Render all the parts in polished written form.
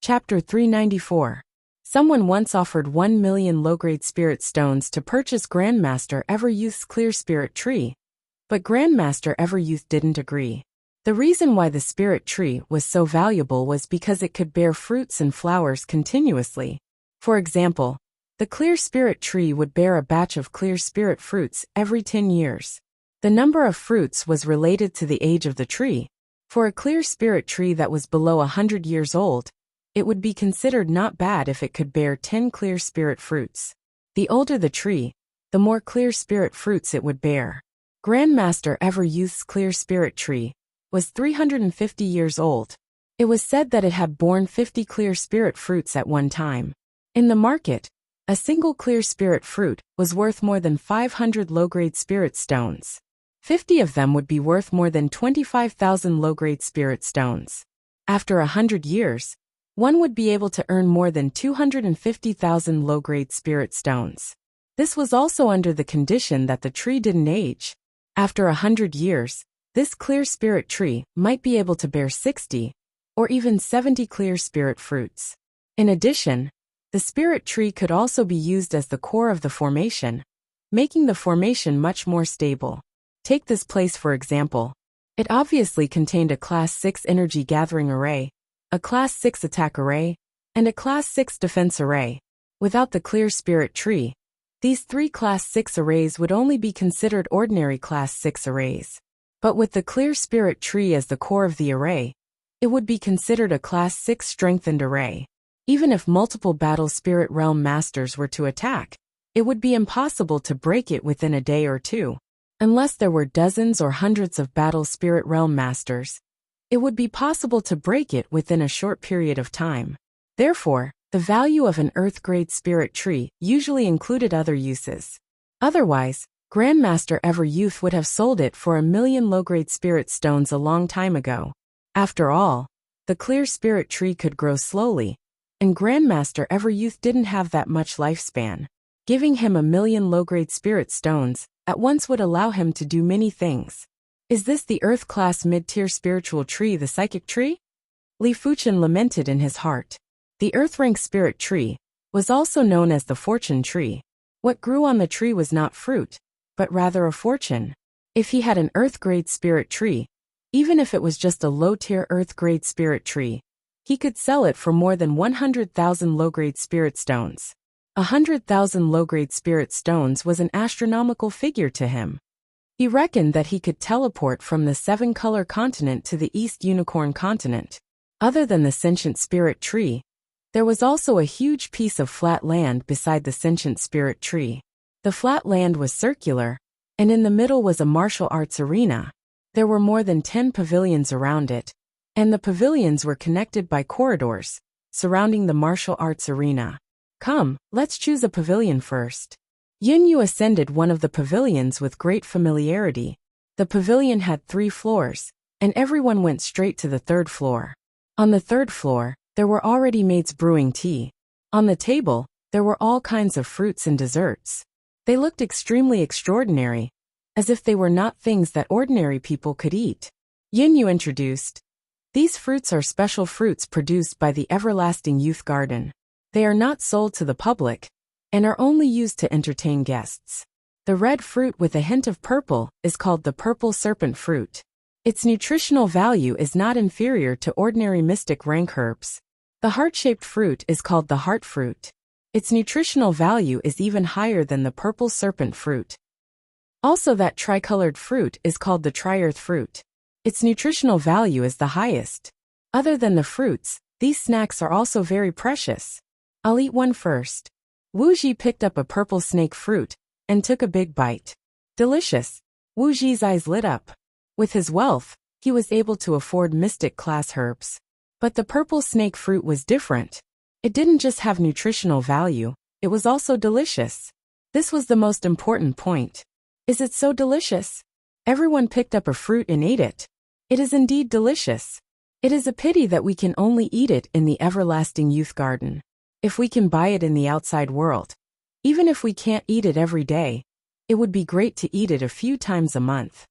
Chapter 394. Someone once offered 1 million low-grade spirit stones to purchase Grandmaster Everyouth's clear spirit tree, but Grandmaster Everyouth didn't agree. The reason why the spirit tree was so valuable was because it could bear fruits and flowers continuously. For example, the clear spirit tree would bear a batch of clear spirit fruits every 10 years. The number of fruits was related to the age of the tree. For a clear spirit tree that was below 100 years old, it would be considered not bad if it could bear 10 clear spirit fruits. The older the tree, the more clear spirit fruits it would bear. Grandmaster Everyouth's clear spirit tree was 350 years old. It was said that it had borne 50 clear spirit fruits at one time. In the market, a single clear spirit fruit was worth more than 500 low-grade spirit stones. 50 of them would be worth more than 25,000 low-grade spirit stones. After 100 years, one would be able to earn more than 250,000 low-grade spirit stones. This was also under the condition that the tree didn't age. After 100 years, this clear spirit tree might be able to bear 60 or even 70 clear spirit fruits. In addition, the spirit tree could also be used as the core of the formation, making the formation much more stable. Take this place for example. It obviously contained a Class 6 energy gathering array, a Class 6 attack array, and a Class 6 defense array. Without the clear spirit tree, these three Class 6 arrays would only be considered ordinary Class 6 arrays. But with the clear spirit tree as the core of the array, it would be considered a Class 6 strengthened array. Even if multiple battle spirit realm masters were to attack, it would be impossible to break it within a day or two. Unless there were dozens or hundreds of battle spirit realm masters, it would be possible to break it within a short period of time. Therefore, the value of an earth-grade spirit tree usually included other uses. Otherwise, Grandmaster Everyouth would have sold it for 1 million low-grade spirit stones a long time ago. After all, the clear spirit tree could grow slowly, and Grandmaster Everyouth didn't have that much lifespan. Giving him 1 million low-grade spirit stones at once would allow him to do many things. Is this the Earth-class mid-tier spiritual tree, the psychic tree? Li Fuchen lamented in his heart. The Earth-rank spirit tree was also known as the fortune tree. What grew on the tree was not fruit, but rather a fortune. If he had an Earth-grade spirit tree, even if it was just a low-tier Earth-grade spirit tree, he could sell it for more than 100,000 low-grade spirit stones. 100,000 low-grade spirit stones was an astronomical figure to him. He reckoned that he could teleport from the seven-color continent to the East Unicorn continent. Other than the sentient spirit tree, there was also a huge piece of flat land beside the sentient spirit tree. The flat land was circular, and in the middle was a martial arts arena. There were more than 10 pavilions around it, and the pavilions were connected by corridors surrounding the martial arts arena. Come, let's choose a pavilion first. Yunyu ascended one of the pavilions with great familiarity. The pavilion had 3 floors, and everyone went straight to the 3rd floor. On the 3rd floor, there were already maids brewing tea. On the table, there were all kinds of fruits and desserts. They looked extremely extraordinary, as if they were not things that ordinary people could eat. Yunyu introduced. These fruits are special fruits produced by the Everlasting Youth Garden. They are not sold to the public, and are only used to entertain guests. The red fruit with a hint of purple is called the purple serpent fruit. Its nutritional value is not inferior to ordinary mystic rank herbs. The heart-shaped fruit is called the heart fruit. Its nutritional value is even higher than the purple serpent fruit. Also, that tricolored fruit is called the tri-earth fruit. Its nutritional value is the highest. Other than the fruits, these snacks are also very precious. I'll eat one first. Wuxia picked up a purple snake fruit and took a big bite. Delicious. Wuxia's eyes lit up. With his wealth, he was able to afford mystic class herbs. But the purple snake fruit was different. It didn't just have nutritional value, it was also delicious. This was the most important point. Is it so delicious? Everyone picked up a fruit and ate it. It is indeed delicious. It is a pity that we can only eat it in the Everlasting Youth Garden. If we can buy it in the outside world, even if we can't eat it every day, it would be great to eat it a few times a month.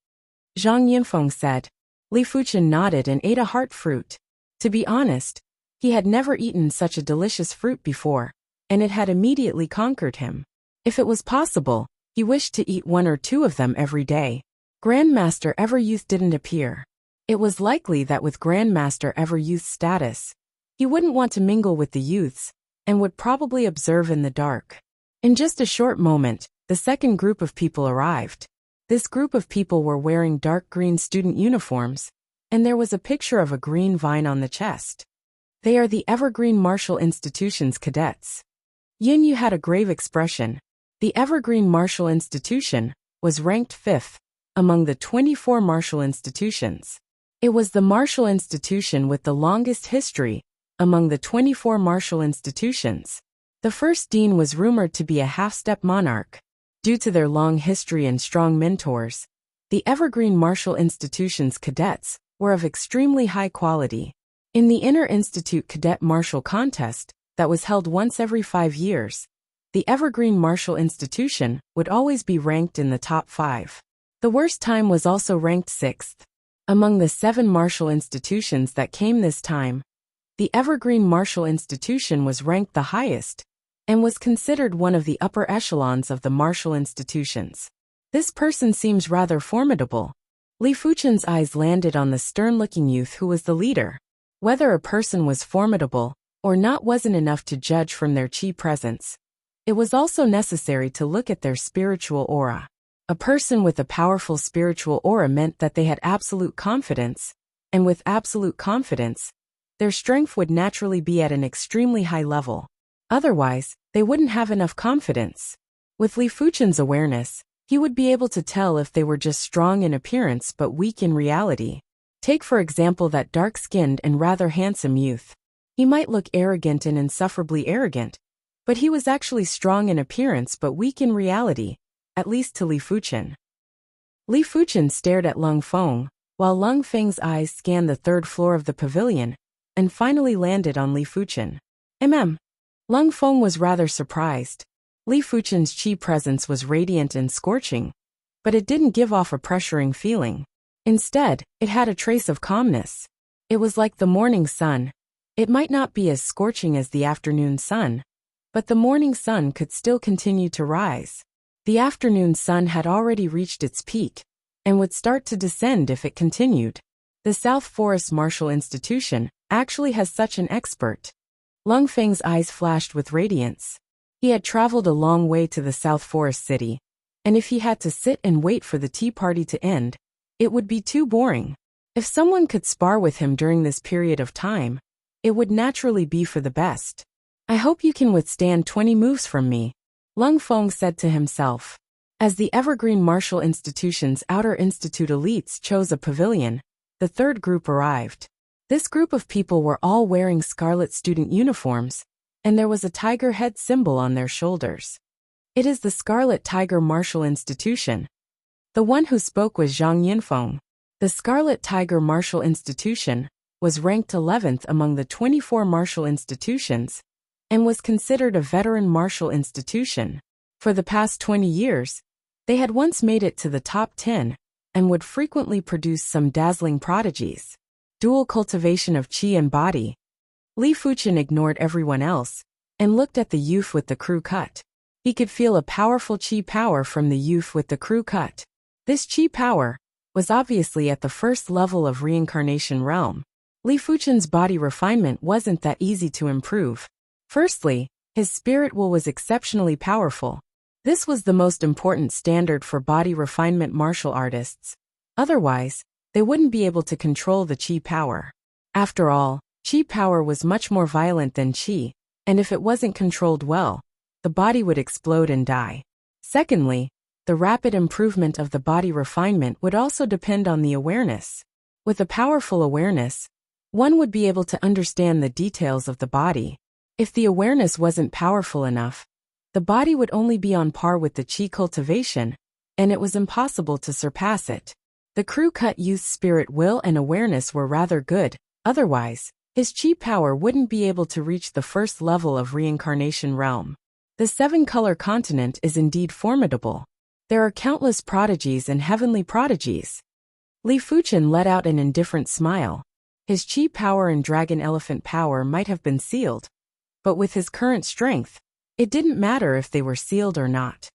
Zhang Yinfeng said. Li Fuchen nodded and ate a heart fruit. To be honest, He had never eaten such a delicious fruit before, and it had immediately conquered him. If it was possible, he wished to eat one or two of them every day. Grandmaster Everyouth didn't appear. It was likely that with Grandmaster Everyouth's status, he wouldn't want to mingle with the youths, and would probably observe in the dark. In just a short moment, the second group of people arrived. This group of people were wearing dark green student uniforms, and there was a picture of a green vine on the chest. They are the Evergreen Martial Institution's cadets. Yin Yu had a grave expression. The Evergreen Martial Institution was ranked 5th among the 24 martial institutions. It was the martial institution with the longest history among the 24 martial institutions. The first dean was rumored to be a half-step monarch. Due to their long history and strong mentors, the Evergreen Martial Institution's cadets were of extremely high quality. In the Inter-Institute Cadet Martial Contest, that was held once every 5 years, the Evergreen Martial Institution would always be ranked in the top 5. The worst time was also ranked 6th. Among the 7 martial institutions that came this time, the Evergreen Martial Institution was ranked the highest, and was considered one of the upper echelons of the martial institutions. This person seems rather formidable. Li Fuchen's eyes landed on the stern-looking youth who was the leader. Whether a person was formidable or not wasn't enough to judge from their chi presence. It was also necessary to look at their spiritual aura. A person with a powerful spiritual aura meant that they had absolute confidence, and with absolute confidence, their strength would naturally be at an extremely high level. Otherwise, they wouldn't have enough confidence. With Li Fuchen's awareness, he would be able to tell if they were just strong in appearance but weak in reality. Take for example that dark-skinned and rather handsome youth. He might look arrogant and insufferably arrogant, but he was actually strong in appearance but weak in reality, at least to Li Fuchen. Li Fuchen stared at Lung Feng, while Lung Feng's eyes scanned the 3rd floor of the pavilion, and finally landed on Li Fuchen. Lung Feng was rather surprised. Li Fuchen's chi presence was radiant and scorching, but it didn't give off a pressuring feeling. Instead, it had a trace of calmness. It was like the morning sun. It might not be as scorching as the afternoon sun, but the morning sun could still continue to rise. The afternoon sun had already reached its peak, and would start to descend if it continued. The South Forest Martial Institution actually has such an expert. Lung Feng's eyes flashed with radiance. He had traveled a long way to the South Forest City, and if he had to sit and wait for the tea party to end, it would be too boring. If someone could spar with him during this period of time, it would naturally be for the best. I hope you can withstand 20 moves from me, Lung Feng said to himself. As the Evergreen Martial Institution's Outer Institute elites chose a pavilion, the 3rd group arrived. This group of people were all wearing scarlet student uniforms, and there was a tiger head symbol on their shoulders. It is the Scarlet Tiger Martial Institution. The one who spoke was Zhang Yinfeng. The Scarlet Tiger Martial Institution was ranked 11th among the 24 martial institutions, and was considered a veteran martial institution. For the past 20 years, they had once made it to the top 10, and would frequently produce some dazzling prodigies. Dual cultivation of chi and body. Li Fuchen ignored everyone else, and looked at the youth with the crew cut. He could feel a powerful chi power from the youth with the crew cut. This chi power was obviously at the first level of reincarnation realm. Li Fuchen's body refinement wasn't that easy to improve. Firstly, his spirit will was exceptionally powerful. This was the most important standard for body refinement martial artists. Otherwise, they wouldn't be able to control the chi power. After all, chi power was much more violent than chi, and if it wasn't controlled well, the body would explode and die. Secondly, the rapid improvement of the body refinement would also depend on the awareness. With a powerful awareness, one would be able to understand the details of the body. If the awareness wasn't powerful enough, the body would only be on par with the chi cultivation, and it was impossible to surpass it. The crew-cut youth's spirit will and awareness were rather good, otherwise, his chi power wouldn't be able to reach the first level of reincarnation realm. The 7-color continent is indeed formidable. There are countless prodigies and heavenly prodigies. Li Fuchen let out an indifferent smile. His chi power and dragon elephant power might have been sealed, but with his current strength, it didn't matter if they were sealed or not.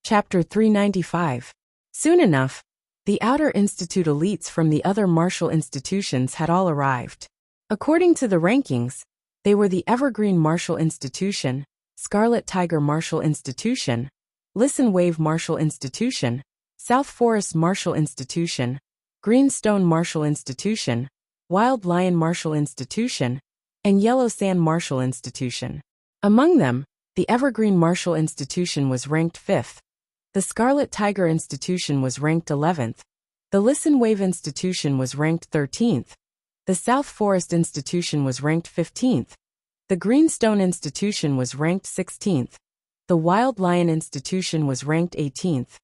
Chapter 395. Soon enough, the Outer Institute elites from the other martial institutions had all arrived. According to the rankings, they were the Evergreen Martial Institution, Scarlet Tiger Martial Institution, Listen Wave Martial Institution, South Forest Martial Institution, Greenstone Martial Institution, Wild Lion Martial Institution, and Yellow Sand Martial Institution. Among them, the Evergreen Martial Institution was ranked 5th. The Scarlet Tiger Institution was ranked 11th. The Listen Wave Institution was ranked 13th. The South Forest Institution was ranked 15th. The Greenstone Institution was ranked 16th. The Wild Lion Institution was ranked 18th.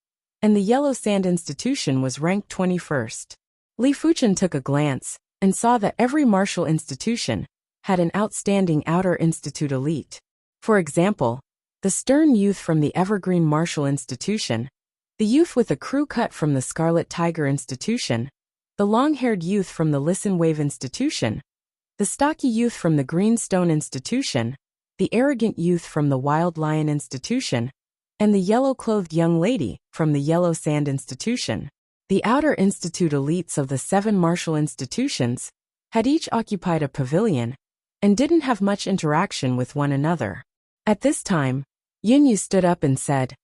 And the Yellow Sand Institution was ranked 21st. Li Fuchen took a glance and saw that every martial institution had an outstanding Outer Institute elite. For example, the stern youth from the Evergreen Martial Institution, the youth with a crew cut from the Scarlet Tiger Institution, the long-haired youth from the Listen Wave Institution, the stocky youth from the Greenstone Institution, the arrogant youth from the Wild Lion Institution, and the yellow-clothed young lady from the Yellow Sand Institution. The Outer Institute elites of the 7 martial institutions had each occupied a pavilion and didn't have much interaction with one another. At this time, Yunyu stood up and said,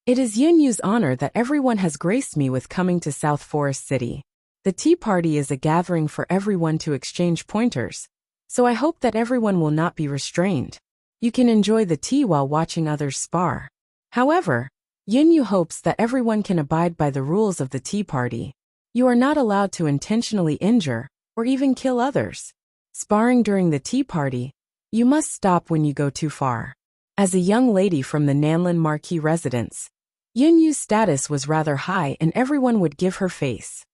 "It is Yunyu's honor that everyone has graced me with coming to South Forest City. The tea party is a gathering for everyone to exchange pointers, so I hope that everyone will not be restrained. You can enjoy the tea while watching others spar. However, Yunyu hopes that everyone can abide by the rules of the tea party. You are not allowed to intentionally injure or even kill others. Sparring during the tea party, you must stop when you go too far." As a young lady from the Nanlin Marquis residence, Yunyu's status was rather high and everyone would give her face.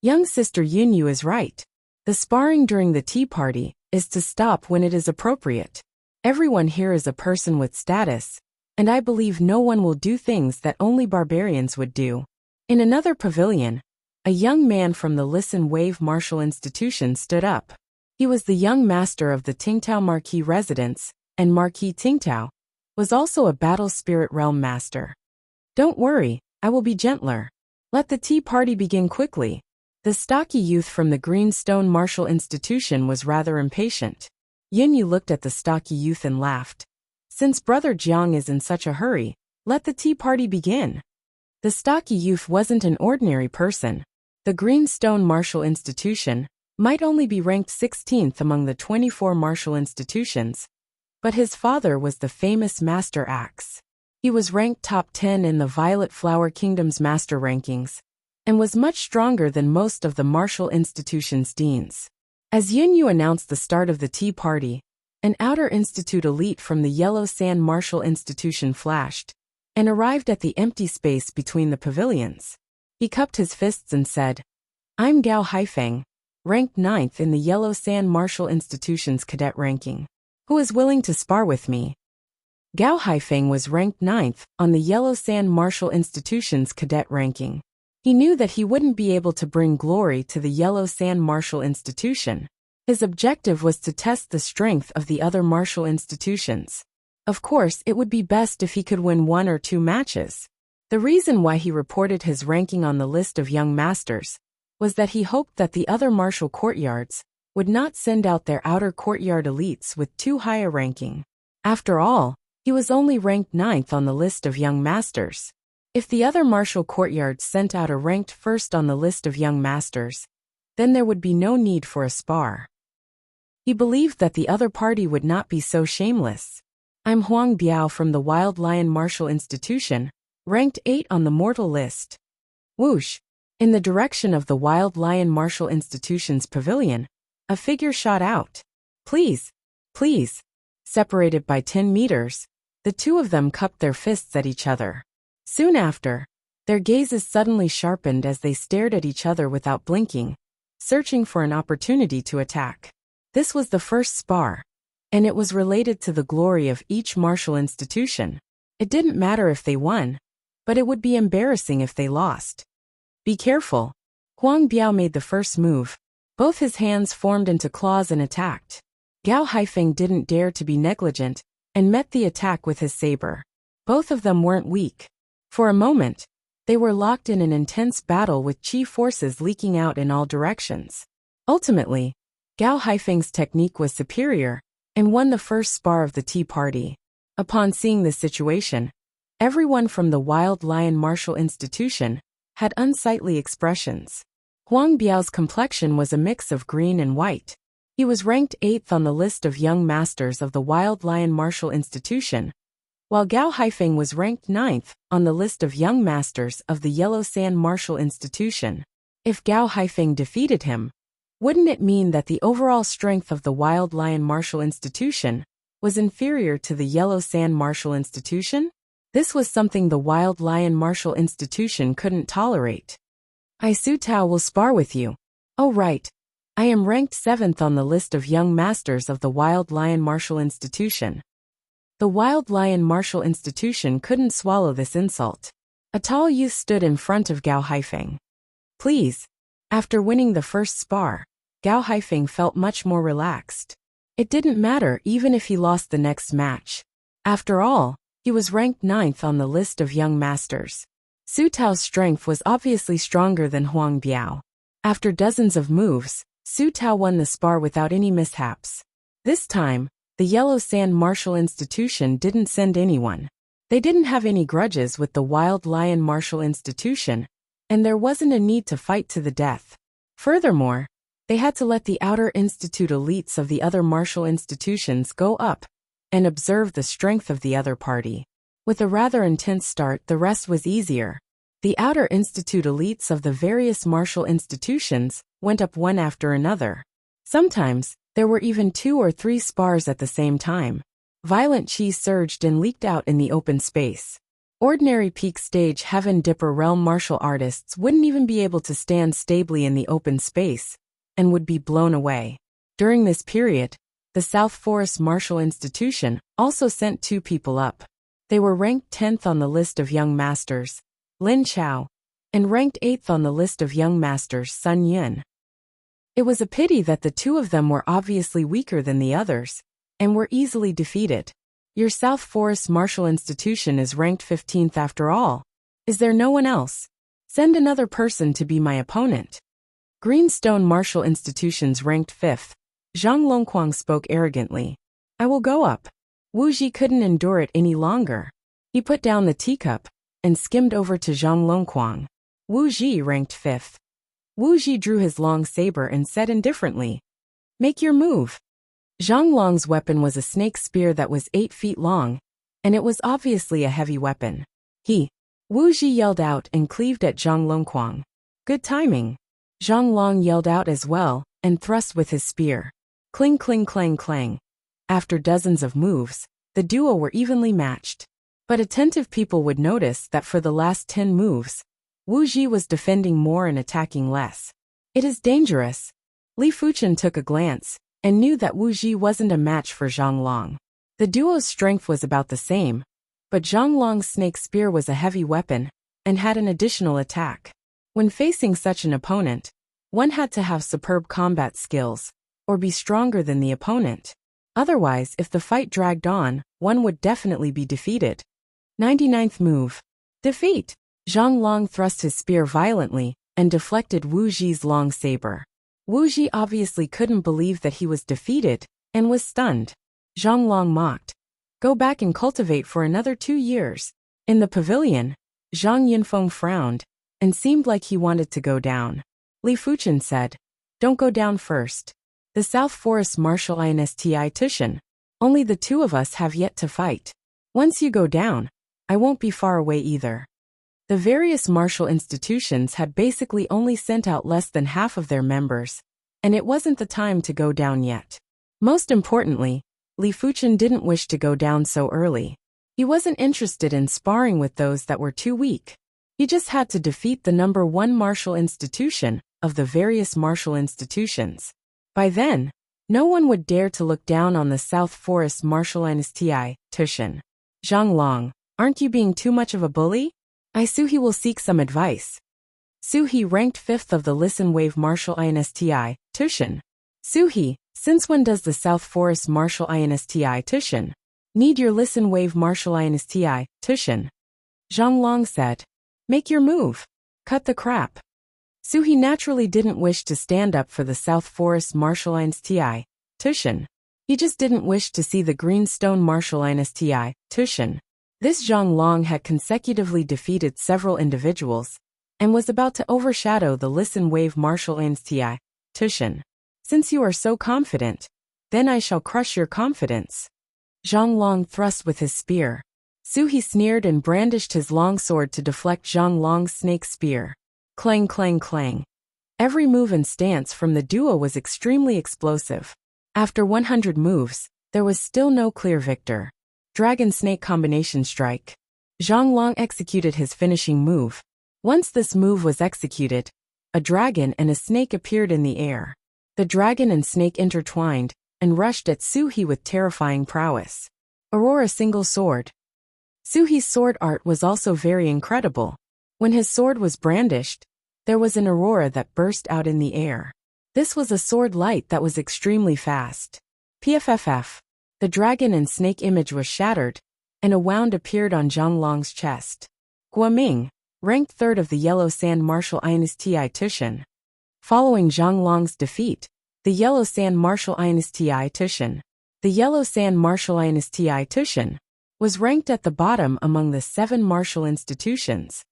Young sister Yunyu is right. The sparring during the tea party is to stop when it is appropriate. Everyone here is a person with status, and I believe no one will do things that only barbarians would do. In another pavilion, a young man from the Listen Wave Martial Institution stood up. He was the young master of the Tingtao Marquis residence, and Marquis Tingtao was also a Battle Spirit Realm master. "Don't worry, I will be gentler. Let the tea party begin quickly." The stocky youth from the Greenstone Martial Institution was rather impatient. Yunyu looked at the stocky youth and laughed. "Since Brother Jiang is in such a hurry, let the tea party begin." The stocky youth wasn't an ordinary person. The Greenstone Martial Institution might only be ranked 16th among the 24 martial institutions, but his father was the famous Master Axe. He was ranked top 10 in the Violet Flower Kingdom's master rankings, and was much stronger than most of the martial institution's deans. As Yunyu announced the start of the tea party, an Outer Institute elite from the Yellow Sand Martial Institution flashed, and arrived at the empty space between the pavilions. He cupped his fists and said, "I'm Gao Haifeng, ranked 9th in the Yellow Sand Martial Institution's cadet ranking. Who is willing to spar with me?" Gao Haifeng was ranked 9th on the Yellow Sand Martial Institution's cadet ranking. He knew that he wouldn't be able to bring glory to the Yellow Sand Martial Institution. His objective was to test the strength of the other martial institutions. Of course, it would be best if he could win 1 or 2 matches. The reason why he reported his ranking on the list of young masters was that he hoped that the other martial courtyards would not send out their outer courtyard elites with too high a ranking. After all, he was only ranked 9th on the list of young masters. If the other martial courtyards sent out a ranked 1st on the list of young masters, then there would be no need for a spar. He believed that the other party would not be so shameless. "I'm Huang Biao from the Wild Lion Martial Institution, ranked 8 on the mortal list." Whoosh! In the direction of the Wild Lion Martial Institution's pavilion, a figure shot out. Please, please." Separated by 10 meters, the two of them cupped their fists at each other. Soon after, their gazes suddenly sharpened as they stared at each other without blinking, searching for an opportunity to attack. This was the first spar, and it was related to the glory of each martial institution. It didn't matter if they won, but it would be embarrassing if they lost. "Be careful." Huang Biao made the first move, Both his hands formed into claws and attacked. Gao Haifeng didn't dare to be negligent and met the attack with his saber. Both of them weren't weak. For a moment, they were locked in an intense battle with chi forces leaking out in all directions. Ultimately, Gao Haifeng's technique was superior and won the first spar of the tea party. Upon seeing this situation, everyone from the Wild Lion Martial Institution had unsightly expressions. Huang Biao's complexion was a mix of green and white. He was ranked 8th on the list of young masters of the Wild Lion Martial Institution, while Gao Haifeng was ranked 9th on the list of young masters of the Yellow Sand Martial Institution. If Gao Haifeng defeated him, wouldn't it mean that the overall strength of the Wild Lion Martial Institution was inferior to the Yellow Sand Martial Institution? This was something the Wild Lion Martial Institution couldn't tolerate. I Su Tao will spar with you. Oh right. I am ranked 7th on the list of young masters of the Wild Lion Martial Institution. The Wild Lion Martial Institution couldn't swallow this insult. A tall youth stood in front of Gao Haifeng. Please. After winning the first spar, Gao Haifeng felt much more relaxed. It didn't matter even if he lost the next match. After all, he was ranked 9th on the list of young masters. Su Tao's strength was obviously stronger than Huang Biao. After dozens of moves, Su Tao won the spar without any mishaps. This time, the Yellow Sand Martial Institution didn't send anyone. They didn't have any grudges with the Wild Lion Martial Institution, and there wasn't a need to fight to the death. Furthermore, they had to let the Outer Institute elites of the other martial institutions go up and observe the strength of the other party. With a rather intense start, the rest was easier. The Outer Institute elites of the various martial institutions went up one after another. Sometimes, there were even 2 or 3 spars at the same time. Violent chi surged and leaked out in the open space. Ordinary peak stage Heaven Dipper realm martial artists wouldn't even be able to stand stably in the open space and would be blown away. During this period, the South Forest Martial Institution also sent 2 people up. They were ranked 10th on the list of young masters, Lin Chao, and ranked 8th on the list of young masters, Sun Yun. It was a pity that the 2 of them were obviously weaker than the others, and were easily defeated. Your South Forest Martial Institution is ranked 15th after all. Is there no one else? Send another person to be my opponent. Greenstone Martial Institution's ranked 5th. Zhang Longquang spoke arrogantly. I will go up. Wu Ji couldn't endure it any longer. He put down the teacup and skimmed over to Zhang Longquang. Wu Ji ranked 5th. Wu Ji drew his long saber and said indifferently, "Make your move." Zhang Long's weapon was a snake spear that was 8 feet long, and it was obviously a heavy weapon. Wu Ji yelled out and cleaved at Zhang Longquang. Good timing. Zhang Long yelled out as well and thrust with his spear. Cling cling clang clang. After dozens of moves, the duo were evenly matched. But attentive people would notice that for the last 10 moves, Wu Ji was defending more and attacking less. It is dangerous. Li Fuchen took a glance and knew that Wu Ji wasn't a match for Zhang Long. The duo's strength was about the same, but Zhang Long's snake spear was a heavy weapon and had an additional attack. When facing such an opponent, one had to have superb combat skills or be stronger than the opponent. Otherwise, if the fight dragged on, one would definitely be defeated. 99th move. Defeat. Zhang Long thrust his spear violently and deflected Wu Ji's long saber. Wu Ji obviously couldn't believe that he was defeated and was stunned. Zhang Long mocked. Go back and cultivate for another 2 years. In the pavilion, Zhang Yunfeng frowned and seemed like he wanted to go down. Li Fuchen said, Don't go down first. The South Forest Martial Insti Tushan. Only the 2 of us have yet to fight. Once you go down, I won't be far away either. The various martial institutions had basically only sent out less than half of their members, and it wasn't the time to go down yet. Most importantly, Li Fuchen didn't wish to go down so early. He wasn't interested in sparring with those that were too weak. He just had to defeat the number 1 martial institution of the various martial institutions. By then, no one would dare to look down on the South Forest Martial Insti Tushan. Zhang Long, aren't you being too much of a bully? I Su He will seek some advice. Su He ranked 5th of the Listen Wave Martial Insti Tushin. Suhi, since when does the South Forest Martial Insti Tushin need your listen wave Martial Insti Tushin? Zhang Long said. Make your move. Cut the crap. Suhi naturally didn't wish to stand up for the South Forest Martial Insti Tushin. He just didn't wish to see the Greenstone Martial Insti Tushin. This Zhang Long had consecutively defeated several individuals and was about to overshadow the Listen Wave Martial Insti Tushin. Since you are so confident, then I shall crush your confidence. Zhang Long thrust with his spear. Suhi sneered and brandished his long sword to deflect Zhang Long's snake spear. Clang, clang, clang. Every move and stance from the duo was extremely explosive. After 100 moves, there was still no clear victor. Dragon-snake combination strike. Zhang Long executed his finishing move. Once this move was executed, a dragon and a snake appeared in the air. The dragon and snake intertwined and rushed at Suhi with terrifying prowess. Aurora single sword. Suhi's sword art was also very incredible. When his sword was brandished, there was an aurora that burst out in the air. This was a sword light that was extremely fast. PFFF. The dragon and snake image was shattered, and a wound appeared on Zhang Long's chest. Guoming, ranked 3rd of the Yellow Sand Martial Insti Tushin. Following Zhang Long's defeat, the Yellow Sand Martial Insti Tushin. The Yellow Sand Martial Insti Tushin was ranked at the bottom among the 7 martial institutions.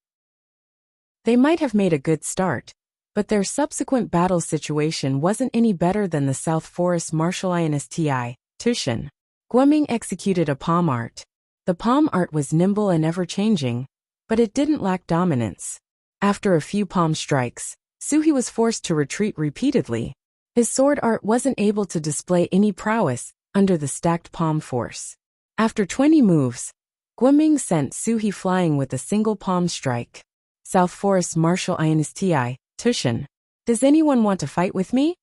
They might have made a good start, but their subsequent battle situation wasn't any better than the South Forest Martial Insti Tushin. Guoming executed a palm art. The palm art was nimble and ever-changing, but it didn't lack dominance. After a few palm strikes, Suhi was forced to retreat repeatedly. His sword art wasn't able to display any prowess under the stacked palm force. After 20 moves, Guoming sent Suhi flying with a single palm strike. South Forest Martial Insti Tushin. Does anyone want to fight with me?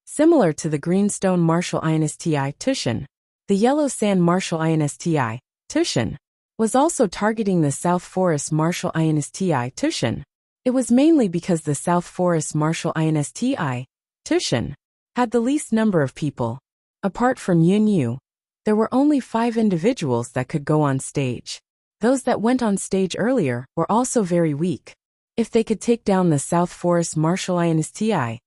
Similar to the Greenstone Martial Insti Tushin, the Yellow Sand Martial Insti Tushin was also targeting the South Forest Martial Insti Tushin. It was mainly because the South Forest Martial Insti Tushin had the least number of people. Apart from Yun Yu, there were only 5 individuals that could go on stage. Those that went on stage earlier were also very weak. If they could take down the South Forest Martial Insti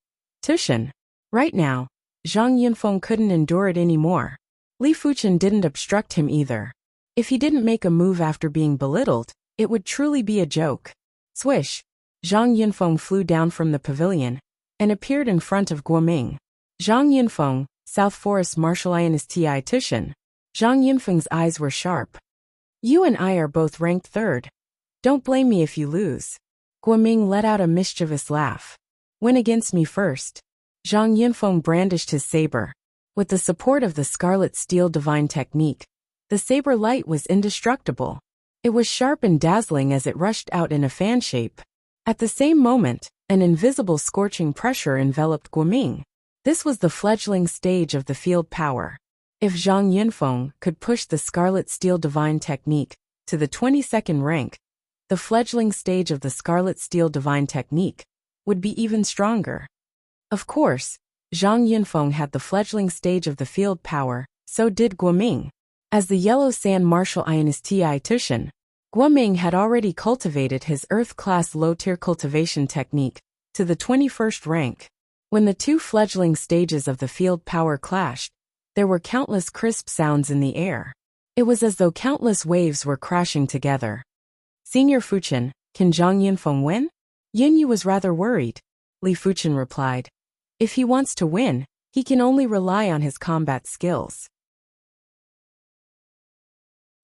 Tushin. Right now, Zhang Yunfeng couldn't endure it anymore. Li Fuchen didn't obstruct him either. If he didn't make a move after being belittled, it would truly be a joke. Swish! Zhang Yunfeng flew down from the pavilion and appeared in front of Guoming. Zhang Yunfeng, South Forest Martial Insti Tushin. Zhang Yunfeng's eyes were sharp. You and I are both ranked 3rd. Don't blame me if you lose. Guoming let out a mischievous laugh. Win against me first. Zhang Yunfeng brandished his saber. With the support of the Scarlet Steel Divine Technique, the saber light was indestructible. It was sharp and dazzling as it rushed out in a fan shape. At the same moment, an invisible scorching pressure enveloped Guoming. This was the fledgling stage of the field power. If Zhang Yunfeng could push the Scarlet Steel Divine Technique to the 22nd rank, the fledgling stage of the Scarlet Steel Divine Technique would be even stronger. Of course, Zhang Yunfeng had the fledgling stage of the field power, so did Guoming. As the Yellow Sand Martial Insti Tushin, Guoming had already cultivated his Earth-class low-tier cultivation technique to the 21st rank. When the 2 fledgling stages of the field power clashed, there were countless crisp sounds in the air. It was as though countless waves were crashing together. Senior Fuchen, can Zhang Yunfeng win? Yun Yu was rather worried. Li Fuchen replied. If he wants to win, he can only rely on his combat skills.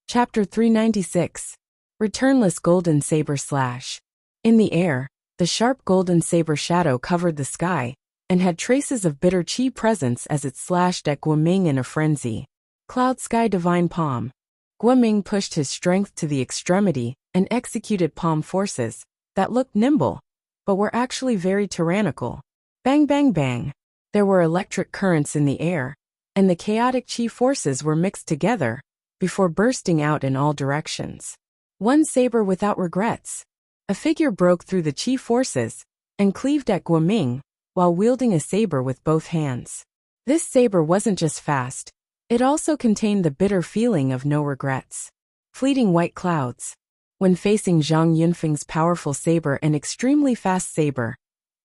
Chapter 396. Returnless Golden Saber Slash. In the air, the sharp golden saber shadow covered the sky and had traces of bitter chi presence as it slashed at Guoming in a frenzy. Cloud Sky Divine Palm. Guoming pushed his strength to the extremity and executed palm forces that looked nimble, but were actually very tyrannical. Bang bang bang. There were electric currents in the air, and the chaotic chi forces were mixed together before bursting out in all directions. One saber without regrets. A figure broke through the chi forces and cleaved at Guoming while wielding a saber with both hands. This saber wasn't just fast, it also contained the bitter feeling of no regrets. Fleeting white clouds. When facing Zhang Yunfeng's powerful saber and extremely fast saber,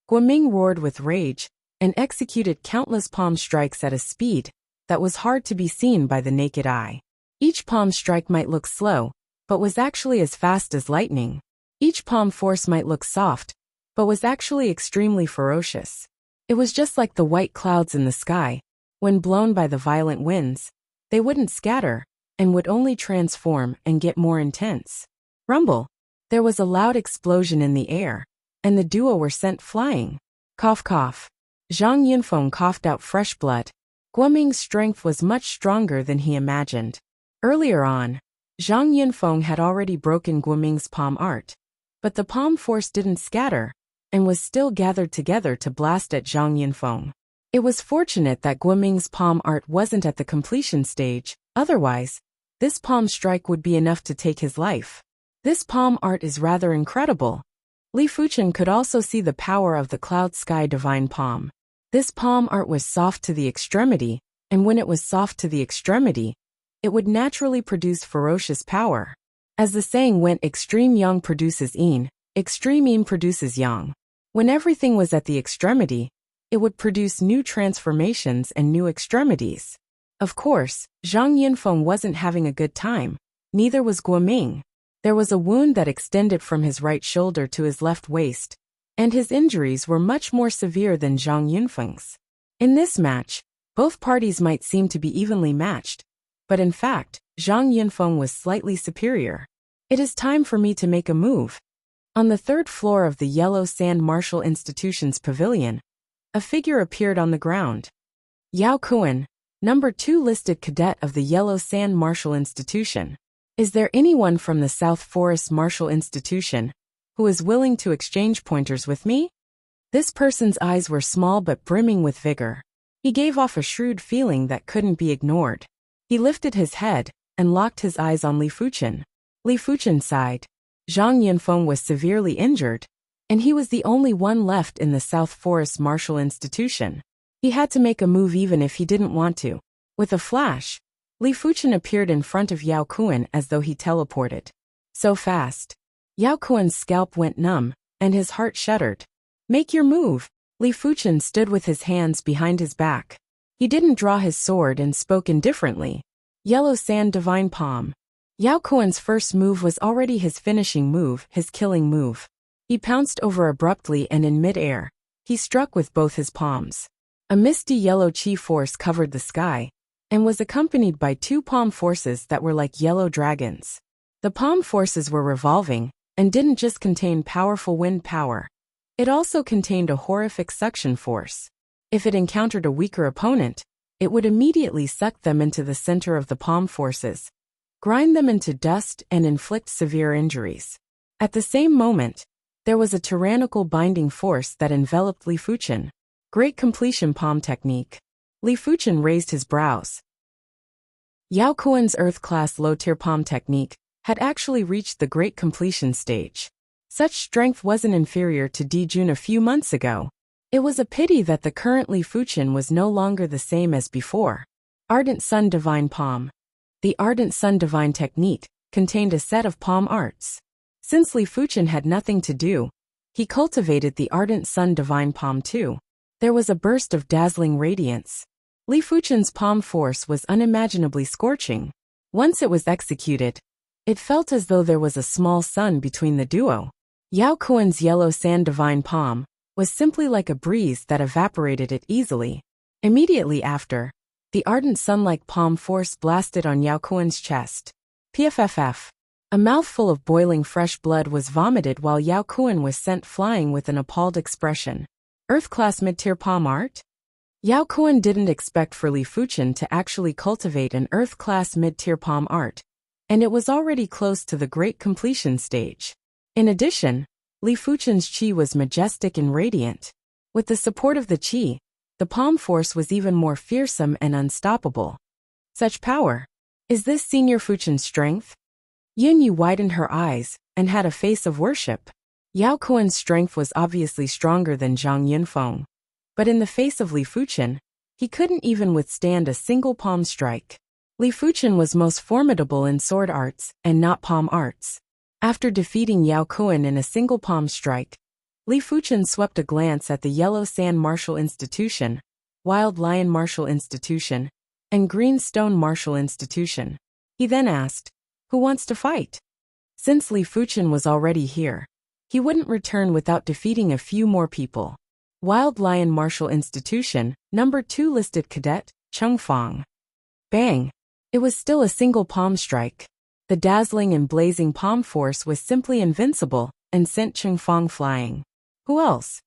Guoming roared with rage and executed countless palm strikes at a speed that was hard to be seen by the naked eye. Each palm strike might look slow, but was actually as fast as lightning. Each palm force might look soft, but was actually extremely ferocious. It was just like the white clouds in the sky. When blown by the violent winds, they wouldn't scatter, and would only transform and get more intense. Rumble. There was a loud explosion in the air, and the duo were sent flying. Cough cough. Zhang Yunfeng coughed out fresh blood. Guoming's strength was much stronger than he imagined. Earlier on, Zhang Yunfeng had already broken Guoming's palm art, but the palm force didn't scatter, and was still gathered together to blast at Zhang Yunfeng. It was fortunate that Guoming's palm art wasn't at the completion stage, otherwise, this palm strike would be enough to take his life. This palm art is rather incredible. Li Fuchen could also see the power of the cloud sky divine palm. This palm art was soft to the extremity, and when it was soft to the extremity, it would naturally produce ferocious power. As the saying went, extreme yang produces yin, extreme yin produces yang. When everything was at the extremity, it would produce new transformations and new extremities. Of course, Zhang Yunfeng wasn't having a good time, neither was Guoming. There was a wound that extended from his right shoulder to his left waist, and his injuries were much more severe than Zhang Yunfeng's. In this match, both parties might seem to be evenly matched, but in fact, Zhang Yunfeng was slightly superior. It is time for me to make a move. On the third floor of the Yellow Sand Martial Institution's pavilion, a figure appeared on the ground. Yao Kuan, number 2 listed cadet of the Yellow Sand Martial Institution. Is there anyone from the South Forest Martial Institution who is willing to exchange pointers with me? This person's eyes were small but brimming with vigor. He gave off a shrewd feeling that couldn't be ignored. He lifted his head and locked his eyes on Li Fuchen. Li Fuchen sighed. Zhang Yunfeng was severely injured, and he was the only one left in the South Forest Martial Institution. He had to make a move even if he didn't want to. With a flash, Li Fuchen appeared in front of Yao Kuan as though he teleported. So fast. Yao Kuan's scalp went numb, and his heart shuddered. Make your move. Li Fuchen stood with his hands behind his back. He didn't draw his sword and spoke indifferently. Yellow Sand Divine Palm. Yao Kuan's first move was already his finishing move, his killing move. He pounced over abruptly and in mid-air, he struck with both his palms. A misty yellow chi force covered the sky, and was accompanied by 2 palm forces that were like yellow dragons. The palm forces were revolving, and didn't just contain powerful wind power. It also contained a horrific suction force. If it encountered a weaker opponent, it would immediately suck them into the center of the palm forces, grind them into dust and inflict severe injuries. At the same moment, there was a tyrannical binding force that enveloped Li Fuchen. Great completion palm technique. Li Fuchen raised his brows. Yao Kuan's Earth-class low-tier palm technique had actually reached the great completion stage. Such strength wasn't inferior to Di Jun a few months ago. It was a pity that the current Li Fuchen was no longer the same as before. Ardent Sun Divine Palm. The Ardent Sun Divine technique contained a set of palm arts. Since Li Fuchen had nothing to do, he cultivated the Ardent Sun Divine Palm too. There was a burst of dazzling radiance. Li Fuchen's palm force was unimaginably scorching. Once it was executed, it felt as though there was a small sun between the duo. Yao Kuan's Yellow Sand Divine Palm was simply like a breeze that evaporated it easily. Immediately after, the ardent sun-like palm force blasted on Yao Kuan's chest. PFFF. A mouthful of boiling fresh blood was vomited while Yao Kuan was sent flying with an appalled expression. Earth-class mid-tier palm art? Yao Kuan didn't expect for Li Fuchen to actually cultivate an Earth-class mid-tier palm art, and it was already close to the great completion stage. In addition, Li Fuchen's chi was majestic and radiant. With the support of the chi, the palm force was even more fearsome and unstoppable. Such power. Is this Senior Fuchen's strength? Yun Yu widened her eyes and had a face of worship. Yao Kuan's strength was obviously stronger than Zhang Yunfeng. But in the face of Li Fuchen, he couldn't even withstand a single palm strike. Li Fuchen was most formidable in sword arts and not palm arts. After defeating Yao Kuan in a single palm strike, Li Fuchen swept a glance at the Yellow Sand Martial Institution, Wild Lion Martial Institution, and Green Stone Martial Institution. He then asked, "Who wants to fight?" Since Li Fuchen was already here, he wouldn't return without defeating a few more people. Wild Lion Martial Institution, number 2 listed cadet, Cheng Fong. Bang! It was still a single palm strike. The dazzling and blazing palm force was simply invincible and sent Cheng Fong flying. Who else?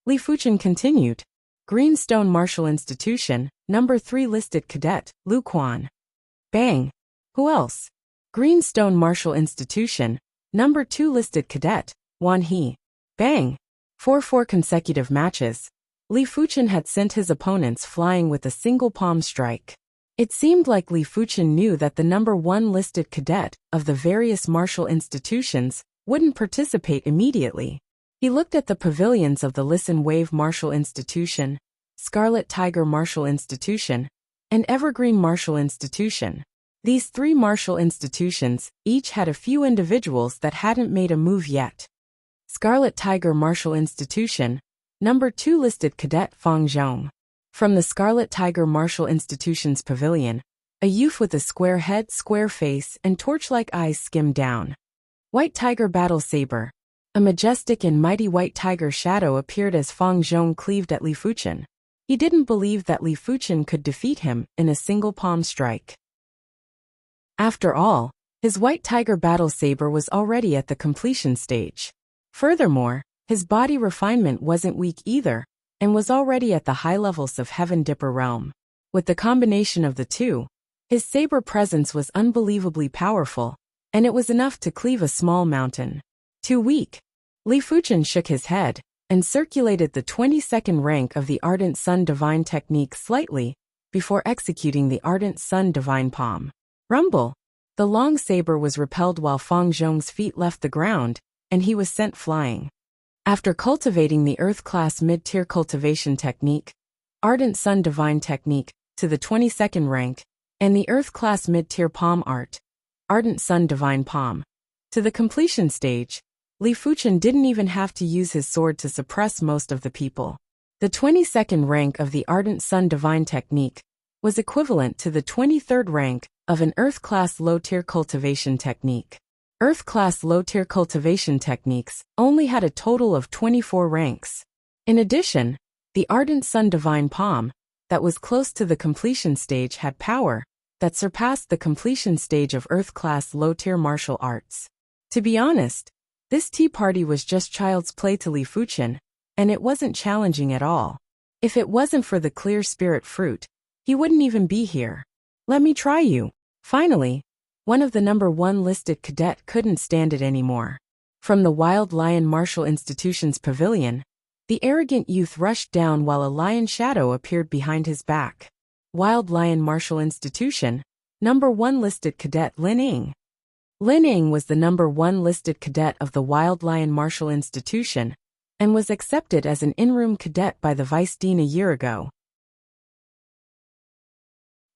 Li Fuchen continued. Greenstone Martial Institution, number 3 listed cadet, Lu Quan. Bang! Who else? Greenstone Martial Institution, number 2 listed cadet, Wan He. Bang! For 4 consecutive matches, Li Fuchen had sent his opponents flying with a single palm strike. It seemed like Li Fuchen knew that the number 1 listed cadet of the various martial institutions wouldn't participate immediately. He looked at the pavilions of the Listen Wave Martial Institution, Scarlet Tiger Martial Institution, and Evergreen Martial Institution. These 3 martial institutions each had a few individuals that hadn't made a move yet. Scarlet Tiger Martial Institution, number 2 listed cadet Fang Zhong. From the Scarlet Tiger Martial Institution's pavilion, a youth with a square head, square face, and torch-like eyes skimmed down. White Tiger Battle Saber. A majestic and mighty white tiger shadow appeared as Fang Zhong cleaved at Li Fuchen. He didn't believe that Li Fuchen could defeat him in a single palm strike. After all, his White Tiger Battle Saber was already at the completion stage. Furthermore, his body refinement wasn't weak either, and was already at the high levels of Heaven Dipper realm. With the combination of the two, his saber presence was unbelievably powerful, and it was enough to cleave a small mountain. Too weak. Li Fuchen shook his head, and circulated the 22nd rank of the Ardent Sun Divine Technique slightly, before executing the Ardent Sun Divine Palm. Rumble! The long saber was repelled while Fang Zhong's feet left the ground, and he was sent flying. After cultivating the Earth-class mid-tier cultivation technique, Ardent Sun Divine Technique, to the 22nd rank, and the Earth-class mid-tier palm art, Ardent Sun Divine Palm, to the completion stage, Li Fuchen didn't even have to use his sword to suppress most of the people. The 22nd rank of the Ardent Sun Divine Technique was equivalent to the 23rd rank of an Earth-class low-tier cultivation technique. Earth-class low-tier cultivation techniques only had a total of 24 ranks. In addition, the Ardent Sun Divine Palm, that was close to the completion stage, had power that surpassed the completion stage of Earth-class low-tier martial arts. To be honest, this tea party was just child's play to Li Fuchen, and it wasn't challenging at all. If it wasn't for the clear spirit fruit, he wouldn't even be here. "Let me try you." Finally, one of the number 1 listed cadet couldn't stand it anymore. From the Wild Lion Martial Institution's pavilion, the arrogant youth rushed down while a lion shadow appeared behind his back. Wild Lion Martial Institution, number 1 listed cadet Lin Ying. Lin Ying was the number 1 listed cadet of the Wild Lion Martial Institution, and was accepted as an in-room cadet by the Vice Dean a year ago.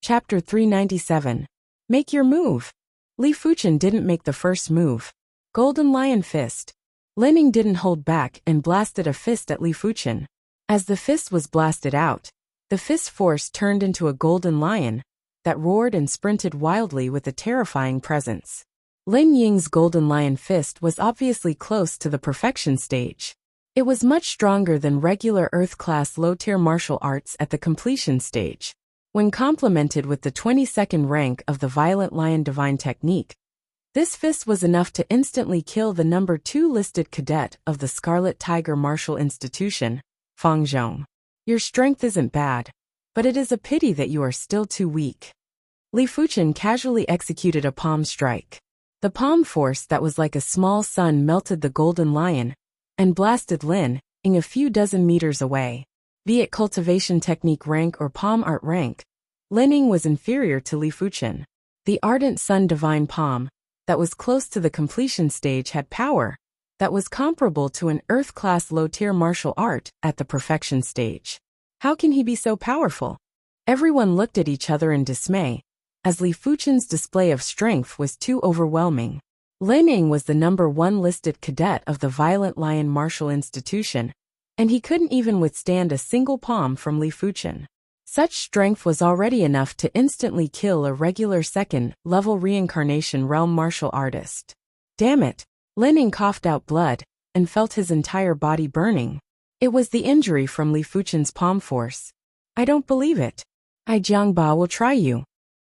Chapter 397. Make your move. Li Fuchen didn't make the first move. Golden Lion Fist. Lin Ying didn't hold back and blasted a fist at Li Fuchen. As the fist was blasted out, the fist force turned into a golden lion that roared and sprinted wildly with a terrifying presence. Lin Ying's Golden Lion Fist was obviously close to the perfection stage. It was much stronger than regular Earth-class low-tier martial arts at the completion stage. When complemented with the 22nd rank of the Violent Lion Divine Technique, this fist was enough to instantly kill the number 2 listed cadet of the Scarlet Tiger Martial Institution, Fang Zhong. Your strength isn't bad, but it is a pity that you are still too weak. Li Fuchen casually executed a palm strike. The palm force that was like a small sun melted the golden lion and blasted Lin Ying a few dozen meters away. Be it cultivation technique rank or palm art rank, Lin Ying was inferior to Li Fuchen. The Ardent Sun Divine Palm, that was close to the completion stage, had power that was comparable to an Earth-class low-tier martial art at the perfection stage. How can he be so powerful? Everyone looked at each other in dismay, as Li Fuchen's display of strength was too overwhelming. Lin Ying was the #1 listed cadet of the Violent Lion Martial Institution, and he couldn't even withstand a single palm from Li Fuchen. Such strength was already enough to instantly kill a regular second-level reincarnation realm martial artist. Damn it! Lin Ying coughed out blood and felt his entire body burning. It was the injury from Li Fuchen's palm force. I don't believe it. I Jiangba will try you.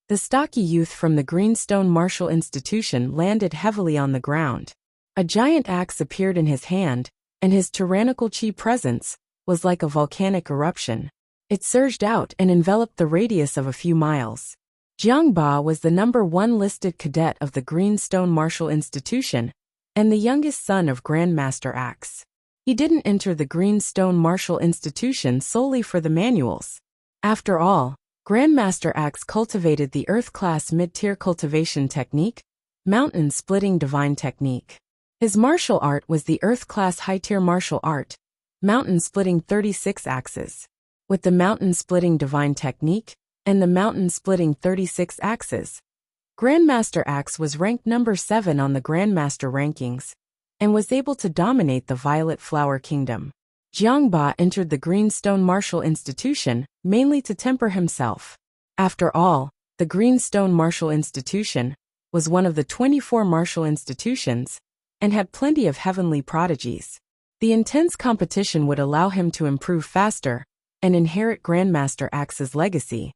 The stocky youth from the Greenstone Martial Institution landed heavily on the ground. A giant axe appeared in his hand, and his tyrannical chi presence was like a volcanic eruption. It surged out and enveloped the radius of a few miles. Jiangba was the #1 listed cadet of the Greenstone Martial Institution and the youngest son of Grandmaster Axe. He didn't enter the Greenstone Martial Institution solely for the manuals. After all, Grandmaster Axe cultivated the Earth-class mid-tier cultivation technique, Mountain Splitting Divine Technique. His martial art was the Earth-class high-tier martial art, Mountain Splitting 36 Axes. With the Mountain Splitting Divine Technique and the Mountain Splitting 36 Axes, Grandmaster Axe was ranked #7 on the Grandmaster rankings and was able to dominate the Violet Flower Kingdom. Jiangba entered the Greenstone Martial Institution mainly to temper himself. After all, the Greenstone Martial Institution was one of the 24 martial institutions and had plenty of heavenly prodigies. The intense competition would allow him to improve faster and inherit Grandmaster Axe's legacy.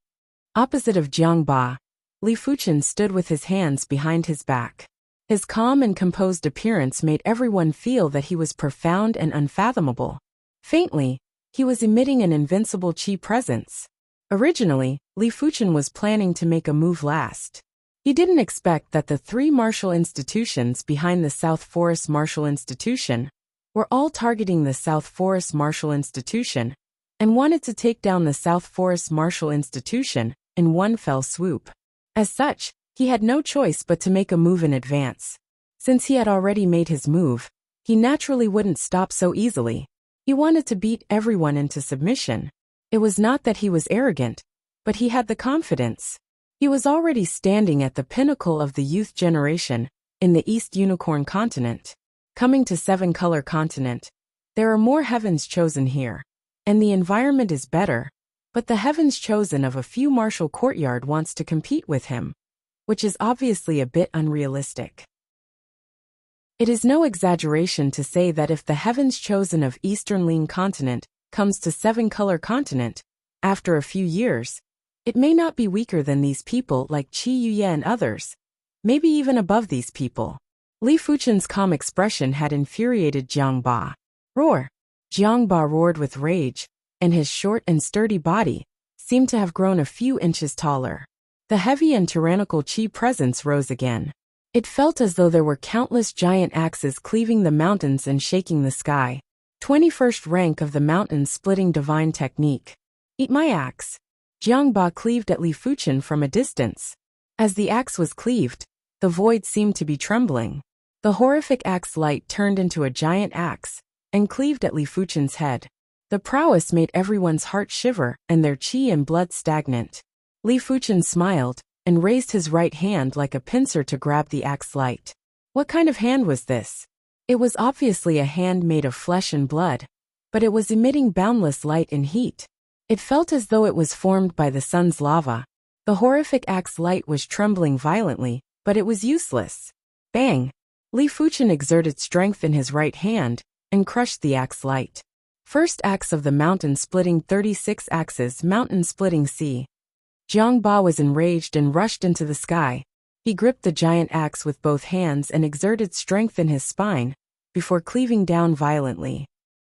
Opposite of Jiangba, Li Fuchen stood with his hands behind his back. His calm and composed appearance made everyone feel that he was profound and unfathomable. Faintly, he was emitting an invincible chi presence. Originally, Li Fuchen was planning to make a move last. He didn't expect that the 3 martial institutions behind the South Forest Martial Institution were all targeting the South Forest Martial Institution and wanted to take down the South Forest Martial Institution in one fell swoop. As such, he had no choice but to make a move in advance. Since he had already made his move, he naturally wouldn't stop so easily. He wanted to beat everyone into submission. It was not that he was arrogant, but he had the confidence. He was already standing at the pinnacle of the youth generation in the East Unicorn Continent. Coming to 7-Color Continent, there are more heavens chosen here, and the environment is better, but the heavens chosen of a few martial courtyard wants to compete with him, which is obviously a bit unrealistic. It is no exaggeration to say that if the heavens chosen of Eastern Lean Continent comes to 7-Color Continent, after a few years, it may not be weaker than these people like Qi Yuye and others, maybe even above these people. Li Fuchen's calm expression had infuriated Jiangba. Roar! Jiangba roared with rage, and his short and sturdy body seemed to have grown a few inches taller. The heavy and tyrannical chi presence rose again. It felt as though there were countless giant axes cleaving the mountains and shaking the sky. 21st rank of the Mountain Splitting Divine Technique. Eat my axe. Jiangba cleaved at Li Fuchen from a distance. As the axe was cleaved, the void seemed to be trembling. The horrific axe light turned into a giant axe and cleaved at Li Fuchen's head. The prowess made everyone's heart shiver and their chi and blood stagnant. Li Fuchen smiled and raised his right hand like a pincer to grab the axe light. What kind of hand was this? It was obviously a hand made of flesh and blood, but it was emitting boundless light and heat. It felt as though it was formed by the sun's lava. The horrific axe light was trembling violently, but it was useless. Bang! Li Fuchen exerted strength in his right hand and crushed the axe light. First axe of the Mountain Splitting 36 Axes, Mountain Splitting C. Jiangba was enraged and rushed into the sky. He gripped the giant axe with both hands and exerted strength in his spine, before cleaving down violently.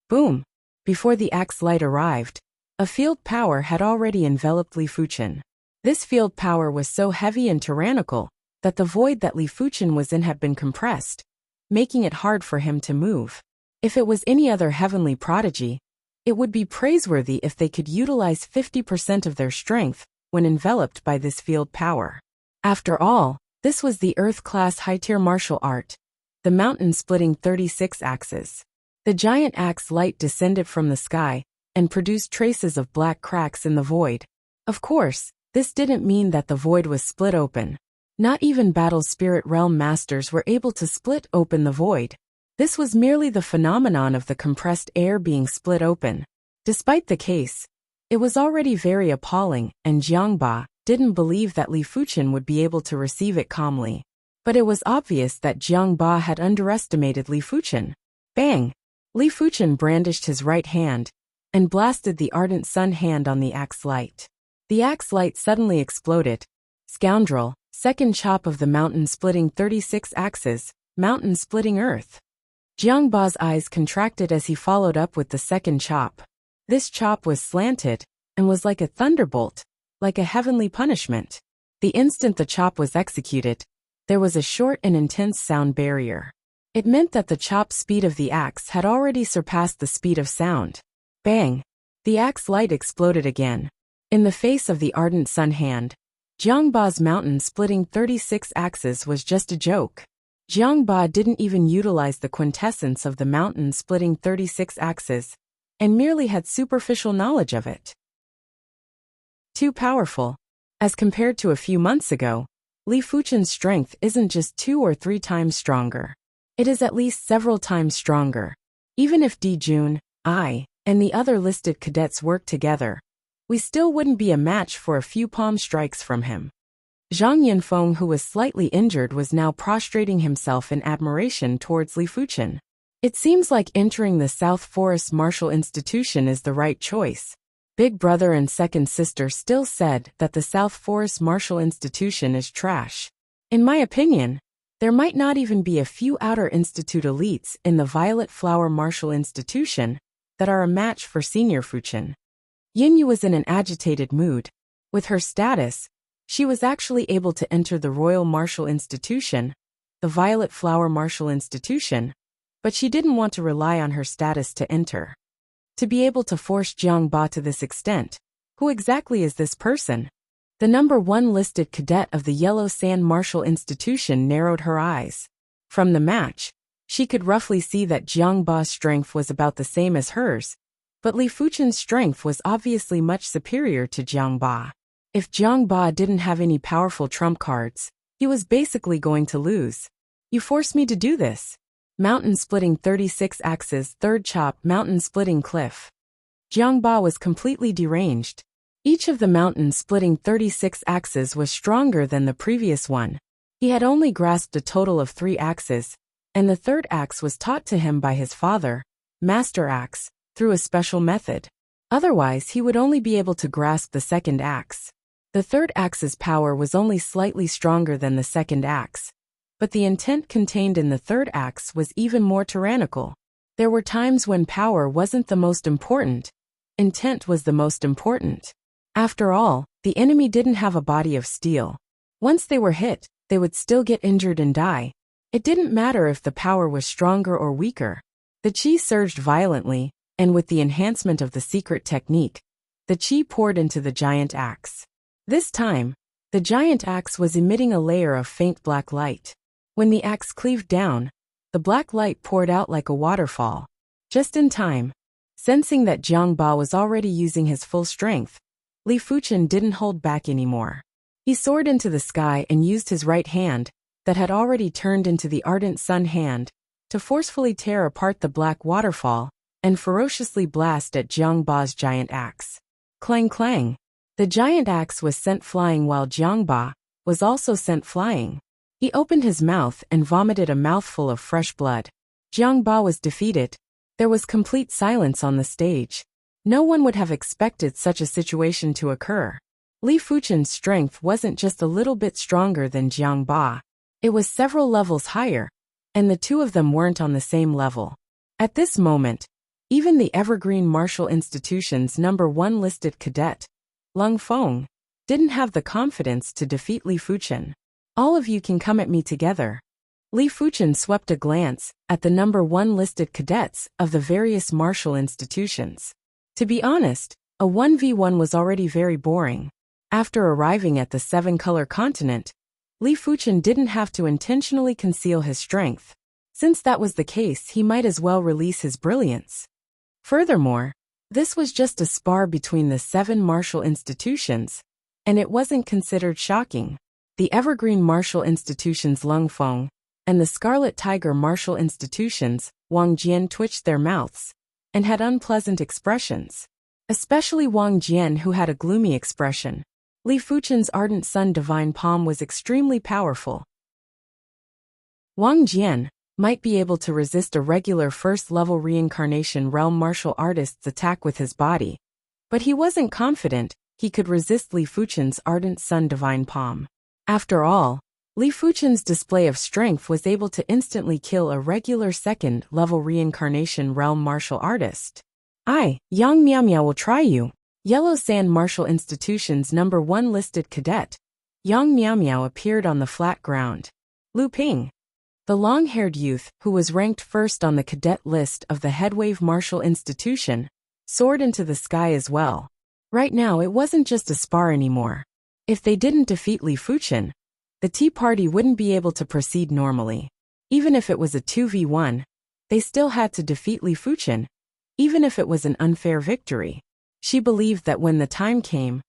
Boom! Before the axe light arrived, a field power had already enveloped Li Fuchen. This field power was so heavy and tyrannical that the void that Li Fuchen was in had been compressed, making it hard for him to move. If it was any other heavenly prodigy, it would be praiseworthy if they could utilize 50% of their strength when enveloped by this field power. After all, this was the Earth-class high-tier martial art, the Mountain Splitting 36 Axes. The giant axe light descended from the sky and produced traces of black cracks in the void. Of course, this didn't mean that the void was split open. Not even Battle Spirit Realm Masters were able to split open the void. This was merely the phenomenon of the compressed air being split open. Despite the case, it was already very appalling, and Jiangba didn't believe that Li Fuchen would be able to receive it calmly. But it was obvious that Jiangba had underestimated Li Fuchen. Bang! Li Fuchen brandished his right hand and blasted the Ardent Sun hand on the axe light. The axe light suddenly exploded. Scoundrel, second chop of the mountain-splitting 36 axes, mountain-splitting earth. Jiangba's eyes contracted as he followed up with the second chop. This chop was slanted and was like a thunderbolt, like a heavenly punishment. The instant the chop was executed, there was a short and intense sound barrier. It meant that the chop speed of the axe had already surpassed the speed of sound. Bang! The axe light exploded again. In the face of the Ardent Sun hand, Jiangba's mountain-splitting 36 axes was just a joke. Jiangba didn't even utilize the quintessence of the mountain-splitting 36 axes, and merely had superficial knowledge of it. Too powerful. As compared to a few months ago, Li Fuchen's strength isn't just 2 or 3 times stronger. It is at least several times stronger. Even if Di Jun, I, and the other listed cadets worked together, we still wouldn't be a match for a few palm strikes from him. Zhang Yinfeng, who was slightly injured, was now prostrating himself in admiration towards Li Fuchen. It seems like entering the South Forest Martial Institution is the right choice. Big brother and second sister still said that the South Forest Martial Institution is trash. In my opinion, there might not even be a few Outer Institute elites in the Violet Flower Martial Institution that are a match for Senior Fuchen. Yinyu was in an agitated mood. With her status, she was actually able to enter the Royal Martial Institution, the Violet Flower Martial Institution, but she didn't want to rely on her status to enter. To be able to force Jiangba to this extent, who exactly is this person? The number 1 listed cadet of the Yellow Sand Martial Institution narrowed her eyes. From the match, she could roughly see that Jiangba's strength was about the same as hers, but Li Fuchen's strength was obviously much superior to Jiangba. If Jiangba didn't have any powerful trump cards, he was basically going to lose. You forced me to do this. Mountain-splitting 36 axes, third chop, mountain-splitting cliff. Jiangba was completely deranged. Each of the mountain-splitting 36 axes was stronger than the previous one. He had only grasped a total of 3 axes, and the third axe was taught to him by his father, Master Axe, through a special method. Otherwise, he would only be able to grasp the second axe. The third axe's power was only slightly stronger than the second axe, but the intent contained in the third axe was even more tyrannical. There were times when power wasn't the most important, intent was the most important. After all, the enemy didn't have a body of steel. Once they were hit, they would still get injured and die. It didn't matter if the power was stronger or weaker. The qi surged violently, and with the enhancement of the secret technique, the qi poured into the giant axe. This time, the giant axe was emitting a layer of faint black light. When the axe cleaved down, the black light poured out like a waterfall. Just in time, sensing that Jiangba was already using his full strength, Li Fuchen didn't hold back anymore. He soared into the sky and used his right hand, that had already turned into the Ardent Sun hand, to forcefully tear apart the black waterfall and ferociously blast at Jiangba's giant axe. Clang clang! The giant axe was sent flying while Jiangba was also sent flying. He opened his mouth and vomited a mouthful of fresh blood. Jiangba was defeated. There was complete silence on the stage. No one would have expected such a situation to occur. Li Fuchen's strength wasn't just a little bit stronger than Jiangba. It was several levels higher, and the two of them weren't on the same level. At this moment, even the Evergreen Martial Institution's number 1 listed cadet, Lung Feng, didn't have the confidence to defeat Li Fuchen. All of you can come at me together. Li Fuchen swept a glance at the number 1 listed cadets of the various martial institutions. To be honest, a 1v1 was already very boring. After arriving at the 7-color continent, Li Fuchen didn't have to intentionally conceal his strength. Since that was the case, he might as well release his brilliance. Furthermore, This was just a spar between the 7 martial institutions, and it wasn't considered shocking. The evergreen martial institutions Lung Feng and the Scarlet Tiger martial institutions Wang Jian twitched their mouths and had unpleasant expressions. Especially Wang Jian, who had a gloomy expression. Li Fuchen's ardent sun divine palm was extremely powerful. Wang Jian might be able to resist a regular first-level reincarnation realm martial artist's attack with his body, but he wasn't confident he could resist Li Fuchen's ardent sun divine palm. After all, Li Fuchen's display of strength was able to instantly kill a regular second-level reincarnation realm martial artist. Yang Miao Miao will try you. Yellow Sand Martial Institution's number 1 listed cadet, Yang Miao Miao, appeared on the flat ground. Lu Ping, the long-haired youth who was ranked first on the cadet list of the Headwave Martial Institution, soared into the sky as well. Right now it wasn't just a spar anymore. If they didn't defeat Li Fuchen, the Tea Party wouldn't be able to proceed normally. Even if it was a 2v1, they still had to defeat Li Fuchen, even if it was an unfair victory. She believed that when the time came,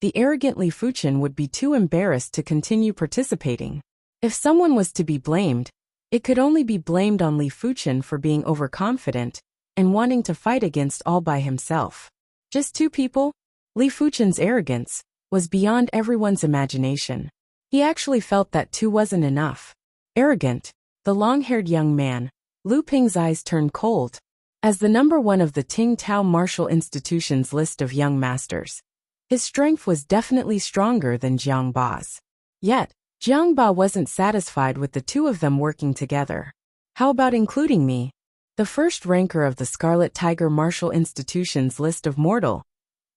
the arrogant Li Fuchen would be too embarrassed to continue participating. If someone was to be blamed, it could only be blamed on Li Fuchen for being overconfident and wanting to fight against all by himself. Just 2 people? Li Fuchen's arrogance was beyond everyone's imagination. He actually felt that 2 wasn't enough. Arrogant, the long-haired young man, Lu Ping's eyes turned cold. As the number 1 of the Ting Tao Martial Institution's list of young masters, his strength was definitely stronger than Jiang Ba's. Yet, Jiang Ba wasn't satisfied with the 2 of them working together. How about including me? The first ranker of the Scarlet Tiger Martial Institution's list of mortal,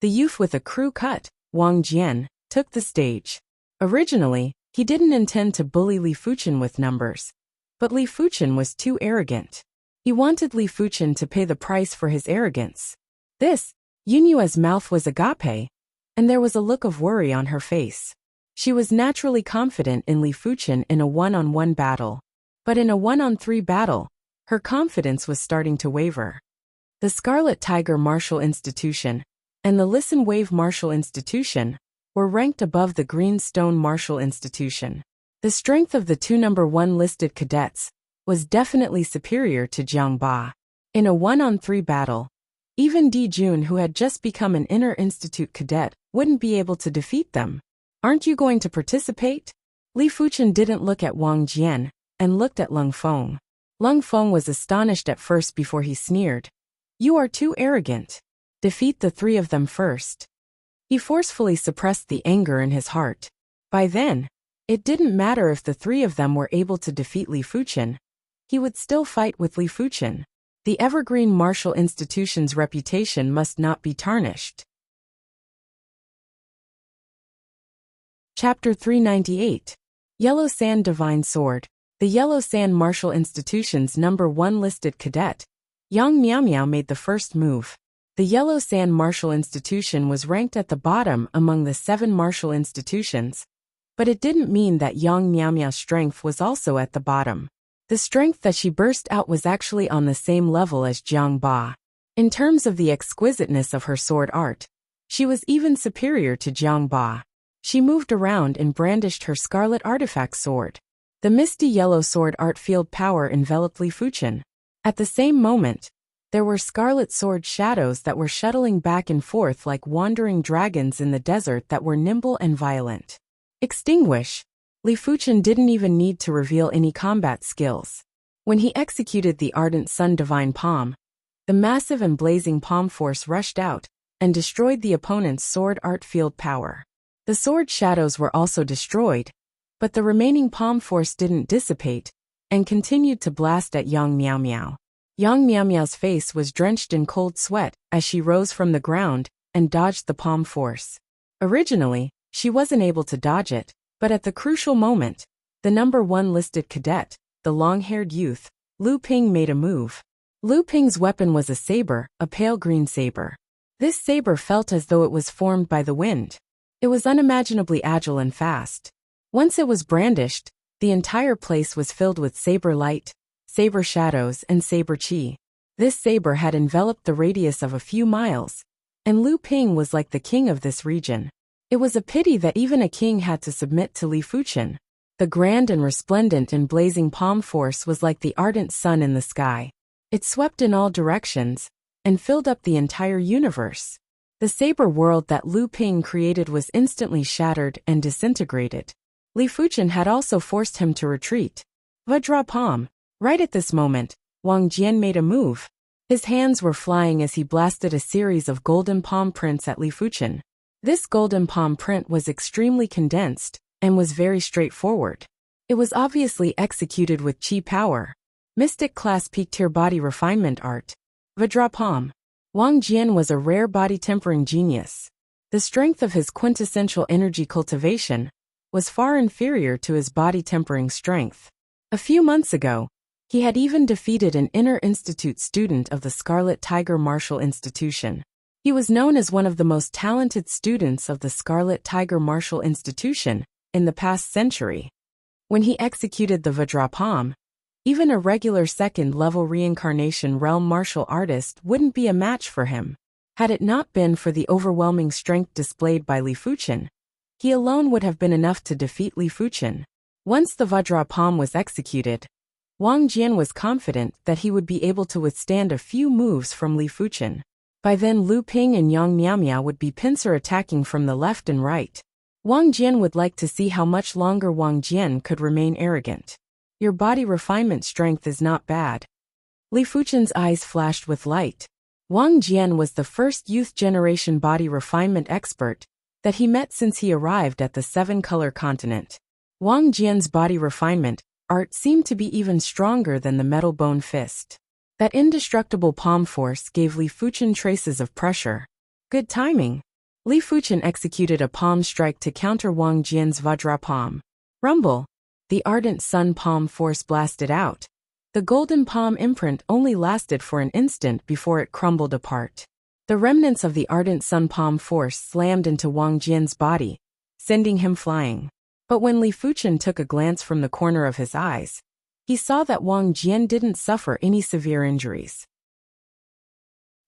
the youth with a crew cut, Wang Jian, took the stage. Originally, he didn't intend to bully Li Fuchen with numbers, but Li Fuchen was too arrogant. He wanted Li Fuchen to pay the price for his arrogance. Yunyue's mouth was agape, and there was a look of worry on her face. She was naturally confident in Li Fuchen in a 1-on-1 battle, but in a 1-on-3 battle, her confidence was starting to waver. The Scarlet Tiger Martial Institution and the Listen Wave Martial Institution were ranked above the Green Stone Martial Institution. The strength of the 2 number 1 listed cadets was definitely superior to Jiang Ba. In a 1-on-3 battle, even Di Jun, who had just become an Inner Institute cadet, wouldn't be able to defeat them. Aren't you going to participate? Li Fuchen didn't look at Wang Jian and looked at Lung Feng. Lung Feng was astonished at first before he sneered. You are too arrogant. Defeat the 3 of them first. He forcefully suppressed the anger in his heart. By then, it didn't matter if the 3 of them were able to defeat Li Fuchen. He would still fight with Li Fuchen. The Evergreen Martial Institution's reputation must not be tarnished. Chapter 398. Yellow Sand Divine Sword. The Yellow Sand Martial Institution's number 1 listed cadet, Yang Miao Miao, made the first move. The Yellow Sand Martial Institution was ranked at the bottom among the 7 martial institutions, but it didn't mean that Yang Miao Miao's strength was also at the bottom. The strength that she burst out was actually on the same level as Jiang Ba. In terms of the exquisiteness of her sword art, she was even superior to Jiang Ba. She moved around and brandished her scarlet artifact sword. The misty yellow sword art field power enveloped Li Fuchen. At the same moment, there were scarlet sword shadows that were shuttling back and forth like wandering dragons in the desert that were nimble and violent. Extinguish. Li Fuchen didn't even need to reveal any combat skills. When he executed the Ardent Sun Divine Palm, the massive and blazing palm force rushed out and destroyed the opponent's sword art field power. The sword shadows were also destroyed, but the remaining palm force didn't dissipate and continued to blast at Yang Miao Miao. Yang Miao Miao's face was drenched in cold sweat as she rose from the ground and dodged the palm force. Originally, she wasn't able to dodge it, but at the crucial moment, the number 1 listed cadet, the long-haired youth, Lu Ping, made a move. Lu Ping's weapon was a saber, a pale green saber. This saber felt as though it was formed by the wind. It was unimaginably agile and fast. Once it was brandished, the entire place was filled with saber light, saber shadows, and saber chi. This saber had enveloped the radius of a few miles, and Lu Ping was like the king of this region. It was a pity that even a king had to submit to Li Fuchen. The grand and resplendent and blazing palm force was like the ardent sun in the sky. It swept in all directions and filled up the entire universe. The saber world that Lu Ping created was instantly shattered and disintegrated. Li Fuchen had also forced him to retreat. Vajra palm. Right at this moment, Wang Jian made a move. His hands were flying as he blasted a series of golden palm prints at Li Fuchen. This golden palm print was extremely condensed and was very straightforward. It was obviously executed with chi power. Mystic class peak tier body refinement art. Vajra palm. Wang Jian was a rare body tempering genius. The strength of his quintessential energy cultivation was far inferior to his body tempering strength. A few months ago, he had even defeated an Inner Institute student of the Scarlet Tiger Martial Institution. He was known as one of the most talented students of the Scarlet Tiger Martial Institution in the past century. When he executed the Vajra palm, even a regular second-level reincarnation realm martial artist wouldn't be a match for him. Had it not been for the overwhelming strength displayed by Li Fuchen, he alone would have been enough to defeat Li Fuchen. Once the Vajra palm was executed, Wang Jian was confident that he would be able to withstand a few moves from Li Fuchen. By then Lu Ping and Yang Miaomia would be pincer attacking from the left and right. Wang Jian would like to see how much longer Wang Jian could remain arrogant. Your body refinement strength is not bad. Li Fuchen's eyes flashed with light. Wang Jian was the first youth generation body refinement expert that he met since he arrived at the seven-color continent. Wang Jian's body refinement art seemed to be even stronger than the metal bone fist. That indestructible palm force gave Li Fuchen traces of pressure. Good timing. Li Fuchen executed a palm strike to counter Wang Jian's Vajra palm. Rumble. The ardent sun palm force blasted out. The golden palm imprint only lasted for an instant before it crumbled apart. The remnants of the ardent sun palm force slammed into Wang Jian's body, sending him flying. But when Li Fuchen took a glance from the corner of his eyes, he saw that Wang Jian didn't suffer any severe injuries.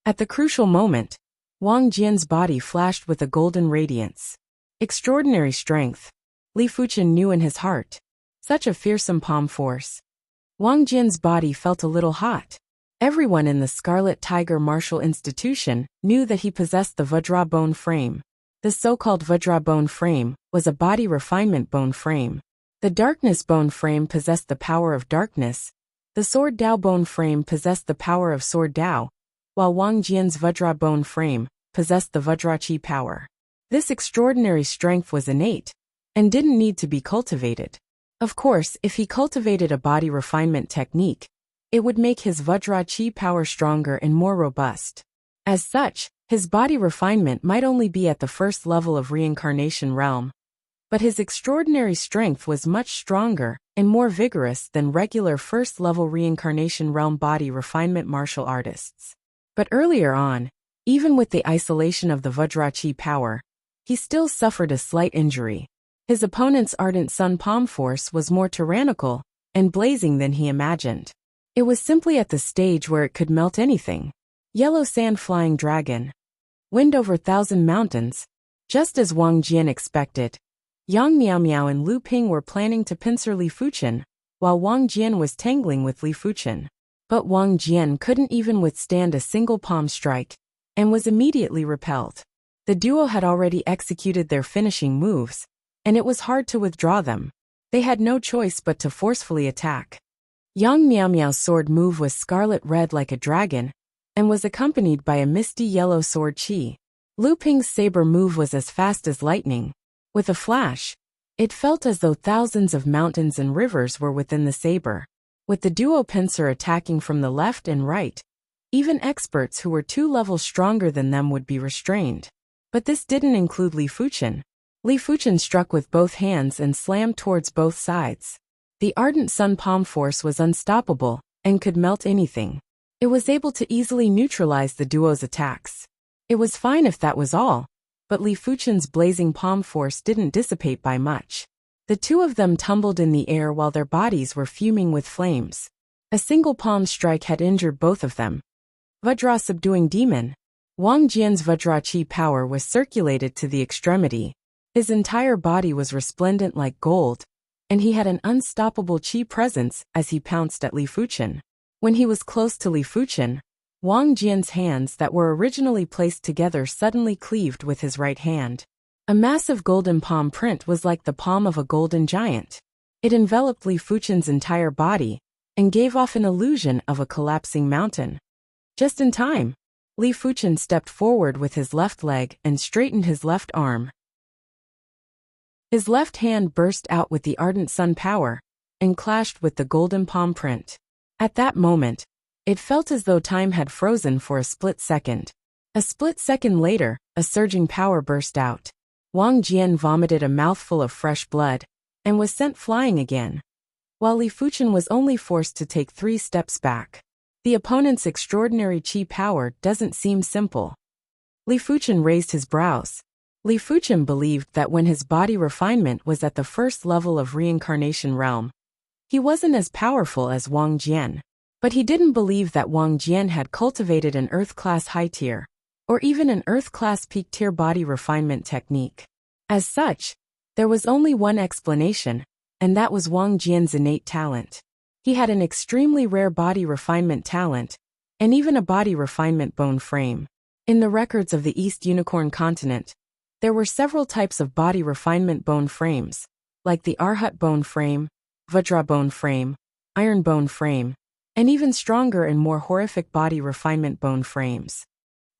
At the crucial moment, Wang Jian's body flashed with a golden radiance. Extraordinary strength, Li Fuchen knew in his heart. Such a fearsome palm force. Wang Jian's body felt a little hot. Everyone in the Scarlet Tiger Martial Institution knew that he possessed the Vajra bone frame. The so-called Vajra bone frame was a body refinement bone frame. The darkness bone frame possessed the power of darkness. The sword Dao bone frame possessed the power of sword Dao, while Wang Jian's Vajra bone frame possessed the Vajra chi power. This extraordinary strength was innate and didn't need to be cultivated. Of course, if he cultivated a body refinement technique, it would make his Vajra chi power stronger and more robust. As such, his body refinement might only be at the first level of reincarnation realm. But his extraordinary strength was much stronger and more vigorous than regular first-level reincarnation realm body refinement martial artists. But earlier on, even with the isolation of the Vajra chi power, he still suffered a slight injury. His opponent's ardent sun palm force was more tyrannical and blazing than he imagined. It was simply at the stage where it could melt anything. Yellow sand flying dragon. Wind over 1,000 mountains. Just as Wang Jian expected, Yang Miaomiao and Lu Ping were planning to pincer Li Fuchen, while Wang Jian was tangling with Li Fuchen. But Wang Jian couldn't even withstand a single palm strike, and was immediately repelled. The duo had already executed their finishing moves, and it was hard to withdraw them. They had no choice but to forcefully attack. Yang Miaomiao's sword move was scarlet red like a dragon, and was accompanied by a misty yellow sword chi. Lu Ping's saber move was as fast as lightning. With a flash, it felt as though thousands of mountains and rivers were within the saber. With the duo pincer attacking from the left and right, even experts who were 2 levels stronger than them would be restrained. But this didn't include Li Fuchen. Li Fuchen struck with both hands and slammed towards both sides. The ardent sun palm force was unstoppable and could melt anything. It was able to easily neutralize the duo's attacks. It was fine if that was all, but Li Fuchen's blazing palm force didn't dissipate by much. The two of them tumbled in the air while their bodies were fuming with flames. A single palm strike had injured both of them, Vajra subduing demon. Wang Jian's Vajra chi power was circulated to the extremity. His entire body was resplendent like gold, and he had an unstoppable chi presence as he pounced at Li Fuchen. When he was close to Li Fuchen, Wang Jian's hands that were originally placed together suddenly cleaved with his right hand. A massive golden palm print was like the palm of a golden giant. It enveloped Li Fuchen's entire body and gave off an illusion of a collapsing mountain. Just in time, Li Fuchen stepped forward with his left leg and straightened his left arm. His left hand burst out with the ardent sun power and clashed with the golden palm print. At that moment, it felt as though time had frozen for a split second. A split second later, a surging power burst out. Wang Jian vomited a mouthful of fresh blood and was sent flying again, while Li Fuchen was only forced to take 3 steps back. The opponent's extraordinary chi power doesn't seem simple. Li Fuchen raised his brows. Li Fuchen believed that when his body refinement was at the first level of reincarnation realm, he wasn't as powerful as Wang Jian. But he didn't believe that Wang Jian had cultivated an Earth-class high-tier, or even an Earth-class peak-tier body refinement technique. As such, there was only one explanation, and that was Wang Jian's innate talent. He had an extremely rare body refinement talent, and even a body refinement bone frame. In the records of the East Unicorn continent, there were several types of body refinement bone frames, like the Arhat bone frame, Vajra bone frame, Iron bone frame, and even stronger and more horrific body refinement bone frames.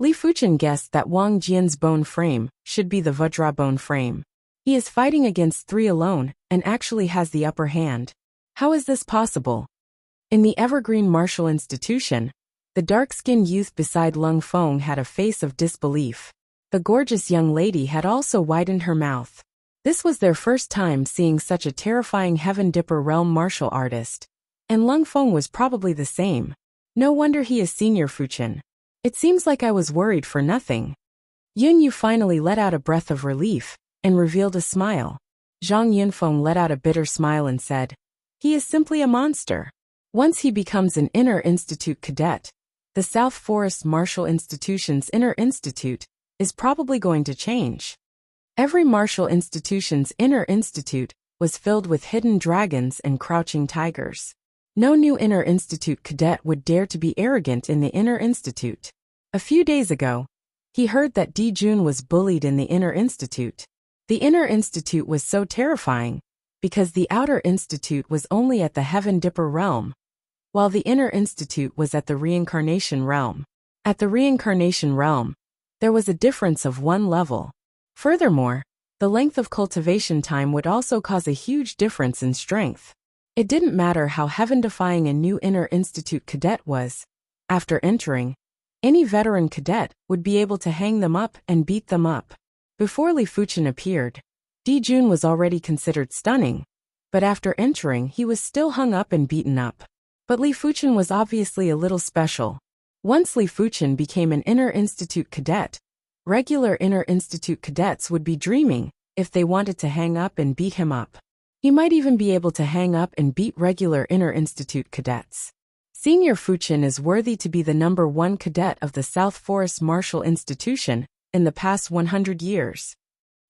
Li Fuchen guessed that Wang Jian's bone frame should be the Vajra bone frame. He is fighting against 3 alone and actually has the upper hand. How is this possible? In the Evergreen Martial Institution, the dark-skinned youth beside Lung Feng had a face of disbelief. The gorgeous young lady had also widened her mouth. This was their first time seeing such a terrifying Heaven Dipper realm martial artist. And Lung Feng was probably the same. No wonder he is Senior Fuchen. It seems like I was worried for nothing. Yun Yu finally let out a breath of relief and revealed a smile. Zhang Yunfeng let out a bitter smile and said, "He is simply a monster." Once he becomes an Inner Institute cadet, the South Forest Martial Institution's Inner Institute is probably going to change. Every martial institution's Inner Institute was filled with hidden dragons and crouching tigers. No new Inner Institute cadet would dare to be arrogant in the Inner Institute. A few days ago, he heard that Di Jun was bullied in the Inner Institute. The Inner Institute was so terrifying because the Outer Institute was only at the Heaven Dipper realm, while the Inner Institute was at the Reincarnation realm. At the Reincarnation realm, there was a difference of 1 level. Furthermore, the length of cultivation time would also cause a huge difference in strength. It didn't matter how heaven-defying a new Inner Institute cadet was. After entering, any veteran cadet would be able to hang them up and beat them up. Before Li Fuchen appeared, Di Jun was already considered stunning, but after entering he was still hung up and beaten up. But Li Fuchen was obviously a little special. Once Li Fuchen became an Inner Institute cadet, regular Inner Institute cadets would be dreaming if they wanted to hang up and beat him up. He might even be able to hang up and beat regular Inner Institute cadets. Senior Fuchen is worthy to be the number 1 cadet of the South Forest Martial Institution in the past 100 years.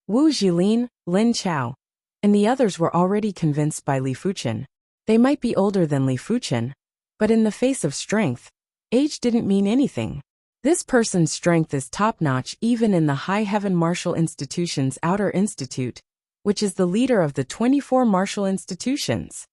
Wu Jilin, Lin Chao, and the others were already convinced by Li Fuchen. They might be older than Li Fuchen, but in the face of strength, age didn't mean anything. This person's strength is top-notch even in the High Heaven Martial Institution's Outer Institute, which is the leader of the 24 martial institutions.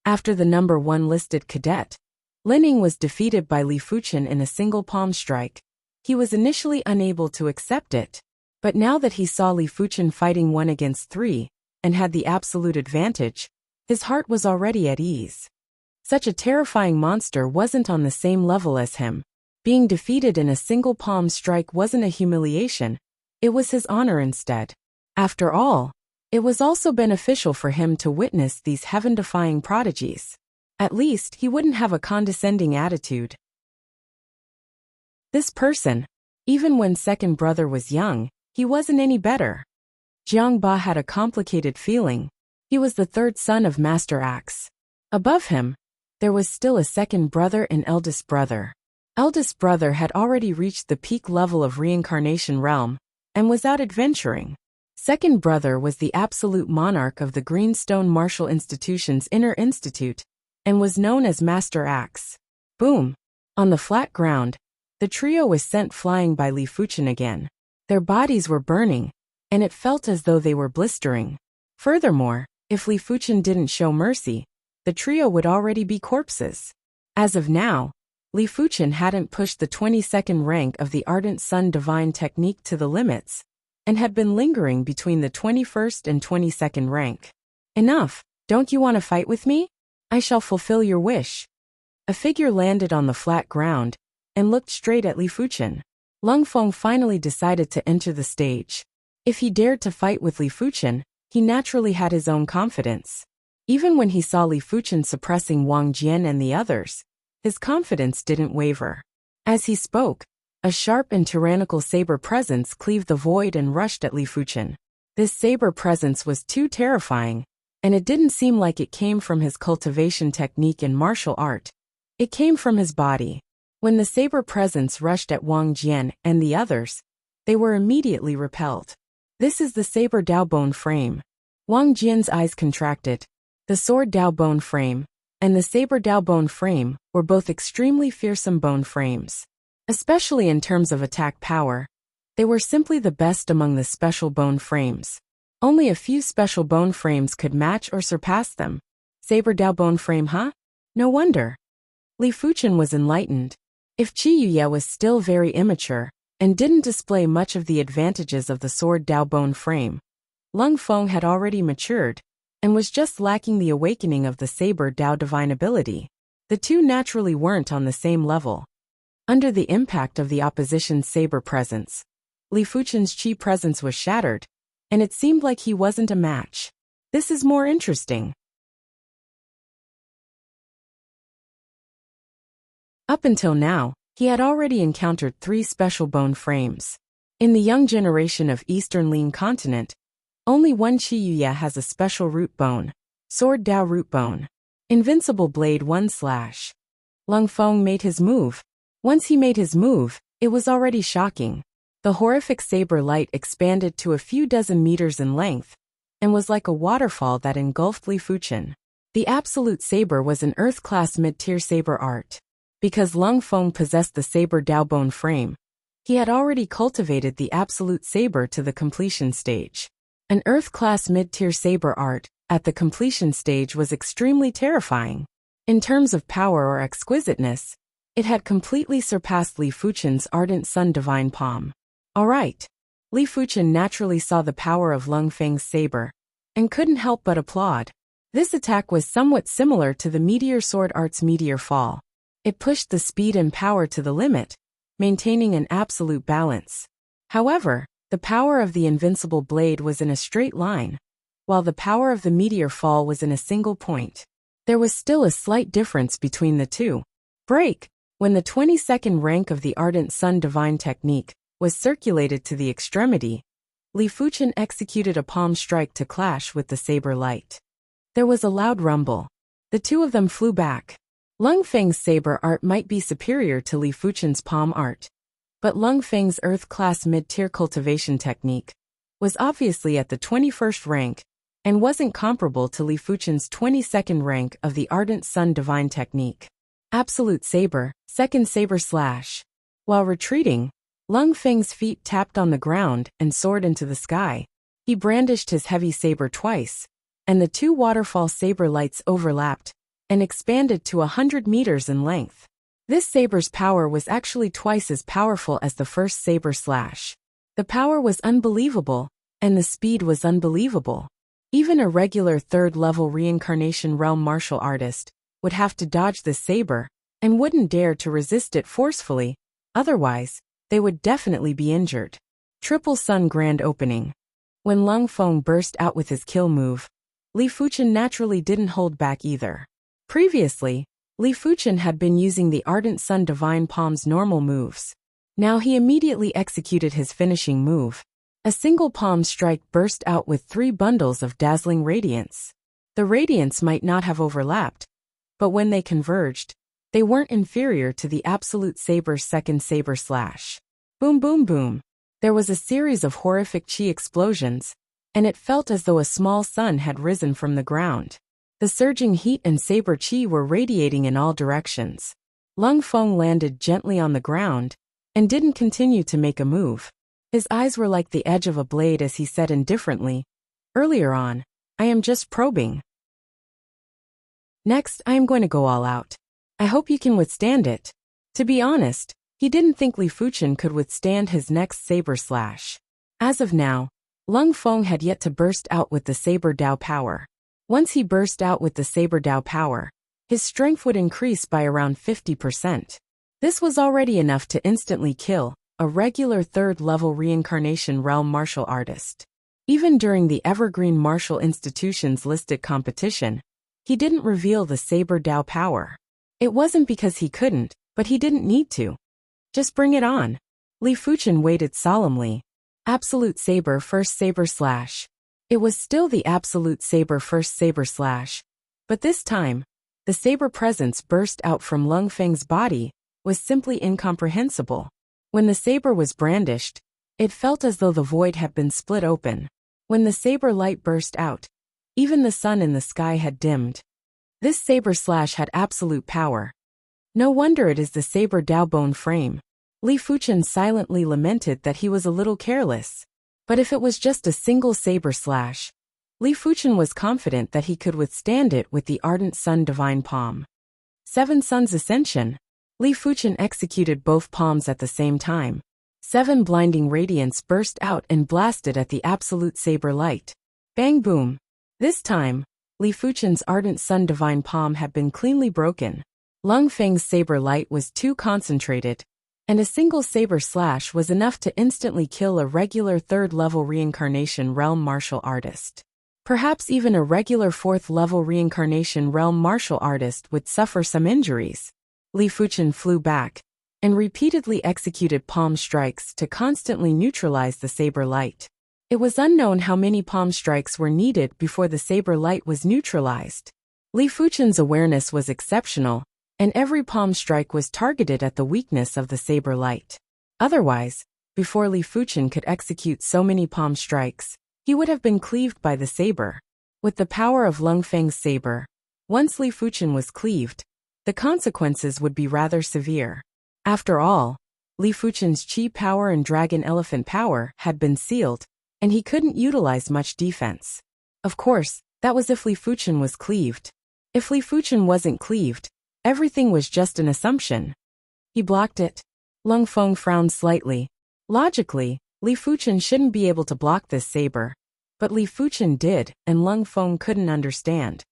After the number 1 listed cadet, Lin Ying was defeated by Li Fuchen in a single palm strike. He was initially unable to accept it, but now that he saw Li Fuchen fighting 1 against 3, and had the absolute advantage, his heart was already at ease. Such a terrifying monster wasn't on the same level as him. Being defeated in a single palm strike wasn't a humiliation, it was his honor instead. After all, it was also beneficial for him to witness these heaven-defying prodigies. At least he wouldn't have a condescending attitude. This person, even when second brother was young, he wasn't any better. Jiang Ba had a complicated feeling. He was the 3rd son of Master Axe. Above him, there was still a second brother and eldest brother. Eldest brother had already reached the peak level of reincarnation realm and was out adventuring. Second brother was the absolute monarch of the Greenstone Martial Institution's Inner Institute and was known as Master Axe. Boom! On the flat ground, the trio was sent flying by Li Fuchen again. Their bodies were burning, and it felt as though they were blistering. Furthermore, if Li Fuchen didn't show mercy, the trio would already be corpses. As of now, Li Fuchen hadn't pushed the 22nd rank of the Ardent Sun Divine Technique to the limits, and had been lingering between the 21st and 22nd rank. Enough, don't you want to fight with me? I shall fulfill your wish. A figure landed on the flat ground and looked straight at Li Fuchen. Lung Feng finally decided to enter the stage. If he dared to fight with Li Fuchen, he naturally had his own confidence. Even when he saw Li Fuchen suppressing Wang Jian and the others, his confidence didn't waver. As he spoke, a sharp and tyrannical saber presence cleaved the void and rushed at Li Fuchen. This saber presence was too terrifying, and it didn't seem like it came from his cultivation technique in martial art. It came from his body. When the saber presence rushed at Wang Jian and the others, they were immediately repelled. This is the saber Dao bone frame. Wang Jian's eyes contracted. The sword Dao bone frame and the saber Dao bone frame were both extremely fearsome bone frames. Especially in terms of attack power, they were simply the best among the special bone frames. Only a few special bone frames could match or surpass them. Saber Dao bone frame, huh? No wonder. Li Fuchen was enlightened. If Qi Yuye was still very immature and didn't display much of the advantages of the sword Dao bone frame, Lung Feng had already matured and was just lacking the awakening of the saber Dao divine ability. The two naturally weren't on the same level. Under the impact of the opposition's saber presence, Li Fuchen's Qi presence was shattered, and it seemed like he wasn't a match. This is more interesting. Up until now, he had already encountered 3 special bone frames. In the young generation of Eastern Lin continent, only one Qi Yuye has a special root bone, sword Dao root bone. Invincible blade 1/. Lung Feng made his move. Once he made his move, it was already shocking. The horrific saber light expanded to a few dozen meters in length, and was like a waterfall that engulfed Li Fuchen. The absolute saber was an Earth-class mid-tier saber art. Because Lung Feng possessed the saber Dao bone frame, he had already cultivated the absolute saber to the completion stage. An Earth-class mid-tier saber art, at the completion stage, was extremely terrifying. In terms of power or exquisiteness, it had completely surpassed Li Fuchen's Ardent Sun Divine Palm. Alright. Li Fuchen naturally saw the power of Lung Feng's saber, and couldn't help but applaud. This attack was somewhat similar to the Meteor Sword Art's Meteor Fall. It pushed the speed and power to the limit, maintaining an absolute balance. However, the power of the invincible blade was in a straight line, while the power of the Meteor Fall was in a single point. There was still a slight difference between the two. Break! When the 22nd rank of the Ardent Sun Divine Technique was circulated to the extremity, Li Fuchen executed a palm strike to clash with the saber light. There was a loud rumble. The two of them flew back. Lung Feng's saber art might be superior to Li Fuchen's palm art, but Lung Feng's Earth-class mid-tier cultivation technique was obviously at the 21st rank and wasn't comparable to Li Fuchen's 22nd rank of the Ardent Sun Divine Technique. Absolute saber, second saber slash. While retreating, Lung Feng's feet tapped on the ground and soared into the sky. He brandished his heavy saber twice, and the two waterfall saber lights overlapped and expanded to 100 meters in length. This saber's power was actually twice as powerful as the first saber slash. The power was unbelievable, and the speed was unbelievable. Even a regular third-level reincarnation realm martial artist would have to dodge this saber, and wouldn't dare to resist it forcefully, otherwise, they would definitely be injured. Triple Sun Grand Opening. When Lung Feng burst out with his kill move, Li Fuchen naturally didn't hold back either. Previously, Li Fuchen had been using the Ardent Sun Divine Palm's normal moves. Now he immediately executed his finishing move. A single palm strike burst out with 3 bundles of dazzling radiance. The radiance might not have overlapped, but when they converged, They weren't inferior to the absolute saber's second saber slash. Boom boom boom. There was a series of horrific chi explosions, and it felt as though a small sun had risen from the ground. The surging heat and saber chi were radiating in all directions. Lung Feng landed gently on the ground, and didn't continue to make a move. His eyes were like the edge of a blade as he said indifferently, "Earlier on, I am just probing. Next, I am going to go all out. I hope you can withstand it." To be honest, he didn't think Li Fuchen could withstand his next saber slash. As of now, Lung Feng had yet to burst out with the saber Dao power. Once he burst out with the saber Dao power, his strength would increase by around 50%. This was already enough to instantly kill a regular third-level reincarnation realm martial artist. Even during the Evergreen Martial Institution's listed competition, he didn't reveal the saber Dao power. It wasn't because he couldn't, but he didn't need to. Just bring it on. Li Fuchen waited solemnly. Absolute saber first saber slash. It was still the absolute saber first saber slash, but this time, the saber presence burst out from Lung Feng's body was simply incomprehensible. When the saber was brandished, it felt as though the void had been split open. When the saber light burst out, even the sun in the sky had dimmed. This saber slash had absolute power. No wonder it is the saber Dao bone frame. Li Fuchen silently lamented that he was a little careless. But if it was just a single saber slash, Li Fuchen was confident that he could withstand it with the ardent sun divine palm. Seven Suns Ascension. Li Fuchen executed both palms at the same time. 7 blinding radiance burst out and blasted at the absolute saber light. Bang boom. This time, Li Fuchen's ardent sun divine palm had been cleanly broken. Lung Feng's saber light was too concentrated, and a single saber slash was enough to instantly kill a regular third-level reincarnation realm martial artist. Perhaps even a regular fourth-level reincarnation realm martial artist would suffer some injuries. Li Fuchen flew back and repeatedly executed palm strikes to constantly neutralize the saber light. It was unknown how many palm strikes were needed before the saber light was neutralized. Li Fuchen's awareness was exceptional, and every palm strike was targeted at the weakness of the saber light. Otherwise, before Li Fuchen could execute so many palm strikes, he would have been cleaved by the saber. With the power of Lung Feng's saber, once Li Fuchen was cleaved, the consequences would be rather severe. After all, Li Fuchen's chi power and dragon elephant power had been sealed, and he couldn't utilize much defense. Of course, that was if Li Fuchen was cleaved. If Li Fuchen wasn't cleaved, everything was just an assumption. He blocked it. Lung Feng frowned slightly. Logically, Li Fuchen shouldn't be able to block this saber. But Li Fuchen did, and Lung Feng couldn't understand.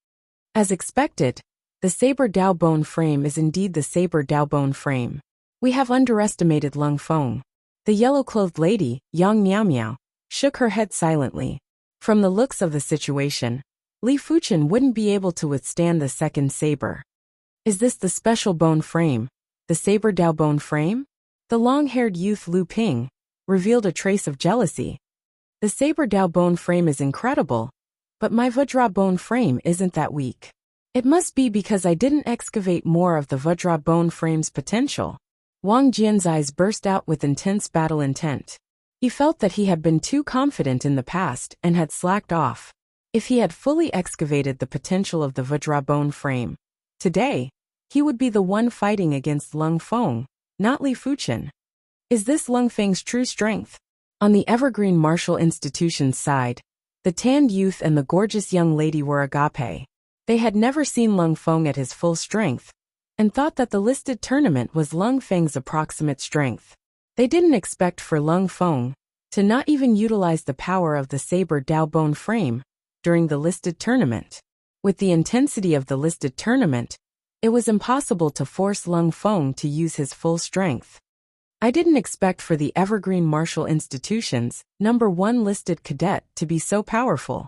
As expected, the saber Dao bone frame is indeed the saber Dao bone frame. We have underestimated Lung Feng. The yellow-clothed lady, Yang Miao Miao, shook her head silently. From the looks of the situation, Li Fuchen wouldn't be able to withstand the second saber. Is this the special bone frame, the saber Dao bone frame? The long-haired youth Lu Ping revealed a trace of jealousy. The saber Dao bone frame is incredible, but my Vajra bone frame isn't that weak. It must be because I didn't excavate more of the Vajra bone frame's potential. Wang Jian's eyes burst out with intense battle intent. He felt that he had been too confident in the past and had slacked off. If he had fully excavated the potential of the Vajra bone frame, today, he would be the one fighting against Lung Feng, not Li Fuchen. Is this Lung Feng's true strength? On the Evergreen Martial Institution's side, the tanned youth and the gorgeous young lady were agape. They had never seen Lung Feng at his full strength, and thought that the listed tournament was Lung Feng's approximate strength. They didn't expect for Lung Feng to not even utilize the power of the saber Dao bone frame during the listed tournament. With the intensity of the listed tournament, it was impossible to force Lung Feng to use his full strength. I didn't expect for the Evergreen Martial Institution's #1 listed cadet to be so powerful.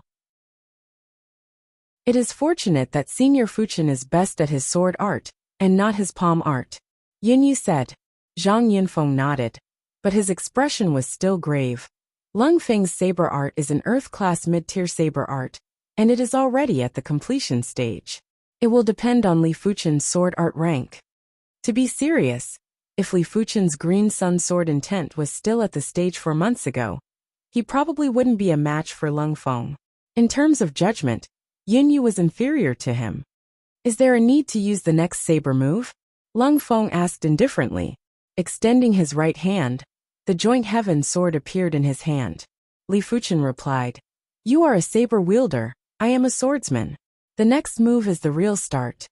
It is fortunate that Senior Fuchen is best at his sword art, and not his palm art, Yin Yu said. Zhang Yinfeng nodded, but his expression was still grave. Lung Feng's saber art is an Earth-class mid-tier saber art, and it is already at the completion stage. It will depend on Li Fuchen's sword art rank. To be serious, if Li Fuchen's green sun sword intent was still at the stage 4 months ago, he probably wouldn't be a match for Lung Feng. In terms of judgment, Yunyu was inferior to him. Is there a need to use the next saber move? Lung Feng asked indifferently. Extending his right hand, the joint heaven sword appeared in his hand. Li Fuchen replied, "You are a saber wielder, I am a swordsman. The next move is the real start."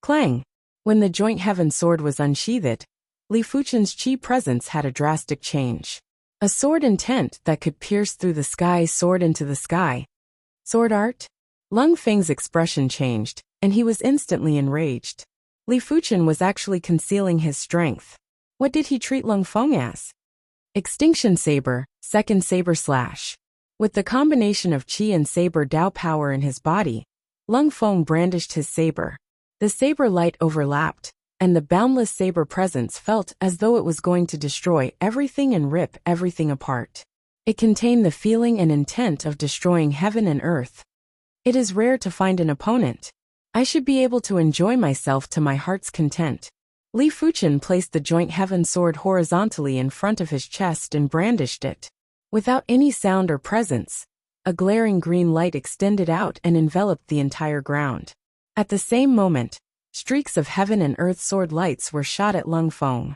Clang! When the joint heaven sword was unsheathed, Li Fuchen's chi presence had a drastic change. A sword intent that could pierce through the sky soared into the sky. Sword art? Lung Feng's expression changed, and he was instantly enraged. Li Fuchen was actually concealing his strength. What did he treat Lung Feng as? Extinction Saber, second saber slash. With the combination of chi and saber Dao power in his body, Lung Feng brandished his saber. The saber light overlapped, and the boundless saber presence felt as though it was going to destroy everything and rip everything apart. It contained the feeling and intent of destroying heaven and earth. It is rare to find an opponent. I should be able to enjoy myself to my heart's content. Li Fuchen placed the joint heaven sword horizontally in front of his chest and brandished it. Without any sound or presence, a glaring green light extended out and enveloped the entire ground. At the same moment, streaks of heaven and earth sword lights were shot at Lung Feng.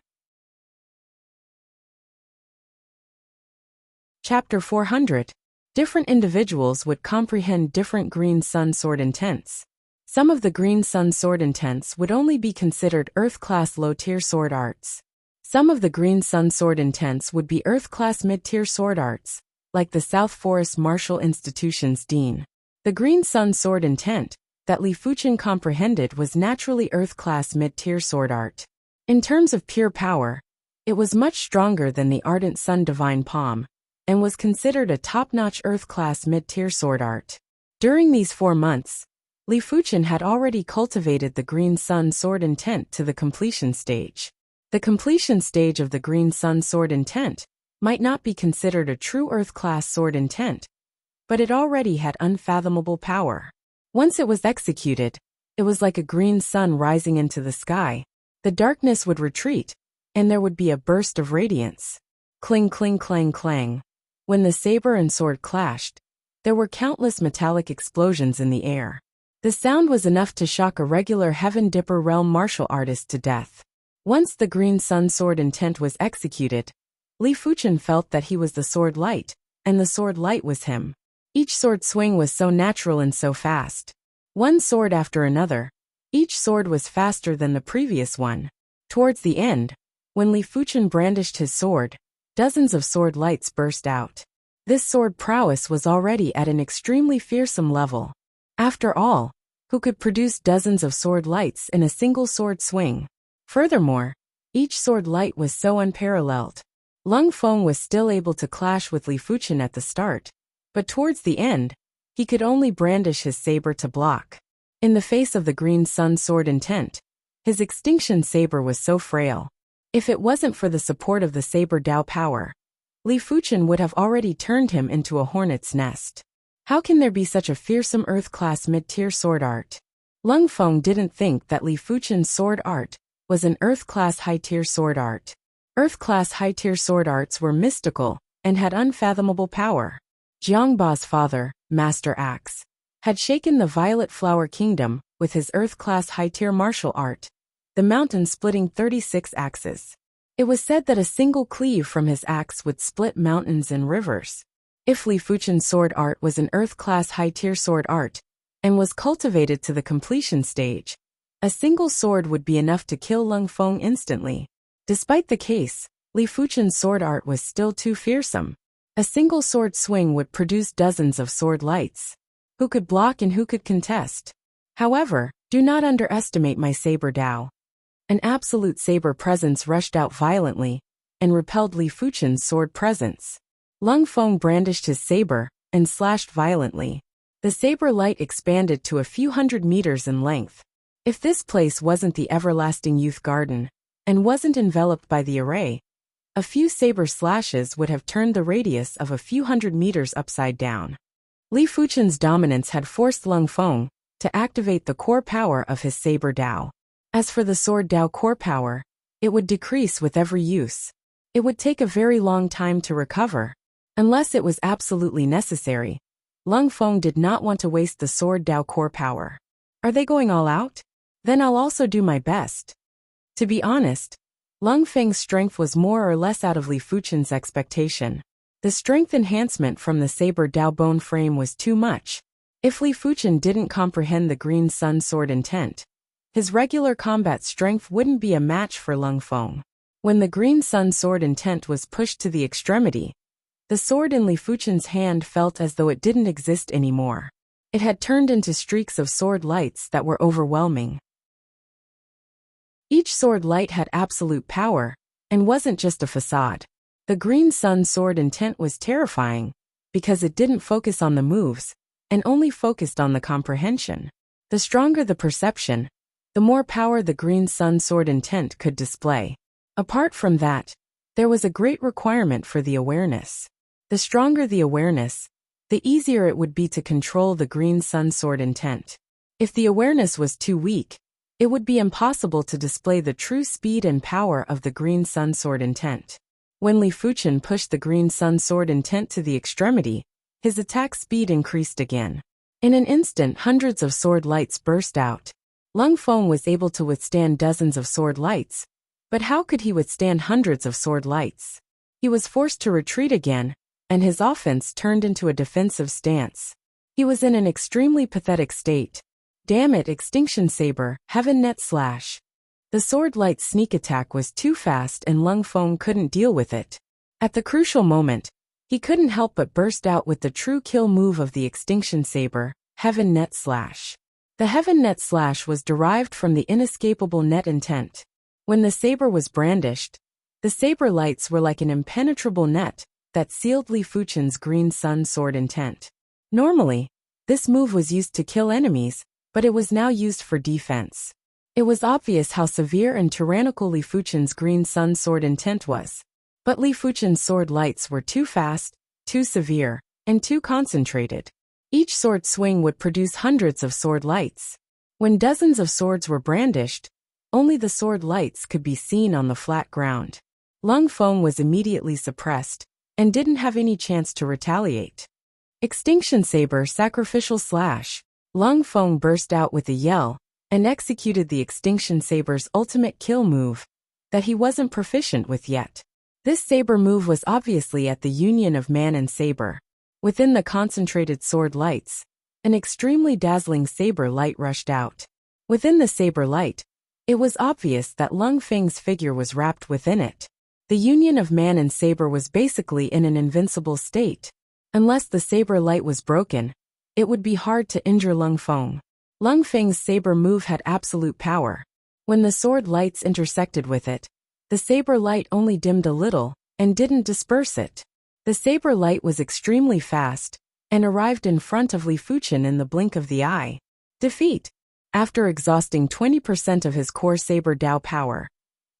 Chapter 400. Different individuals would comprehend different green sun sword intents. Some of the green sun sword intents would only be considered Earth-class low-tier sword arts. Some of the green sun sword intents would be Earth-class mid-tier sword arts, like the South Forest Martial Institution's Dean. The green sun sword intent that Li Fuchen comprehended was naturally Earth-class mid-tier sword art. In terms of pure power, it was much stronger than the Ardent Sun Divine Palm, and was considered a top-notch Earth-class mid-tier sword art. During these 4 months, Li Fuchen had already cultivated the green sun sword intent to the completion stage. The completion stage of the green sun sword intent might not be considered a true Earth-class sword intent, but it already had unfathomable power. Once it was executed, it was like a green sun rising into the sky. The darkness would retreat, and there would be a burst of radiance. Cling, cling, clang, clang. When the saber and sword clashed, there were countless metallic explosions in the air. The sound was enough to shock a regular Heaven Dipper realm martial artist to death. Once the green sun sword intent was executed, Li Fuchen felt that he was the sword light, and the sword light was him. Each sword swing was so natural and so fast. One sword after another, each sword was faster than the previous one. Towards the end, when Li Fuchen brandished his sword, dozens of sword lights burst out. This sword prowess was already at an extremely fearsome level. After all, who could produce dozens of sword lights in a single sword swing? Furthermore, each sword light was so unparalleled. Lung Feng was still able to clash with Li Fuchen at the start, but towards the end, he could only brandish his saber to block. In the face of the green sun sword intent, his extinction saber was so frail. If it wasn't for the support of the saber Dao power, Li Fuchen would have already turned him into a hornet's nest. How can there be such a fearsome Earth-class mid-tier sword art? Lung Feng didn't think that Li Fuchen's sword art was an Earth-class high-tier sword art. Earth-class high-tier sword arts were mystical and had unfathomable power. Jiangba's father, Master Axe, had shaken the Violet Flower Kingdom with his Earth-class high-tier martial art, the mountain splitting 36 axes. It was said that a single cleave from his axe would split mountains and rivers. If Li Fuchen's sword art was an Earth-class high-tier sword art, and was cultivated to the completion stage, a single sword would be enough to kill Lung Feng instantly. Despite the case, Li Fuchen's sword art was still too fearsome. A single sword swing would produce dozens of sword lights. Who could block and who could contest? However, do not underestimate my saber Dao. An absolute saber presence rushed out violently, and repelled Li Fuchen's sword presence. Lung Feng brandished his saber, and slashed violently. The saber light expanded to a few hundred meters in length. If this place wasn't the everlasting youth garden, and wasn't enveloped by the array, a few saber slashes would have turned the radius of a few hundred meters upside down. Li Fuchen's dominance had forced Lung Feng to activate the core power of his saber Dao. As for the sword Dao core power, it would decrease with every use. It would take a very long time to recover. Unless it was absolutely necessary, Lung Feng did not want to waste the sword Dao core power. Are they going all out? Then I'll also do my best. To be honest, Lung Feng's strength was more or less out of Li Fuchen's expectation. The strength enhancement from the saber Dao bone frame was too much. If Li Fuchen didn't comprehend the Green Sun sword intent, his regular combat strength wouldn't be a match for Lung Feng. When the Green Sun sword intent was pushed to the extremity, the sword in Li Fuchen's hand felt as though it didn't exist anymore. It had turned into streaks of sword lights that were overwhelming. Each sword light had absolute power, and wasn't just a facade. The Green Sun sword intent was terrifying, because it didn't focus on the moves, and only focused on the comprehension. The stronger the perception, the more power the Green Sun sword intent could display. Apart from that, there was a great requirement for the awareness. The stronger the awareness, the easier it would be to control the Green Sun sword intent. If the awareness was too weak, it would be impossible to display the true speed and power of the Green Sun sword intent. When Li Fuchen pushed the Green Sun sword intent to the extremity, his attack speed increased again. In an instant, hundreds of sword lights burst out. Lung Feng was able to withstand dozens of sword lights, but how could he withstand hundreds of sword lights? He was forced to retreat again, and his offense turned into a defensive stance. He was in an extremely pathetic state. Damn it, Extinction Saber, Heaven Net Slash. The sword light sneak attack was too fast and Lung Feng couldn't deal with it. At the crucial moment, he couldn't help but burst out with the true kill move of the Extinction Saber, Heaven Net Slash. The Heaven Net Slash was derived from the inescapable net intent. When the saber was brandished, the saber lights were like an impenetrable net that sealed Li Fuchen's Green Sun sword intent. Normally, this move was used to kill enemies, but it was now used for defense. It was obvious how severe and tyrannical Li Fuchen's Green Sun sword intent was. But Li Fuchen's sword lights were too fast, too severe, and too concentrated. Each sword swing would produce hundreds of sword lights. When dozens of swords were brandished, only the sword lights could be seen on the flat ground. Lung Feng was immediately suppressed, and didn't have any chance to retaliate. Extinction Saber Sacrificial Slash. Lung Feng burst out with a yell, and executed the Extinction Saber's ultimate kill move, that he wasn't proficient with yet. This saber move was obviously at the union of man and saber. Within the concentrated sword lights, an extremely dazzling saber light rushed out. Within the saber light, it was obvious that Lung Feng's figure was wrapped within it. The union of man and saber was basically in an invincible state. Unless the saber light was broken, it would be hard to injure Lung Feng. Lung Feng's saber move had absolute power. When the sword lights intersected with it, the saber light only dimmed a little, and didn't disperse it. The saber light was extremely fast, and arrived in front of Li Fuchen in the blink of the eye. Defeat. After exhausting 20% of his core saber Dao power,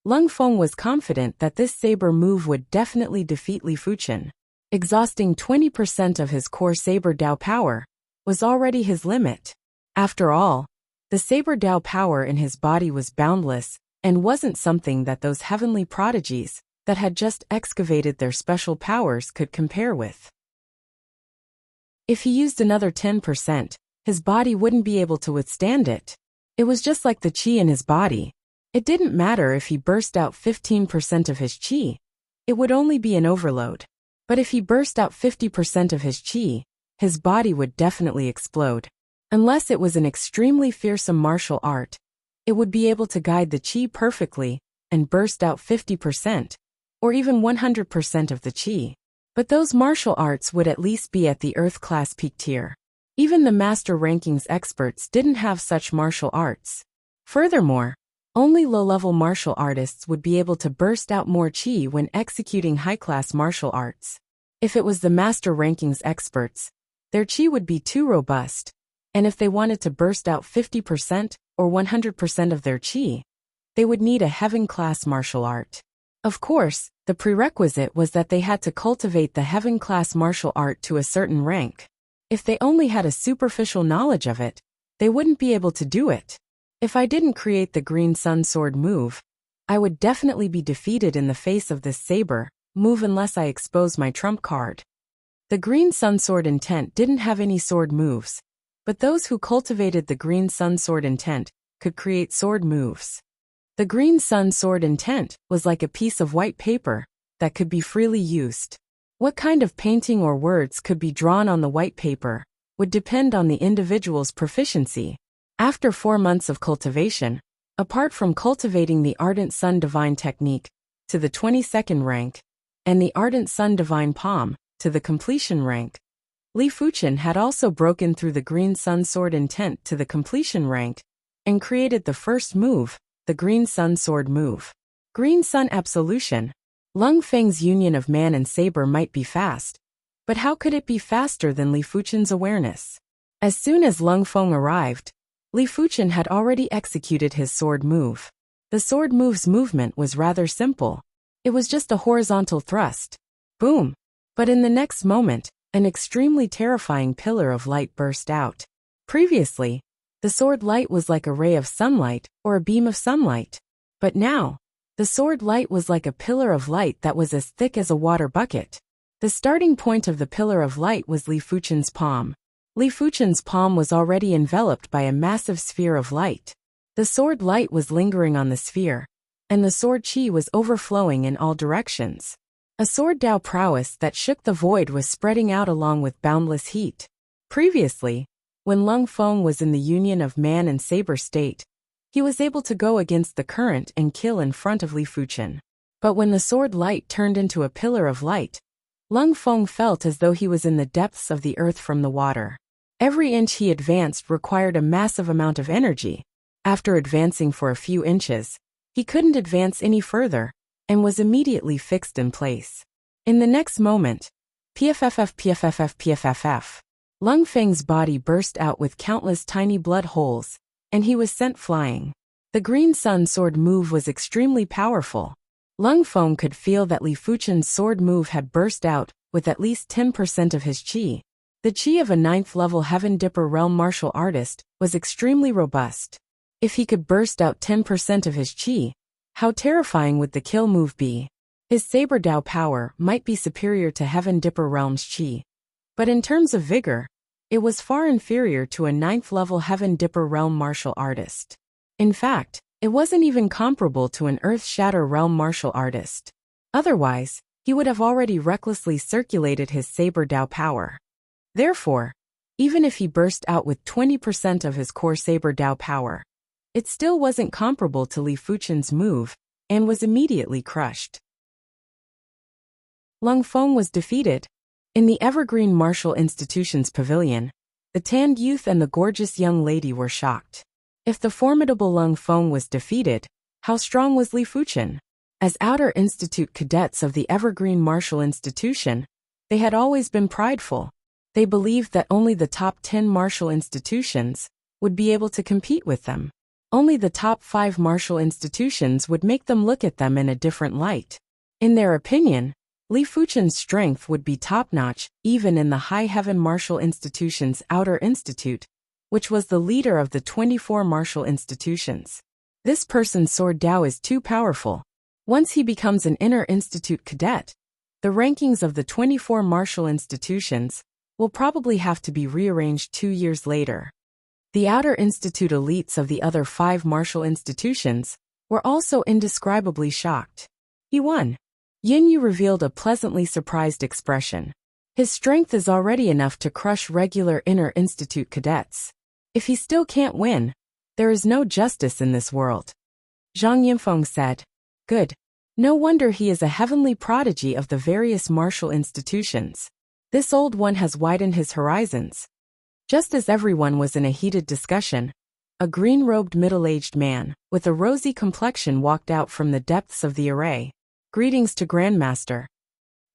Lung Feng was confident that this saber move would definitely defeat Li Fuchen. Exhausting 20% of his core saber Dao power was already his limit. After all, the saber Dao power in his body was boundless, and wasn't something that those heavenly prodigies that had just excavated their special powers could compare with. If he used another 10%, his body wouldn't be able to withstand it. It was just like the qi in his body. It didn't matter if he burst out 15% of his qi. It would only be an overload. But if he burst out 50% of his qi, his body would definitely explode. Unless it was an extremely fearsome martial art, it would be able to guide the qi perfectly and burst out 50%, or even 100% of the qi. But those martial arts would at least be at the Earth class peak tier. Even the master rankings experts didn't have such martial arts. Furthermore, only low-level martial artists would be able to burst out more qi when executing high-class martial arts. If it was the master rankings experts, their qi would be too robust, and if they wanted to burst out 50% or 100% of their qi, they would need a heaven-class martial art. Of course, the prerequisite was that they had to cultivate the heaven-class martial art to a certain rank. If they only had a superficial knowledge of it, they wouldn't be able to do it. If I didn't create the green sun sword move, I would definitely be defeated in the face of this saber move unless I expose my trump card. The green sun sword intent didn't have any sword moves, but those who cultivated the green sun sword intent could create sword moves. The green sun sword intent was like a piece of white paper that could be freely used. What kind of painting or words could be drawn on the white paper would depend on the individual's proficiency. After 4 months of cultivation, apart from cultivating the Ardent Sun Divine Technique to the 22nd rank and the Ardent Sun Divine Palm to the completion rank, Li Fuchen had also broken through the Green Sun Sword intent to the completion rank and created the first move, the Green Sun Sword move. Green Sun Absolution. Lung Feng's union of man and saber might be fast, but how could it be faster than Li Fuchen's awareness? As soon as Lung Feng arrived, Li Fuchen had already executed his sword move. The sword move's movement was rather simple. It was just a horizontal thrust. Boom! But in the next moment, an extremely terrifying pillar of light burst out. Previously, the sword light was like a ray of sunlight or a beam of sunlight. But now, the sword light was like a pillar of light that was as thick as a water bucket. The starting point of the pillar of light was Li Fuchen's palm. Li Fuchen's palm was already enveloped by a massive sphere of light. The sword light was lingering on the sphere, and the sword chi was overflowing in all directions. A sword Dao prowess that shook the void was spreading out along with boundless heat. Previously, when Lung Feng was in the union of man and saber state, he was able to go against the current and kill in front of Li Fuchen. But when the sword light turned into a pillar of light, Lung Feng felt as though he was in the depths of the earth from the water. Every inch he advanced required a massive amount of energy. After advancing for a few inches, he couldn't advance any further, and was immediately fixed in place. In the next moment, PFFF. Lung Feng's body burst out with countless tiny blood holes, and he was sent flying. The Green Sun sword move was extremely powerful. Lung Feng could feel that Li Fuchen's sword move had burst out with at least 10% of his chi. The chi of a 9th level Heaven Dipper realm martial artist was extremely robust. If he could burst out 10% of his chi, how terrifying would the kill move be? His saber Dao power might be superior to Heaven Dipper realm's chi, but in terms of vigor, it was far inferior to a 9th level Heaven Dipper realm martial artist. In fact, it wasn't even comparable to an Earth Shatter realm martial artist. Otherwise, he would have already recklessly circulated his saber Dao power. Therefore, even if he burst out with 20% of his core saber Dao power, it still wasn't comparable to Li Fuchen's move, and was immediately crushed. Lung Feng was defeated. In the Evergreen Martial Institution's pavilion, the tanned youth and the gorgeous young lady were shocked. If the formidable Lung Feng was defeated, how strong was Li Fuchen? As Outer Institute cadets of the Evergreen Martial Institution, they had always been prideful. They believed that only the top 10 martial institutions would be able to compete with them. Only the top 5 martial institutions would make them look at them in a different light. In their opinion, Li Fuchen's strength would be top-notch, even in the High Heaven Martial Institution's Outer Institute, which was the leader of the 24 martial institutions. This person's sword Dao is too powerful. Once he becomes an Inner Institute cadet, the rankings of the 24 martial institutions will probably have to be rearranged 2 years later. The Outer Institute elites of the other 5 martial institutions were also indescribably shocked. He won. Yin Yu revealed a pleasantly surprised expression. His strength is already enough to crush regular Inner Institute cadets. If he still can't win, there is no justice in this world. Zhang Yinfeng said. Good. No wonder he is a heavenly prodigy of the various martial institutions. This old one has widened his horizons. Just as everyone was in a heated discussion, a green-robed middle-aged man with a rosy complexion walked out from the depths of the array. Greetings to Grandmaster.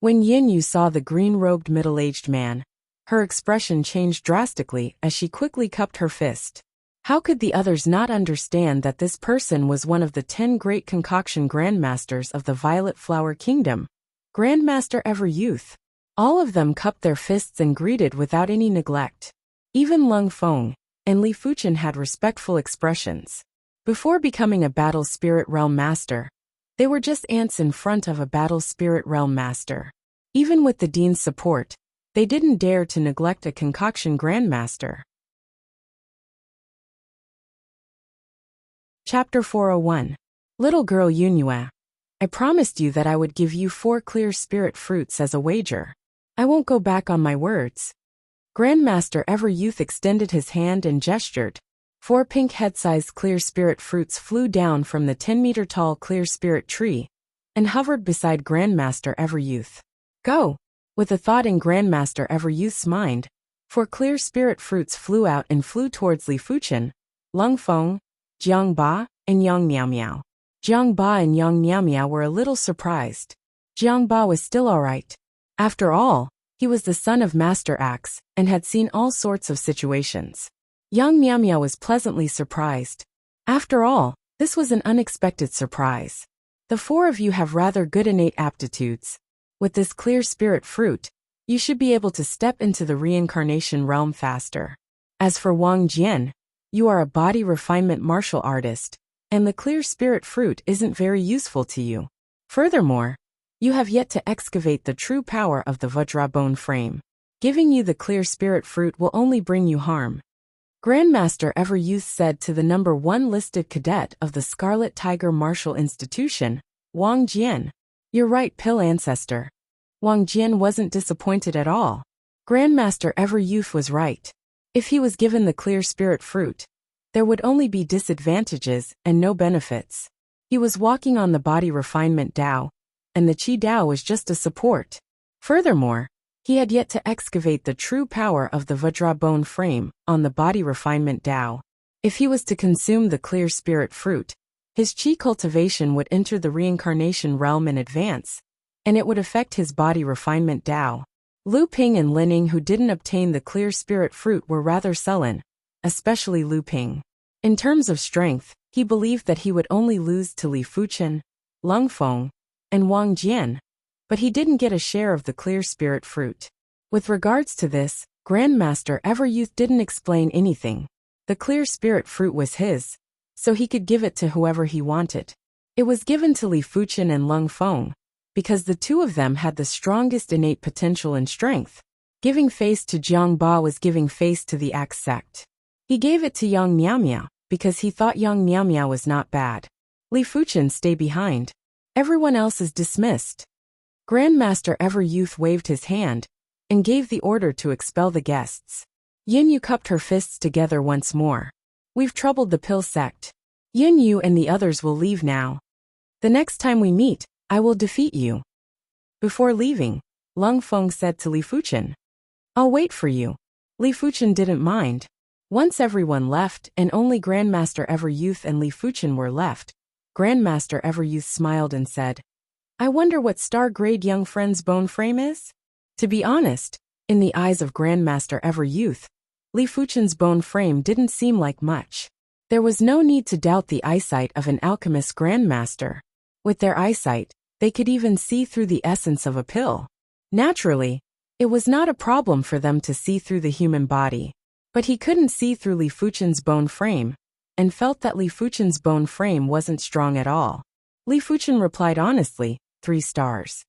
When Yin Yu saw the green-robed middle-aged man, her expression changed drastically as she quickly cupped her fist. How could the others not understand that this person was one of the 10 great concoction Grandmasters of the Violet Flower Kingdom? Grandmaster Ever Youth. All of them cupped their fists and greeted without any neglect. Even Lung Feng and Li Fuchen had respectful expressions. Before becoming a battle spirit realm master, they were just ants in front of a battle spirit realm master. Even with the dean's support, they didn't dare to neglect a concoction grandmaster. Chapter 401. Little girl Yunyue, I promised you that I would give you 4 clear spirit fruits as a wager. I won't go back on my words. Grandmaster Ever-Youth extended his hand and gestured. 4 pink head-sized clear spirit fruits flew down from the 10-meter-tall clear spirit tree and hovered beside Grandmaster Ever-Youth. Go! With a thought in Grandmaster Ever-Youth's mind, 4 clear spirit fruits flew out and flew towards Li Fuchen, Lung Feng, Jiang Ba, and Yang Miao Miao. Jiang Ba and Yang Miao Miao were a little surprised. Jiang Ba was still alright. After all, he was the son of Master Axe and had seen all sorts of situations. Yang Miao Miao was pleasantly surprised. After all, this was an unexpected surprise. The 4 of you have rather good innate aptitudes. With this clear spirit fruit, you should be able to step into the reincarnation realm faster. As for Wang Jian, you are a body refinement martial artist, and the clear spirit fruit isn't very useful to you. Furthermore, you have yet to excavate the true power of the Vajra bone frame. Giving you the clear spirit fruit will only bring you harm. Grandmaster Ever-Youth said to the number 1 listed cadet of the Scarlet Tiger Martial Institution, Wang Jian. You're right, Pill Ancestor. Wang Jian wasn't disappointed at all. Grandmaster Ever-Youth was right. If he was given the clear spirit fruit, there would only be disadvantages and no benefits. He was walking on the body refinement Dao, and the Qi Dao was just a support. Furthermore, he had yet to excavate the true power of the Vajra bone frame on the body refinement Dao. If he was to consume the clear spirit fruit, his Qi cultivation would enter the reincarnation realm in advance, and it would affect his body refinement Dao. Lu Ping and Lining, who didn't obtain the clear spirit fruit, were rather sullen, especially Lu Ping. In terms of strength, he believed that he would only lose to Li Fuchen, Lung Feng, and Wang Jian, but he didn't get a share of the clear spirit fruit. With regards to this, Grandmaster Ever-Youth didn't explain anything. The clear spirit fruit was his, so he could give it to whoever he wanted. It was given to Li Fuchen and Lung Feng, because the 2 of them had the strongest innate potential and strength. Giving face to Jiang Ba was giving face to the Axe sect. He gave it to Yang Miao Miao, because he thought Yang Miao Miao was not bad. Li Fuchen, stay behind. Everyone else is dismissed. Grandmaster Ever-Youth waved his hand and gave the order to expel the guests. Yin Yu cupped her fists together once more. We've troubled the Pill sect. Yin Yu and the others will leave now. The next time we meet, I will defeat you. Before leaving, Lung Feng said to Li Fuchen, I'll wait for you. Li Fuchen didn't mind. Once everyone left and only Grandmaster Ever-Youth and Li Fuchen were left, Grandmaster Ever-Youth smiled and said, I wonder what star-grade young friend's bone frame is? To be honest, in the eyes of Grandmaster Ever-Youth, Li Fuchen's bone frame didn't seem like much. There was no need to doubt the eyesight of an alchemist grandmaster. With their eyesight, they could even see through the essence of a pill. Naturally, it was not a problem for them to see through the human body. But he couldn't see through Li Fuchen's bone frame, and felt that Li Fuchen's bone frame wasn't strong at all. Li Fuchen replied honestly, 3 stars.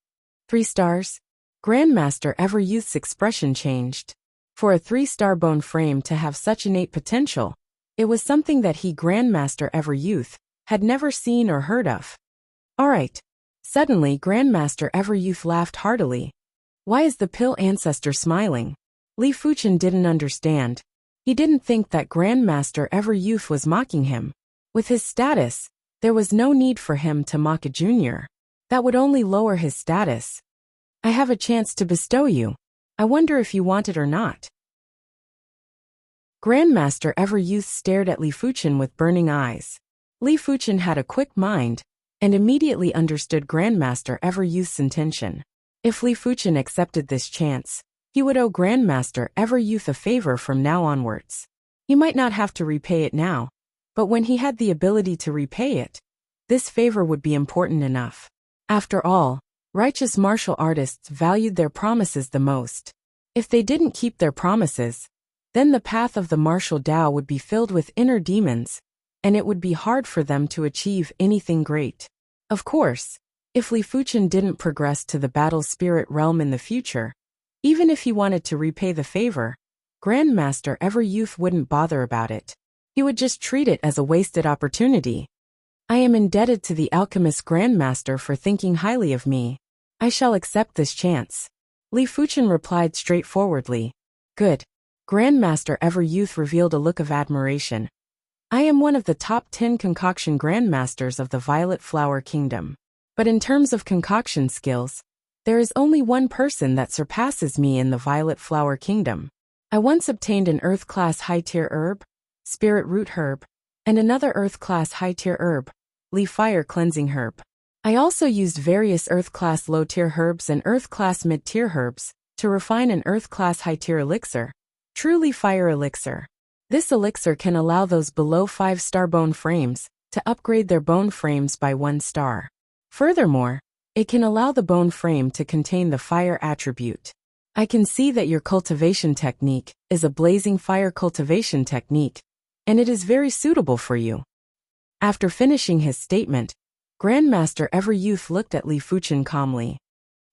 3 stars? Grandmaster Ever-Youth's expression changed. For a 3-star bone frame to have such innate potential, it was something that he, Grandmaster Ever-Youth, had never seen or heard of. Alright. Suddenly Grandmaster Ever-Youth laughed heartily. Why is the Pill Ancestor smiling? Li Fuchen didn't understand. He didn't think that Grandmaster Ever-Youth was mocking him. With his status, there was no need for him to mock a junior. That would only lower his status. I have a chance to bestow you. I wonder if you want it or not. Grandmaster Ever-Youth stared at Li Fuchen with burning eyes. Li Fuchen had a quick mind, and immediately understood Grandmaster Ever-Youth's intention. If Li Fuchen accepted this chance, he would owe Grandmaster Ever-Youth a favor from now onwards. He might not have to repay it now, but when he had the ability to repay it, this favor would be important enough. After all, righteous martial artists valued their promises the most. If they didn't keep their promises, then the path of the martial Tao would be filled with inner demons, and it would be hard for them to achieve anything great. Of course, if Li Fuchen didn't progress to the battle spirit realm in the future, even if he wanted to repay the favor, Grandmaster Everyouth wouldn't bother about it. He would just treat it as a wasted opportunity. I am indebted to the alchemist Grandmaster for thinking highly of me. I shall accept this chance. Li Fuchen replied straightforwardly. Good. Grandmaster Everyouth revealed a look of admiration. I am one of the top 10 concoction grandmasters of the Violet Flower Kingdom. But in terms of concoction skills, there is only one person that surpasses me in the Violet Flower Kingdom. I once obtained an Earth-class high-tier herb, Spirit Root Herb, and another Earth-class high-tier herb, Leaf Fire Cleansing Herb. I also used various Earth-class low-tier herbs and Earth-class mid-tier herbs to refine an Earth-class high-tier elixir, Truly Fire Elixir. This elixir can allow those below 5-star bone frames to upgrade their bone frames by 1 star. Furthermore, it can allow the bone frame to contain the fire attribute. I can see that your cultivation technique is a blazing fire cultivation technique, and it is very suitable for you. After finishing his statement, Grandmaster Everyouth looked at Li Fuchen calmly.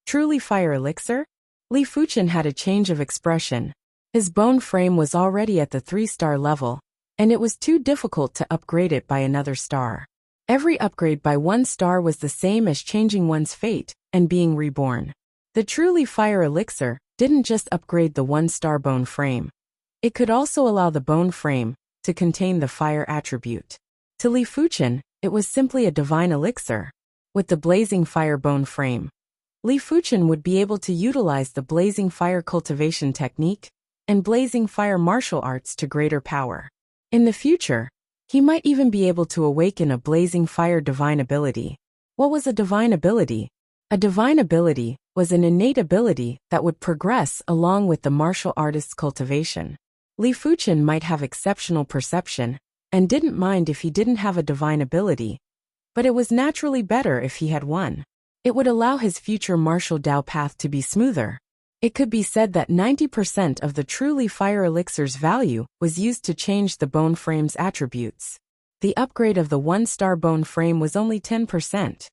Truly Fire Elixir? Li Fuchen had a change of expression. His bone frame was already at the 3-star level, and it was too difficult to upgrade it by another star. Every upgrade by 1 star was the same as changing one's fate and being reborn. The Truly Fire Elixir didn't just upgrade the 1-star bone frame. It could also allow the bone frame to contain the fire attribute. To Li Fuchen, it was simply a divine elixir. With the blazing fire bone frame, Li Fuchen would be able to utilize the blazing fire cultivation technique and blazing fire martial arts to greater power. In the future, he might even be able to awaken a blazing fire divine ability. What was a divine ability? A divine ability was an innate ability that would progress along with the martial artist's cultivation. Li Fuchen might have exceptional perception and didn't mind if he didn't have a divine ability, but it was naturally better if he had one. It would allow his future martial Dao path to be smoother. It could be said that 90% of the Truly Fire Elixir's value was used to change the bone frame's attributes. The upgrade of the 1-star bone frame was only 10%.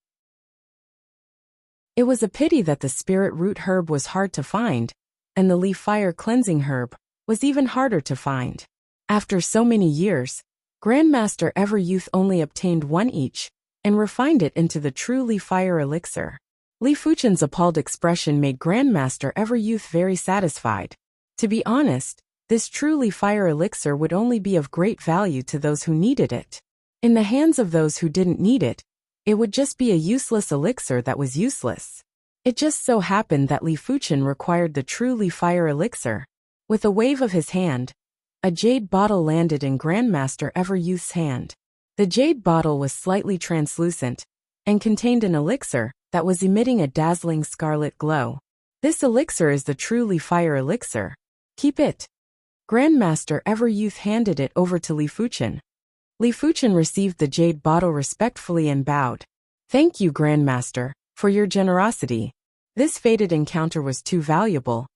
It was a pity that the Spirit Root Herb was hard to find, and the Leaf Fire Cleansing Herb was even harder to find. After so many years, Grandmaster Everyouth only obtained one each, and refined it into the Truly Fire Elixir. Li Fuchen's appalled expression made Grandmaster Everyouth very satisfied. To be honest, this Truly Fire Elixir would only be of great value to those who needed it. In the hands of those who didn't need it, it would just be a useless elixir that was useless. It just so happened that Li Fuchen required the Truly Fire Elixir. With a wave of his hand, a jade bottle landed in Grandmaster Everyouth's hand. The jade bottle was slightly translucent and contained an elixir that was emitting a dazzling scarlet glow. This elixir is the Truly Fire Elixir. Keep it. Grandmaster Everyouth handed it over to Li Fuchen. Li Fuchen received the jade bottle respectfully and bowed. Thank you, Grandmaster, for your generosity. This fated encounter was too valuable,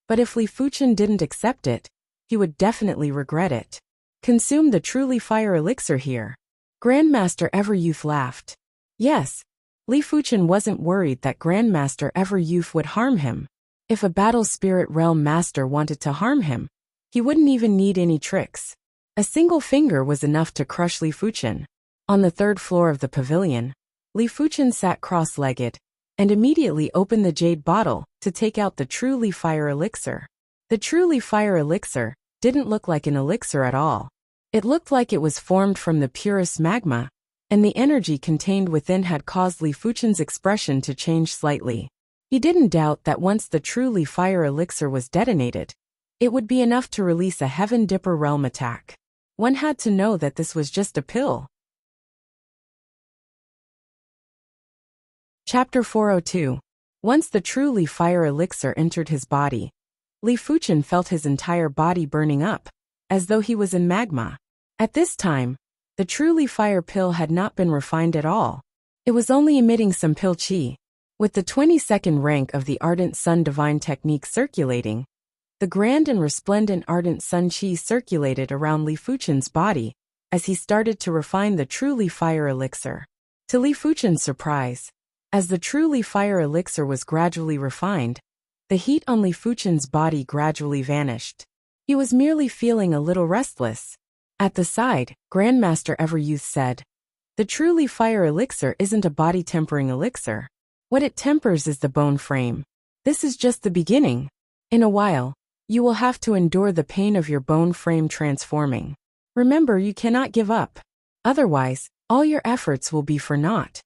but if Li Fuchen didn't accept it, he would definitely regret it. Consume the Truly Fire Elixir here. Grandmaster Everyouth laughed. Yes, Li Fuchen wasn't worried that Grandmaster Everyouth would harm him. If a Battle Spirit Realm Master wanted to harm him, he wouldn't even need any tricks. A single finger was enough to crush Li Fuchen. On the 3rd floor of the pavilion, Li Fuchen sat cross-legged and immediately opened the jade bottle to take out the Truly Fire Elixir. The Truly Fire Elixir didn't look like an elixir at all. It looked like it was formed from the purest magma, and the energy contained within had caused Li Fuchen's expression to change slightly. He didn't doubt that once the Truly Fire Elixir was detonated, it would be enough to release a Heaven Dipper realm attack. One had to know that this was just a pill. Chapter 402. Once the Truly Fire Elixir entered his body, Li Fuchen felt his entire body burning up, as though he was in magma. At this time, the Truly Fire pill had not been refined at all. It was only emitting some pill chi. With the 22nd rank of the Ardent Sun Divine Technique circulating, the grand and resplendent Ardent Sun Chi circulated around Li Fuchen's body as he started to refine the truly fire elixir. To Li Fuchen's surprise, as the truly fire elixir was gradually refined, the heat on Li Fuchen's body gradually vanished. He was merely feeling a little restless. At the side, Grandmaster Everyouth said, "The truly fire elixir isn't a body-tempering elixir. What it tempers is the bone frame. This is just the beginning. In a while, you will have to endure the pain of your bone frame transforming. Remember, you cannot give up. Otherwise, all your efforts will be for naught."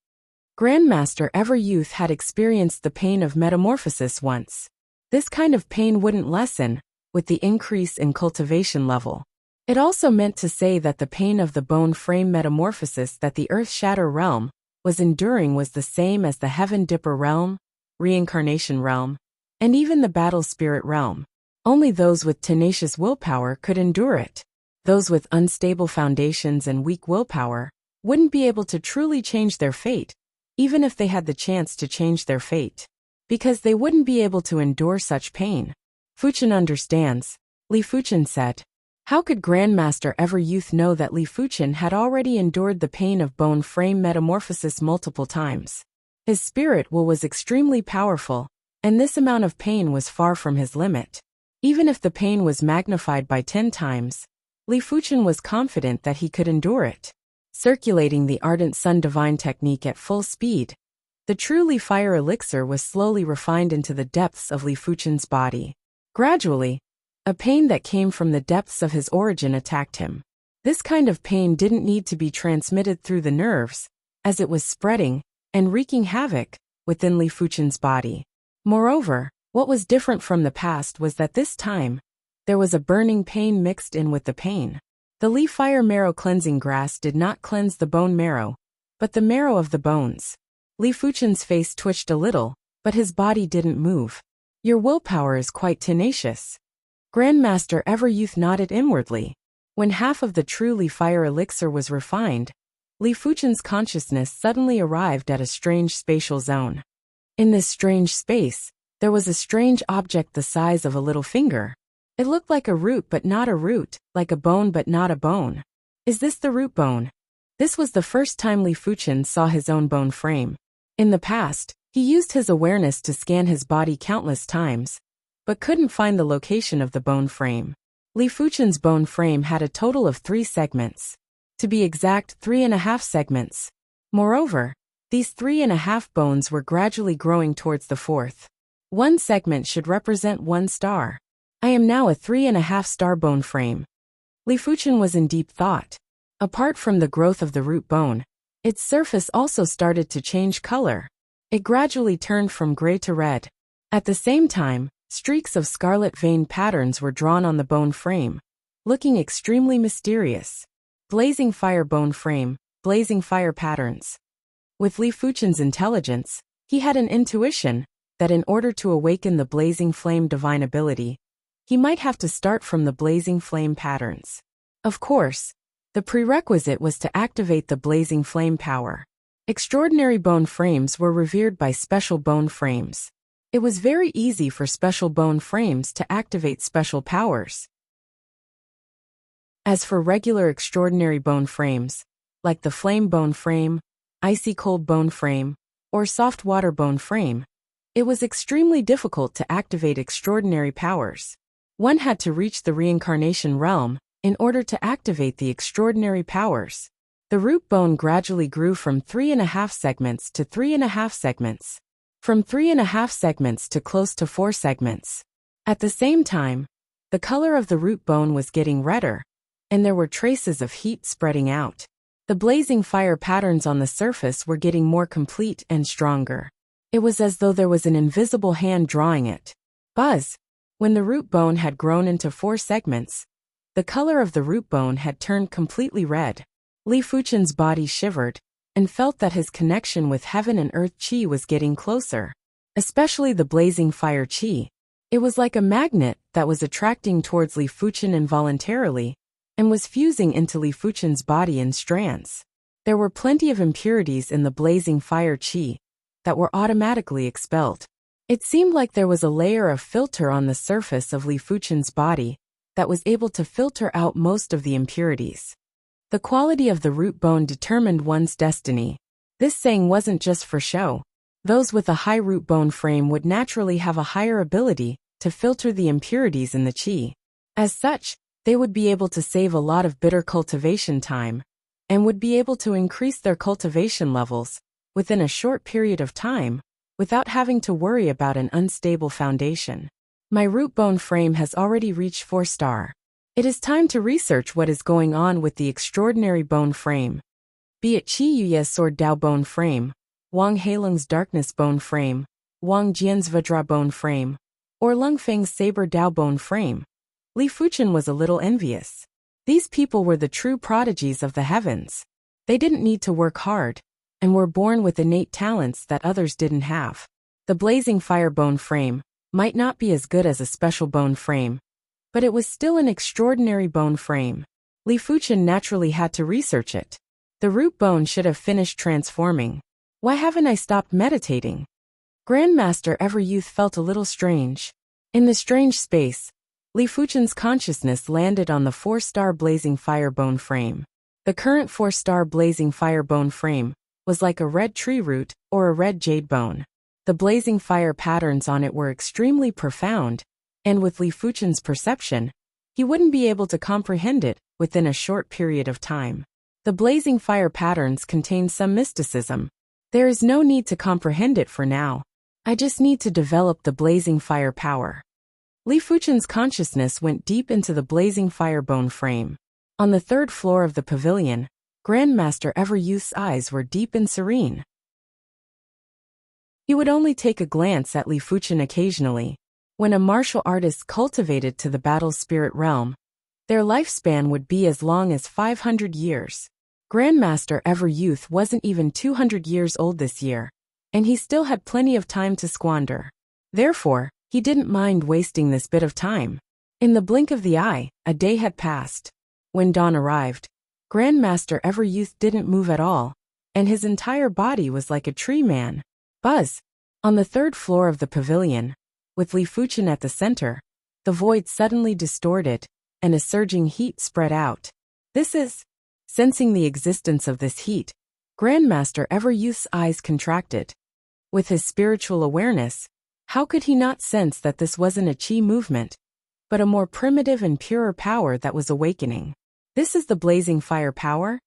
Grandmaster Everyouth had experienced the pain of metamorphosis once. This kind of pain wouldn't lessen with the increase in cultivation level. It also meant to say that the pain of the bone frame metamorphosis that the Earth Shatter realm was enduring was the same as the Heaven Dipper realm, Reincarnation realm, and even the Battle Spirit realm. Only those with tenacious willpower could endure it. Those with unstable foundations and weak willpower wouldn't be able to truly change their fate, even if they had the chance to change their fate, because they wouldn't be able to endure such pain. "Fuchen understands," Li Fuchen said. How could Grandmaster Everyouth know that Li Fuchen had already endured the pain of bone frame metamorphosis multiple times? His spirit will was extremely powerful, and this amount of pain was far from his limit. Even if the pain was magnified by 10 times, Li Fuchen was confident that he could endure it. Circulating the Ardent Sun Divine technique at full speed, the truly fire elixir was slowly refined into the depths of Li Fuchen's body. Gradually, a pain that came from the depths of his origin attacked him. This kind of pain didn't need to be transmitted through the nerves, as it was spreading and wreaking havoc within Li Fuchen's body. Moreover, what was different from the past was that this time, there was a burning pain mixed in with the pain. The Li Fire Marrow Cleansing Grass did not cleanse the bone marrow, but the marrow of the bones. Li Fuchen's face twitched a little, but his body didn't move. "Your willpower is quite tenacious." Grandmaster Everyouth nodded inwardly. When half of the truly fire elixir was refined, Li Fuchen's consciousness suddenly arrived at a strange spatial zone. In this strange space, there was a strange object the size of a little finger. It looked like a root but not a root, like a bone but not a bone. Is this the root bone? This was the first time Li Fuchen saw his own bone frame. In the past, he used his awareness to scan his body countless times, but couldn't find the location of the bone frame. Li Fuchen's bone frame had a total of 3 segments. To be exact, 3.5 segments. Moreover, these 3.5 bones were gradually growing towards the 4th. One segment should represent 1 star. I am now a 3.5 star bone frame. Li Fuchen was in deep thought. Apart from the growth of the root bone, its surface also started to change color. It gradually turned from gray to red. At the same time, streaks of scarlet vein patterns were drawn on the bone frame, looking extremely mysterious. Blazing fire bone frame, blazing fire patterns. With Li Fuchen's intelligence, he had an intuition that in order to awaken the blazing flame divine ability, he might have to start from the blazing flame patterns. Of course, the prerequisite was to activate the blazing flame power. Extraordinary bone frames were revered by special bone frames. It was very easy for special bone frames to activate special powers. As for regular extraordinary bone frames, like the flame bone frame, icy cold bone frame, or soft water bone frame, it was extremely difficult to activate extraordinary powers. One had to reach the reincarnation realm in order to activate the extraordinary powers. The root bone gradually grew from 3.5 segments to 3.5 segments. From 3.5 segments to close to 4 segments. At the same time, the color of the root bone was getting redder, and there were traces of heat spreading out. The blazing fire patterns on the surface were getting more complete and stronger. It was as though there was an invisible hand drawing it. Buzz! When the root bone had grown into 4 segments, the color of the root bone had turned completely red. Li Fuchen's body shivered, and felt that his connection with heaven and earth chi was getting closer. Especially the blazing fire chi. It was like a magnet that was attracting towards Li Fuchen involuntarily, and was fusing into Li Fuchen's body in strands. There were plenty of impurities in the blazing fire chi that were automatically expelled. It seemed like there was a layer of filter on the surface of Li Fuchen's body that was able to filter out most of the impurities. The quality of the root bone determined one's destiny. This saying wasn't just for show. Those with a high root bone frame would naturally have a higher ability to filter the impurities in the qi. As such, they would be able to save a lot of bitter cultivation time, and would be able to increase their cultivation levels within a short period of time, without having to worry about an unstable foundation. My root bone frame has already reached 4-star. It is time to research what is going on with the extraordinary bone frame. Be it Qi Yuye's sword Dao bone frame, Wang Heilong's darkness bone frame, Wang Jian's Vajra bone frame, or Lung Feng's saber Dao bone frame. Li Fuchen was a little envious. These people were the true prodigies of the heavens. They didn't need to work hard, and were born with innate talents that others didn't have. The blazing fire bone frame might not be as good as a special bone frame, but it was still an extraordinary bone frame. Li Fuchen naturally had to research it. The root bone should have finished transforming. Why haven't I stopped meditating? Grandmaster Everyouth felt a little strange. In the strange space, Li Fuchen's consciousness landed on the 4-star blazing fire bone frame. The current 4-star blazing fire bone frame was like a red tree root or a red jade bone. The blazing fire patterns on it were extremely profound, and with Li Fuchen's perception, he wouldn't be able to comprehend it within a short period of time. The blazing fire patterns contain some mysticism. There is no need to comprehend it for now. I just need to develop the blazing fire power. Li Fuchen's consciousness went deep into the blazing fire bone frame. On the 3rd floor of the pavilion, Grandmaster Everyouth's eyes were deep and serene. He would only take a glance at Li Fuchen occasionally. When a martial artist cultivated to the battle spirit realm, their lifespan would be as long as 500 years. Grandmaster Everyouth wasn't even 200 years old this year, and he still had plenty of time to squander. Therefore, he didn't mind wasting this bit of time. In the blink of the eye, a day had passed. When dawn arrived, Grandmaster Everyouth didn't move at all, and his entire body was like a tree man. Buzz! On the 3rd floor of the pavilion, with Li Fuchen at the center, the void suddenly distorted, and a surging heat spread out. This is... Sensing the existence of this heat, Grandmaster Everyouth's eyes contracted. With his spiritual awareness, how could he not sense that this wasn't a qi movement, but a more primitive and purer power that was awakening? This is the blazing fire power?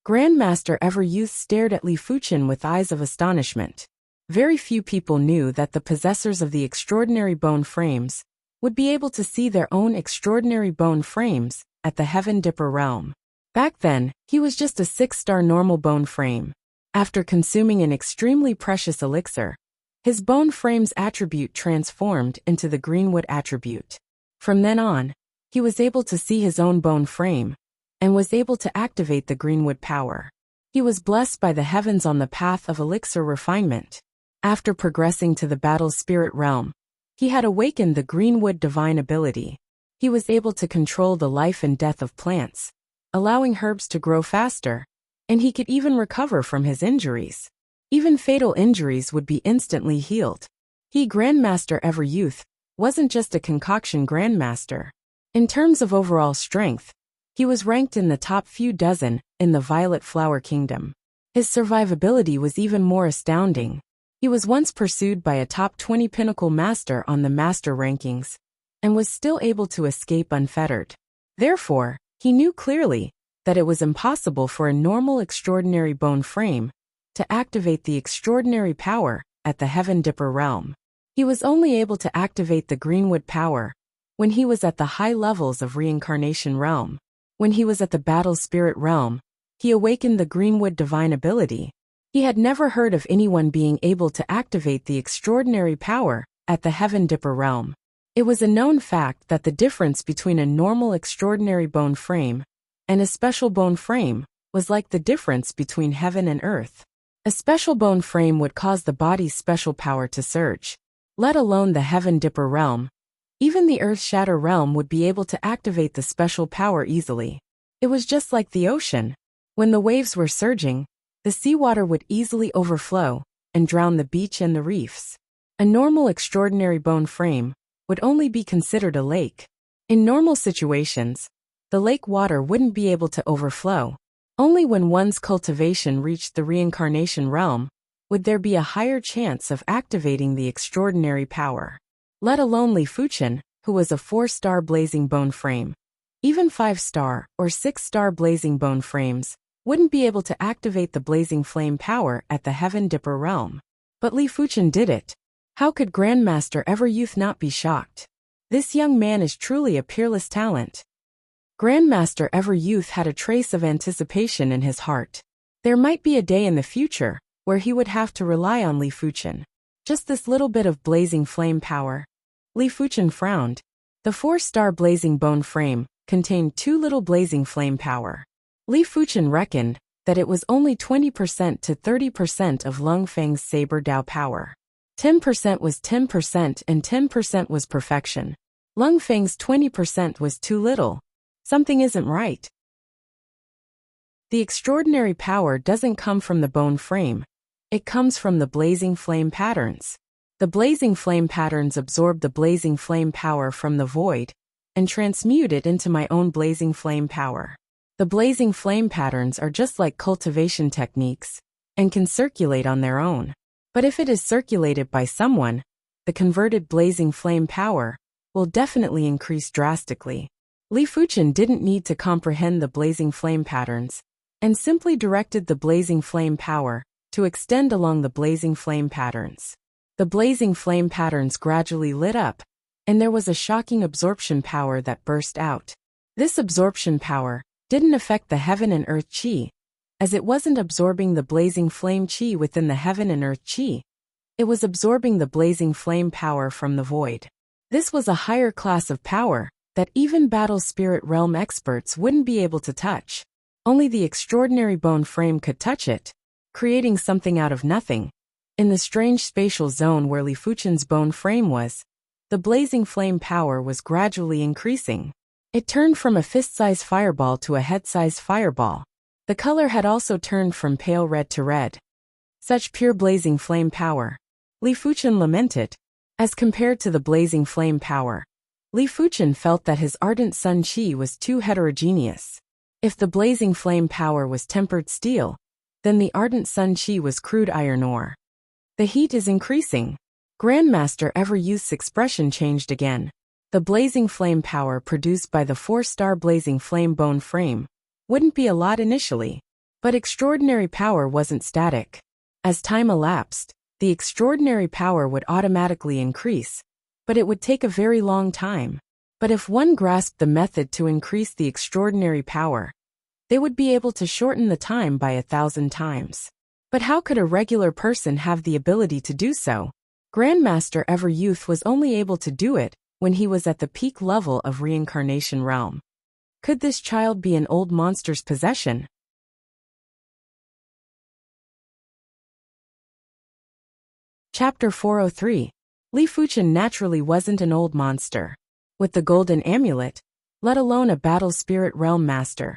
Grandmaster Everyouth stared at Li Fuchen with eyes of astonishment. Very few people knew that the possessors of the extraordinary bone frames would be able to see their own extraordinary bone frames at the Heaven Dipper realm. Back then, he was just a 6-star normal bone frame. After consuming an extremely precious elixir, his bone frame's attribute transformed into the greenwood attribute. From then on, he was able to see his own bone frame, and was able to activate the greenwood power. He was blessed by the heavens on the path of elixir refinement. After progressing to the battle spirit realm, he had awakened the greenwood divine ability. He was able to control the life and death of plants, allowing herbs to grow faster, and he could even recover from his injuries. Even fatal injuries would be instantly healed. He, Grandmaster Everyouth, wasn't just a concoction grandmaster. In terms of overall strength, he was ranked in the top few dozen in the Violet Flower Kingdom. His survivability was even more astounding. He was once pursued by a top 20 pinnacle master on the master rankings, and was still able to escape unfettered. Therefore, he knew clearly that it was impossible for a normal extraordinary bone frame to activate the extraordinary power at the Heaven Dipper realm. He was only able to activate the greenwood power when he was at the high levels of reincarnation realm. When he was at the battle spirit realm, he awakened the greenwood divine ability. He had never heard of anyone being able to activate the extraordinary power at the Heaven Dipper realm. It was a known fact that the difference between a normal extraordinary bone frame and a special bone frame was like the difference between heaven and earth. A special bone frame would cause the body's special power to surge. Let alone the Heaven Dipper realm. Even the Earth Shatter realm would be able to activate the special power easily. It was just like the ocean. When the waves were surging, the seawater would easily overflow and drown the beach and the reefs. A normal extraordinary bone frame would only be considered a lake. In normal situations, the lake water wouldn't be able to overflow, Only when one's cultivation reached the reincarnation realm would there be a higher chance of activating the extraordinary power. Let alone Li Fuchen, who was a 4-star blazing bone frame. Even 5-star or 6-star blazing bone frames wouldn't be able to activate the blazing flame power at the Heaven Dipper realm. But Li Fuchen did it. How could Grandmaster Everyouth not be shocked? This young man is truly a peerless talent. Grandmaster Everyouth had a trace of anticipation in his heart. There might be a day in the future where he would have to rely on Li Fuchen. Just this little bit of blazing flame power. Li Fuchen frowned. The 4-star blazing bone frame contained 2 little blazing flame power. Li Fuchen reckoned that it was only 20% to 30% of Lung Feng's saber Dao power. 10% was 10% and 10% was perfection. Lung Feng's 20% was too little. Something isn't right. The extraordinary power doesn't come from the bone frame. It comes from the blazing flame patterns. The blazing flame patterns absorb the blazing flame power from the void and transmute it into my own blazing flame power. The blazing flame patterns are just like cultivation techniques and can circulate on their own. But if it is circulated by someone, the converted blazing flame power will definitely increase drastically. Li Fuchen didn't need to comprehend the blazing flame patterns and simply directed the blazing flame power to extend along the blazing flame patterns. The blazing flame patterns gradually lit up, and there was a shocking absorption power that burst out. This absorption power didn't affect the heaven and earth chi, as it wasn't absorbing the blazing flame chi within the heaven and earth chi. It was absorbing the blazing flame power from the void. This was a higher class of power that even battle spirit realm experts wouldn't be able to touch. Only the extraordinary bone frame could touch it, creating something out of nothing. In the strange spatial zone where Li Fuchen's bone frame was, the blazing flame power was gradually increasing. It turned from a fist-sized fireball to a head-sized fireball. The color had also turned from pale red to red. Such pure blazing flame power. Li Fuchen lamented. As compared to the blazing flame power, Li Fuchen felt that his ardent sun chi was too heterogeneous. If the blazing flame power was tempered steel, then the ardent sun chi was crude iron ore. The heat is increasing. Grandmaster Everyouth's expression changed again. The blazing flame power produced by the 4-star blazing flame bone frame wouldn't be a lot initially, but extraordinary power wasn't static. As time elapsed, the extraordinary power would automatically increase, but it would take a very long time. But if one grasped the method to increase the extraordinary power, they would be able to shorten the time by 1,000 times. But how could a regular person have the ability to do so? Grandmaster Everyouth was only able to do it when he was at the peak level of reincarnation realm. Could this child be an old monster's possession? Chapter 403. Li Fuchen naturally wasn't an old monster. With the golden amulet, let alone a battle spirit realm master,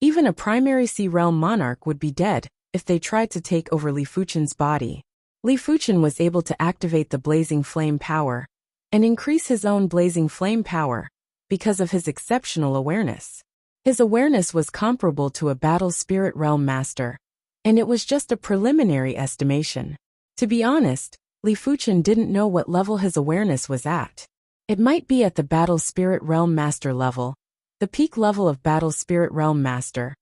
even a primary sea realm monarch would be dead if they tried to take over Li Fuchen's body. Li Fuchen was able to activate the blazing flame power and increase his own blazing flame power because of his exceptional awareness. His awareness was comparable to a battle spirit realm master, and it was just a preliminary estimation. To be honest, Li Fuchen didn't know what level his awareness was at. It might be at the battle spirit realm master level, the peak level of battle spirit realm master,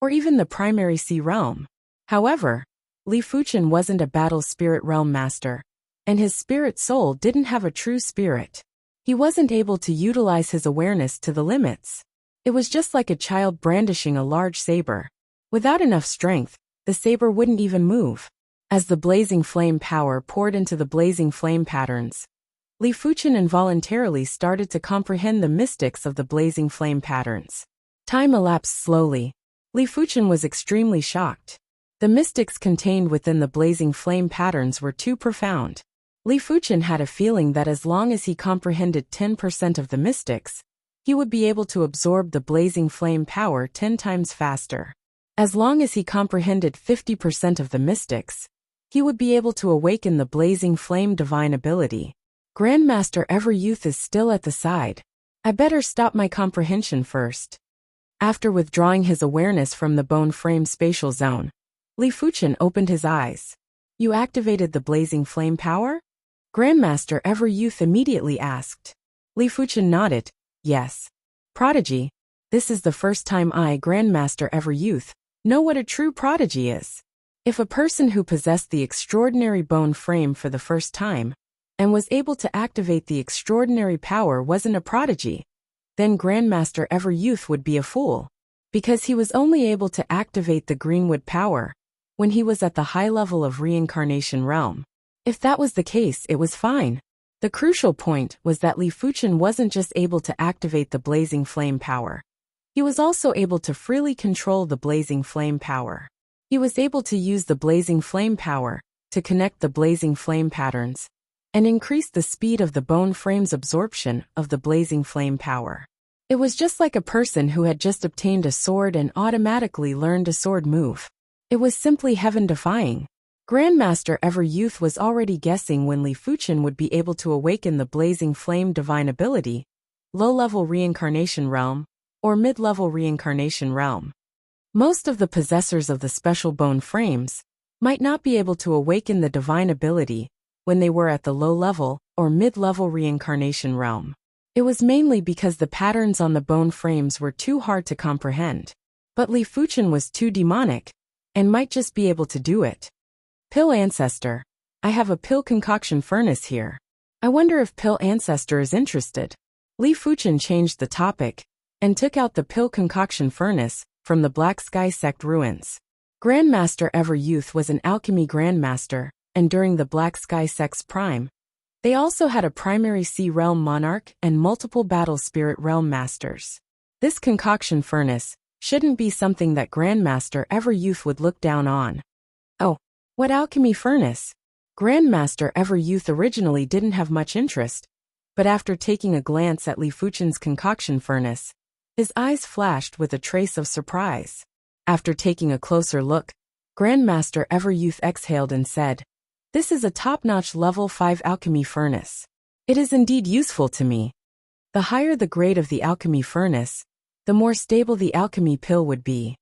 or even the primary sea realm. However, Li Fuchen wasn't a battle spirit realm master, and his spirit soul didn't have a true spirit. He wasn't able to utilize his awareness to the limits. It was just like a child brandishing a large saber. Without enough strength, the saber wouldn't even move. As the blazing flame power poured into the blazing flame patterns, Li Fuchen involuntarily started to comprehend the mystics of the blazing flame patterns. Time elapsed slowly. Li Fuchen was extremely shocked. The mystics contained within the blazing flame patterns were too profound. Li Fuchen had a feeling that as long as he comprehended 10% of the mystics, he would be able to absorb the blazing flame power 10 times faster. As long as he comprehended 50% of the mystics, he would be able to awaken the blazing flame divine ability. Grandmaster Everyouth is still at the side. I better stop my comprehension first. After withdrawing his awareness from the bone frame spatial zone, Li Fuchen opened his eyes. You activated the blazing flame power? Grandmaster Ever Youth immediately asked. Li Fuchen nodded. Yes. Prodigy. This is the first time I, Grandmaster Ever Youth, know what a true prodigy is. If a person who possessed the extraordinary bone frame for the first time, and was able to activate the extraordinary power wasn't a prodigy, then Grandmaster Ever Youth would be a fool, because he was only able to activate the Greenwood power when he was at the high level of reincarnation realm. If that was the case, it was fine. The crucial point was that Li Fuchen wasn't just able to activate the blazing flame power. He was also able to freely control the blazing flame power. He was able to use the blazing flame power to connect the blazing flame patterns and increase the speed of the bone frame's absorption of the blazing flame power. It was just like a person who had just obtained a sword and automatically learned a sword move. It was simply heaven-defying. Grandmaster Ever Youth was already guessing when Li Fuchen would be able to awaken the blazing flame divine ability, low-level reincarnation realm, or mid-level reincarnation realm. Most of the possessors of the special bone frames might not be able to awaken the divine ability when they were at the low-level or mid-level reincarnation realm. It was mainly because the patterns on the bone frames were too hard to comprehend. But Li Fuchen was too demonic, and might just be able to do it. Pill Ancestor, I have a pill concoction furnace here. I wonder if Pill Ancestor is interested. Li Fuchen changed the topic, and took out the pill concoction furnace from the Black Sky Sect ruins. Grandmaster Ever Youth was an alchemy grandmaster, and during the Black Sky Sect's prime, they also had a primary sea realm monarch and multiple battle spirit realm masters. This concoction furnace shouldn't be something that Grandmaster Ever Youth would look down on. Oh, what alchemy furnace? Grandmaster Ever Youth originally didn't have much interest, but after taking a glance at Li Fuchen's concoction furnace, his eyes flashed with a trace of surprise. After taking a closer look, Grandmaster Ever Youth exhaled and said, "This is a top-notch level 5 alchemy furnace. It is indeed useful to me. The higher the grade of the alchemy furnace, the more stable the alchemy pill would be."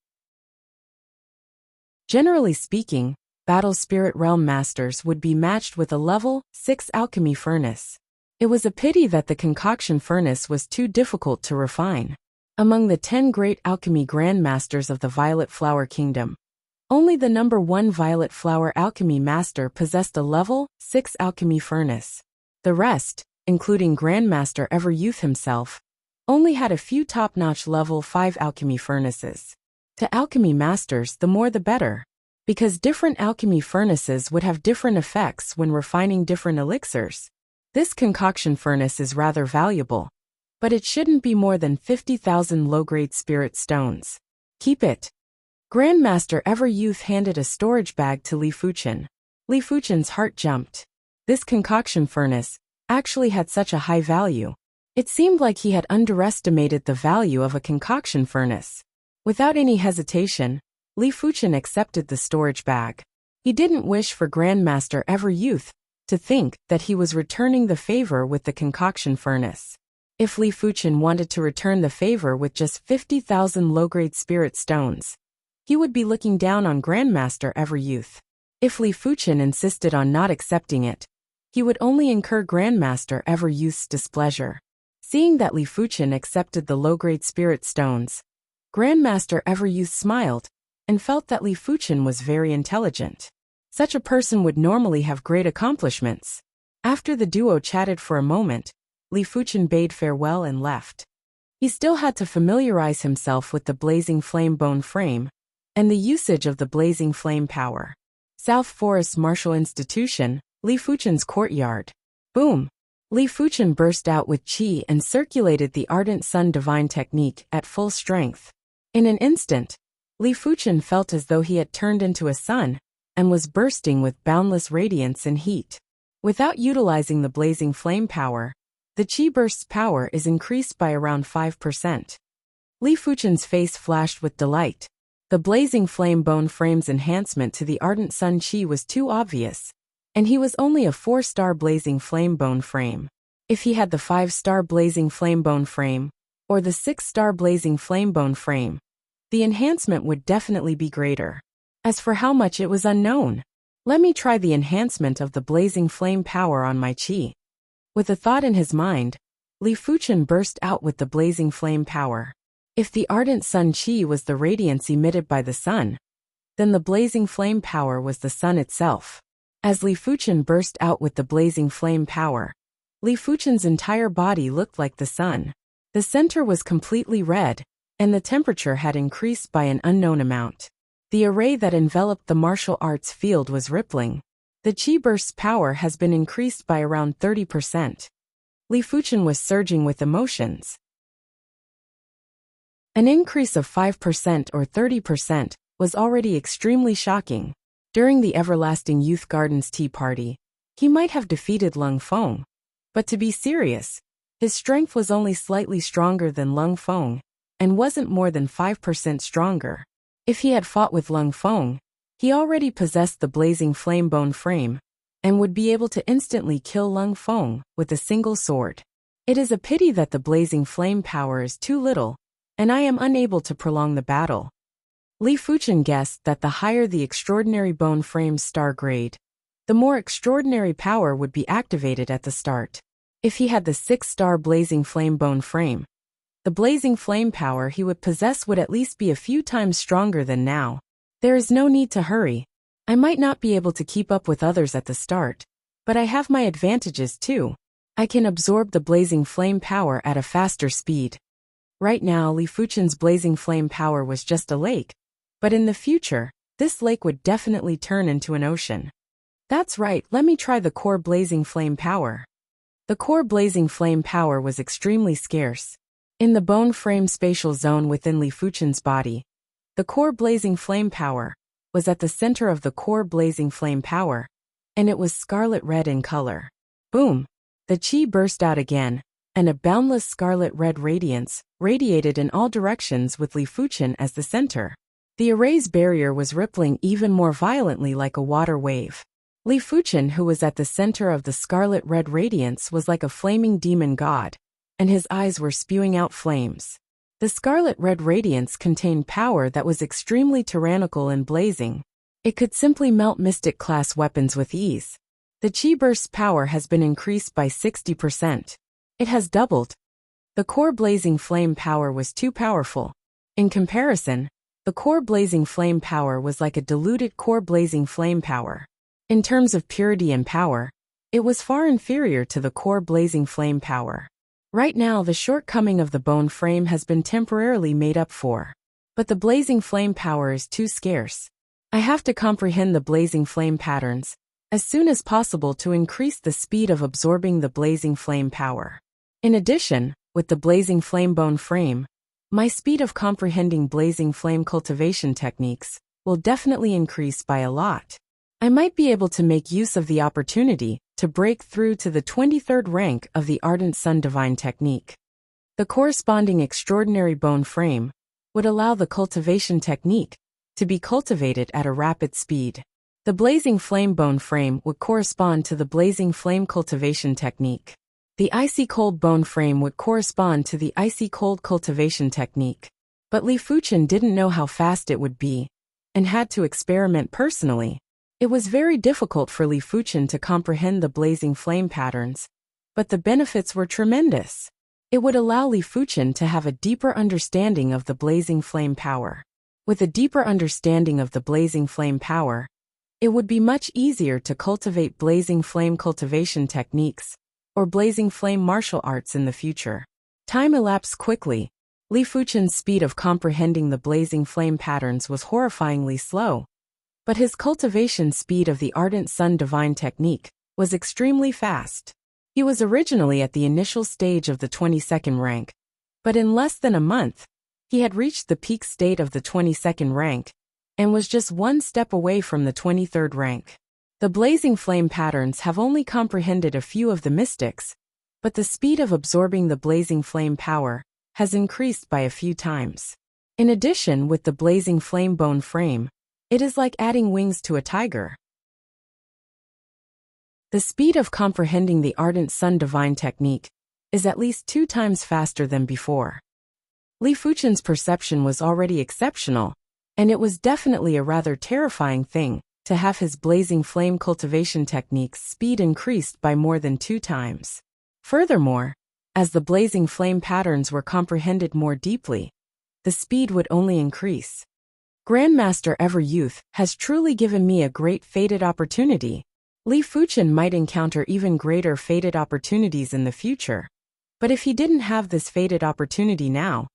Generally speaking, battle spirit realm masters would be matched with a level 6 alchemy furnace. It was a pity that the concoction furnace was too difficult to refine. Among the 10 great alchemy grandmasters of the Violet Flower Kingdom, only the number 1 Violet Flower Alchemy Master possessed a level 6 alchemy furnace. The rest, including Grandmaster Ever Youth himself, only had a few top-notch level 5 alchemy furnaces. To alchemy masters, the more the better, because different alchemy furnaces would have different effects when refining different elixirs. This concoction furnace is rather valuable, but it shouldn't be more than 50,000 low-grade spirit stones. Keep it. Grandmaster Ever Youth handed a storage bag to Li Fuchen. Li Fuchen's heart jumped. This concoction furnace actually had such a high value. It seemed like he had underestimated the value of a concoction furnace. Without any hesitation, Li Fuchen accepted the storage bag. He didn't wish for Grandmaster Ever Youth to think that he was returning the favor with the concoction furnace. If Li Fuchen wanted to return the favor with just 50,000 low-grade spirit stones, he would be looking down on Grandmaster Ever Youth. If Li Fuchen insisted on not accepting it, he would only incur Grandmaster Ever Youth's displeasure. Seeing that Li Fuchen accepted the low-grade spirit stones, Grandmaster Ever Youth smiled and felt that Li Fuchen was very intelligent. Such a person would normally have great accomplishments. After the duo chatted for a moment, Li Fuchen bade farewell and left. He still had to familiarize himself with the blazing flame bone frame and the usage of the blazing flame power. South Forest Martial Institution, Li Fuchen's courtyard. Boom! Li Fuchen burst out with qi and circulated the Ardent Sun Divine Technique at full strength. In an instant, Li Fuchen felt as though he had turned into a sun and was bursting with boundless radiance and heat. Without utilizing the blazing flame power, the qi burst's power is increased by around 5%. Li Fuchen's face flashed with delight. The blazing flame bone frame's enhancement to the Ardent Sun Qi was too obvious, and he was only a 4-star blazing flame bone frame. If he had the 5-star blazing flame bone frame, or the 6-star blazing flame bone frame, the enhancement would definitely be greater. As for how much, it was unknown. Let me try the enhancement of the blazing flame power on my chi. With a thought in his mind, Li Fuchen burst out with the blazing flame power. If the ardent sun chi was the radiance emitted by the sun, then the blazing flame power was the sun itself. As Li Fuchen burst out with the blazing flame power, Li Fuchen's entire body looked like the sun. The center was completely red, and the temperature had increased by an unknown amount. The array that enveloped the martial arts field was rippling. The chi burst's power has been increased by around 30%. Li Fuchen was surging with emotions. An increase of 5% or 30% was already extremely shocking. During the Everlasting Youth Gardens tea party, he might have defeated Lung Feng. But to be serious, his strength was only slightly stronger than Lung Feng, and wasn't more than 5% stronger. If he had fought with Lung Feng, he already possessed the blazing flame bone frame, and would be able to instantly kill Lung Feng with a single sword. It is a pity that the blazing flame power is too little, and I am unable to prolong the battle. Li Fuchen guessed that the higher the extraordinary bone frame's star grade, the more extraordinary power would be activated at the start. If he had the 6-star blazing flame bone frame, the blazing flame power he would possess would at least be a few times stronger than now. There is no need to hurry. I might not be able to keep up with others at the start, but I have my advantages too. I can absorb the blazing flame power at a faster speed. Right now, Li Fuchen's blazing flame power was just a lake, but in the future, this lake would definitely turn into an ocean. That's right, let me try the core blazing flame power. The core blazing flame power was extremely scarce. In the bone frame spatial zone within Li Fuchen's body, the core blazing flame power was at the center of the core blazing flame power, and it was scarlet red in color. Boom! The chi burst out again, and a boundless scarlet red radiance radiated in all directions with Li Fuchen as the center. The array's barrier was rippling even more violently like a water wave. Li Fuchen, who was at the center of the scarlet red radiance, was like a flaming demon god, and his eyes were spewing out flames. The scarlet red radiance contained power that was extremely tyrannical and blazing. It could simply melt mystic-class weapons with ease. The chi burst's power has been increased by 60%. It has doubled. The core blazing flame power was too powerful. In comparison, the core blazing flame power was like a diluted core blazing flame power. In terms of purity and power, it was far inferior to the core blazing flame power. Right now, the shortcoming of the bone frame has been temporarily made up for. But the blazing flame power is too scarce. I have to comprehend the blazing flame patterns as soon as possible to increase the speed of absorbing the blazing flame power. In addition, with the blazing flame bone frame, my speed of comprehending blazing flame cultivation techniques will definitely increase by a lot. I might be able to make use of the opportunity to break through to the 23rd rank of the Ardent Sun Divine technique. The corresponding extraordinary bone frame would allow the cultivation technique to be cultivated at a rapid speed. The blazing flame bone frame would correspond to the blazing flame cultivation technique. The icy cold bone frame would correspond to the icy cold cultivation technique. But Li Fuchen didn't know how fast it would be, and had to experiment personally. It was very difficult for Li Fuchen to comprehend the blazing flame patterns, but the benefits were tremendous. It would allow Li Fuchen to have a deeper understanding of the blazing flame power. With a deeper understanding of the blazing flame power, it would be much easier to cultivate blazing flame cultivation techniques or blazing flame martial arts in the future. Time elapsed quickly. Li Fuchen's speed of comprehending the blazing flame patterns was horrifyingly slow. But his cultivation speed of the Ardent Sun Divine technique was extremely fast. He was originally at the initial stage of the 22nd rank, but in less than a month, he had reached the peak state of the 22nd rank, and was just one step away from the 23rd rank. The blazing flame patterns have only comprehended a few of the mystics, but the speed of absorbing the blazing flame power has increased by a few times. In addition, with the blazing flame bone frame, it is like adding wings to a tiger. The speed of comprehending the Ardent Sun Divine technique is at least 2 times faster than before. Li Fuchen's perception was already exceptional, and it was definitely a rather terrifying thing to have his blazing flame cultivation technique's speed increased by more than 2 times. Furthermore, as the blazing flame patterns were comprehended more deeply, the speed would only increase. Grandmaster Everyouth has truly given me a great fated opportunity. Li Fuchen might encounter even greater fated opportunities in the future. But if he didn't have this fated opportunity now,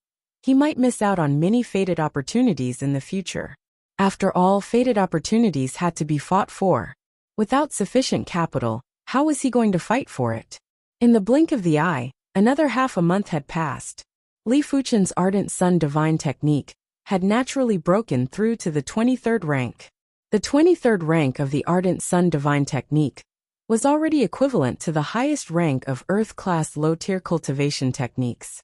he might miss out on many fated opportunities in the future. After all, fated opportunities had to be fought for. Without sufficient capital, how was he going to fight for it? In the blink of the eye, another half a month had passed. Li Fuchen's Ardent Sun Divine Technique had naturally broken through to the 23rd rank. The 23rd rank of the Ardent Sun Divine Technique was already equivalent to the highest rank of Earth-class low-tier cultivation techniques.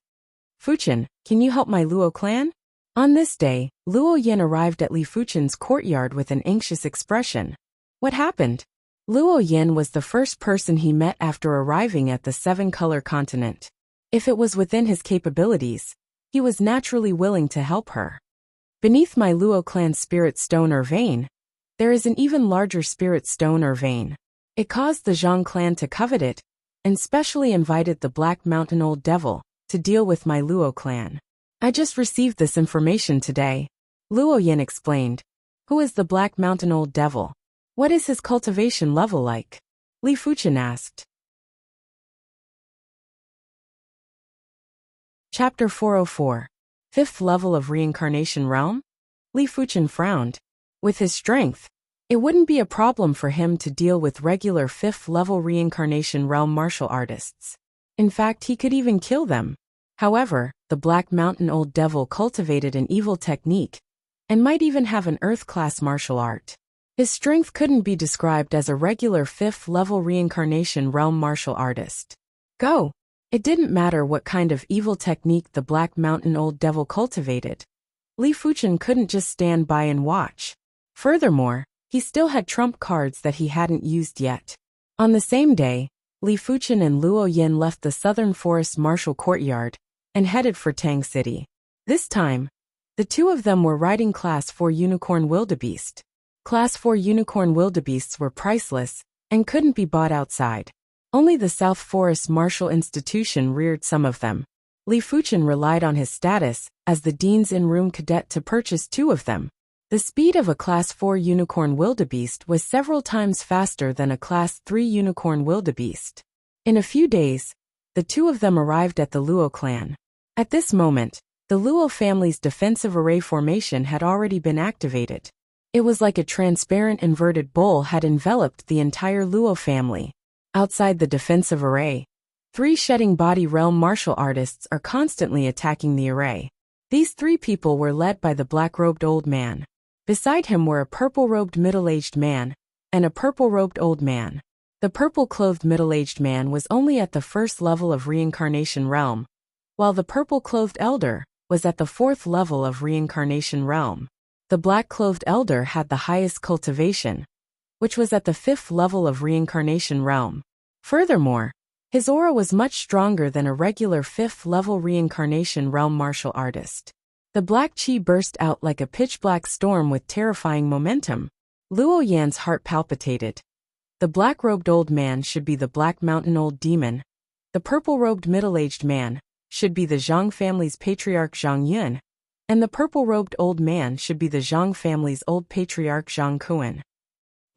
Fuchen, can you help my Luo clan? On this day, Luo Yin arrived at Li Fuchen's courtyard with an anxious expression. What happened? Luo Yin was the first person he met after arriving at the 7-color continent. If it was within his capabilities, he was naturally willing to help her. Beneath my Luo clan's spirit stone or vein, there is an even larger spirit stone or vein. It caused the Zhang clan to covet it, and specially invited the Black Mountain Old Devil to deal with my Luo clan. I just received this information today. Luo Yin explained. Who is the Black Mountain Old Devil? What is his cultivation level like? Li Fuchen asked. Chapter 404. 5th Level of Reincarnation Realm? Li Fuchen frowned. With his strength, it wouldn't be a problem for him to deal with regular 5th level Reincarnation Realm martial artists. In fact, he could even kill them. However, the Black Mountain Old Devil cultivated an evil technique, and might even have an Earth-class martial art. His strength couldn't be described as a regular 5th level Reincarnation Realm martial artist. Go! It didn't matter what kind of evil technique the Black Mountain Old Devil cultivated. Li Fuchen couldn't just stand by and watch. Furthermore, he still had trump cards that he hadn't used yet. On the same day, Li Fuchen and Luo Yin left the Southern Forest Martial Courtyard and headed for Tang City. This time, the two of them were riding Class 4 Unicorn Wildebeest. Class 4 Unicorn Wildebeests were priceless and couldn't be bought outside. Only the South Forest Martial Institution reared some of them. Li Fuchen relied on his status as the Dean's in-room cadet to purchase 2 of them. The speed of a Class 4 Unicorn Wildebeest was several times faster than a Class 3 Unicorn Wildebeest. In a few days, the 2 of them arrived at the Luo clan. At this moment, the Luo family's defensive array formation had already been activated. It was like a transparent inverted bowl had enveloped the entire Luo family. Outside the defensive array, 3 shedding body realm martial artists are constantly attacking the array. These 3 people were led by the black-robed old man. Beside him were a purple-robed middle-aged man and a purple-robed old man. The purple-clothed middle-aged man was only at the 1st level of Reincarnation Realm, while the purple-clothed elder was at the 4th level of Reincarnation Realm. The black-clothed elder had the highest cultivation, which was at the 5th level of Reincarnation Realm. Furthermore, his aura was much stronger than a regular 5th level Reincarnation Realm martial artist. The black chi burst out like a pitch-black storm with terrifying momentum. Luo Yan's heart palpitated. The black-robed old man should be the Black Mountain Old Demon. The purple-robed middle-aged man should be the Zhang family's patriarch Zhang Yun, and the purple-robed old man should be the Zhang family's old patriarch Zhang Kuan.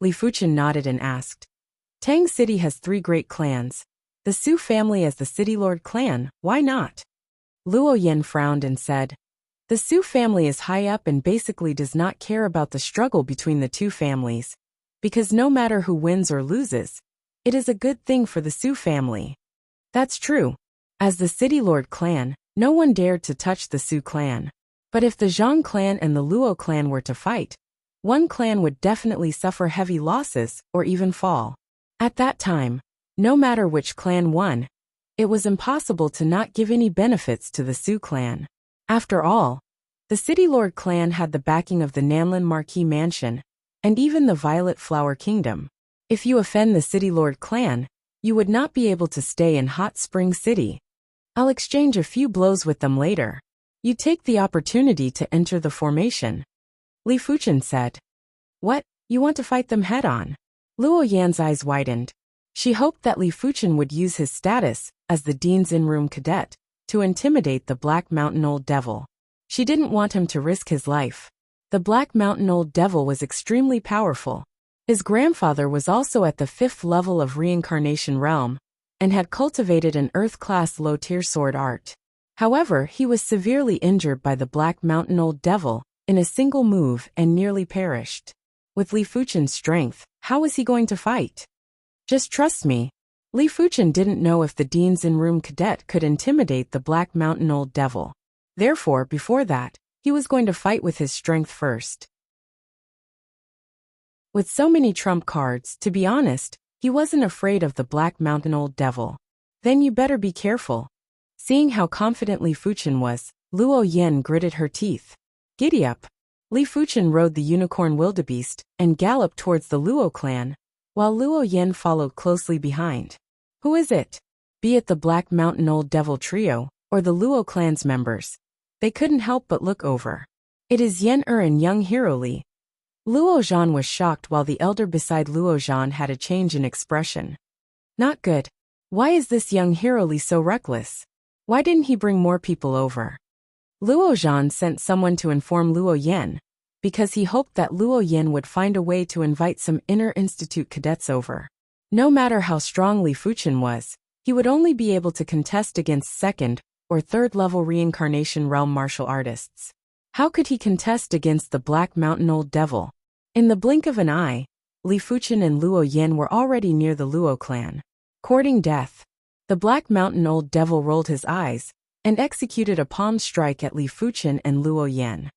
Li Fuchen nodded and asked. Tang City has 3 great clans. The Su family as the City Lord clan, why not? Luo Yin frowned and said, the Su family is high up and basically does not care about the struggle between the 2 families, because no matter who wins or loses, it is a good thing for the Su family. That's true. As the City Lord clan, no one dared to touch the Su clan. But if the Zhang clan and the Luo clan were to fight, one clan would definitely suffer heavy losses or even fall. At that time, no matter which clan won, it was impossible to not give any benefits to the Su clan. After all, the City Lord clan had the backing of the Nanlin Marquis Mansion, and even the Violet Flower Kingdom. If you offend the City Lord clan, you would not be able to stay in Hot Spring City. I'll exchange a few blows with them later. You take the opportunity to enter the formation. Li Fuchen said. What, you want to fight them head-on? Luo Yan's eyes widened. She hoped that Li Fuchen would use his status as the dean's in-room cadet to intimidate the Black Mountain Old Devil. She didn't want him to risk his life. The Black Mountain Old Devil was extremely powerful. His grandfather was also at the 5th level of reincarnation realm and had cultivated an Earth-class low-tier sword art. However, he was severely injured by the Black Mountain Old Devil in a single move and nearly perished. With Li Fuchen's strength, how was he going to fight? Just trust me. Li Fuchen didn't know if the dean's in-room cadet could intimidate the Black Mountain Old Devil. Therefore, before that, he was going to fight with his strength first. With so many trump cards, to be honest, he wasn't afraid of the Black Mountain Old Devil. Then you better be careful. Seeing how confident Li Fuchen was, Luo Yan gritted her teeth. Giddy up. Li Fuchen rode the unicorn wildebeest and galloped towards the Luo clan, while Luo Yan followed closely behind. Who is it? Be it the Black Mountain Old Devil trio, or the Luo clan's members. They couldn't help but look over. It is Yan and young Hero Li. Luo Zhan was shocked while the elder beside Luo Zhan had a change in expression. Not good. Why is this young Hero Li so reckless? Why didn't he bring more people over? Luo Zhan sent someone to inform Luo Yan, because he hoped that Luo Yan would find a way to invite some inner institute cadets over. No matter how strong Li Fuchen was, he would only be able to contest against 2nd or 3rd level reincarnation realm martial artists. How could he contest against the Black Mountain Old Devil? In the blink of an eye, Li Fuchen and Luo Yan were already near the Luo clan. Courting death. The Black Mountain Old Devil rolled his eyes and executed a palm strike at Li Fuchen and Luo Yan.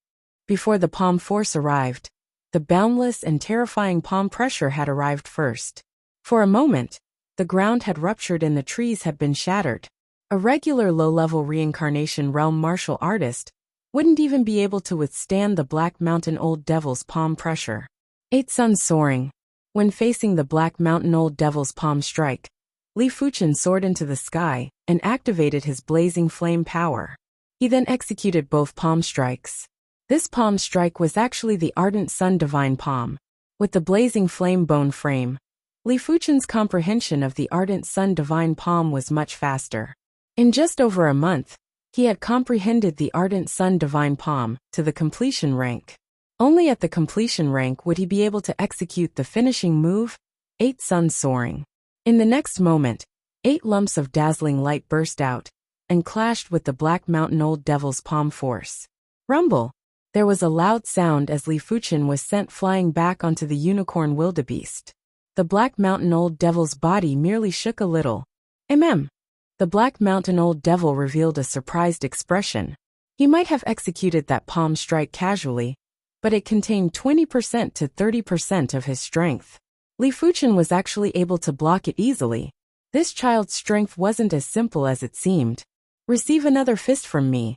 Before the palm force arrived, the boundless and terrifying palm pressure had arrived first. For a moment, the ground had ruptured and the trees had been shattered. A regular low-level reincarnation realm martial artist wouldn't even be able to withstand the Black Mountain Old Devil's palm pressure. 8 suns soaring. When facing the Black Mountain Old Devil's palm strike, Li Fuchen soared into the sky and activated his blazing flame power. He then executed both palm strikes. This palm strike was actually the Ardent Sun Divine Palm. With the blazing flame bone frame, Li Fuchen's comprehension of the Ardent Sun Divine Palm was much faster. In just over a month, he had comprehended the Ardent Sun Divine Palm to the completion rank. Only at the completion rank would he be able to execute the finishing move, 8 suns soaring. In the next moment, 8 lumps of dazzling light burst out and clashed with the Black Mountain Old Devil's palm force. Rumble! There was a loud sound as Li Fuchen was sent flying back onto the unicorn wildebeest. The Black Mountain Old Devil's body merely shook a little. The Black Mountain Old Devil revealed a surprised expression. He might have executed that palm strike casually, but it contained 20% to 30% of his strength. Li Fuchen was actually able to block it easily. This child's strength wasn't as simple as it seemed. Receive another fist from me.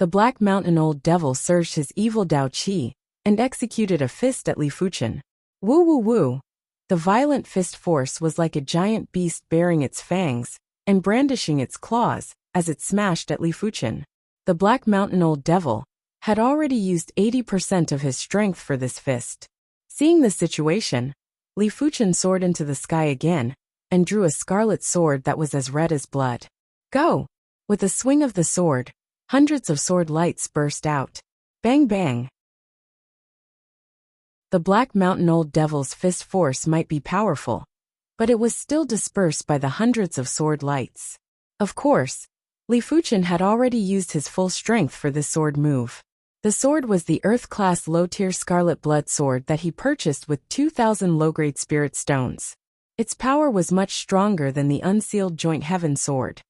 The Black Mountain Old Devil surged his evil Dao Qi and executed a fist at Li Fuchen. Woo woo woo. The violent fist force was like a giant beast baring its fangs and brandishing its claws as it smashed at Li Fuchen. The Black Mountain Old Devil had already used 80% of his strength for this fist. Seeing the situation, Li Fuchen soared into the sky again and drew a scarlet sword that was as red as blood. Go! With a swing of the sword, hundreds of sword lights burst out. Bang bang! The Black Mountain Old Devil's fist force might be powerful, but it was still dispersed by the hundreds of sword lights. Of course, Li Fuchen had already used his full strength for this sword move. The sword was the Earth-class low-tier Scarlet Blood sword that he purchased with 2,000 low-grade spirit stones. Its power was much stronger than the unsealed Joint Heaven sword.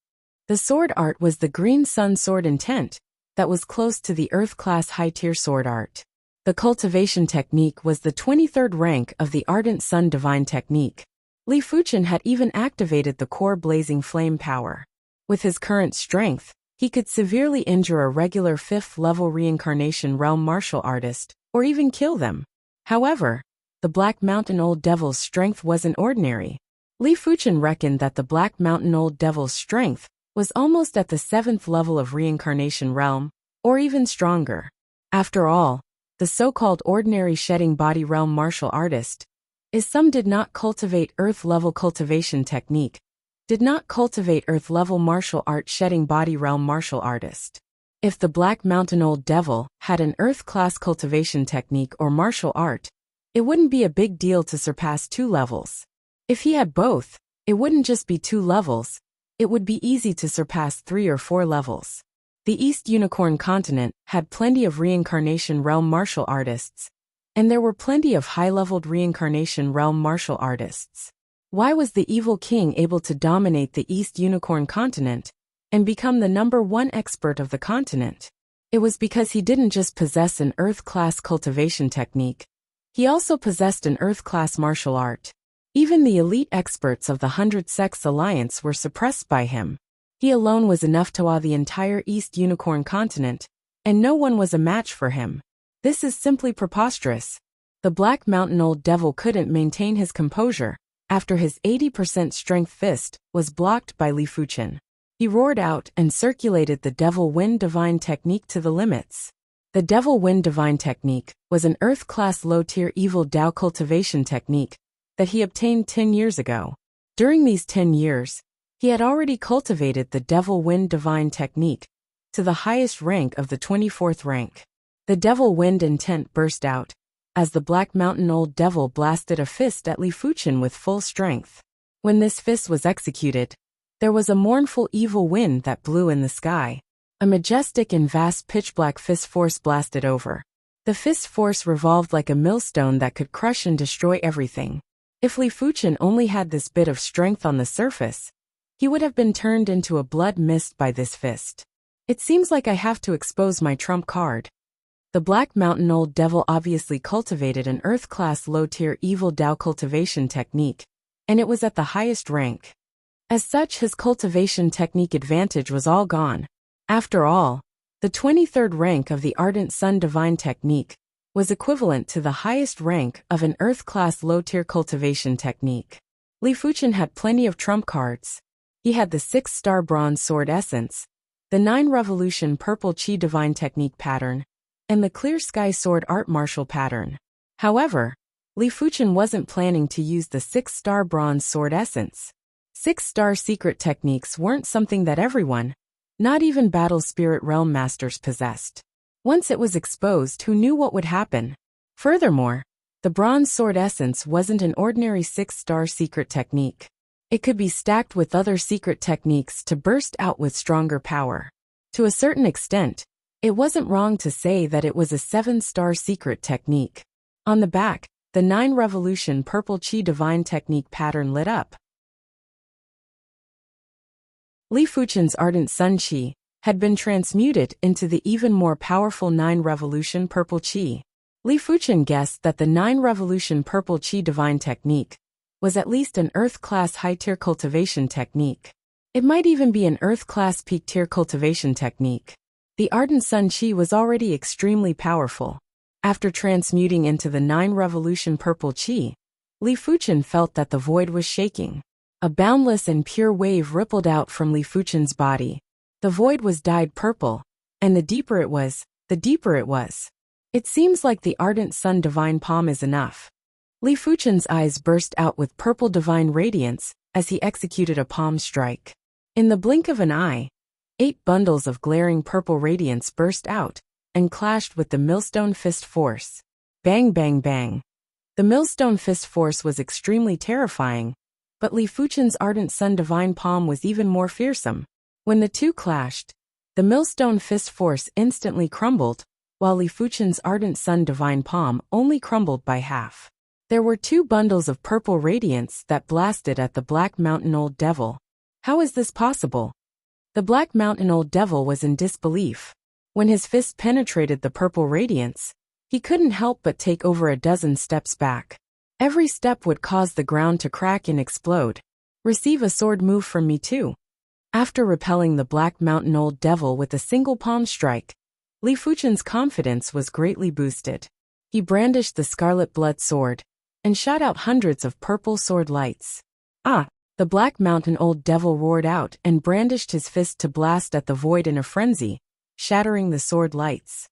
The sword art was the Green Sun sword intent, that was close to the Earth-class high-tier sword art. The cultivation technique was the 23rd rank of the Ardent Sun Divine technique. Li Fuchen had even activated the core blazing flame power. With his current strength, he could severely injure a regular 5th level reincarnation realm martial artist, or even kill them. However, the Black Mountain Old Devil's strength wasn't ordinary. Li Fuchen reckoned that the Black Mountain Old Devil's strength was almost at the 7th level of reincarnation realm, or even stronger. After all, the so-called ordinary shedding body realm martial artist is some did not cultivate earth-level cultivation technique, did not cultivate earth-level martial art shedding body realm martial artist. If the Black Mountain Old Devil had an earth-class cultivation technique or martial art, it wouldn't be a big deal to surpass 2 levels. If he had both, it wouldn't just be 2 levels, it would be easy to surpass 3 or 4 levels. The East Unicorn continent had plenty of reincarnation realm martial artists, and there were plenty of high-leveled reincarnation realm martial artists. Why was the evil king able to dominate the East Unicorn continent and become the #1 expert of the continent? It was because he didn't just possess an earth-class cultivation technique, he also possessed an earth-class martial art. Even the elite experts of the 100 Sects Alliance were suppressed by him. He alone was enough to awe the entire East Unicorn continent, and no one was a match for him. This is simply preposterous. The Black Mountain Old Devil couldn't maintain his composure after his 80% strength fist was blocked by Li Fuchen. He roared out and circulated the Devil Wind Divine Technique to the limits. The Devil Wind Divine Technique was an Earth-class low-tier evil Dao cultivation technique that he obtained 10 years ago. During these 10 years, he had already cultivated the Devil Wind Divine Technique to the highest rank of the 24th rank. The Devil Wind intent burst out as the Black Mountain Old Devil blasted a fist at Li Fuchen with full strength. When this fist was executed, there was a mournful evil wind that blew in the sky. A majestic and vast pitch-black fist force blasted over. The fist force revolved like a millstone that could crush and destroy everything. If Li Fuchen only had this bit of strength on the surface, he would have been turned into a blood mist by this fist. It seems like I have to expose my trump card. The Black Mountain Old Devil obviously cultivated an earth-class low-tier evil Dao cultivation technique, and it was at the highest rank. As such, his cultivation technique advantage was all gone. After all, the 23rd rank of the Ardent Sun Divine Technique was equivalent to the highest rank of an Earth-class low-tier cultivation technique. Li Fuchen had plenty of trump cards. He had the 6-star Bronze Sword Essence, the 9 Revolution Purple Chi Divine Technique pattern, and the Clear Sky Sword Art Martial pattern. However, Li Fuchen wasn't planning to use the 6-star Bronze Sword Essence. 6-star secret techniques weren't something that everyone, not even Battle Spirit Realm Masters, possessed. Once it was exposed, who knew what would happen? Furthermore, the Bronze Sword Essence wasn't an ordinary 6-star secret technique. It could be stacked with other secret techniques to burst out with stronger power. To a certain extent, it wasn't wrong to say that it was a 7-star secret technique. On the back, the 9 Revolution Purple Chi Divine Technique pattern lit up. Li Fuchen's Ardent Sun Chi had been transmuted into the even more powerful 9 Revolution Purple Chi. Li Fuchen guessed that the 9 Revolution Purple Chi Divine Technique was at least an Earth-class high-tier cultivation technique. It might even be an Earth-class peak-tier cultivation technique. The Ardent Sun Chi was already extremely powerful. After transmuting into the 9 Revolution Purple Chi, Li Fuchen felt that the void was shaking. A boundless and pure wave rippled out from Li Fuchen's body. The void was dyed purple, and the deeper it was, the deeper it was. It seems like the Ardent Sun Divine Palm is enough. Li Fuchen's eyes burst out with purple divine radiance as he executed a palm strike. In the blink of an eye, 8 bundles of glaring purple radiance burst out and clashed with the Millstone Fist Force. Bang bang bang. The Millstone Fist Force was extremely terrifying, but Li Fuchen's Ardent Sun Divine Palm was even more fearsome. When the two clashed, the Millstone Fist Force instantly crumbled, while Li Fuchen's Ardent Sun Divine Palm only crumbled by half. There were 2 bundles of purple radiance that blasted at the Black Mountain Old Devil. How is this possible? The Black Mountain Old Devil was in disbelief. When his fist penetrated the purple radiance, he couldn't help but take over a dozen steps back. Every step would cause the ground to crack and explode. Receive a sword move from me too. After repelling the Black Mountain Old Devil with a single palm strike, Li Fuchen's confidence was greatly boosted. He brandished the Scarlet Blood Sword and shot out hundreds of purple sword lights. Ah! The Black Mountain Old Devil roared out and brandished his fist to blast at the void in a frenzy, shattering the sword lights.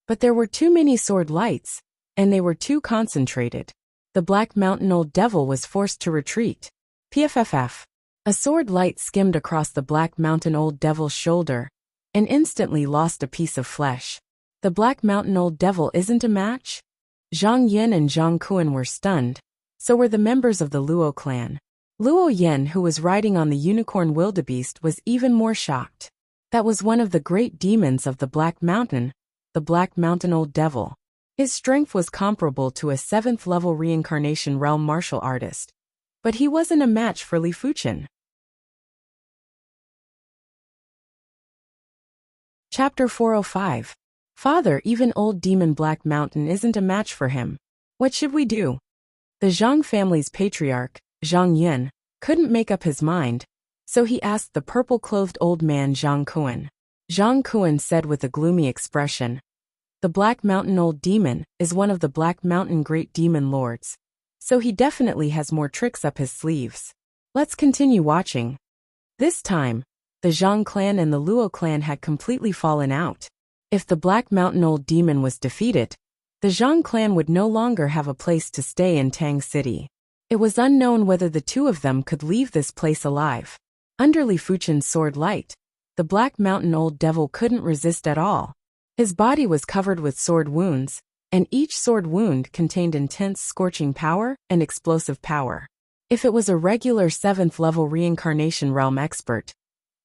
But there were too many sword lights, and they were too concentrated. The Black Mountain Old Devil was forced to retreat. PFFF. A sword light skimmed across the Black Mountain Old Devil's shoulder, and instantly lost a piece of flesh. The Black Mountain Old Devil isn't a match? Zhang Yin and Zhang Kuan were stunned. So were the members of the Luo clan. Luo Yin, who was riding on the unicorn wildebeest, was even more shocked. That was one of the great demons of the Black Mountain, the Black Mountain Old Devil. His strength was comparable to a 7th-level reincarnation realm martial artist. But he wasn't a match for Li Fuchen. Chapter 405. Father, even old demon Black Mountain isn't a match for him. What should we do? The Zhang family's patriarch, Zhang Yun, couldn't make up his mind, so he asked the purple-clothed old man Zhang Kuan. Zhang Kuan said with a gloomy expression, "The Black Mountain Old Demon is one of the Black Mountain Great Demon Lords, so he definitely has more tricks up his sleeves. Let's continue watching." This time, the Zhang clan and the Luo clan had completely fallen out. If the Black Mountain Old Demon was defeated, the Zhang clan would no longer have a place to stay in Tang City. It was unknown whether the two of them could leave this place alive. Under Li Fuchen's sword light, the Black Mountain Old Devil couldn't resist at all. His body was covered with sword wounds, and each sword wound contained intense scorching power and explosive power. If it was a regular 7th-level reincarnation realm expert,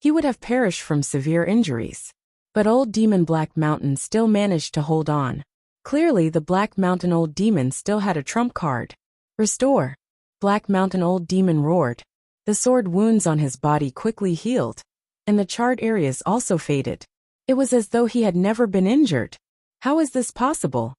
he would have perished from severe injuries. But Old Demon Black Mountain still managed to hold on. Clearly, the Black Mountain Old Demon still had a trump card. "Restore!" Black Mountain Old Demon roared. The sword wounds on his body quickly healed, and the charred areas also faded. It was as though he had never been injured. How is this possible?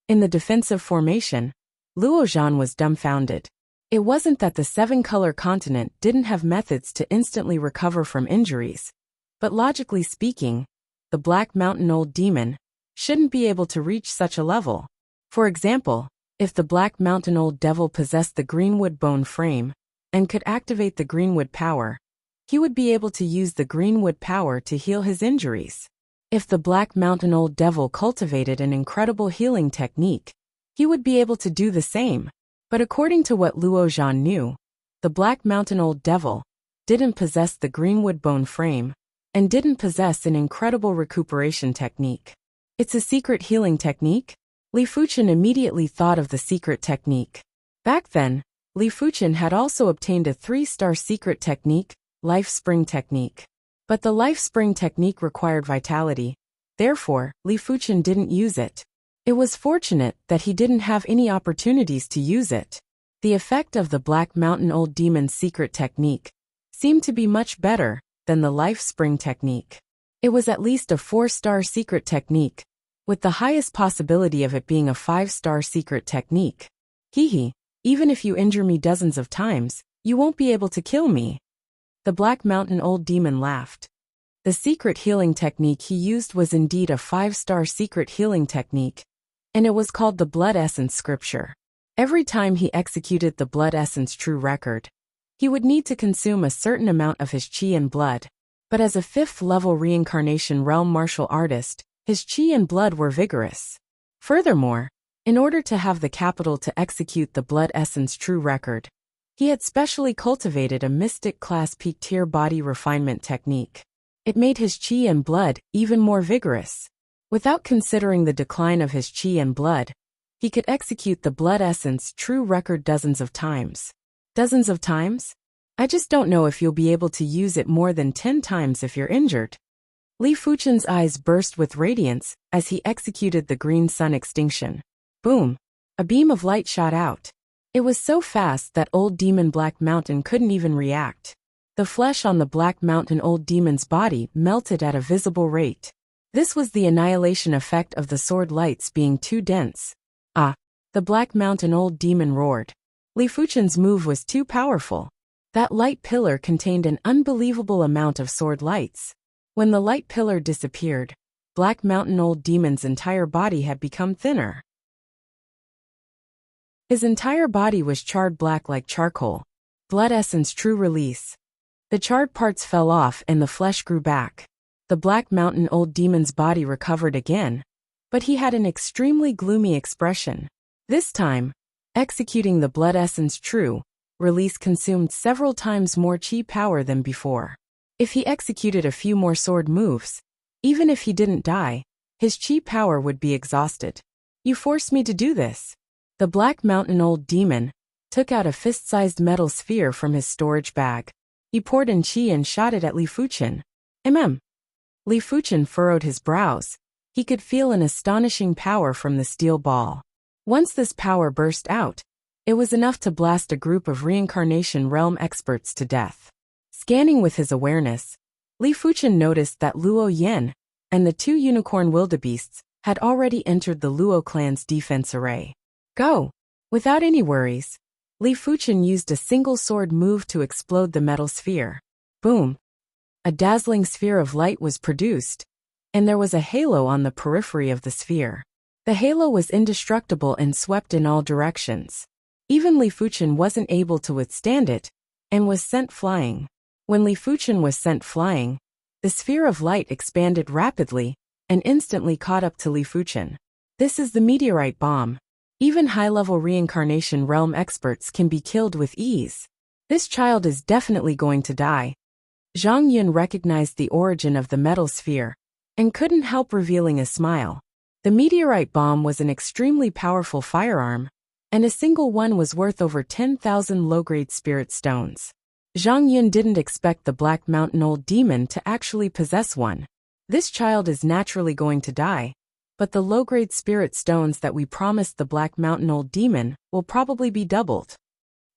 In the defensive formation, Luo Zhan was dumbfounded. It wasn't that the 7-color continent didn't have methods to instantly recover from injuries, but logically speaking, the Black Mountain Old Demon shouldn't be able to reach such a level. For example, if the Black Mountain Old Devil possessed the Greenwood Bone Frame and could activate the Greenwood Power, he would be able to use the Greenwood Power to heal his injuries. If the Black Mountain Old Devil cultivated an incredible healing technique, he would be able to do the same. But according to what Luo Zhan knew, the Black Mountain Old Devil didn't possess the Greenwood Bone Frame and didn't possess an incredible recuperation technique. It's a secret healing technique? Li Fuchen immediately thought of the secret technique. Back then, Li Fuchen had also obtained a 3-star secret technique, Life Spring Technique. But the Life Spring Technique required vitality. Therefore, Li Fuchen didn't use it. It was fortunate that he didn't have any opportunities to use it. The effect of the Black Mountain Old Demon's secret technique seemed to be much better than the Life Spring Technique. It was at least a 4-star secret technique, with the highest possibility of it being a 5-star secret technique. Hehe, even if you injure me dozens of times, you won't be able to kill me. The Black Mountain Old Demon laughed. The secret healing technique he used was indeed a 5-star secret healing technique, and it was called the Blood Essence Scripture. Every time he executed the Blood Essence True Record, he would need to consume a certain amount of his chi and blood. But as a 5th-level reincarnation realm martial artist, his chi and blood were vigorous. Furthermore, in order to have the capital to execute the Blood Essence True Record, he had specially cultivated a Mystic Class Peak Tier body refinement technique. It made his chi and blood even more vigorous. Without considering the decline of his chi and blood, he could execute the Blood Essence True Record dozens of times. Dozens of times? I just don't know if you'll be able to use it more than 10 times if you're injured. Li Fuchen's eyes burst with radiance as he executed the Green Sun Extinction. Boom! A beam of light shot out. It was so fast that Old Demon Black Mountain couldn't even react. The flesh on the Black Mountain Old Demon's body melted at a visible rate. This was the annihilation effect of the sword lights being too dense. Ah! The Black Mountain Old Demon roared. Li Fuchen's move was too powerful. That light pillar contained an unbelievable amount of sword lights. When the light pillar disappeared, Black Mountain Old Demon's entire body had become thinner. His entire body was charred black like charcoal. Blood Essence True Release. The charred parts fell off and the flesh grew back. The Black Mountain Old Demon's body recovered again, but he had an extremely gloomy expression. This time, executing the Blood Essence True release consumed several times more chi power than before. If he executed a few more sword moves, even if he didn't die, his chi power would be exhausted. You forced me to do this. The Black Mountain Old Demon took out a fist-sized metal sphere from his storage bag. He poured in chi and shot it at Li Fuchen. Li Fuchen furrowed his brows. He could feel an astonishing power from the steel ball. Once this power burst out, it was enough to blast a group of reincarnation realm experts to death. Scanning with his awareness, Li Fuchen noticed that Luo Yen and the two unicorn wildebeests had already entered the Luo clan's defense array. Go! Without any worries, Li Fuchen used a single sword move to explode the metal sphere. Boom! A dazzling sphere of light was produced, and there was a halo on the periphery of the sphere. The halo was indestructible and swept in all directions. Even Li Fuchen wasn't able to withstand it, and was sent flying. When Li Fuchen was sent flying, the sphere of light expanded rapidly, and instantly caught up to Li Fuchen. This is the meteorite bomb. Even high-level reincarnation realm experts can be killed with ease. This child is definitely going to die. Zhang Yun recognized the origin of the metal sphere, and couldn't help revealing a smile. The meteorite bomb was an extremely powerful firearm, and a single one was worth over 10,000 low-grade spirit stones. Zhang Yun didn't expect the Black Mountain Old Demon to actually possess one. This child is naturally going to die, but the low-grade spirit stones that we promised the Black Mountain Old Demon will probably be doubled.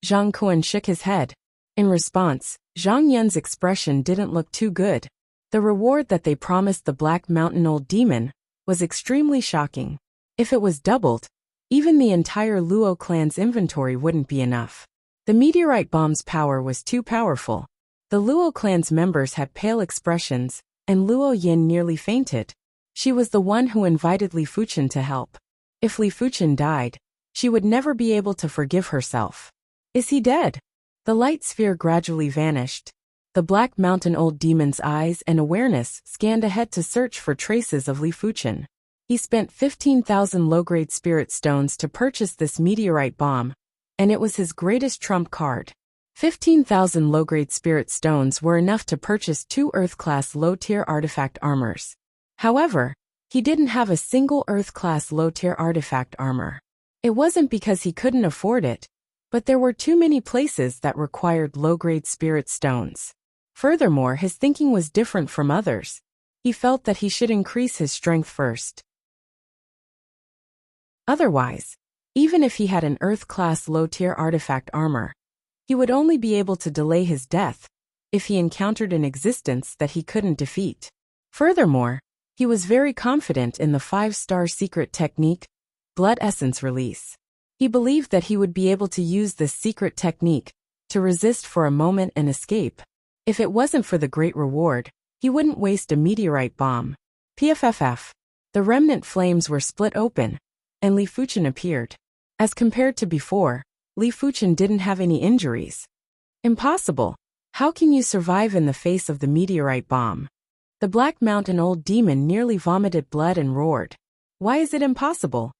Zhang Kuan shook his head. In response, Zhang Yun's expression didn't look too good. The reward that they promised the Black Mountain Old Demon was extremely shocking. If it was doubled, even the entire Luo clan's inventory wouldn't be enough. The meteorite bomb's power was too powerful. The Luo clan's members had pale expressions, and Luo Yin nearly fainted. She was the one who invited Li Fuchen to help. If Li Fuchen died, she would never be able to forgive herself. Is he dead? The light sphere gradually vanished. The Black Mountain Old Demon's eyes and awareness scanned ahead to search for traces of Li Fuchen. He spent 15,000 low-grade spirit stones to purchase this meteorite bomb, and it was his greatest trump card. 15,000 low-grade spirit stones were enough to purchase 2 Earth-class low-tier artifact armors. However, he didn't have a single Earth-class low-tier artifact armor. It wasn't because he couldn't afford it, but there were too many places that required low-grade spirit stones. Furthermore, his thinking was different from others. He felt that he should increase his strength first. Otherwise, even if he had an Earth-class low-tier artifact armor, he would only be able to delay his death if he encountered an existence that he couldn't defeat. Furthermore, he was very confident in the 5-star secret technique, Blood Essence Release. He believed that he would be able to use this secret technique to resist for a moment and escape. If it wasn't for the great reward, he wouldn't waste a meteorite bomb. PFFF. The remnant flames were split open, and Li Fuchen appeared. As compared to before, Li Fuchen didn't have any injuries. Impossible. How can you survive in the face of the meteorite bomb? The Black Mountain Old Demon nearly vomited blood and roared. Why is it impossible?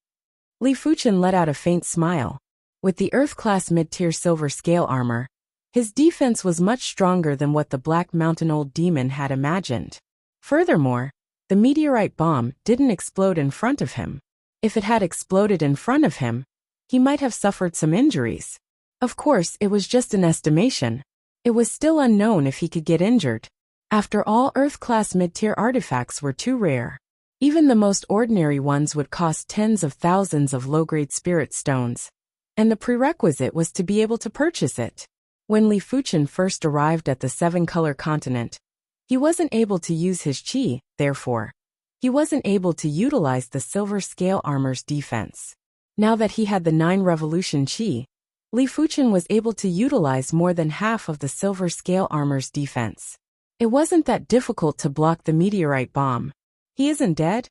Li Fuchen let out a faint smile. With the Earth-class mid-tier silver scale armor, his defense was much stronger than what the Black Mountain Old Demon had imagined. Furthermore, the meteorite bomb didn't explode in front of him. If it had exploded in front of him, he might have suffered some injuries. Of course, it was just an estimation. It was still unknown if he could get injured. After all, Earth-class mid-tier artifacts were too rare. Even the most ordinary ones would cost tens of thousands of low-grade spirit stones, and the prerequisite was to be able to purchase it. When Li Fuchen first arrived at the 7-color continent, he wasn't able to use his chi, therefore, he wasn't able to utilize the silver scale armor's defense. Now that he had the 9 revolution chi, Li Fuchen was able to utilize more than half of the silver scale armor's defense. It wasn't that difficult to block the meteorite bomb. He isn't dead?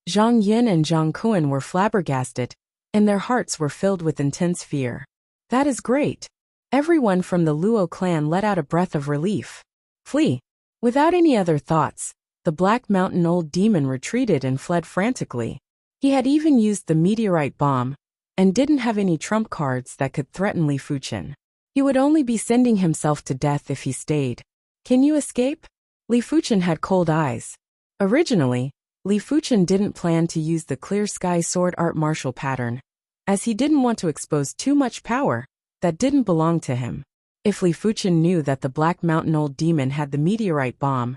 Zhang Yun and Zhang Kuan were flabbergasted, and their hearts were filled with intense fear. That is great. Everyone from the Luo clan let out a breath of relief. Flee. Without any other thoughts, the Black Mountain Old Demon retreated and fled frantically. He had even used the meteorite bomb, and didn't have any trump cards that could threaten Li Fuchen. He would only be sending himself to death if he stayed. Can you escape? Li Fuchen had cold eyes. Originally, Li Fuchen didn't plan to use the clear sky sword art martial pattern, as he didn't want to expose too much power that didn't belong to him. If Li Fuchen knew that the Black Mountain Old Demon had the meteorite bomb,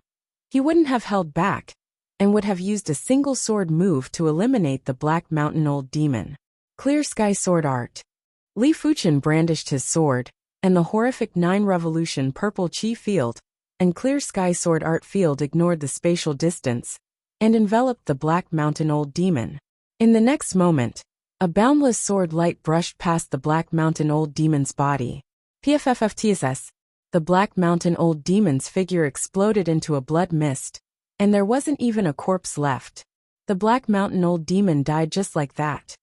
he wouldn't have held back, and would have used a single sword move to eliminate the Black Mountain Old Demon. Clear sky sword art. Li Fuchen brandished his sword, and the horrific 9 revolution purple chi field and clear sky sword art field ignored the spatial distance and enveloped the Black Mountain Old Demon. In the next moment, a boundless sword light brushed past the Black Mountain Old Demon's body. PFFFTSS. The Black Mountain Old Demon's figure exploded into a blood mist, and there wasn't even a corpse left. The Black Mountain Old Demon died just like that.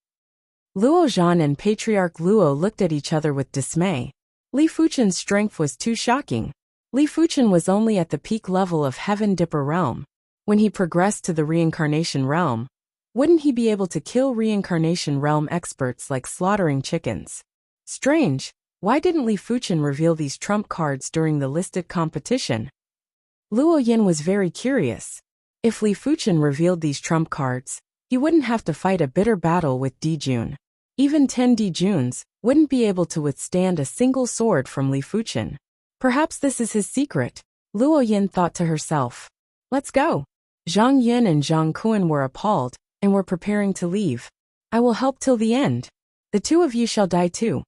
Luo Zhan and Patriarch Luo looked at each other with dismay. Li Fuchen's strength was too shocking. Li Fuchen was only at the peak level of Heaven Dipper realm. When he progressed to the Reincarnation realm, wouldn't he be able to kill Reincarnation realm experts like slaughtering chickens? Strange, why didn't Li Fuchen reveal these trump cards during the listed competition? Luo Yin was very curious. If Li Fuchen revealed these trump cards, he wouldn't have to fight a bitter battle with Dijun. Even 10 Dijuns wouldn't be able to withstand a single sword from Li Fuchen. Perhaps this is his secret, Luo Yin thought to herself. Let's go. Zhang Yin and Zhang Kuan were appalled, and were preparing to leave. I will help till the end. The two of you shall die too.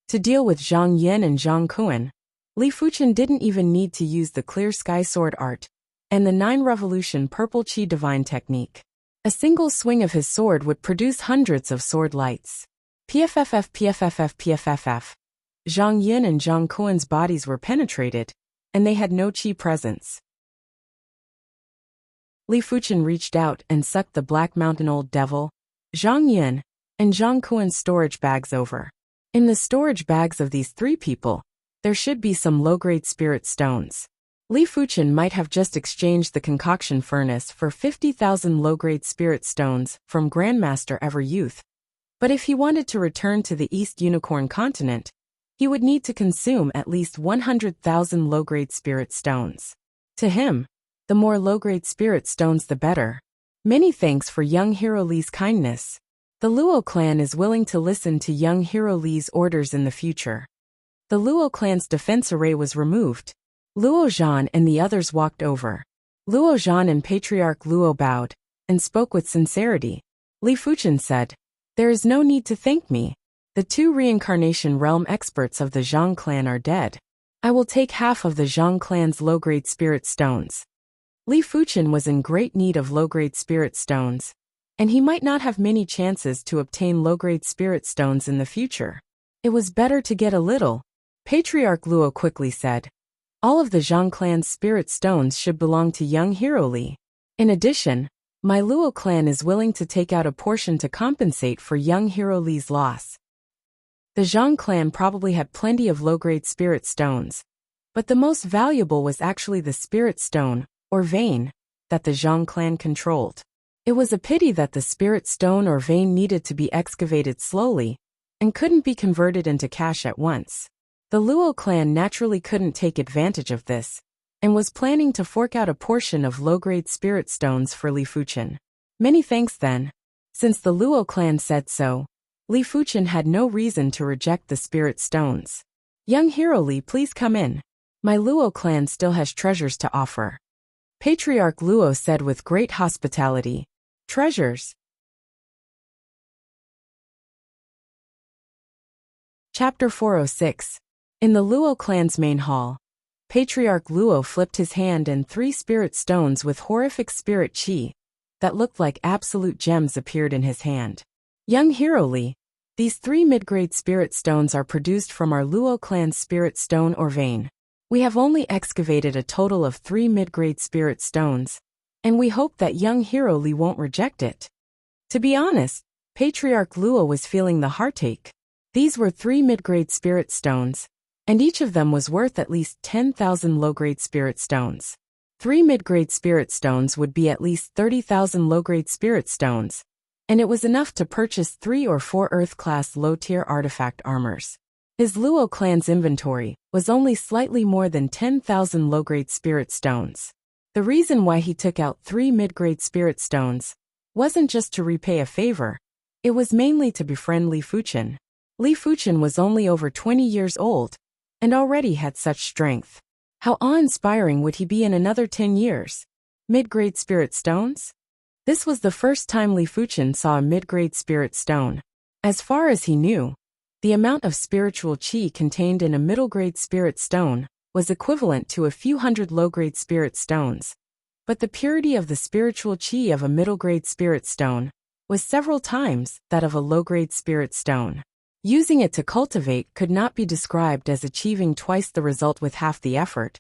To deal with Zhang Yin and Zhang Kuan, Li Fuchen didn't even need to use the clear sky sword art and the 9 revolution purple chi divine technique. A single swing of his sword would produce hundreds of sword lights. PFFF PFFF PFFF. Zhang Yin and Zhang Kuan's bodies were penetrated, and they had no chi presence. Li Fuchen reached out and sucked the Black Mountain Old Devil, Zhang Yin, and Zhang Kuan's storage bags over. In the storage bags of these 3 people, there should be some low-grade spirit stones. Li Fuchen might have just exchanged the concoction furnace for 50,000 low-grade spirit stones from Grandmaster Ever Youth. But if he wanted to return to the East Unicorn continent, he would need to consume at least 100,000 low-grade spirit stones. To him, the more low-grade spirit stones the better. Many thanks for young Hero Li's kindness. The Luo clan is willing to listen to young Hero Li's orders in the future. The Luo clan's defense array was removed. Luo Zhan and the others walked over. Luo Zhan and Patriarch Luo bowed, and spoke with sincerity. Li Fuchen said, "There is no need to thank me. The 2 reincarnation realm experts of the Zhang clan are dead. I will take half of the Zhang clan's low-grade spirit stones." Li Fuchen was in great need of low-grade spirit stones, and he might not have many chances to obtain low-grade spirit stones in the future. It was better to get a little. Patriarch Luo quickly said, "All of the Zhang clan's spirit stones should belong to young Hero Li. In addition, my Luo clan is willing to take out a portion to compensate for young Hero Li's loss." The Zhang clan probably had plenty of low-grade spirit stones, but the most valuable was actually the spirit stone, or vein, that the Zhang clan controlled. It was a pity that the spirit stone or vein needed to be excavated slowly, and couldn't be converted into cash at once. The Luo clan naturally couldn't take advantage of this, and was planning to fork out a portion of low-grade spirit stones for Li Fuchen. Many thanks then. Since the Luo clan said so, Li Fuchen had no reason to reject the spirit stones. "Young Hero Li, please come in. My Luo clan still has treasures to offer." Patriarch Luo said with great hospitality. Treasures. Chapter 406. In the Luo clan's main hall, Patriarch Luo flipped his hand and 3 spirit stones with horrific spirit chi that looked like absolute gems appeared in his hand. "Young Hero Li, these 3 mid-grade spirit stones are produced from our Luo clan's spirit stone or vein. We have only excavated a total of 3 mid-grade spirit stones, and we hope that young Hero Li won't reject it." To be honest, Patriarch Luo was feeling the heartache. These were 3 mid-grade spirit stones, and each of them was worth at least 10,000 low-grade spirit stones. 3 mid-grade spirit stones would be at least 30,000 low-grade spirit stones, and it was enough to purchase 3 or 4 Earth-class low-tier artifact armors. His Luo clan's inventory was only slightly more than 10,000 low-grade spirit stones. The reason why he took out 3 mid-grade spirit stones wasn't just to repay a favor, it was mainly to befriend Li Fuchen. Li Fuchen was only over 20 years old, and already had such strength. How awe-inspiring would he be in another 10 years? Mid-grade spirit stones? This was the first time Li Fuchen saw a mid-grade spirit stone. As far as he knew, the amount of spiritual qi contained in a middle-grade spirit stone was equivalent to a few hundred low-grade spirit stones. But the purity of the spiritual qi of a middle-grade spirit stone was several times that of a low-grade spirit stone. Using it to cultivate could not be described as achieving twice the result with half the effort,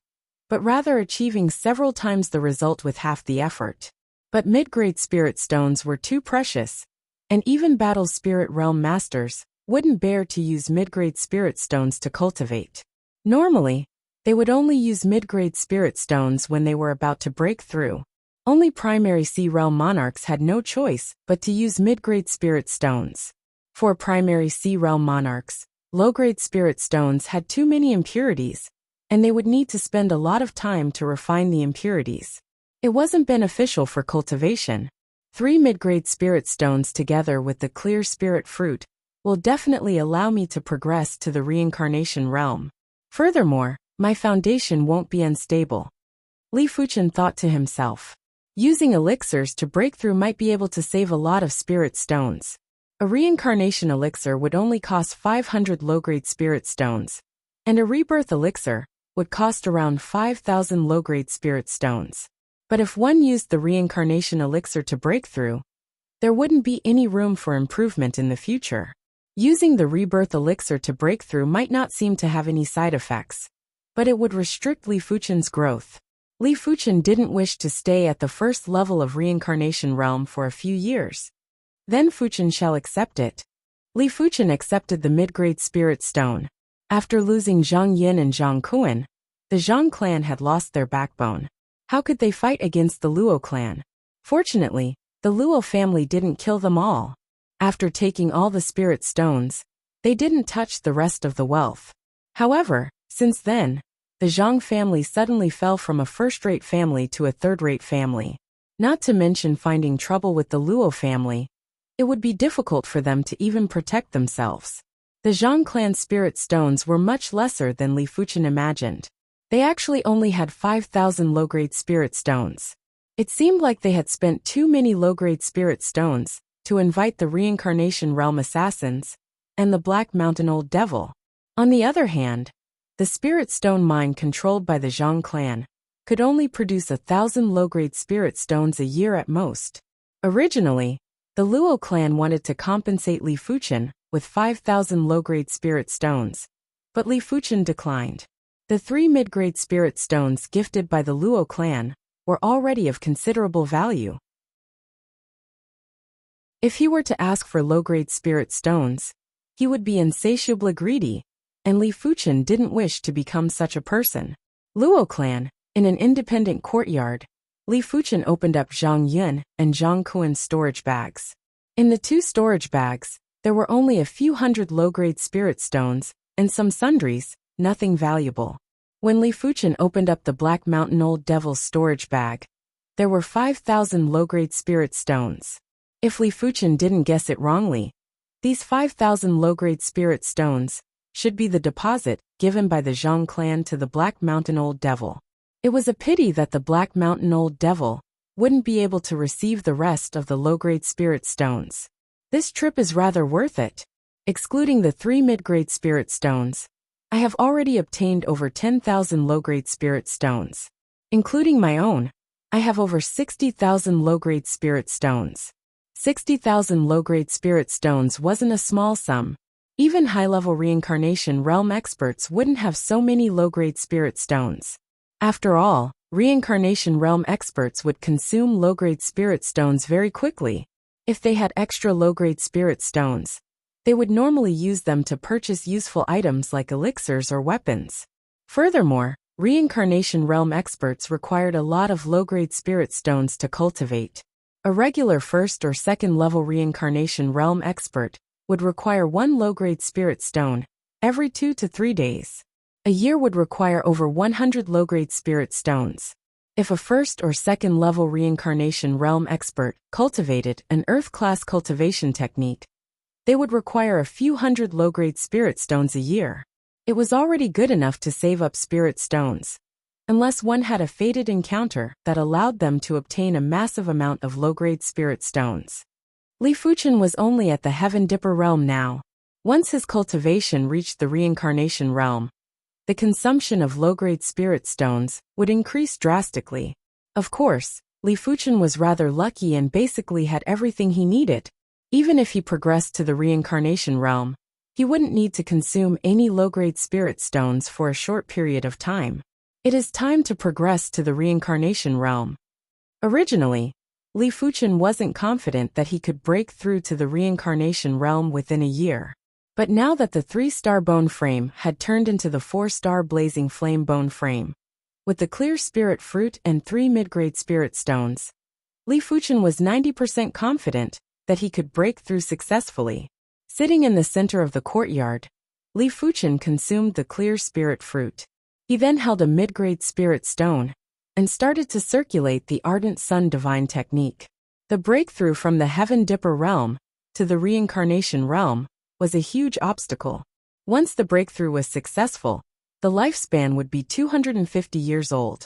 but rather achieving several times the result with half the effort. But mid-grade spirit stones were too precious, and even battle spirit realm masters wouldn't bear to use mid-grade spirit stones to cultivate. Normally, they would only use mid-grade spirit stones when they were about to break through. Only primary Sea Realm monarchs had no choice but to use mid-grade spirit stones. For primary Sea Realm monarchs, low-grade spirit stones had too many impurities, and they would need to spend a lot of time to refine the impurities. It wasn't beneficial for cultivation. 3 mid-grade spirit stones together with the clear spirit fruit will definitely allow me to progress to the reincarnation realm. Furthermore, my foundation won't be unstable. Li Fuchen thought to himself. Using elixirs to break through might be able to save a lot of spirit stones. A reincarnation elixir would only cost 500 low-grade spirit stones, and a rebirth elixir would cost around 5,000 low-grade spirit stones. But if one used the reincarnation elixir to break through, there wouldn't be any room for improvement in the future. Using the rebirth elixir to break through might not seem to have any side effects, but it would restrict Li Fuchen's growth. Li Fuchen didn't wish to stay at the first level of reincarnation realm for a few years. Then Fuchen shall accept it. Li Fuchen accepted the mid-grade spirit stone. After losing Zhang Yin and Zhang Kuan, the Zhang clan had lost their backbone. How could they fight against the Luo clan? Fortunately, the Luo family didn't kill them all. After taking all the spirit stones, they didn't touch the rest of the wealth. However, since then, the Zhang family suddenly fell from a first-rate family to a third-rate family. Not to mention finding trouble with the Luo family, it would be difficult for them to even protect themselves. The Zhang clan spirit stones were much lesser than Li Fuchen imagined. They actually only had 5,000 low-grade spirit stones. It seemed like they had spent too many low-grade spirit stones to invite the reincarnation realm assassins and the Black Mountain Old Devil. On the other hand, the spirit stone mine controlled by the Zhang clan could only produce 1,000 low-grade spirit stones a year at most. Originally, the Luo clan wanted to compensate Li Fuchen with 5,000 low-grade spirit stones, but Li Fuchen declined. The 3 mid-grade spirit stones gifted by the Luo clan were already of considerable value. If he were to ask for low-grade spirit stones, he would be insatiably greedy, and Li Fuchen didn't wish to become such a person. Luo clan, in an independent courtyard, Li Fuchen opened up Zhang Yun and Zhang Kuan's storage bags. In the 2 storage bags, there were only a few hundred low-grade spirit stones and some sundries, nothing valuable. When Li Fuchen opened up the Black Mountain Old Devil's storage bag, there were 5,000 low-grade spirit stones. If Li Fuchen didn't guess it wrongly, these 5,000 low-grade spirit stones should be the deposit given by the Zhang clan to the Black Mountain Old Devil. It was a pity that the Black Mountain Old Devil wouldn't be able to receive the rest of the low-grade spirit stones. This trip is rather worth it. Excluding the 3 mid-grade spirit stones, I have already obtained over 10,000 low-grade spirit stones. Including my own, I have over 60,000 low-grade spirit stones. 60,000 low-grade spirit stones wasn't a small sum. Even high-level reincarnation realm experts wouldn't have so many low-grade spirit stones. After all, reincarnation realm experts would consume low-grade spirit stones very quickly. If they had extra low-grade spirit stones, they would normally use them to purchase useful items like elixirs or weapons. Furthermore, Reincarnation realm experts required a lot of low-grade spirit stones to cultivate. A regular first or second level reincarnation realm expert would require one low-grade spirit stone every 2 to 3 days. A year would require over 100 low-grade spirit stones. If a first or second level reincarnation realm expert cultivated an earth-class cultivation technique, they would require a few hundred low-grade spirit stones a year. It was already good enough to save up spirit stones, unless one had a fated encounter that allowed them to obtain a massive amount of low-grade spirit stones. Li Fuchen was only at the Heaven Dipper realm now. Once his cultivation reached the reincarnation realm, the consumption of low-grade spirit stones would increase drastically. Of course, Li Fuchen was rather lucky and basically had everything he needed. Even if he progressed to the reincarnation realm, he wouldn't need to consume any low-grade spirit stones for a short period of time. It is time to progress to the reincarnation realm. Originally, Li Fuchen wasn't confident that he could break through to the reincarnation realm within a year. But now that the 3-star bone frame had turned into the 4-star blazing flame bone frame, with the clear spirit fruit and 3 mid-grade spirit stones, Li Fuchen was 90% confident that he could break through successfully. Sitting in the center of the courtyard, Li Fuchen consumed the clear spirit fruit. He then held a mid-grade spirit stone and started to circulate the Ardent Sun Divine technique. The breakthrough from the Heaven Dipper realm to the reincarnation realm was a huge obstacle. Once the breakthrough was successful, the lifespan would be 250 years old.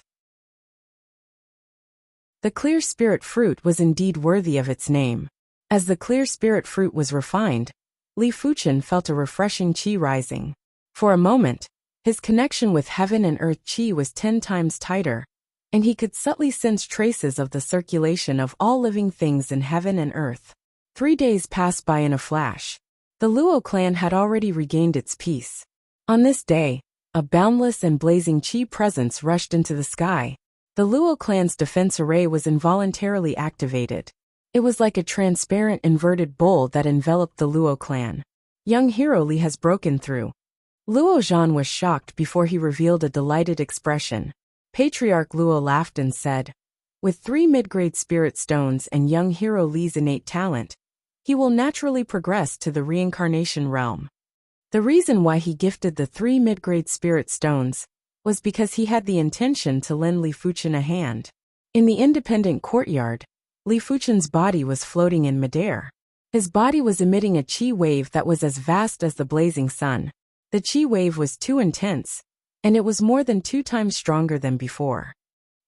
The clear spirit fruit was indeed worthy of its name. As the clear spirit fruit was refined, Li Fuchen felt a refreshing qi rising. For a moment, his connection with heaven and earth qi was 10 times tighter, and he could subtly sense traces of the circulation of all living things in heaven and earth. 3 days passed by in a flash. The Luo clan had already regained its peace. On this day, a boundless and blazing qi presence rushed into the sky. The Luo clan's defense array was involuntarily activated. It was like a transparent inverted bowl that enveloped the Luo clan. Young hero Li has broken through. Luo Zhan was shocked before he revealed a delighted expression. Patriarch Luo laughed and said, "With 3 mid-grade spirit stones and young hero Li's innate talent, he will naturally progress to the reincarnation realm." The reason why he gifted the 3 mid-grade spirit stones was because he had the intention to lend Li Fuchen a hand. In the independent courtyard, Li Fuchen's body was floating in midair. His body was emitting a qi wave that was as vast as the blazing sun. The qi wave was too intense, and it was more than 2 times stronger than before.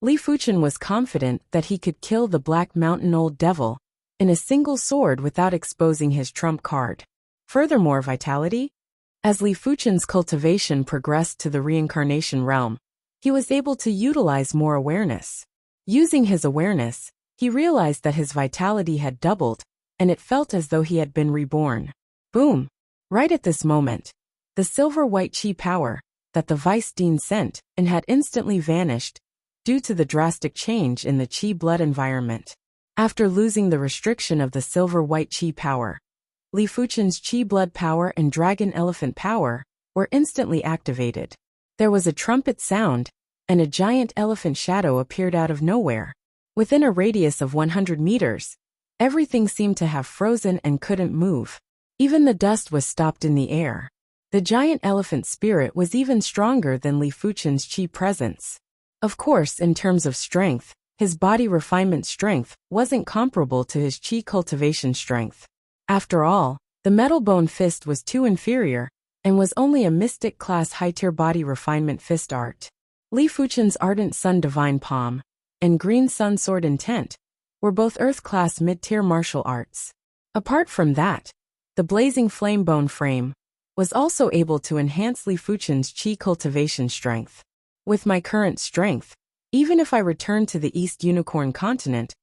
Li Fuchen was confident that he could kill the Black Mountain Old Devil in a single sword without exposing his trump card. Furthermore, vitality? As Li Fuchen's cultivation progressed to the reincarnation realm, he was able to utilize more awareness. Using his awareness, he realized that his vitality had doubled, and it felt as though he had been reborn. Boom! Right at this moment, the silver-white qi power that the Vice Dean sent and had instantly vanished due to the drastic change in the qi blood environment. After losing the restriction of the silver-white qi power, Li Fuchen's qi blood power and dragon elephant power were instantly activated. There was a trumpet sound, and a giant elephant shadow appeared out of nowhere. Within a radius of 100 meters, everything seemed to have frozen and couldn't move. Even the dust was stopped in the air. The giant elephant spirit was even stronger than Li Fuchen's qi presence. Of course, in terms of strength, his body refinement strength wasn't comparable to his qi cultivation strength. After all, the metal bone fist was too inferior, and was only a mystic class high-tier body refinement fist art. Li Fuchen's Ardent Sun Divine Palm and Green Sun Sword Intent were both Earth-class mid-tier martial arts. Apart from that, the Blazing Flame Bone Frame was also able to enhance Li Fuchen's qi cultivation strength. With my current strength, even if I return to the East Unicorn continent,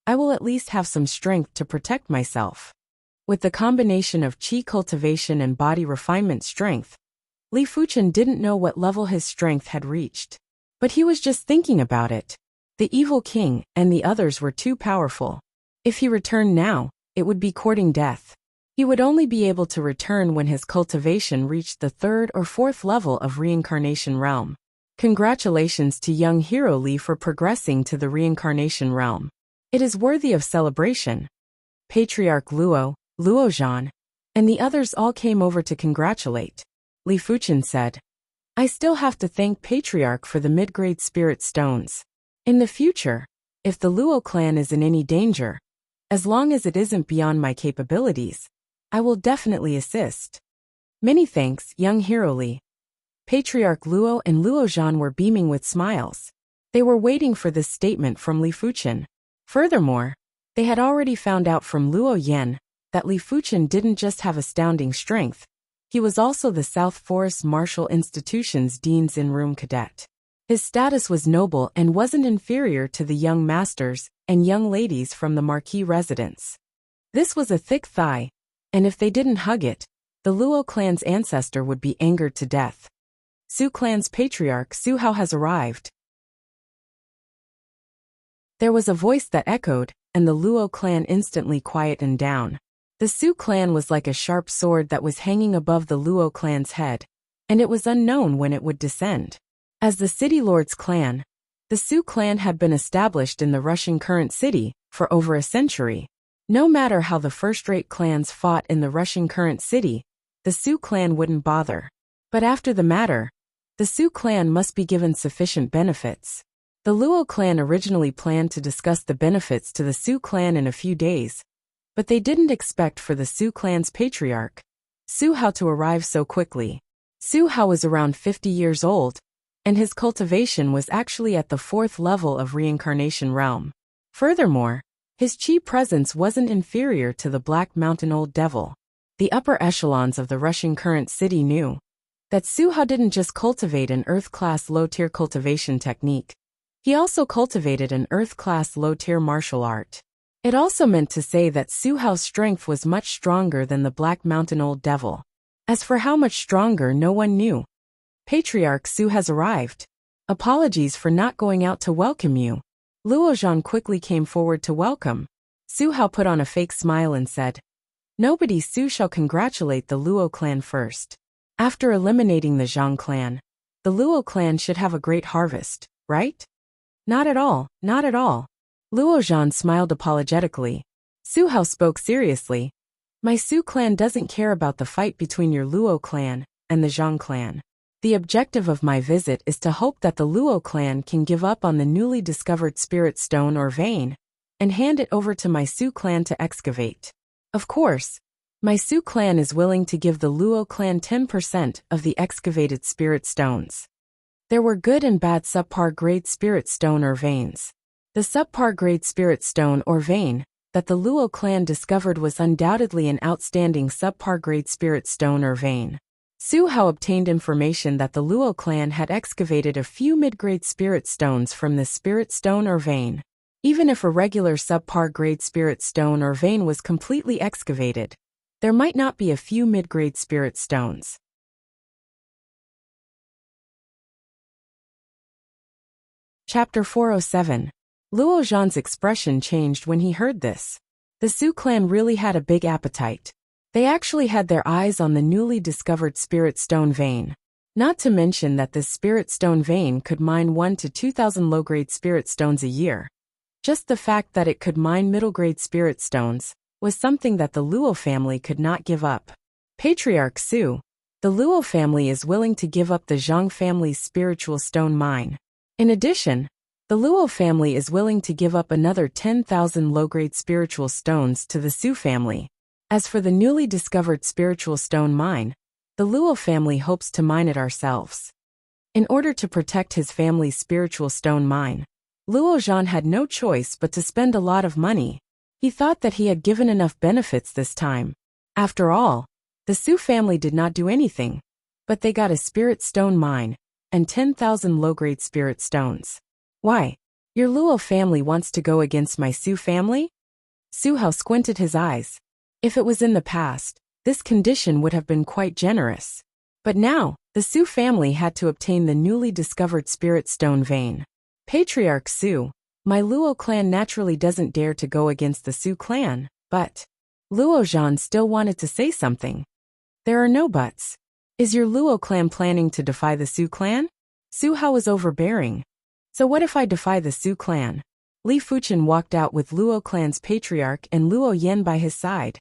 I will at least have some strength to protect myself. With the combination of qi cultivation and body refinement strength, Li Fuchen didn't know what level his strength had reached. But he was just thinking about it. The evil king and the others were too powerful. If he returned now, it would be courting death. He would only be able to return when his cultivation reached the 3rd or 4th level of reincarnation realm. Congratulations to young hero Li for progressing to the reincarnation realm. It is worthy of celebration. Patriarch Luo, Luo Zhan, and the others all came over to congratulate. Li Fuchen said, I still have to thank Patriarch for the mid-grade spirit stones. In the future, if the Luo clan is in any danger, as long as it isn't beyond my capabilities, I will definitely assist. Many thanks, young hero Li. Patriarch Luo and Luo Zhan were beaming with smiles. They were waiting for this statement from Li Fuchen. Furthermore, they had already found out from Luo Yan that Li Fuchen didn't just have astounding strength, he was also the South Forest Martial Institution's Dean's in-room cadet. His status was noble and wasn't inferior to the young masters and young ladies from the Marquis residence. This was a thick thigh, and if they didn't hug it, the Luo clan's ancestor would be angered to death. Su clan's patriarch Su Hao has arrived. There was a voice that echoed, and the Luo clan instantly quietened down. The Su clan was like a sharp sword that was hanging above the Luo clan's head, and it was unknown when it would descend. As the City Lord's clan, the Su clan had been established in the Russian current city for over a century. No matter how the first-rate clans fought in the Russian current city, the Su clan wouldn't bother. But after the matter, the Su clan must be given sufficient benefits. The Luo clan originally planned to discuss the benefits to the Su clan in a few days, but they didn't expect for the Su clan's patriarch, Su Hao, to arrive so quickly. Su Hao was around 50 years old, and his cultivation was actually at the 4th level of reincarnation realm. Furthermore, his chi presence wasn't inferior to the Black Mountain Old Devil. The upper echelons of the Russian current city knew that Su Hao didn't just cultivate an Earth-class low-tier cultivation technique, he also cultivated an Earth-class low-tier martial art. It also meant to say that Su Hao's strength was much stronger than the Black Mountain Old Devil. As for how much stronger, no one knew. Patriarch Su has arrived. Apologies for not going out to welcome you. Luo Zhan quickly came forward to welcome. Su Hao put on a fake smile and said, Nobody Su shall congratulate the Luo clan first. After eliminating the Zhang clan, the Luo clan should have a great harvest, right? Not at all, not at all. Luo Zhan smiled apologetically. Su Hao spoke seriously. My Su clan doesn't care about the fight between your Luo clan and the Zhang clan. The objective of my visit is to hope that the Luo clan can give up on the newly discovered spirit stone or vein and hand it over to my Su clan to excavate. Of course, my Su clan is willing to give the Luo clan 10% of the excavated spirit stones. There were good and bad subpar grade spirit stone or veins. The subpar grade spirit stone or vein that the Luo clan discovered was undoubtedly an outstanding subpar grade spirit stone or vein. Su Hao obtained information that the Luo clan had excavated a few mid-grade spirit stones from this spirit stone or vein. Even if a regular subpar grade spirit stone or vein was completely excavated, there might not be a few mid-grade spirit stones. Chapter 407. Luo Zhan's expression changed when he heard this. The Su clan really had a big appetite. They actually had their eyes on the newly discovered spirit stone vein. Not to mention that this spirit stone vein could mine 1 to 2,000 low-grade spirit stones a year. Just the fact that it could mine middle-grade spirit stones was something that the Luo family could not give up. Patriarch Su, the Luo family is willing to give up the Zhang family's spiritual stone mine. In addition, the Luo family is willing to give up another 10,000 low-grade spiritual stones to the Su family. As for the newly discovered spiritual stone mine, the Luo family hopes to mine it ourselves. In order to protect his family's spiritual stone mine, Luo Zhan had no choice but to spend a lot of money. He thought that he had given enough benefits this time. After all, the Su family did not do anything, but they got a spirit stone mine and 10,000 low-grade spirit stones. Why? Your Luo family wants to go against my Su family? Su Hao squinted his eyes. If it was in the past, this condition would have been quite generous. But now, the Su family had to obtain the newly discovered spirit stone vein. Patriarch Su, my Luo clan naturally doesn't dare to go against the Su clan, but Luo Zhan still wanted to say something. There are no buts. Is your Luo clan planning to defy the Su clan? Su Hao was overbearing. So what if I defy the Su clan? Li Fuchen walked out with Luo clan's patriarch and Luo Yen by his side.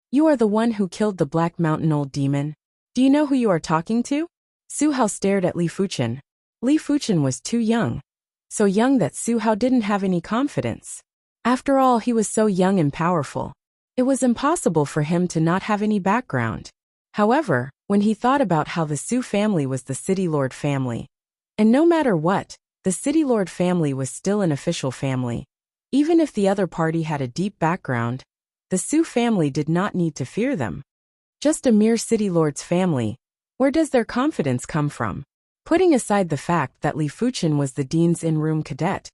You are the one who killed the Black Mountain old demon. Do you know who you are talking to? Su Hao stared at Li Fuchen. Li Fuchen was too young. So young that Su Hao didn't have any confidence. After all, he was so young and powerful. It was impossible for him to not have any background. However, when he thought about how the Su family was the City Lord family, and no matter what, the City Lord family was still an official family. Even if the other party had a deep background, the Su family did not need to fear them. Just a mere City Lord's family. Where does their confidence come from? Putting aside the fact that Li Fuchen was the dean's in-room cadet,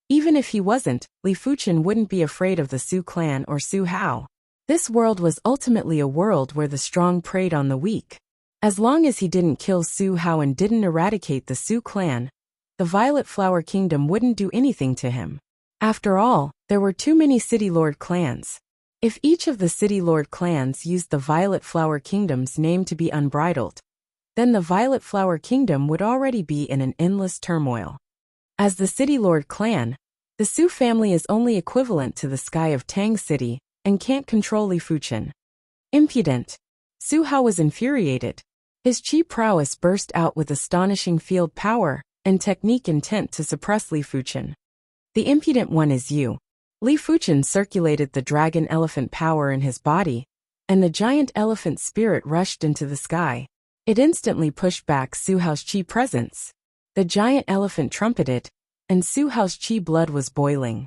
even if he wasn't, Li Fuchen wouldn't be afraid of the Su clan or Su Hao. This world was ultimately a world where the strong preyed on the weak. As long as he didn't kill Su Hao and didn't eradicate the Su clan, the Violet Flower Kingdom wouldn't do anything to him. After all, there were too many City Lord clans. If each of the City Lord clans used the Violet Flower Kingdom's name to be unbridled, then the Violet Flower Kingdom would already be in an endless turmoil. As the City Lord clan, the Su family is only equivalent to the sky of Tang City and can't control Li Fuchen. Impudent. Su Hao was infuriated. His chi prowess burst out with astonishing field power and technique intent to suppress Li Fuchen. The impudent one is you. Li Fuchen circulated the dragon elephant power in his body, and the giant elephant spirit rushed into the sky. It instantly pushed back Su Hao's chi presence. The giant elephant trumpeted, and Su Hao's chi blood was boiling.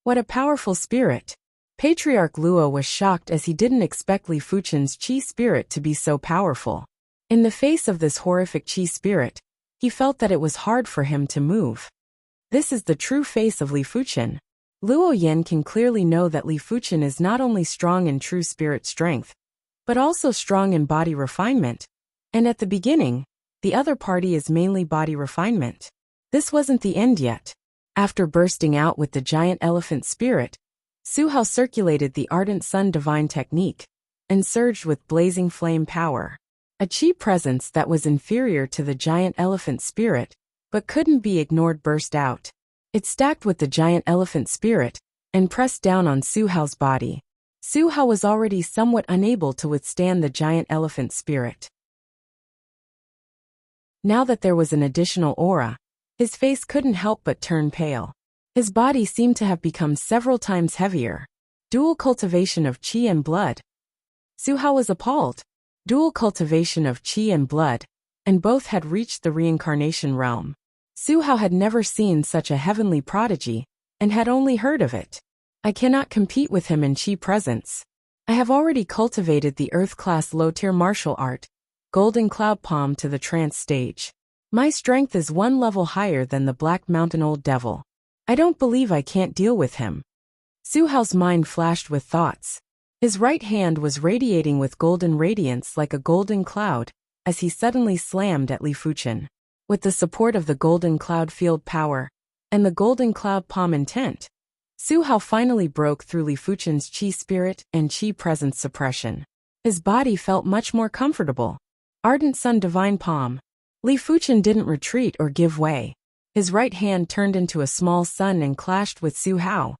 What a powerful spirit! Patriarch Luo was shocked as he didn't expect Li Fuchen's chi spirit to be so powerful. In the face of this horrific chi spirit, he felt that it was hard for him to move. This is the true face of Li Fuchen. Luo Yen can clearly know that Li Fuchen is not only strong in true spirit strength, but also strong in body refinement. And at the beginning, the other party is mainly body refinement. This wasn't the end yet. After bursting out with the giant elephant spirit, Su Hao circulated the Ardent Sun Divine Technique and surged with blazing flame power. A chi presence that was inferior to the giant elephant spirit, but couldn't be ignored, burst out. It stacked with the giant elephant spirit and pressed down on Su Hao's body. Su Hao was already somewhat unable to withstand the giant elephant spirit. Now that there was an additional aura, his face couldn't help but turn pale. His body seemed to have become several times heavier. Dual cultivation of chi and blood. Su Hao was appalled. Dual cultivation of chi and blood, and both had reached the reincarnation realm. Su Hao had never seen such a heavenly prodigy, and had only heard of it. I cannot compete with him in chi presence. I have already cultivated the Earth-class low-tier martial art, Golden Cloud Palm, to the trance stage. My strength is one level higher than the Black Mountain Old Devil. I don't believe I can't deal with him. Su Hao's mind flashed with thoughts. His right hand was radiating with golden radiance like a golden cloud, as he suddenly slammed at Li Fuchen. With the support of the Golden Cloud field power and the Golden Cloud Palm intent, Su Hao finally broke through Li Fuchen's chi spirit and chi presence suppression. His body felt much more comfortable. Ardent Sun Divine Palm. Li Fuchen didn't retreat or give way. His right hand turned into a small sun and clashed with Su Hao.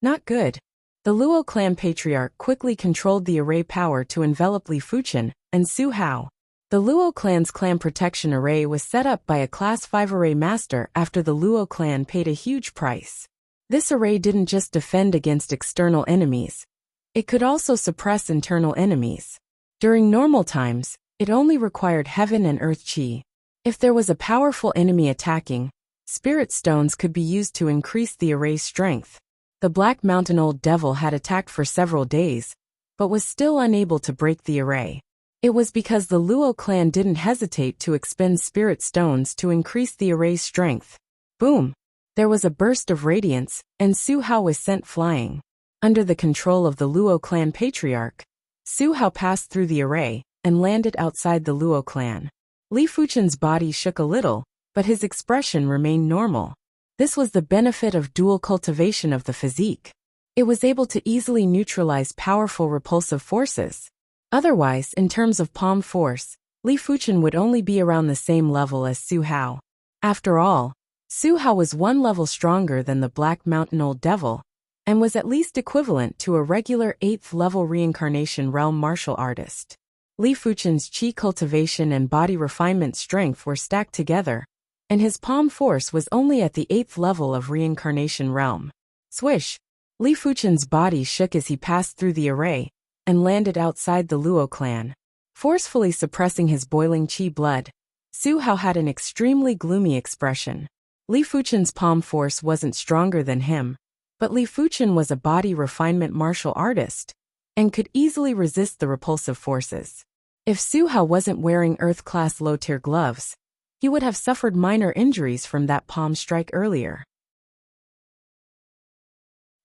Not good. The Luo clan patriarch quickly controlled the array power to envelop Li Fuchen and Su Hao. The Luo clan's clan protection array was set up by a Class 5 array master after the Luo clan paid a huge price. This array didn't just defend against external enemies. It could also suppress internal enemies. During normal times, it only required heaven and earth chi. If there was a powerful enemy attacking, spirit stones could be used to increase the array's strength. The Black Mountain Old Devil had attacked for several days, but was still unable to break the array. It was because the Luo clan didn't hesitate to expend spirit stones to increase the array's strength. Boom! There was a burst of radiance, and Su Hao was sent flying. Under the control of the Luo clan patriarch, Su Hao passed through the array and landed outside the Luo clan. Li Fuchen's body shook a little, but his expression remained normal. This was the benefit of dual cultivation of the physique. It was able to easily neutralize powerful repulsive forces. Otherwise, in terms of palm force, Li Fuchen would only be around the same level as Su Hao. After all, Su Hao was one level stronger than the Black Mountain Old Devil, and was at least equivalent to a regular 8th level reincarnation realm martial artist. Li Fuchen's chi cultivation and body refinement strength were stacked together, and his palm force was only at the 8th level of reincarnation realm. Swish! Li Fuchen's body shook as he passed through the array, and landed outside the Luo clan. Forcefully suppressing his boiling chi blood, Su Hao had an extremely gloomy expression. Li Fuchen's palm force wasn't stronger than him, but Li Fuchen was a body refinement martial artist, and could easily resist the repulsive forces. If Su Hao wasn't wearing Earth-class low-tier gloves, he would have suffered minor injuries from that palm strike earlier.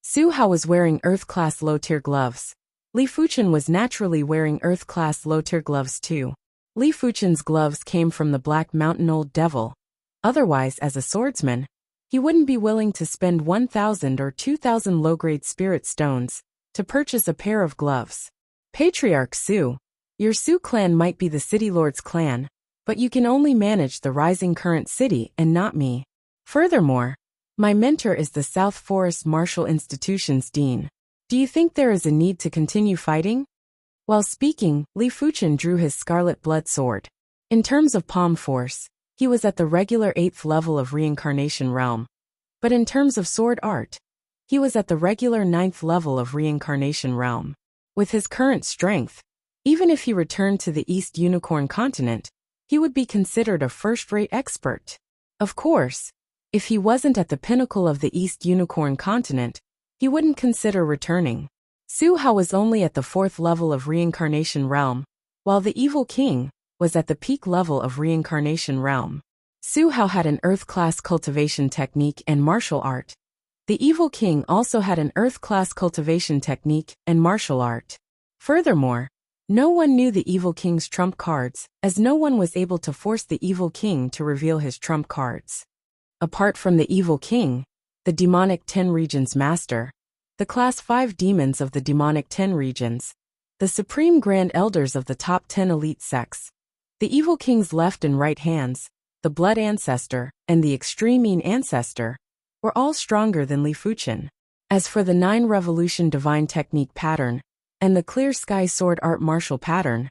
Su Hao was wearing Earth-class low-tier gloves. Li Fuchen was naturally wearing Earth-class low-tier gloves too. Li Fuchen's gloves came from the Black Mountain Old Devil. Otherwise, as a swordsman, he wouldn't be willing to spend 1,000 or 2,000 low-grade spirit stones to purchase a pair of gloves. Patriarch Su, your Su clan might be the City Lord's clan, but you can only manage the Rising Current City and not me. Furthermore, my mentor is the South Forest Martial Institution's dean. Do you think there is a need to continue fighting? While speaking, Li Fuchen drew his scarlet blood sword. In terms of palm force, he was at the regular 8th level of reincarnation realm. But in terms of sword art, he was at the regular 9th level of reincarnation realm. With his current strength, even if he returned to the East Unicorn continent, he would be considered a first-rate expert. Of course, if he wasn't at the pinnacle of the East Unicorn continent, he wouldn't consider returning. Su Hao was only at the 4th level of reincarnation realm, while the Evil King was at the peak level of reincarnation realm. Su Hao had an Earth-class cultivation technique and martial art. The Evil King also had an Earth-class cultivation technique and martial art. Furthermore, no one knew the Evil King's trump cards, as no one was able to force the Evil King to reveal his trump cards. Apart from the Evil King, the Demonic 10 Regions Master, the Class 5 Demons of the Demonic 10 Regions, the Supreme Grand Elders of the top 10 elite sects, the Evil King's left and right hands, the Blood Ancestor, and the Extreme Mean Ancestor, were all stronger than Li Fuchen. As for the 9 Revolution Divine Technique pattern, and the Clear Sky Sword Art Martial pattern,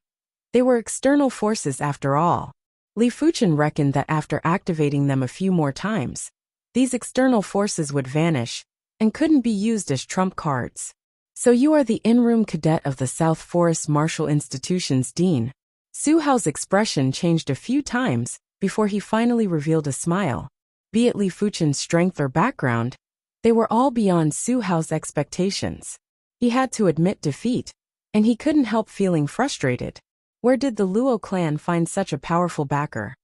they were external forces after all. Li Fuchen reckoned that after activating them a few more times, these external forces would vanish, and couldn't be used as trump cards. So you are the in-room cadet of the South Forest Martial Institution's dean. Su Hao's expression changed a few times before he finally revealed a smile. Be it Li Fuchen's strength or background, they were all beyond Su Hao's expectations. He had to admit defeat, and he couldn't help feeling frustrated. Where did the Luo clan find such a powerful backer?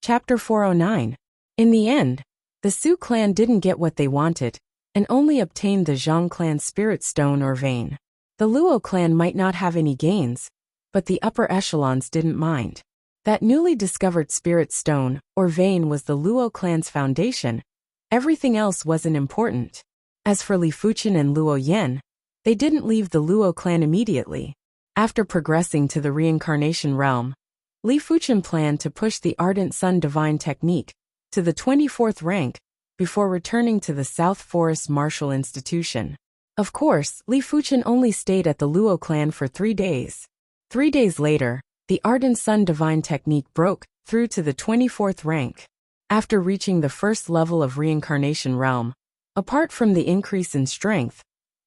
Chapter 409. In the end, the Su clan didn't get what they wanted, and only obtained the Zhang clan's spirit stone or vein. The Luo clan might not have any gains, but the upper echelons didn't mind. That newly discovered spirit stone or vein was the Luo clan's foundation. Everything else wasn't important. As for Li Fuchen and Luo Yan, they didn't leave the Luo clan immediately. After progressing to the reincarnation realm, Li Fuchen planned to push the Ardent Sun Divine Technique to the 24th rank before returning to the South Forest Martial Institution. Of course, Li Fuchen only stayed at the Luo clan for 3 days. 3 days later, the Ardent Sun Divine Technique broke through to the 24th rank. After reaching the first level of reincarnation realm, apart from the increase in strength,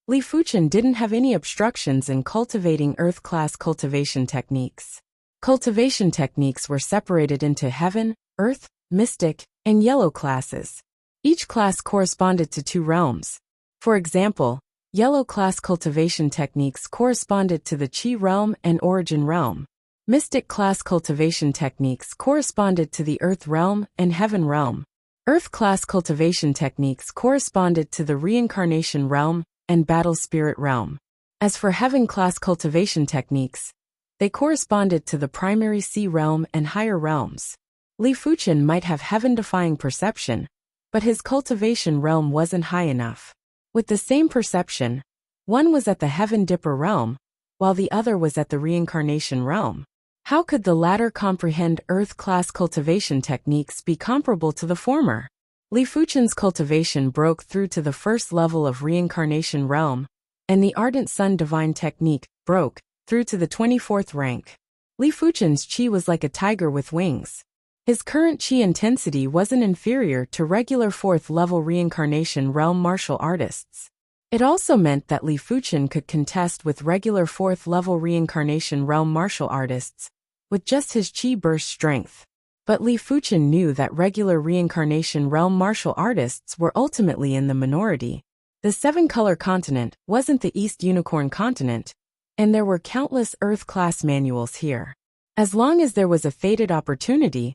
Li Fuchen didn't have any obstructions in cultivating Earth-class cultivation techniques. Cultivation techniques were separated into Heaven, Earth, Mystic, and Yellow classes. Each class corresponded to 2 realms. For example, Yellow class cultivation techniques corresponded to the Qi realm and Origin realm. Mystic class cultivation techniques corresponded to the Earth realm and Heaven realm. Earth class cultivation techniques corresponded to the Reincarnation realm and Battle Spirit realm. As for Heaven class cultivation techniques, they corresponded to the primary Sea realm and higher realms. Li Fuchen might have heaven-defying perception, but his cultivation realm wasn't high enough. With the same perception, one was at the Heaven Dipper realm, while the other was at the reincarnation realm. How could the latter comprehend Earth-class cultivation techniques be comparable to the former? Li Fuchen's cultivation broke through to the first level of reincarnation realm, and the Ardent Sun Divine Technique broke through to the 24th rank. Li Fuchen's qi was like a tiger with wings. His current qi intensity wasn't inferior to regular 4th-level reincarnation realm martial artists. It also meant that Li Fuchen could contest with regular 4th-level reincarnation realm martial artists with just his qi burst strength. But Li Fuchen knew that regular reincarnation realm martial artists were ultimately in the minority. The 7-color continent wasn't the East Unicorn continent, and there were countless Earth-class manuals here. As long as there was a fated opportunity,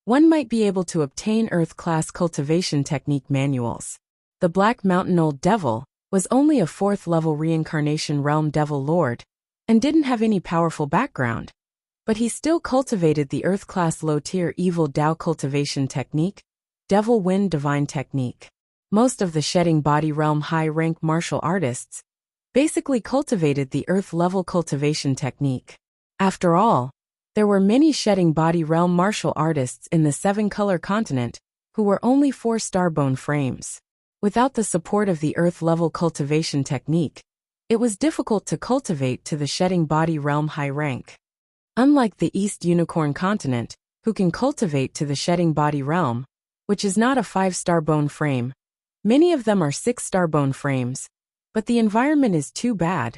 one might be able to obtain Earth-class cultivation technique manuals. The Black Mountain Old Devil was only a 4th-level reincarnation realm devil lord, and didn't have any powerful background. But he still cultivated the Earth-class low-tier Evil Dao cultivation technique, Devil Wind Divine Technique. Most of the Shedding Body realm high-rank martial artists basically cultivated the Earth-level cultivation technique. After all, there were many Shedding Body realm martial artists in the 7-color continent who were only 4-star bone frames. Without the support of the Earth-level cultivation technique, it was difficult to cultivate to the Shedding Body realm high rank. Unlike the East Unicorn continent, who can cultivate to the Shedding Body realm, which is not a 5-star bone frame, many of them are 6-star bone frames, but the environment is too bad.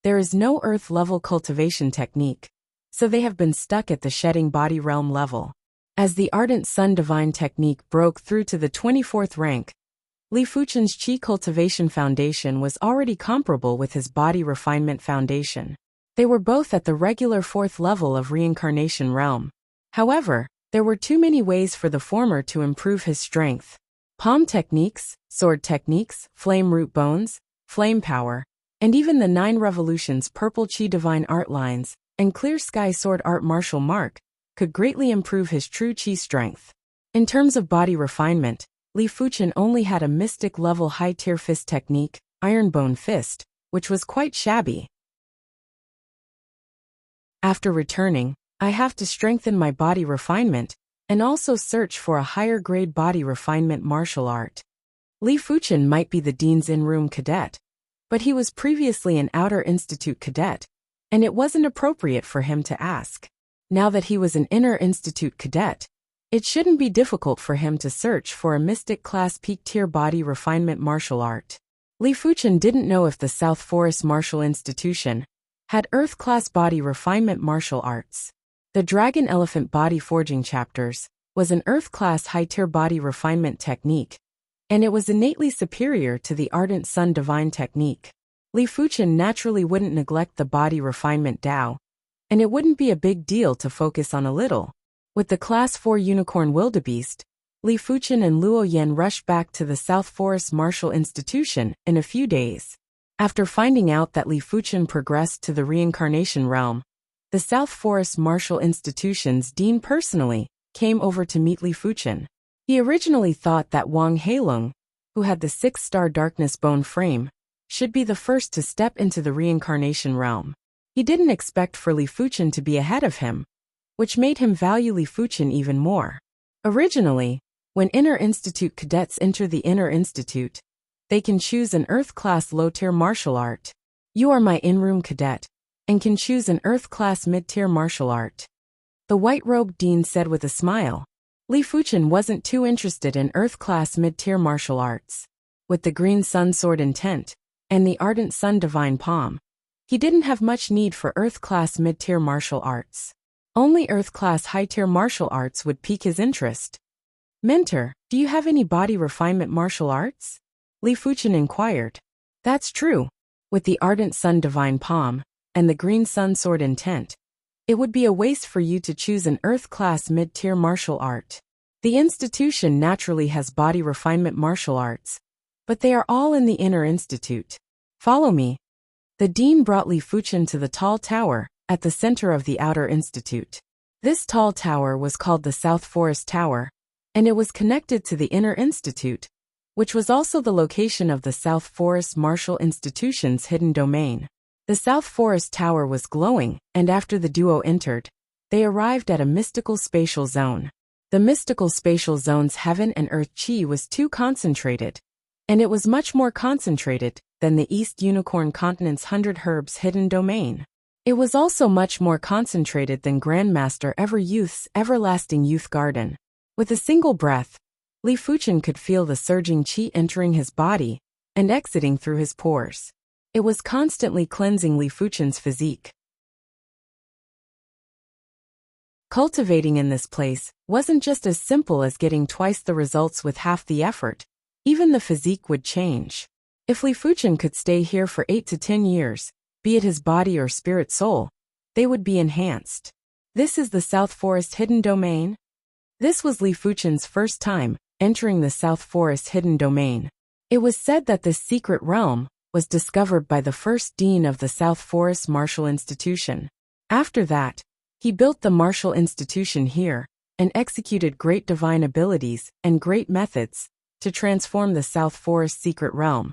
There is no Earth-level cultivation technique, so they have been stuck at the Shedding Body realm level. As the Ardent Sun Divine Technique broke through to the 24th rank, Li Fuchen's Qi Cultivation Foundation was already comparable with his Body Refinement Foundation. They were both at the regular 4th level of Reincarnation Realm. However, there were too many ways for the former to improve his strength. Palm techniques, sword techniques, flame root bones, flame power, and even the 9 revolutions purple Qi divine art lines and clear sky sword art martial mark could greatly improve his true Qi strength. In terms of body refinement, Li Fuchen only had a mystic level high-tier fist technique, Iron Bone Fist, which was quite shabby. After returning, I have to strengthen my body refinement and also search for a higher grade body refinement martial art. Li Fuchen might be the dean's in-room cadet, but he was previously an Outer Institute cadet, and it wasn't appropriate for him to ask. Now that he was an Inner Institute cadet, it shouldn't be difficult for him to search for a mystic class peak tier body refinement martial art. Li Fuchen didn't know if the South Forest Martial Institution had Earth-class body refinement martial arts. The Dragon Elephant Body Forging Chapters was an Earth-class high-tier body refinement technique, and it was innately superior to the Ardent Sun Divine Technique. Li Fuchen naturally wouldn't neglect the body refinement Dao, and it wouldn't be a big deal to focus on a little. With the Class 4 Unicorn Wildebeest, Li Fuchen and Luo Yan rushed back to the South Forest Martial Institution in a few days. After finding out that Li Fuchen progressed to the Reincarnation Realm, the South Forest Martial Institution's dean personally came over to meet Li Fuchen. He originally thought that Wang Heilong, who had the 6-star Darkness Bone frame, should be the first to step into the Reincarnation Realm. He didn't expect for Li Fuchen to be ahead of him, which made him value Li Fuchen even more. Originally, when Inner Institute cadets enter the Inner Institute, they can choose an Earth-class low-tier martial art. You are my in-room cadet, and can choose an Earth-class mid-tier martial art. The white-robed dean said with a smile. Li Fuchen wasn't too interested in Earth-class mid-tier martial arts. With the Green Sun Sword Intent, and the Ardent Sun Divine Palm, he didn't have much need for Earth-class mid-tier martial arts. Only Earth-class high-tier martial arts would pique his interest. Mentor, do you have any body refinement martial arts? Li Fuchen inquired. That's true. With the Ardent Sun Divine Palm and the Green Sun Sword Intent, it would be a waste for you to choose an Earth-class mid-tier martial art. The institution naturally has body refinement martial arts, but they are all in the Inner Institute. Follow me. The dean brought Li Fuchen to the tall tower at the center of the Outer Institute. This tall tower was called the South Forest Tower, and it was connected to the Inner Institute, which was also the location of the South Forest Martial Institution's hidden domain. The South Forest Tower was glowing, and after the duo entered, they arrived at a mystical spatial zone. The mystical spatial zone's heaven and earth chi was too concentrated, and it was much more concentrated than the East Unicorn Continent's 100 Herbs hidden domain. It was also much more concentrated than Grandmaster Ever-Youth's everlasting youth garden. With a single breath, Li Fuchen could feel the surging qi entering his body and exiting through his pores. It was constantly cleansing Li Fuchen's physique. Cultivating in this place wasn't just as simple as getting twice the results with half the effort. Even the physique would change. If Li Fuchen could stay here for 8 to 10 years, be it his body or spirit soul, they would be enhanced. This is the South Forest hidden domain. This was Li Fuchen's first time entering the South Forest hidden domain. It was said that this secret realm was discovered by the first dean of the South Forest Martial Institution. After that, he built the martial institution here and executed great divine abilities and great methods to transform the South Forest secret realm,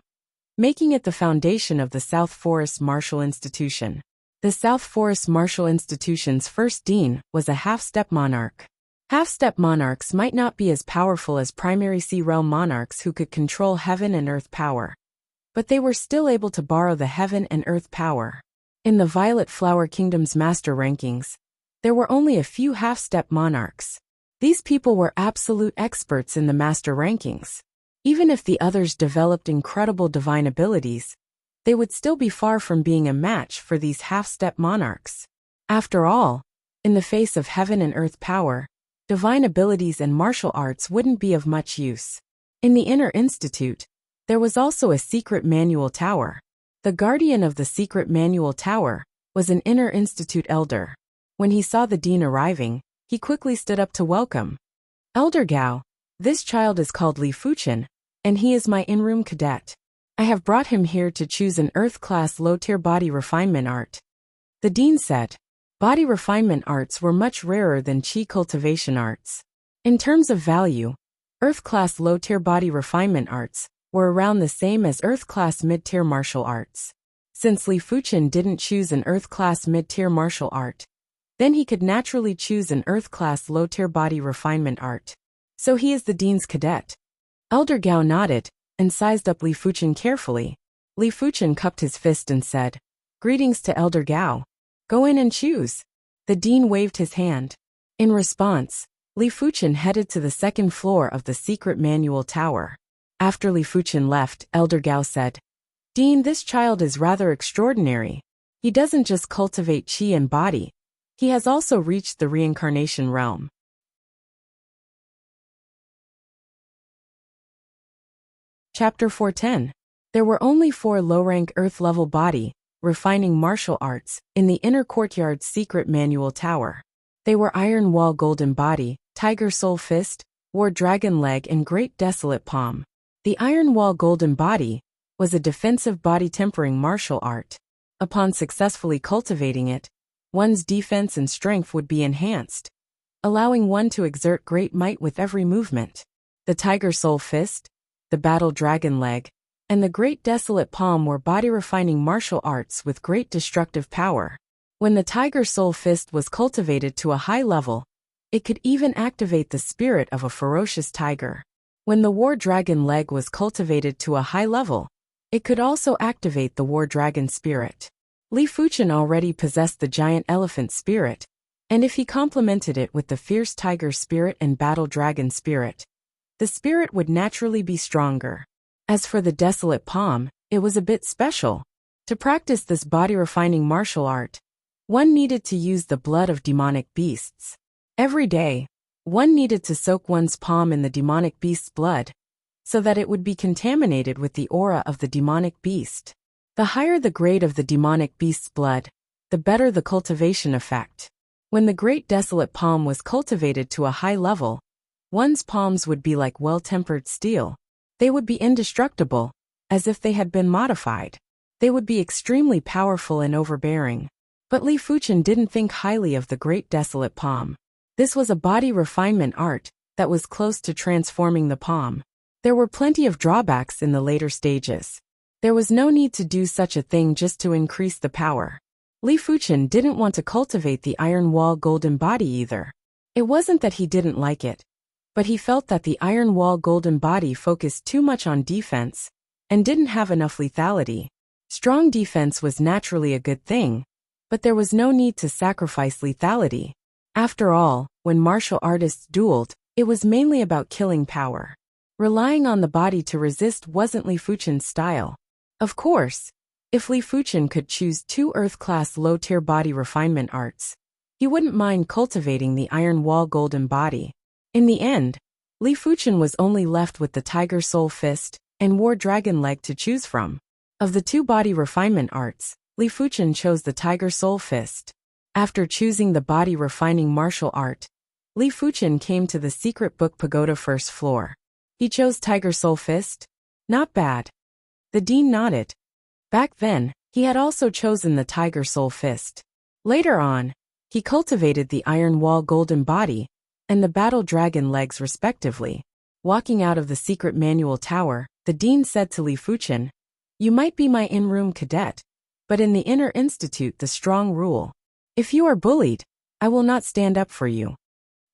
making it the foundation of the South Forest Martial Institution. The South Forest Martial Institution's first dean was a half-step monarch. Half-step monarchs might not be as powerful as primary sea realm monarchs who could control heaven and earth power, but they were still able to borrow the heaven and earth power. In the Violet Flower Kingdom's master rankings, there were only a few half-step monarchs. These people were absolute experts in the master rankings. Even if the others developed incredible divine abilities, they would still be far from being a match for these half-step monarchs. After all, in the face of heaven and earth power, divine abilities and martial arts wouldn't be of much use. In the Inner Institute, there was also a secret manual tower. The guardian of the secret manual tower was an Inner Institute elder. When he saw the dean arriving, he quickly stood up to welcome. Elder Gao, this child is called Li Fuchen, and he is my in-room cadet. I have brought him here to choose an Earth-class low-tier body refinement art. The dean said. Body refinement arts were much rarer than qi cultivation arts. In terms of value, Earth-class low-tier body refinement arts were around the same as Earth-class mid-tier martial arts. Since Li Fuchen didn't choose an Earth-class mid-tier martial art, then he could naturally choose an Earth-class low-tier body refinement art. So he is the dean's cadet. Elder Gao nodded and sized up Li Fuchen carefully. Li Fuchen cupped his fist and said, "Greetings to Elder Gao. Go in and choose." The dean waved his hand. In response, Li Fuchen headed to the second floor of the secret manual tower. After Li Fuchen left, Elder Gao said, "Dean, this child is rather extraordinary. He doesn't just cultivate qi and body. He has also reached the reincarnation realm." Chapter 410. There were only 4 low-rank Earth-level body, refining martial arts, in the inner courtyard's secret manual tower. They were Iron Wall Golden Body, Tiger Soul Fist, War Dragon Leg and Great Desolate Palm. The Iron Wall Golden Body was a defensive body tempering martial art. Upon successfully cultivating it, one's defense and strength would be enhanced, allowing one to exert great might with every movement. The Tiger Soul Fist, the Battle Dragon Leg, and the Great Desolate Palm were body-refining martial arts with great destructive power. When the Tiger Soul Fist was cultivated to a high level, it could even activate the spirit of a ferocious tiger. When the War Dragon Leg was cultivated to a high level, it could also activate the War Dragon spirit. Li Fuchen already possessed the Giant Elephant spirit, and if he complemented it with the Fierce Tiger spirit and Battle Dragon spirit, the spirit would naturally be stronger. As for the Desolate Palm, it was a bit special. To practice this body-refining martial art, one needed to use the blood of demonic beasts. Every day, one needed to soak one's palm in the demonic beast's blood, so that it would be contaminated with the aura of the demonic beast. The higher the grade of the demonic beast's blood, the better the cultivation effect. When the Great Desolate Palm was cultivated to a high level, one's palms would be like well-tempered steel. They would be indestructible, as if they had been modified. They would be extremely powerful and overbearing. But Li Fuchen didn't think highly of the Great Desolate Palm. This was a body refinement art that was close to transforming the palm. There were plenty of drawbacks in the later stages. There was no need to do such a thing just to increase the power. Li Fuchen didn't want to cultivate the Iron Wall Golden Body either. It wasn't that he didn't like it, but he felt that the Iron Wall Golden Body focused too much on defense and didn't have enough lethality. Strong defense was naturally a good thing, but there was no need to sacrifice lethality. After all, when martial artists dueled, it was mainly about killing power. Relying on the body to resist wasn't Li Fuchen's style. Of course, if Li Fuchen could choose 2 Earth-class low-tier body refinement arts, he wouldn't mind cultivating the Iron Wall Golden Body. In the end, Li Fuchen was only left with the Tiger Soul Fist and War Dragon Leg to choose from. Of the 2 body refinement arts, Li Fuchen chose the Tiger Soul Fist. After choosing the body refining martial art, Li Fuchen came to the secret book pagoda first floor. He chose Tiger Soul Fist? Not bad. The dean nodded. Back then, he had also chosen the Tiger Soul Fist. Later on, he cultivated the Iron Wall Golden Body and the Battle Dragon Legs respectively. Walking out of the secret manual tower, the dean said to Li Fuchen, "You might be my in-room cadet, but in the inner institute the strong rule. If you are bullied, I will not stand up for you."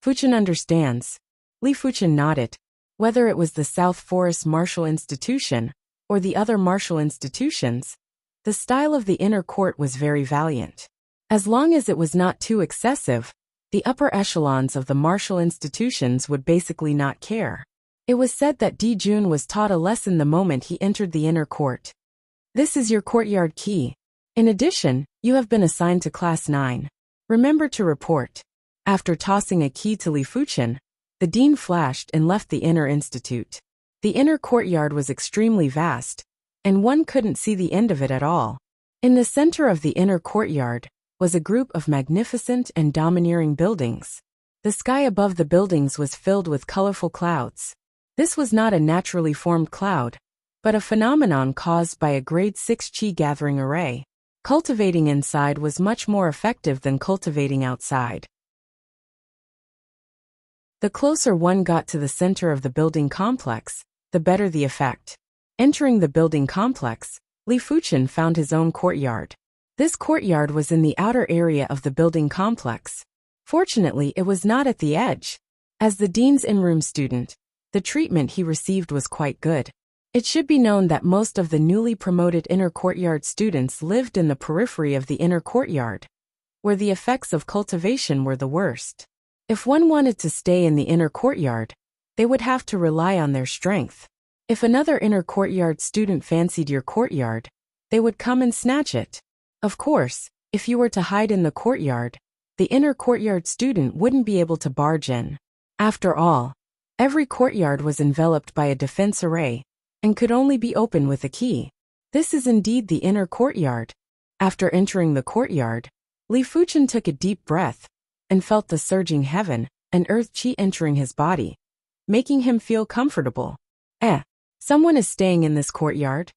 Fuchen understands. Li Fuchen nodded. Whether it was the South Forest Martial Institution or the other martial institutions, the style of the inner court was very valiant. As long as it was not too excessive, the upper echelons of the martial institutions would basically not care. It was said that Di Jun was taught a lesson the moment he entered the inner court. This is your courtyard key. In addition, you have been assigned to Class 9. Remember to report. After tossing a key to Li Fuchen, the dean flashed and left the inner institute. The inner courtyard was extremely vast, and one couldn't see the end of it at all. In the center of the inner courtyard was a group of magnificent and domineering buildings. The sky above the buildings was filled with colorful clouds. This was not a naturally formed cloud, but a phenomenon caused by a grade 6 Qi gathering array. Cultivating inside was much more effective than cultivating outside. The closer one got to the center of the building complex, the better the effect. Entering the building complex, Li Fuchen found his own courtyard. This courtyard was in the outer area of the building complex. Fortunately, it was not at the edge. As the dean's in-room student, the treatment he received was quite good. It should be known that most of the newly promoted inner courtyard students lived in the periphery of the inner courtyard, where the effects of cultivation were the worst. If one wanted to stay in the inner courtyard, they would have to rely on their strength. If another inner courtyard student fancied your courtyard, they would come and snatch it. Of course, if you were to hide in the courtyard, the inner courtyard student wouldn't be able to barge in. After all, every courtyard was enveloped by a defense array and could only be opened with a key. This is indeed the inner courtyard. After entering the courtyard, Li Fuchen took a deep breath and felt the surging heaven and earth qi entering his body, making him feel comfortable. Someone is staying in this courtyard?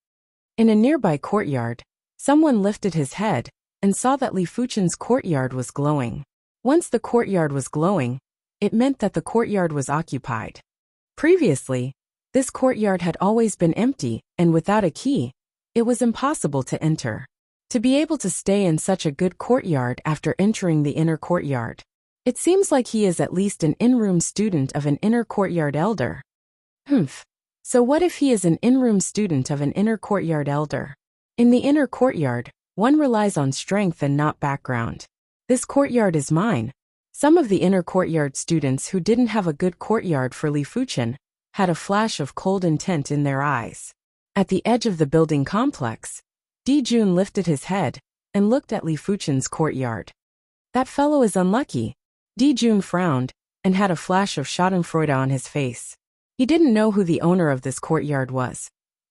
In a nearby courtyard, someone lifted his head and saw that Li Fuchen's courtyard was glowing. Once the courtyard was glowing, it meant that the courtyard was occupied. Previously, this courtyard had always been empty, and without a key, it was impossible to enter. To be able to stay in such a good courtyard after entering the inner courtyard, it seems like he is at least an in-room student of an inner courtyard elder. So what if he is an in-room student of an inner courtyard elder? In the inner courtyard, one relies on strength and not background. This courtyard is mine. Some of the inner courtyard students who didn't have a good courtyard for Li Fuchen had a flash of cold intent in their eyes. At the edge of the building complex, Di Jun lifted his head and looked at Li Fuchen's courtyard. That fellow is unlucky. Di Jun frowned and had a flash of schadenfreude on his face. He didn't know who the owner of this courtyard was,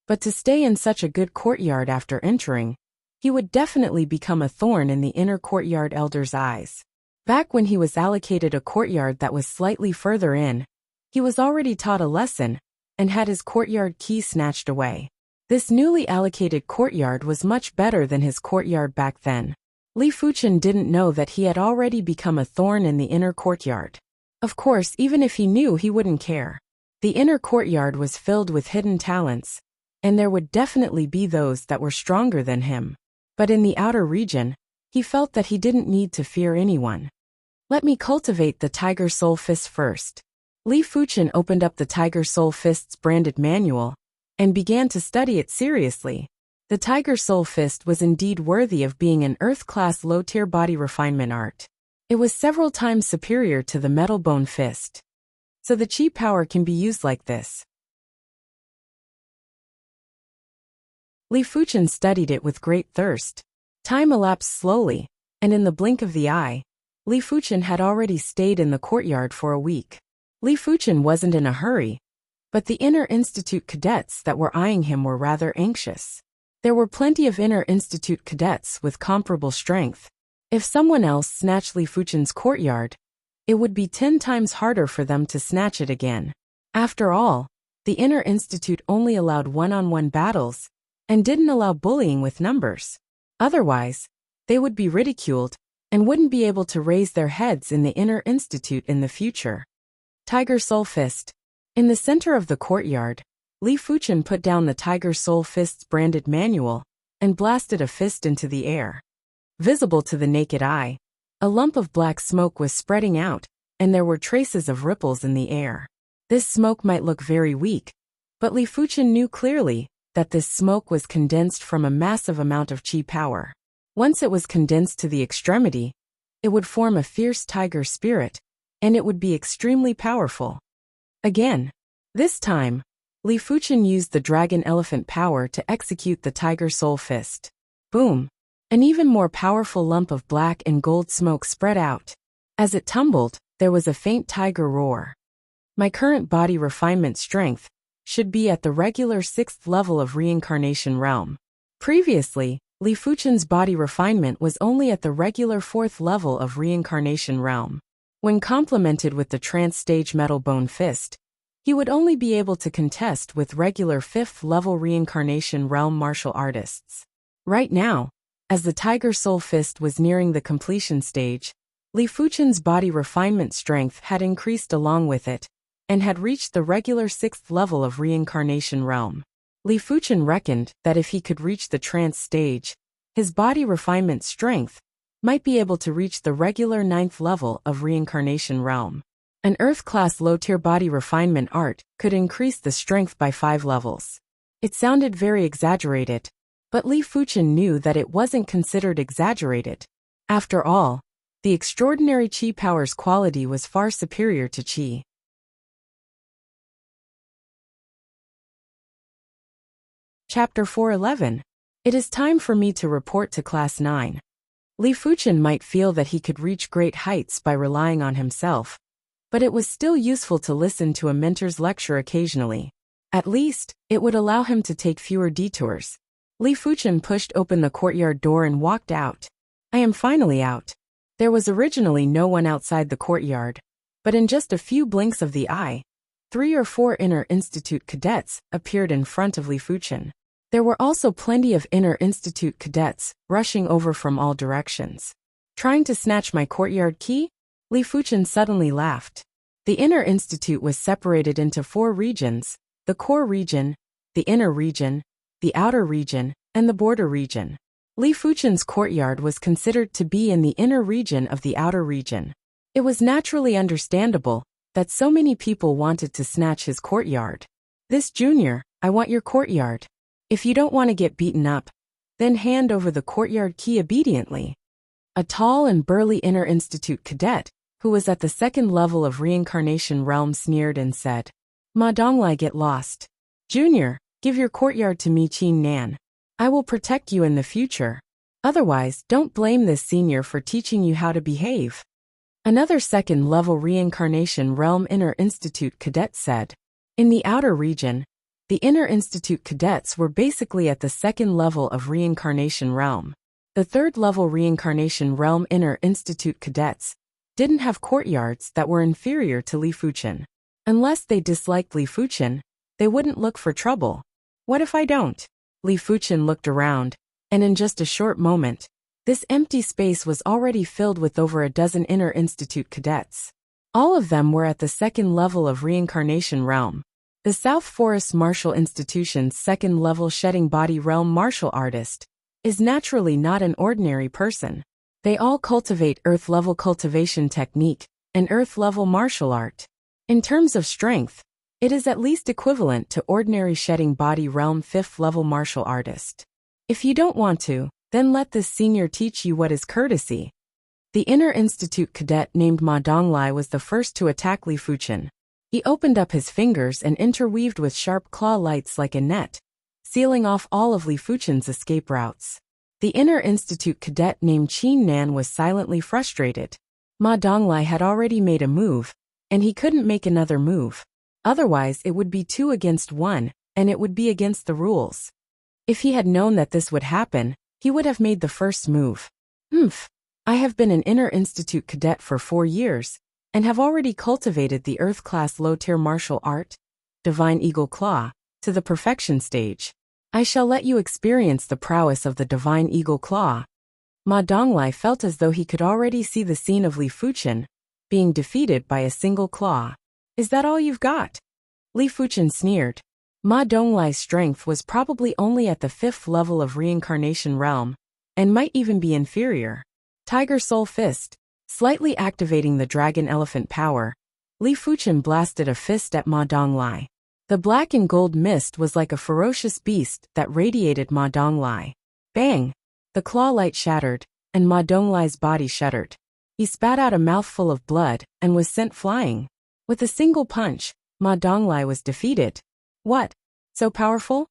but to stay in such a good courtyard after entering, he would definitely become a thorn in the inner courtyard elder's eyes. Back when he was allocated a courtyard that was slightly further in, he was already taught a lesson and had his courtyard key snatched away. This newly allocated courtyard was much better than his courtyard back then. Li Fuchen didn't know that he had already become a thorn in the inner courtyard. Of course, even if he knew, he wouldn't care. The inner courtyard was filled with hidden talents, and there would definitely be those that were stronger than him. But in the outer region, he felt that he didn't need to fear anyone. Let me cultivate the Tiger Soul Fist first. Li Fuchen opened up the Tiger Soul Fist's branded manual and began to study it seriously. The Tiger Soul Fist was indeed worthy of being an Earth-class low-tier body refinement art. It was several times superior to the Metal Bone Fist. So the chi power can be used like this. Li Fuchen studied it with great thirst. Time elapsed slowly, and in the blink of the eye, Li Fuchen had already stayed in the courtyard for a week. Li Fuchen wasn't in a hurry, but the Inner Institute cadets that were eyeing him were rather anxious. There were plenty of Inner Institute cadets with comparable strength. If someone else snatched Li Fuchen's courtyard, it would be 10 times harder for them to snatch it again. After all, the Inner Institute only allowed one-on-one battles and didn't allow bullying with numbers. Otherwise, they would be ridiculed and wouldn't be able to raise their heads in the Inner Institute in the future. Tiger Soul Fist. In the center of the courtyard, Li Fuchen put down the Tiger Soul Fist's branded manual and blasted a fist into the air. Visible to the naked eye, a lump of black smoke was spreading out, and there were traces of ripples in the air. This smoke might look very weak, but Li Fuchen knew clearly that this smoke was condensed from a massive amount of chi power. Once it was condensed to the extremity, it would form a fierce tiger spirit, and it would be extremely powerful. Again, this time, Li Fuchen used the dragon elephant power to execute the Tiger Soul Fist. Boom! An even more powerful lump of black and gold smoke spread out. As it tumbled, there was a faint tiger roar. My current body refinement strength should be at the regular 6th level of reincarnation realm. Previously, Li Fuchen's body refinement was only at the regular 4th level of reincarnation realm. When complemented with the trance stage Metal Bone Fist, he would only be able to contest with regular 5th level reincarnation realm martial artists. Right now, as the Tiger Soul Fist was nearing the completion stage, Li Fuchen's body refinement strength had increased along with it, and had reached the regular 6th level of reincarnation realm. Li Fuchen reckoned that if he could reach the trance stage, his body refinement strength might be able to reach the regular 9th level of reincarnation realm. An Earth-class low-tier body refinement art could increase the strength by 5 levels. It sounded very exaggerated, but Li Fuchen knew that it wasn't considered exaggerated. After all, the extraordinary chi power's quality was far superior to chi. Chapter 411. It is time for me to report to Class 9. Li Fuchen might feel that he could reach great heights by relying on himself, but it was still useful to listen to a mentor's lecture occasionally. At least, it would allow him to take fewer detours. Li Fuchen pushed open the courtyard door and walked out. I am finally out. There was originally no one outside the courtyard, but in just a few blinks of the eye, 3 or 4 Inner Institute cadets appeared in front of Li Fuchen. There were also plenty of Inner Institute cadets rushing over from all directions. Trying to snatch my courtyard key? Li Fuchen suddenly laughed. The Inner Institute was separated into 4 regions: the core region, the inner region, the outer region, and the border region. Li Fuchen's courtyard was considered to be in the inner region of the outer region. It was naturally understandable that so many people wanted to snatch his courtyard. This junior, I want your courtyard. If you don't want to get beaten up, then hand over the courtyard key obediently. A tall and burly Inner Institute cadet, who was at the 2nd level of reincarnation realm, sneered and said, Ma Donglai, get lost. Junior, give your courtyard to me, Qin Nan. I will protect you in the future. Otherwise, don't blame this senior for teaching you how to behave. Another 2nd level reincarnation realm Inner Institute cadet said. In the outer region, the Inner Institute cadets were basically at the 2nd level of reincarnation realm. The 3rd level reincarnation realm Inner Institute cadets didn't have courtyards that were inferior to Li Fuchen. Unless they disliked Li Fuchen, they wouldn't look for trouble. What if I don't? Li Fuchen looked around, and in just a short moment, this empty space was already filled with over a dozen Inner Institute cadets. All of them were at the 2nd level of reincarnation realm. The South Forest Martial Institution's second-level shedding body realm martial artist is naturally not an ordinary person. They all cultivate earth-level cultivation technique and earth-level martial art. In terms of strength, it is at least equivalent to ordinary shedding body realm 5th-level martial artist. If you don't want to, then let this senior teach you what is courtesy. The Inner Institute cadet named Ma Donglai was the first to attack Li Fuchen. He opened up his fingers and interweaved with sharp claw lights like a net, sealing off all of Li Fuchen's escape routes. The Inner Institute cadet named Qin Nan was silently frustrated. Ma Donglai had already made a move, and he couldn't make another move. Otherwise it would be 2 against 1, and it would be against the rules. If he had known that this would happen, he would have made the first move. I have been an Inner Institute cadet for 4 years, and have already cultivated the Earth-class low-tier martial art, Divine Eagle Claw, to the perfection stage. I shall let you experience the prowess of the Divine Eagle Claw. Ma Donglai felt as though he could already see the scene of Li Fuchen being defeated by a single claw. Is that all you've got? Li Fuchen sneered. Ma Donglai's strength was probably only at the 5th level of reincarnation realm, and might even be inferior. Tiger Soul Fist. Slightly activating the Dragon Elephant power, Li Fuchen blasted a fist at Ma Donglai. The black and gold mist was like a ferocious beast that radiated Ma Donglai. Bang! The claw light shattered, and Ma Donglai's body shuddered. He spat out a mouthful of blood and was sent flying. With a single punch, Ma Donglai was defeated. What? So powerful?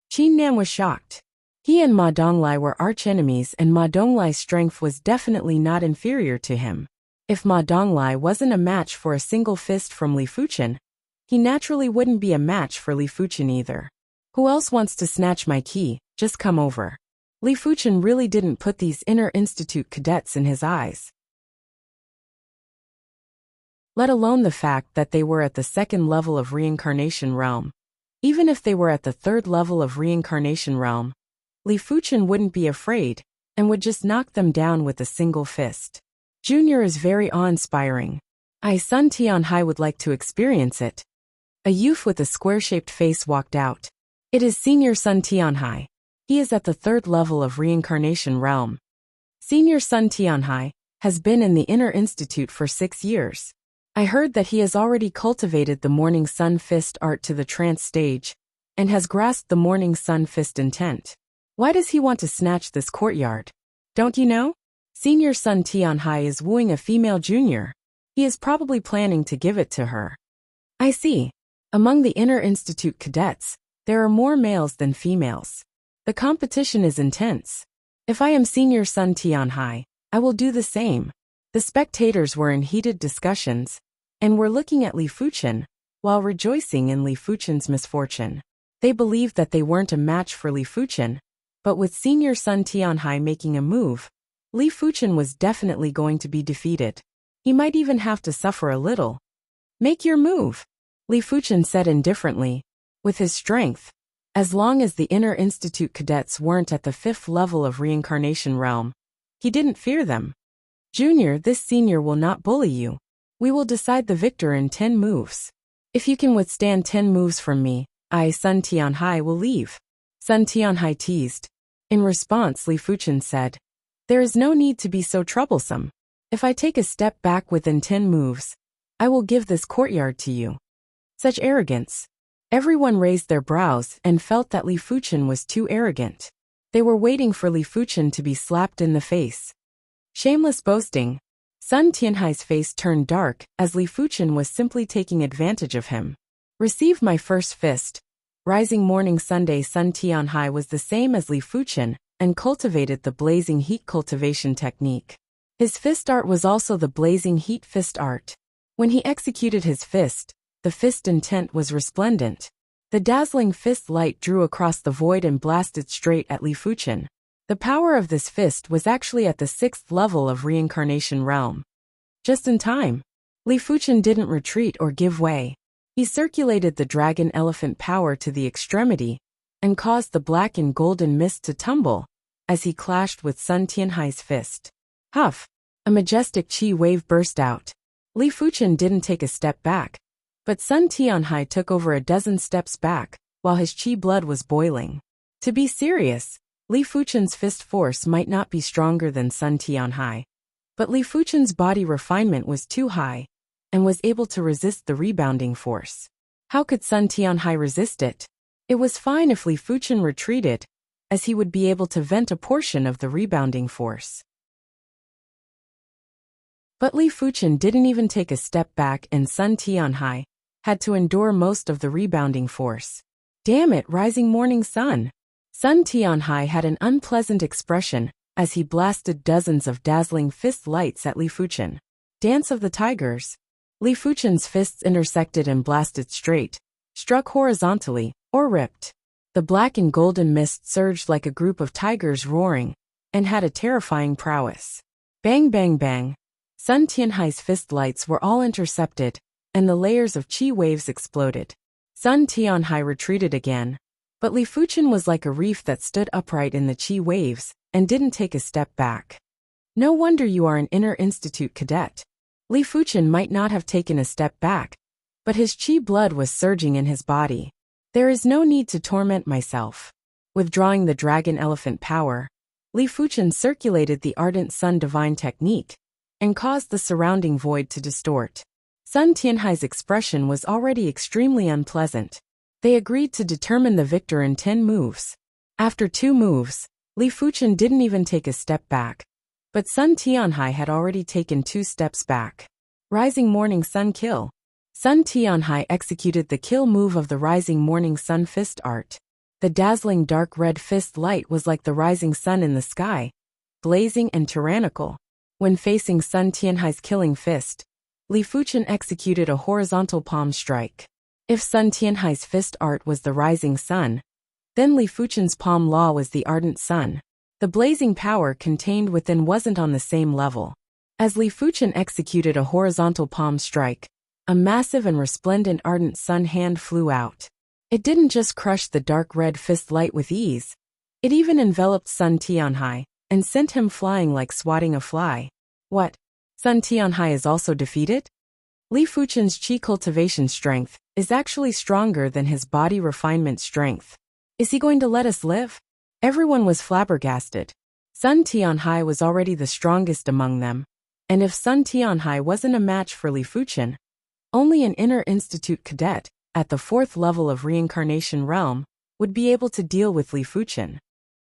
Qin Nan was shocked. He and Ma Donglai were archenemies, and Ma Donglai's strength was definitely not inferior to him. If Ma Donglai wasn't a match for a single fist from Li Fuchen, he naturally wouldn't be a match for Li Fuchen either. Who else wants to snatch my key? Just come over. Li Fuchen really didn't put these Inner Institute cadets in his eyes. Let alone the fact that they were at the 2nd level of reincarnation realm. Even if they were at the 3rd level of reincarnation realm, Li Fuchen wouldn't be afraid, and would just knock them down with a single fist. Junior is very awe-inspiring. Sun Tianhai would like to experience it. A youth with a square-shaped face walked out. It is Senior Sun Tianhai. He is at the 3rd level of reincarnation realm. Senior Sun Tianhai has been in the Inner Institute for 6 years. I heard that he has already cultivated the Morning Sun Fist art to the trance stage, and has grasped the Morning Sun Fist intent. Why does he want to snatch this courtyard? Don't you know? Senior Sun Tianhai is wooing a female junior. He is probably planning to give it to her. I see. Among the Inner Institute cadets, there are more males than females. The competition is intense. If I am Senior Sun Tianhai, I will do the same. The spectators were in heated discussions, and were looking at Li Fuchen, while rejoicing in Li Fuchen's misfortune. They believed that they weren't a match for Li Fuchen, but with Senior Sun Tianhai making a move, Li Fuchen was definitely going to be defeated. He might even have to suffer a little. Make your move, Li Fuchen said indifferently. With his strength, as long as the Inner Institute cadets weren't at the 5th level of reincarnation realm, he didn't fear them. Junior, this senior will not bully you. We will decide the victor in 10 moves. If you can withstand 10 moves from me, Sun Tianhai will leave. Sun Tianhai teased. In response, Li Fuchen said, there is no need to be so troublesome. If I take a step back within 10 moves, I will give this courtyard to you. Such arrogance. Everyone raised their brows and felt that Li Fuchen was too arrogant. They were waiting for Li Fuchen to be slapped in the face. Shameless boasting. Sun Tianhai's face turned dark as Li Fuchen was simply taking advantage of him. Receive my first fist. Rising Morning Sunday Sun Tianhai was the same as Li Fuchen, and cultivated the Blazing Heat cultivation technique. His fist art was also the Blazing Heat fist art. When he executed his fist, the fist intent was resplendent. The dazzling fist light drew across the void and blasted straight at Li Fuchen. The power of this fist was actually at the 6th level of reincarnation realm. Just in time. Li Fuchen didn't retreat or give way. He circulated the Dragon Elephant power to the extremity, and caused the black and golden mist to tumble, as he clashed with Sun Tianhai's fist. Huff! A majestic chi wave burst out. Li Fuchen didn't take a step back. But Sun Tianhai took over a dozen steps back, while his qi blood was boiling. To be serious, Li Fuchen's fist force might not be stronger than Sun Tianhai, but Li Fuchen's body refinement was too high, and was able to resist the rebounding force. How could Sun Tianhai resist it? It was fine if Li Fuchen retreated, as he would be able to vent a portion of the rebounding force. But Li Fuchen didn't even take a step back, and Sun Tianhai had to endure most of the rebounding force. Damn it, rising morning sun! Sun Tianhai had an unpleasant expression as he blasted dozens of dazzling fist lights at Li Fuchen. Dance of the Tigers. Li Fuchen's fists intersected and blasted straight, struck horizontally, or ripped. The black and golden mist surged like a group of tigers roaring, and had a terrifying prowess. Bang bang bang. Sun Tianhai's fist lights were all intercepted, and the layers of qi waves exploded. Sun Tianhai retreated again, but Li Fuchen was like a reef that stood upright in the qi waves, and didn't take a step back. No wonder you are an inner institute cadet. Li Fuchen might not have taken a step back, but his qi blood was surging in his body. There is no need to torment myself. Withdrawing the dragon elephant power, Li Fuchen circulated the ardent sun divine technique, and caused the surrounding void to distort. Sun Tianhai's expression was already extremely unpleasant. They agreed to determine the victor in 10 moves. After 2 moves, Li Fuchen didn't even take a step back, but Sun Tianhai had already taken 2 steps back. Rising Morning Sun Kill. Sun Tianhai executed the kill move of the Rising Morning Sun fist art. The dazzling dark red fist light was like the rising sun in the sky, blazing and tyrannical. When facing Sun Tianhai's killing fist, Li Fuchen executed a horizontal palm strike. If Sun Tianhai's fist art was the rising sun, then Li Fuchen's palm law was the ardent sun. The blazing power contained within wasn't on the same level. As Li Fuchen executed a horizontal palm strike, a massive and resplendent ardent sun hand flew out. It didn't just crush the dark red fist light with ease, it even enveloped Sun Tianhai, and sent him flying like swatting a fly. What? Sun Tianhai is also defeated? Li Fuchen's qi cultivation strength is actually stronger than his body refinement strength. Is he going to let us live? Everyone was flabbergasted. Sun Tianhai was already the strongest among them, and if Sun Tianhai wasn't a match for Li Fuchen, only an inner institute cadet, at the 4th level of reincarnation realm, would be able to deal with Li Fuchen.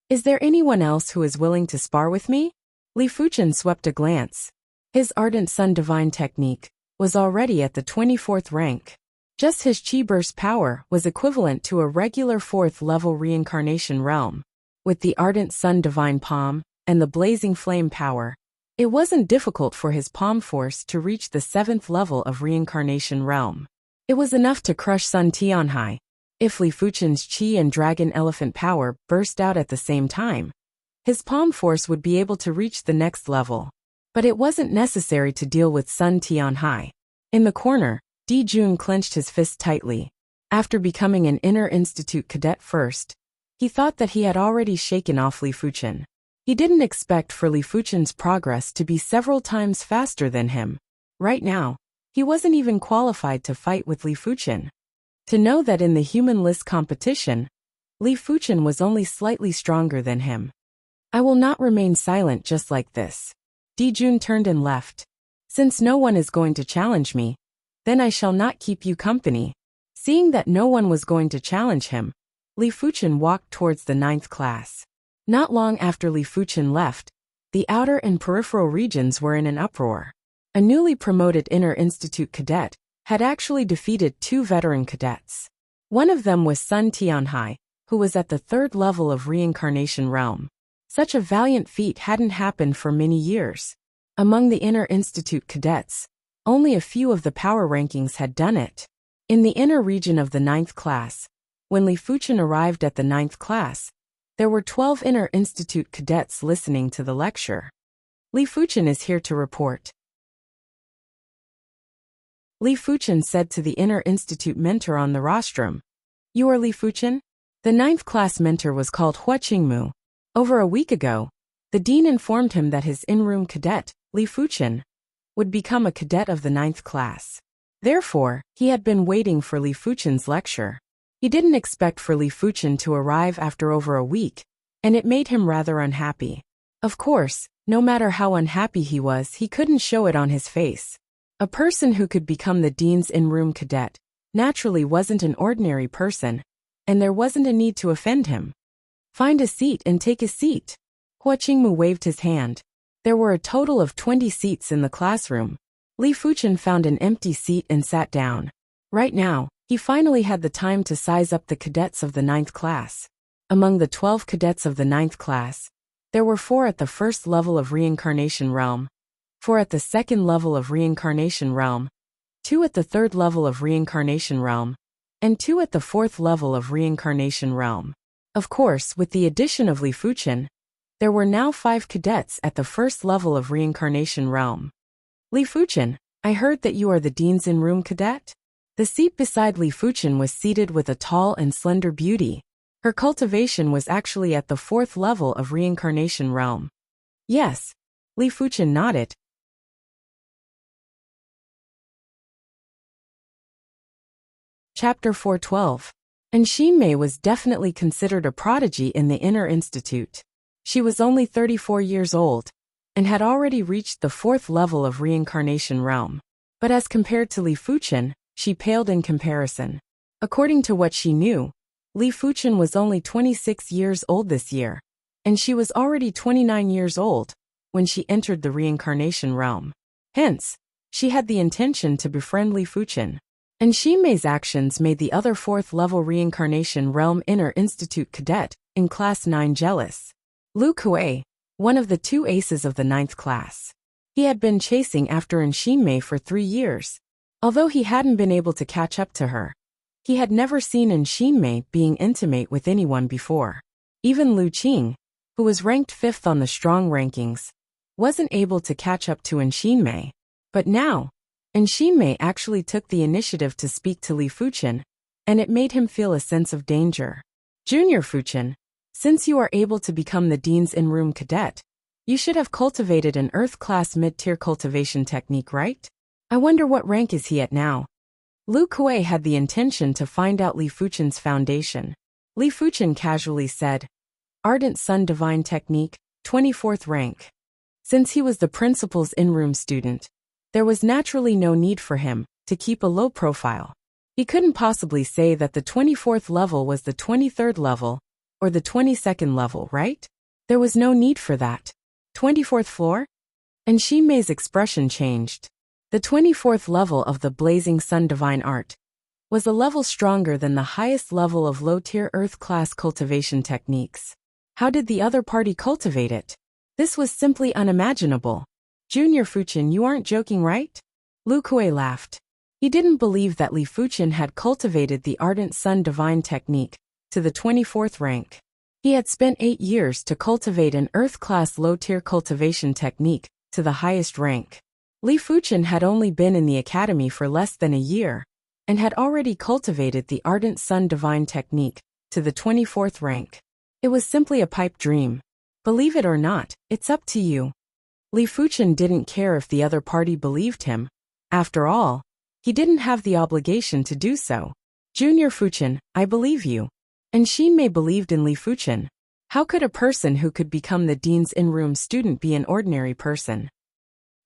Is there anyone else who is willing to spar with me? Li Fuchen swept a glance. His ardent sun divine technique was already at the 24th rank. Just his qi burst power was equivalent to a regular 4th level reincarnation realm. With the ardent sun divine palm and the blazing flame power, it wasn't difficult for his palm force to reach the 7th level of reincarnation realm. It was enough to crush Sun Tianhai. If Li Fuchen's qi and dragon elephant power burst out at the same time, his palm force would be able to reach the next level. But it wasn't necessary to deal with Sun Tianhai. In the corner, Di Jun clenched his fist tightly. After becoming an inner institute cadet first, he thought that he had already shaken off Li Fuchen. He didn't expect for Li Fuchen's progress to be several times faster than him. Right now, he wasn't even qualified to fight with Li Fuchen. To know that in the human list competition, Li Fuchen was only slightly stronger than him. I will not remain silent just like this. Di Jun turned and left. Since no one is going to challenge me, then I shall not keep you company. Seeing that no one was going to challenge him, Li Fuchen walked towards the 9th class. Not long after Li Fuchen left, the outer and peripheral regions were in an uproar. A newly promoted inner institute cadet had actually defeated 2 veteran cadets. One of them was Sun Tianhai, who was at the 3rd level of reincarnation realm. Such a valiant feat hadn't happened for many years. Among the inner institute cadets, only a few of the power rankings had done it. In the inner region of the 9th class, when Li Fuchen arrived at the 9th class, there were 12 inner institute cadets listening to the lecture. Li Fuchen is here to report. Li Fuchen said to the inner institute mentor on the rostrum. You are Li Fuchen? The 9th class mentor was called Hua Qingmu. Over a week ago, the dean informed him that his in-room cadet, Li Fuchen, would become a cadet of the 9th class. Therefore, he had been waiting for Li Fuchen's lecture. He didn't expect for Li Fuchen to arrive after over a week, and it made him rather unhappy. Of course, no matter how unhappy he was, he couldn't show it on his face. A person who could become the dean's in-room cadet naturally wasn't an ordinary person, and there wasn't a need to offend him. Find a seat and take a seat. Hua Qingmu waved his hand. There were a total of 20 seats in the classroom. Li Fuchen found an empty seat and sat down. Right now, he finally had the time to size up the cadets of the 9th class. Among the 12 cadets of the 9th class, there were 4 at the first level of reincarnation realm, 4 at the second level of reincarnation realm, 2 at the third level of reincarnation realm, and 2 at the fourth level of reincarnation realm. Of course, with the addition of Li Fuchen, there were now 5 cadets at the first level of reincarnation realm. Li Fuchen, I heard that you are the dean's in-room cadet? The seat beside Li Fuchen was seated with a tall and slender beauty. Her cultivation was actually at the 4th level of reincarnation realm. Yes. Li Fuchen nodded. Chapter 412. And Xinmei was definitely considered a prodigy in the Inner Institute. She was only 34 years old, and had already reached the 4th level of reincarnation realm. But as compared to Li Fuchen, she paled in comparison. According to what she knew, Li Fuchen was only 26 years old this year, and she was already 29 years old when she entered the reincarnation realm. Hence, she had the intention to befriend Li Fuchen. And Xinmei's actions made the other 4th level reincarnation realm Inner Institute cadet in Class 9 jealous. Lu Kuei, one of the 2 aces of the 9th class. He had been chasing after Xinmei for 3 years. Although he hadn't been able to catch up to her, he had never seen Xinmei being intimate with anyone before. Even Lu Qing, who was ranked 5th on the strong rankings, wasn't able to catch up to Xinmei. But now, Xinmei actually took the initiative to speak to Li Fuchen, and it made him feel a sense of danger. Junior Fuchen, since you are able to become the dean's in-room cadet, you should have cultivated an Earth-class mid-tier cultivation technique, right? I wonder what rank is he at now? Lu Kuei had the intention to find out Li Fuchen's foundation. Li Fuchen casually said, Ardent Sun Divine Technique, 24th rank. Since he was the principal's in-room student, there was naturally no need for him to keep a low profile. He couldn't possibly say that the 24th level was the 23rd level or the 22nd level, right? There was no need for that. 24th floor? And Xinmei's expression changed. The 24th level of the Blazing Sun Divine Art was a level stronger than the highest level of low-tier Earth-class cultivation techniques. How did the other party cultivate it? This was simply unimaginable. Junior Fuchen, you aren't joking, right? Lu Kuei laughed. He didn't believe that Li Fuchen had cultivated the Ardent Sun Divine Technique to the 24th rank. He had spent 8 years to cultivate an Earth-class low-tier cultivation technique to the highest rank. Li Fuchen had only been in the academy for less than a year, and had already cultivated the Ardent Sun Divine Technique to the 24th rank. It was simply a pipe dream. Believe it or not, it's up to you. Li Fuchen didn't care if the other party believed him. After all, he didn't have the obligation to do so. Junior Fuchen, I believe you. And Xinmei believed in Li Fuchen. How could a person who could become the dean's in-room student be an ordinary person?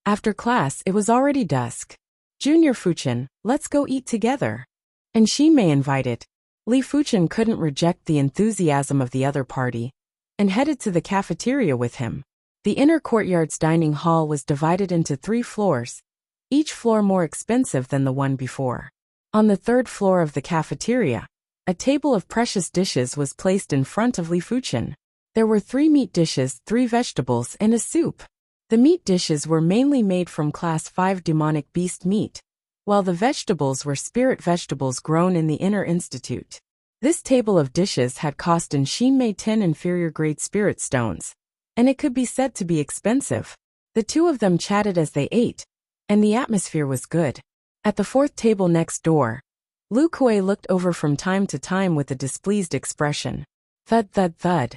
After class, it was already dusk. Junior Fuchen, let's go eat together. And Xinmei invited. Li Fuchen couldn't reject the enthusiasm of the other party, and headed to the cafeteria with him. The inner courtyard's dining hall was divided into 3 floors, each floor more expensive than the one before. On the 3rd floor of the cafeteria, a table of precious dishes was placed in front of Li Fuchen. There were 3 meat dishes, 3 vegetables, and a soup. The meat dishes were mainly made from Class 5 demonic beast meat, while the vegetables were spirit vegetables grown in the Inner Institute. This table of dishes had cost Xinmei 10 inferior grade spirit stones, and it could be said to be expensive. The 2 of them chatted as they ate, and the atmosphere was good. At the 4th table next door, Lu Kuei looked over from time to time with a displeased expression. Thud, thud, thud.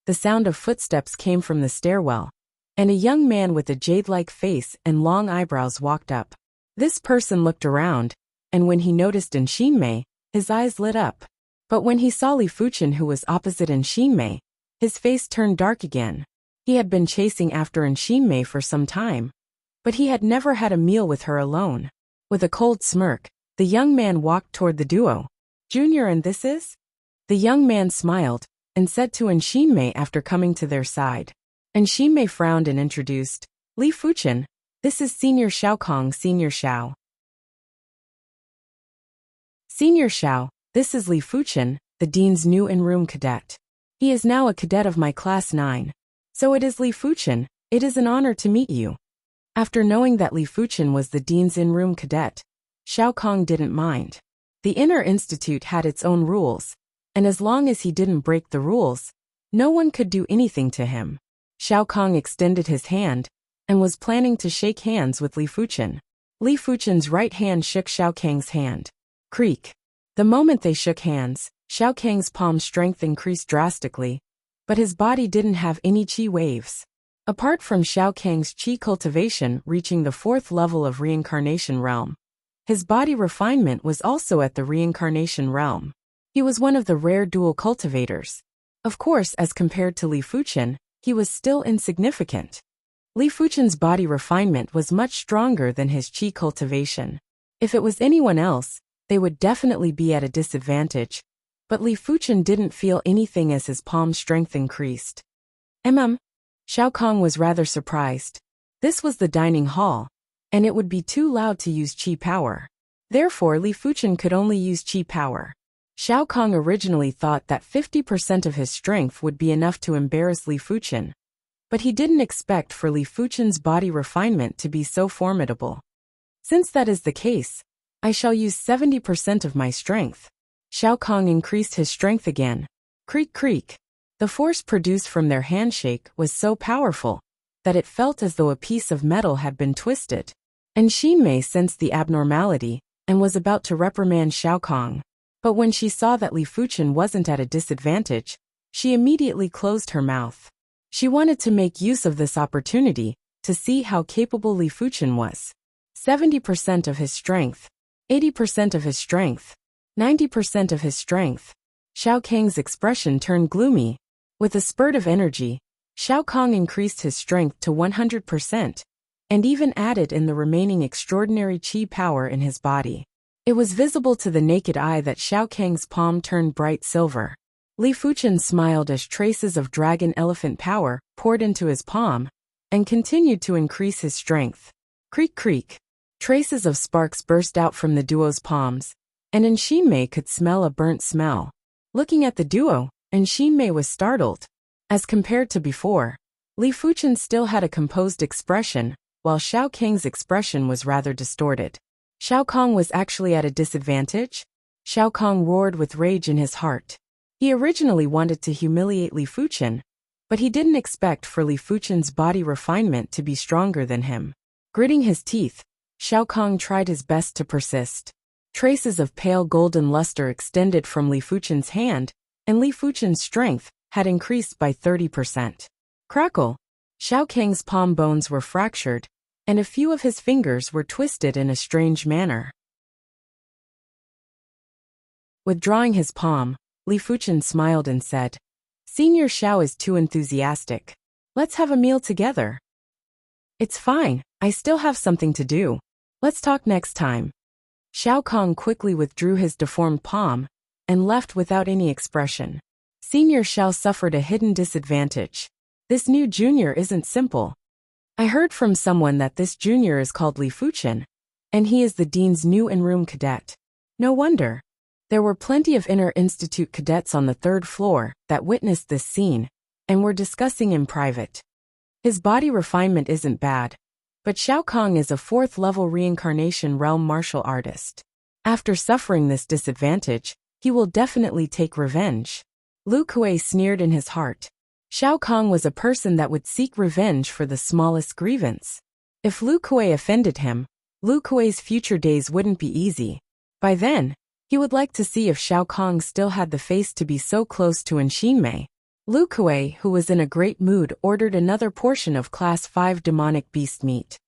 The sound of footsteps came from the stairwell, and a young man with a jade-like face and long eyebrows walked up. This person looked around, and when he noticed Shinmei, his eyes lit up. But when he saw Li Fuchen, who was opposite Shinmei, his face turned dark again. He had been chasing after Shinmei for some time, but he had never had a meal with her alone. With a cold smirk, the young man walked toward the duo. "Junior, and this is?" The young man smiled and said to Shinmei after coming to their side. Shinmei frowned and introduced, "Li Fuchen, this is Senior Xiaokong, Senior Xiao." "Senior Xiao, this is Li Fuchen, the dean's new in-room cadet. He is now a cadet of my class 9. So it is Li Fuchen, it is an honor to meet you." After knowing that Li Fuchen was the dean's in-room cadet, Xiaokong didn't mind. The inner institute had its own rules, and as long as he didn't break the rules, no one could do anything to him. Xiaokong extended his hand and was planning to shake hands with Li Fuchen. Li Fuchen's right hand shook Xiaokang's hand. Creak. The moment they shook hands, Xiaokang's palm strength increased drastically, but his body didn't have any qi waves. Apart from Xiaokang's qi cultivation reaching the 4th level of reincarnation realm, his body refinement was also at the reincarnation realm. He was one of the rare dual cultivators. Of course, as compared to Li Fuchen, he was still insignificant. Li Fuchen's body refinement was much stronger than his qi cultivation. If it was anyone else, they would definitely be at a disadvantage, but Li Fuchen didn't feel anything as his palm strength increased. Xiaokong was rather surprised. This was the dining hall, and it would be too loud to use qi power. Therefore, Li Fuchen could only use qi power. Xiaokong originally thought that 50% of his strength would be enough to embarrass Li Fuchen, but he didn't expect for Li Fuchen's body refinement to be so formidable. "Since that is the case, I shall use 70% of my strength." Xiaokong increased his strength again. Creak creak. The force produced from their handshake was so powerful that it felt as though a piece of metal had been twisted. Shinmei sensed the abnormality and was about to reprimand Xiaokong. But when she saw that Li Fuchen wasn't at a disadvantage, she immediately closed her mouth. She wanted to make use of this opportunity to see how capable Li Fuchen was. 70% of his strength, 80% of his strength, 90% of his strength. Xiaokang's expression turned gloomy. With a spurt of energy, Xiaokong increased his strength to 100%, and even added in the remaining extraordinary qi power in his body. It was visible to the naked eye that Xiaokang's palm turned bright silver. Li Fuchen smiled as traces of dragon elephant power poured into his palm, and continued to increase his strength. Creak creak. Traces of sparks burst out from the duo's palms, and Shinmei could smell a burnt smell. Looking at the duo, Shinmei was startled. As compared to before, Li Fuchen still had a composed expression, while Xiaokang's expression was rather distorted. Xiaokong was actually at a disadvantage? Xiaokong roared with rage in his heart. He originally wanted to humiliate Li Fuchen, but he didn't expect for Li Fuchen's body refinement to be stronger than him. Gritting his teeth, Xiaokong tried his best to persist. Traces of pale golden luster extended from Li Fuchen's hand, and Li Fuchen's strength had increased by 30%. Crackle! Xiaokang's palm bones were fractured, and a few of his fingers were twisted in a strange manner. Withdrawing his palm, Li Fuchen smiled and said, "Senior Xiao is too enthusiastic. Let's have a meal together." "It's fine, I still have something to do. Let's talk next time." Xiaokong quickly withdrew his deformed palm and left without any expression. Senior Xiao suffered a hidden disadvantage. This new junior isn't simple. I heard from someone that this junior is called Li Fuchen, and he is the dean's new in-room cadet. No wonder. There were plenty of inner institute cadets on the 3rd floor that witnessed this scene and were discussing in private. His body refinement isn't bad, but Xiaokong is a 4th level reincarnation realm martial artist. After suffering this disadvantage, he will definitely take revenge. Lu Kuei sneered in his heart. Xiaokong was a person that would seek revenge for the smallest grievance. If Lu Kuei offended him, Lu Kuei's future days wouldn't be easy. By then, he would like to see if Xiaokong still had the face to be so close to Shinmei. Lu Kuei, who was in a great mood, ordered another portion of Class 5 demonic beast meat.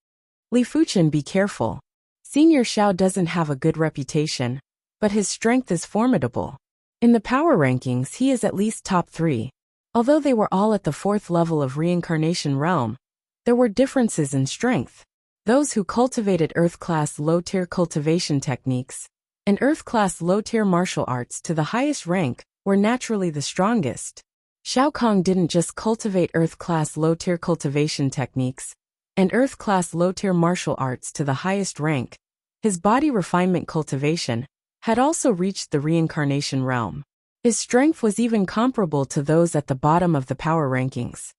"Li Fuchen, be careful. Senior Xiao doesn't have a good reputation, but his strength is formidable. In the power rankings he is at least top 3. Although they were all at the 4th level of reincarnation realm, there were differences in strength. Those who cultivated Earth-class low-tier cultivation techniques and Earth-class low-tier martial arts to the highest rank were naturally the strongest. Xiao Kong didn't just cultivate Earth-class low-tier cultivation techniques and Earth-class low-tier martial arts to the highest rank. His body refinement cultivation had also reached the reincarnation realm. His strength was even comparable to those at the bottom of the power rankings.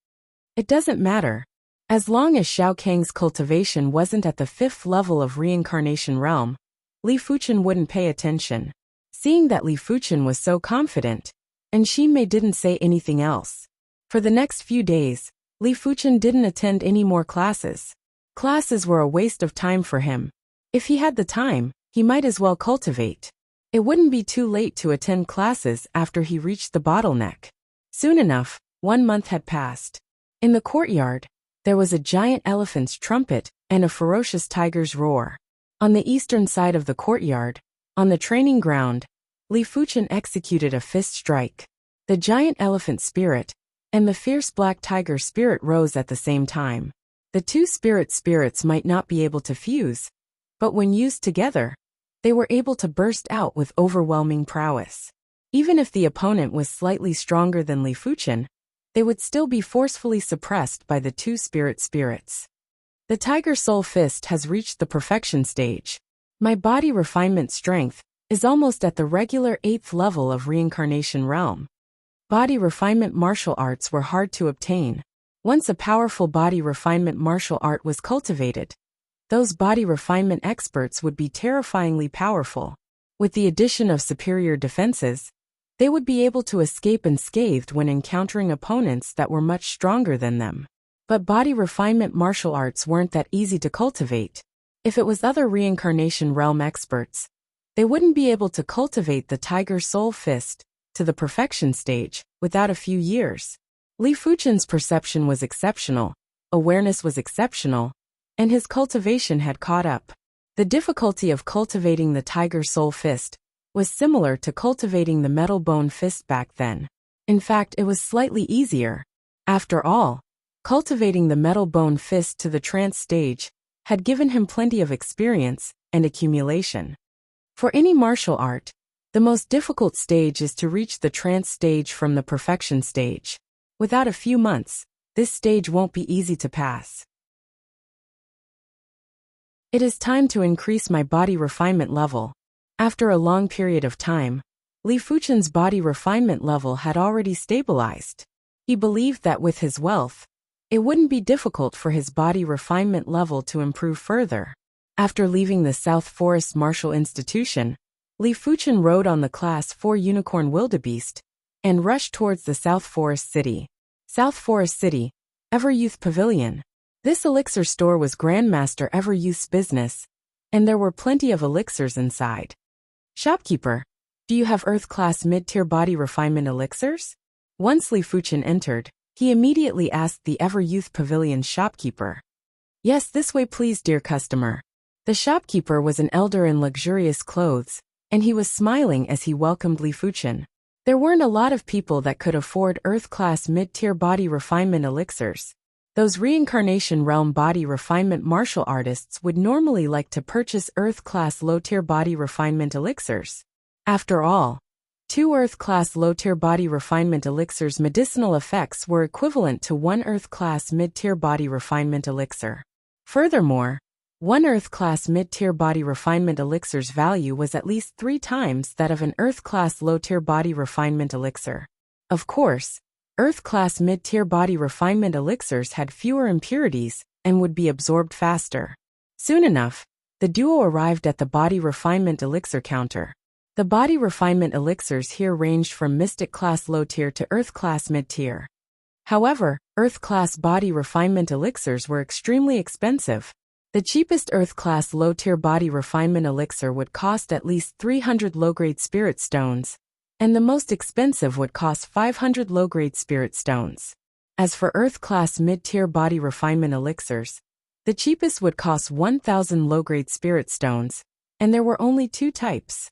It doesn't matter. As long as Xiao Kang's cultivation wasn't at the 5th level of reincarnation realm, Li Fuchen wouldn't pay attention. Seeing that Li Fuchen was so confident, and Xinmei didn't say anything else. For the next few days, Li Fuchen didn't attend any more classes. Classes were a waste of time for him. If he had the time, he might as well cultivate. It wouldn't be too late to attend classes after he reached the bottleneck. Soon enough, 1 month had passed. In the courtyard, there was a giant elephant's trumpet and a ferocious tiger's roar. On the eastern side of the courtyard, on the training ground, Li Fuchen executed a fist strike. The giant elephant spirit and the fierce black tiger spirit rose at the same time. The two spirits might not be able to fuse, but when used together, they were able to burst out with overwhelming prowess. Even if the opponent was slightly stronger than Li Fuchen, they would still be forcefully suppressed by the two spirits. The Tiger Soul Fist has reached the perfection stage. My body refinement strength is almost at the regular 8th level of reincarnation realm. Body refinement martial arts were hard to obtain. Once a powerful body refinement martial art was cultivated, those body refinement experts would be terrifyingly powerful. With the addition of superior defenses, they would be able to escape unscathed when encountering opponents that were much stronger than them. But body refinement martial arts weren't that easy to cultivate. If it was other reincarnation realm experts, they wouldn't be able to cultivate the Tiger Soul Fist to the perfection stage without a few years. Li Fuchen's perception was exceptional, awareness was exceptional, and his cultivation had caught up. The difficulty of cultivating the Tiger Soul Fist was similar to cultivating the Metal Bone Fist back then. In fact, it was slightly easier. After all, cultivating the Metal Bone Fist to the trance stage had given him plenty of experience and accumulation. For any martial art, the most difficult stage is to reach the trance stage from the perfection stage. Without a few months, this stage won't be easy to pass. It is time to increase my body refinement level. After a long period of time, Li Fuchen's body refinement level had already stabilized. He believed that with his wealth, it wouldn't be difficult for his body refinement level to improve further. After leaving the South Forest Martial Institution, Li Fuchen rode on the Class 4 Unicorn Wildebeest and rushed towards the South Forest City. South Forest City, Everyouth Pavilion. This elixir store was Grandmaster Everyouth's business, and there were plenty of elixirs inside. Shopkeeper, do you have Earth-class mid-tier body refinement elixirs? Once Li Fuchen entered, he immediately asked the Everyouth Pavilion's shopkeeper. Yes, this way please, dear customer. The shopkeeper was an elder in luxurious clothes, and he was smiling as he welcomed Li Fuchen. There weren't a lot of people that could afford Earth-class mid-tier body refinement elixirs. Those reincarnation realm body refinement martial artists would normally like to purchase Earth-class low-tier body refinement elixirs. After all, 2 Earth-class low-tier body refinement elixirs' medicinal effects were equivalent to 1 Earth-class mid-tier body refinement elixir. Furthermore, 1 Earth-class mid-tier body refinement elixir's value was at least 3 times that of an Earth-class low-tier body refinement elixir. Of course, Earth-class mid-tier body refinement elixirs had fewer impurities and would be absorbed faster. Soon enough, the duo arrived at the body refinement elixir counter. The body refinement elixirs here ranged from Mystic-class low-tier to Earth-class mid-tier. However, Earth-class body refinement elixirs were extremely expensive. The cheapest Earth-class low-tier body refinement elixir would cost at least 300 low-grade spirit stones, and the most expensive would cost 500 low-grade spirit stones. As for Earth-class mid-tier body refinement elixirs, The cheapest would cost 1,000 low-grade spirit stones, and there were only 2 types.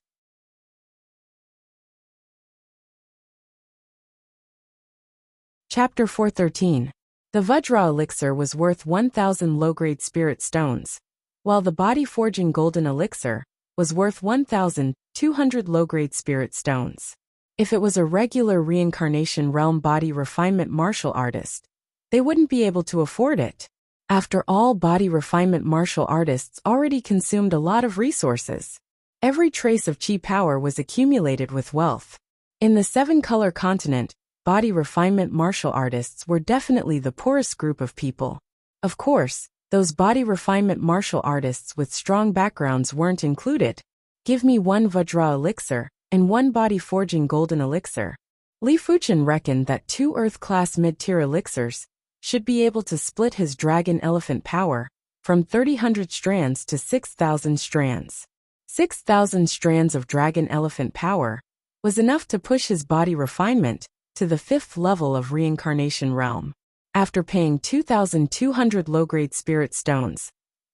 Chapter 413. The Vajra elixir was worth 1,000 low-grade spirit stones, while the body-forging golden elixir was worth 1,200 low-grade spirit stones. If it was a regular reincarnation realm body refinement martial artist, they wouldn't be able to afford it. After all, body refinement martial artists already consumed a lot of resources. Every trace of chi power was accumulated with wealth. In the 7-color continent, body refinement martial artists were definitely the poorest group of people. Of course, those body refinement martial artists with strong backgrounds weren't included. Give me 1 Vajra elixir and 1 body forging golden elixir. Li Fuchen reckoned that 2 Earth-class mid-tier elixirs should be able to split his dragon elephant power from 3,000 strands to 6,000 strands. 6,000 strands of dragon elephant power was enough to push his body refinement to the 5th level of reincarnation realm. After paying 2,200 low-grade spirit stones,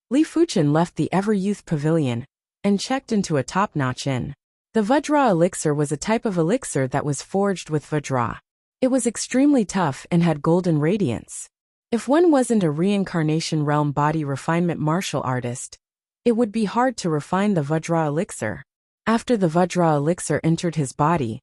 Li Fuchen left the Ever-Youth Pavilion and checked into a top-notch inn. The Vajra elixir was a type of elixir that was forged with Vajra. It was extremely tough and had golden radiance. If one wasn't a reincarnation realm body refinement martial artist, it would be hard to refine the Vajra elixir. After the Vajra elixir entered his body,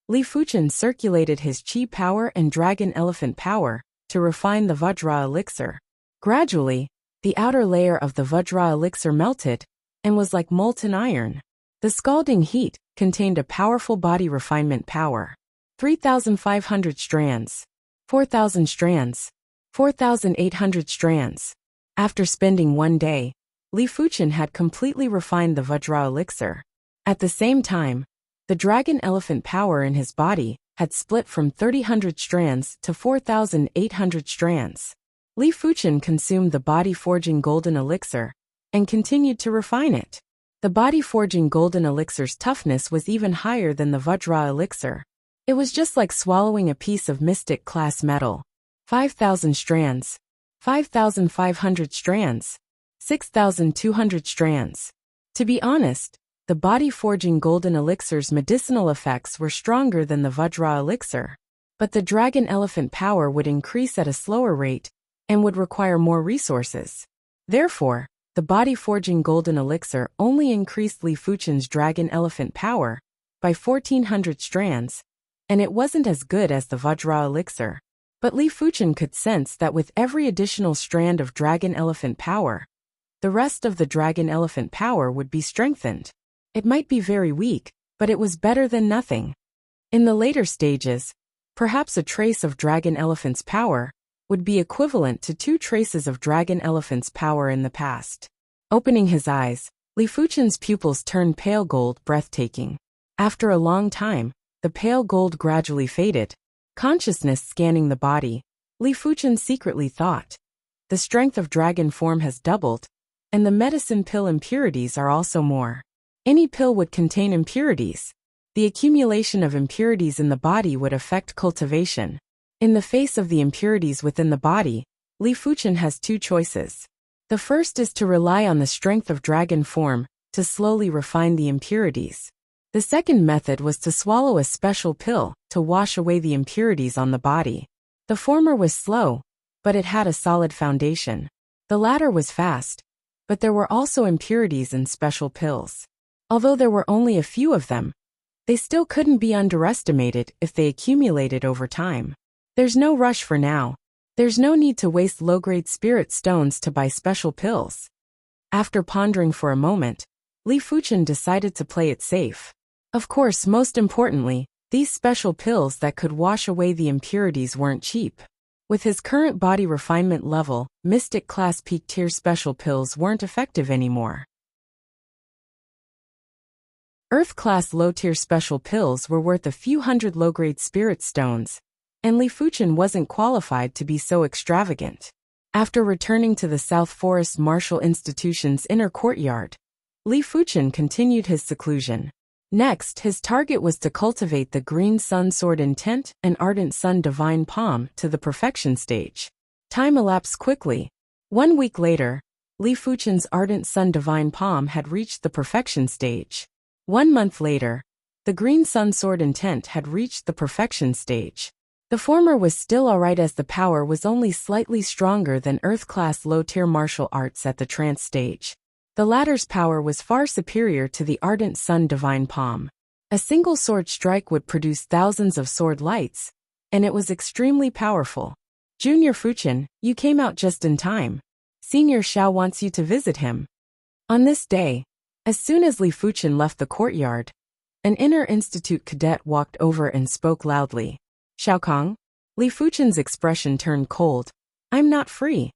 Li Fuchen circulated his chi power and dragon elephant power to refine the Vajra elixir. Gradually, the outer layer of the Vajra elixir melted and was like molten iron. The scalding heat contained a powerful body refinement power. 3,500 strands, 4,000 strands, 4,800 strands. After spending 1 day, Li Fuchen had completely refined the Vajra elixir. At the same time, the dragon elephant power in his body had split from 3,000 strands to 4,800 strands. Li Fuchen consumed the body-forging golden elixir and continued to refine it. The body-forging golden elixir's toughness was even higher than the Vajra elixir. It was just like swallowing a piece of mystic-class metal. 5,000 strands, 5,500 strands, 6,200 strands. To be honest, the body-forging golden elixir's medicinal effects were stronger than the Vajra elixir. But the dragon elephant power would increase at a slower rate and would require more resources. Therefore, the body-forging golden elixir only increased Li Fuchen's dragon elephant power by 1,400 strands, and it wasn't as good as the Vajra elixir. But Li Fuchen could sense that with every additional strand of dragon elephant power, the rest of the dragon elephant power would be strengthened. It might be very weak, but it was better than nothing. In the later stages, perhaps a trace of dragon elephant's power would be equivalent to 2 traces of dragon elephant's power in the past. Opening his eyes, Li Fuchen's pupils turned pale gold, breathtaking. After a long time, the pale gold gradually faded. Consciousness scanning the body, Li Fuchen secretly thought, the strength of dragon form has doubled, and the medicine pill impurities are also more. Any pill would contain impurities. The accumulation of impurities in the body would affect cultivation. In the face of the impurities within the body, Li Fuchen has 2 choices. The first is to rely on the strength of dragon form to slowly refine the impurities. The second method was to swallow a special pill to wash away the impurities on the body. The former was slow, but it had a solid foundation. The latter was fast, but there were also impurities in special pills. Although there were only a few of them, they still couldn't be underestimated if they accumulated over time. There's no rush for now. There's no need to waste low-grade spirit stones to buy special pills. After pondering for a moment, Li Fuchen decided to play it safe. Of course, most importantly, these special pills that could wash away the impurities weren't cheap. With his current body refinement level, Mystic Class Peak Tier special pills weren't effective anymore. Earth Class Low Tier special pills were worth a few hundred low-grade spirit stones, and Li Fuchen wasn't qualified to be so extravagant. After returning to the South Forest Martial Institution's inner courtyard, Li Fuchen continued his seclusion. Next, his target was to cultivate the Green Sun Sword Intent and Ardent Sun Divine Palm to the perfection stage. Time elapsed quickly, 1 week later, Li Fuchen's ardent sun divine palm had reached the perfection stage. 1 month later, the green sun sword intent had reached the perfection stage. The former was still alright as the power was only slightly stronger than Earth-class low-tier martial arts at the trance stage. The latter's power was far superior to the ardent sun divine palm. A single sword strike would produce thousands of sword lights, and it was extremely powerful. Junior Fuchen, you came out just in time. Senior Xiao wants you to visit him. On this day, as soon as Li Fuchen left the courtyard, an inner institute cadet walked over and spoke loudly. Xiaokong? Li Fuchen's expression turned cold. I'm not free.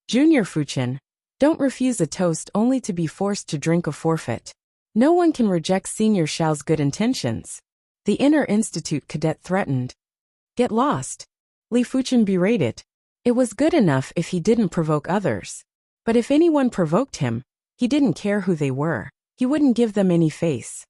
Junior Fuchen, don't refuse a toast only to be forced to drink a forfeit. No one can reject Senior Xiao's good intentions. The inner institute cadet threatened. Get lost. Li Fuchen berated. It was good enough if he didn't provoke others. But if anyone provoked him, he didn't care who they were. He wouldn't give them any face.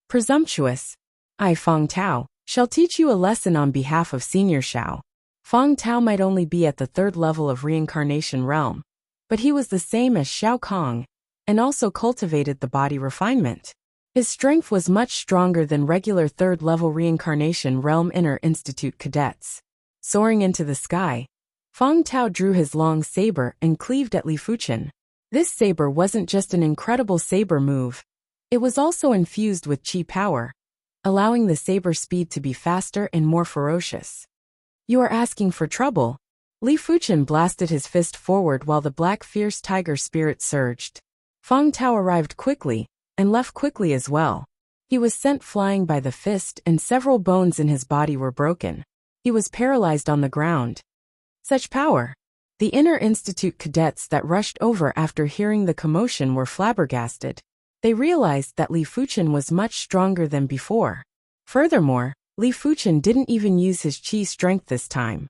Presumptuous. I, Fang Tao, shall teach you a lesson on behalf of Senior Xiao. Fang Tao might only be at the 3rd level of reincarnation realm, but he was the same as Xiao Kong, and also cultivated the body refinement. His strength was much stronger than regular 3rd level reincarnation realm inner institute cadets. Soaring into the sky, Fang Tao drew his long saber and cleaved at Li Fuchen. This saber wasn't just an incredible saber move, it was also infused with chi power, allowing the saber speed to be faster and more ferocious. You are asking for trouble. Li Fuchen blasted his fist forward while the black fierce tiger spirit surged. Fang Tao arrived quickly, and left quickly as well. He was sent flying by the fist and several bones in his body were broken. He was paralyzed on the ground. Such power! The inner institute cadets that rushed over after hearing the commotion were flabbergasted. They realized that Li Fuchen was much stronger than before. Furthermore, Li Fuchen didn't even use his chi strength this time.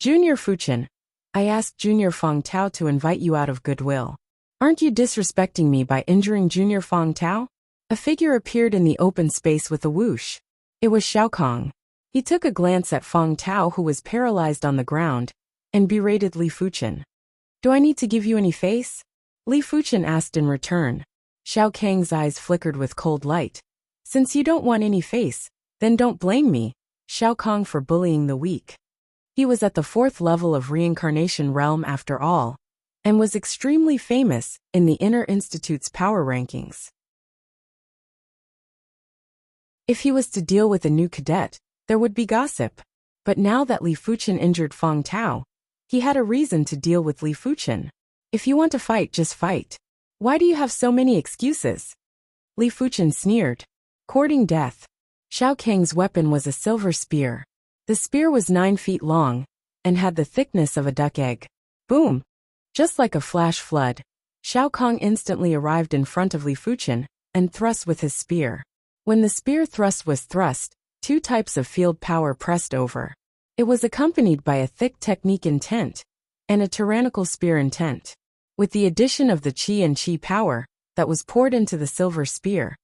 Junior Fuchen, I asked Junior Fang Tao to invite you out of goodwill. Aren't you disrespecting me by injuring Junior Fang Tao? A figure appeared in the open space with a whoosh. It was Xiaokong. He took a glance at Fang Tao, who was paralyzed on the ground, and berated Li Fuchen. Do I need to give you any face? Li Fuchen asked in return. Xiao Kang's eyes flickered with cold light. Since you don't want any face, then don't blame me, Xiaokong, for bullying the weak. He was at the 4th level of reincarnation realm after all, and was extremely famous in the Inner Institute's power rankings. If he was to deal with a new cadet, there would be gossip. But now that Li Fuchen injured Fang Tao, he had a reason to deal with Li Fuchen. If you want to fight, just fight. Why do you have so many excuses? Li Fuchen sneered. Courting death. Xiao Kang's weapon was a silver spear. The spear was 9 feet long, and had the thickness of a duck egg. Boom! Just like a flash flood, Xiao Kong instantly arrived in front of Li Fuchen, and thrust with his spear. When the spear thrust was thrust, 2 types of field power pressed over. It was accompanied by a thick technique intent, and a tyrannical spear intent. With the addition of the chi and chi power that was poured into the silver spear,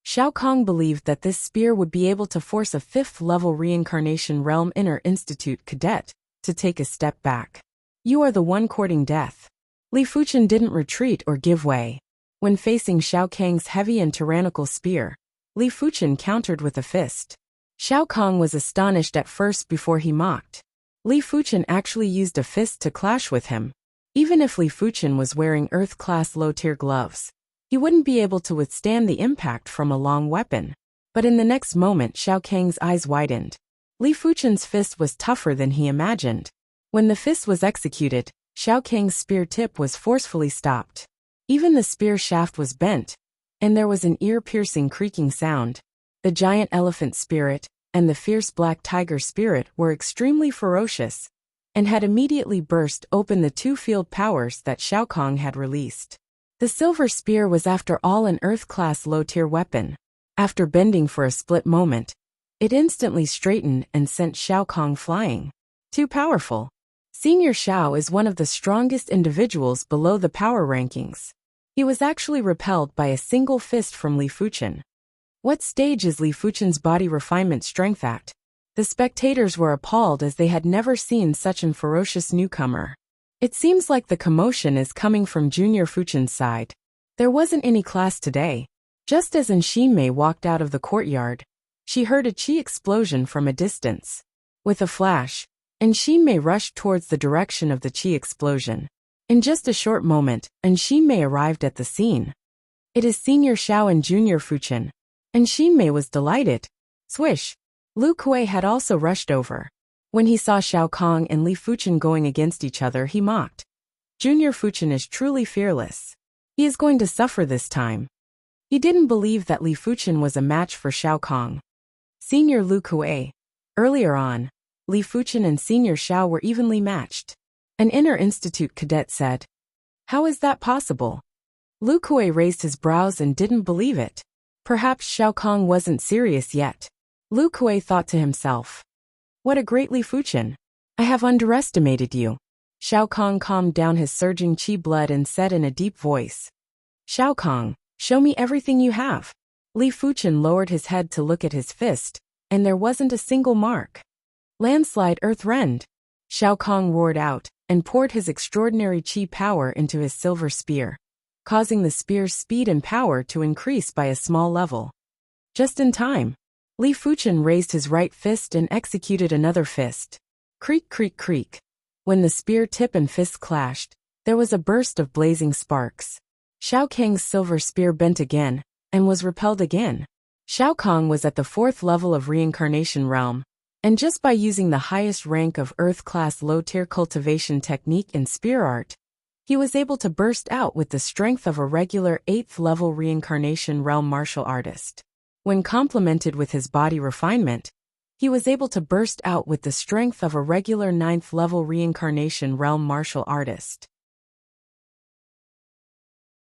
Xiao Kong believed that this spear would be able to force a 5th level reincarnation realm inner institute cadet to take a step back. You are the one courting death. Li Fuchen didn't retreat or give way. When facing Xiao Kang's heavy and tyrannical spear, Li Fuchen countered with a fist. Xiao Kong was astonished at first before he mocked. Li Fuchen actually used a fist to clash with him. Even if Li Fuchen was wearing Earth-class low-tier gloves, he wouldn't be able to withstand the impact from a long weapon. But in the next moment, Xiao Kang's eyes widened. Li Fuchen's fist was tougher than he imagined. When the fist was executed, Xiao Kang's spear tip was forcefully stopped. Even the spear shaft was bent, and there was an ear-piercing creaking sound. The giant elephant spirit and the fierce black tiger spirit were extremely ferocious, and had immediately burst open the 2 field powers that Xiao Kong had released. The silver spear was after all an Earth-class low-tier weapon. After bending for a split moment, it instantly straightened and sent Xiao Kong flying. Too powerful. Senior Xiao is one of the strongest individuals below the power rankings. He was actually repelled by a single fist from Li Fuchen. What stage is Li Fuchen's body refinement strength at? The spectators were appalled as they had never seen such an ferocious newcomer. It seems like the commotion is coming from Junior Fuchen's side. There wasn't any class today. Just as Shinmei walked out of the courtyard, she heard a chi explosion from a distance. With a flash, Shinmei rushed towards the direction of the chi explosion. In just a short moment, Shinmei arrived at the scene. It is Senior Xiao and Junior Fuchen. Shinmei was delighted. Swish! Lu Kuei had also rushed over. When he saw Xiao Kong and Li Fuchen going against each other, he mocked. Junior Fuchen is truly fearless. He is going to suffer this time. He didn't believe that Li Fuchen was a match for Xiao Kong. Senior Lu Kuei. Earlier on, Li Fuchen and Senior Xiao were evenly matched. An inner institute cadet said. How is that possible? Lu Kuei raised his brows and didn't believe it. Perhaps Xiao Kong wasn't serious yet. Lu Kuei thought to himself. What a great Li Fuchen. I have underestimated you. Xiao Kong calmed down his surging chi blood and said in a deep voice. Xiao Kong, show me everything you have. Li Fuchen lowered his head to look at his fist, and there wasn't a single mark. Landslide earth rend. Xiao Kong roared out, and poured his extraordinary chi power into his silver spear, causing the spear's speed and power to increase by a small level. Just in time, Li Fuchen raised his right fist and executed another fist. Creak, creak, creak. When the spear tip and fist clashed, there was a burst of blazing sparks. Xiao Kang's silver spear bent again, and was repelled again. Xiao Kong was at the 4th level of reincarnation realm, and just by using the highest rank of Earth-class low-tier cultivation technique in spear art, he was able to burst out with the strength of a regular 8th level reincarnation realm martial artist. When complemented with his body refinement, he was able to burst out with the strength of a regular 9th level reincarnation realm martial artist.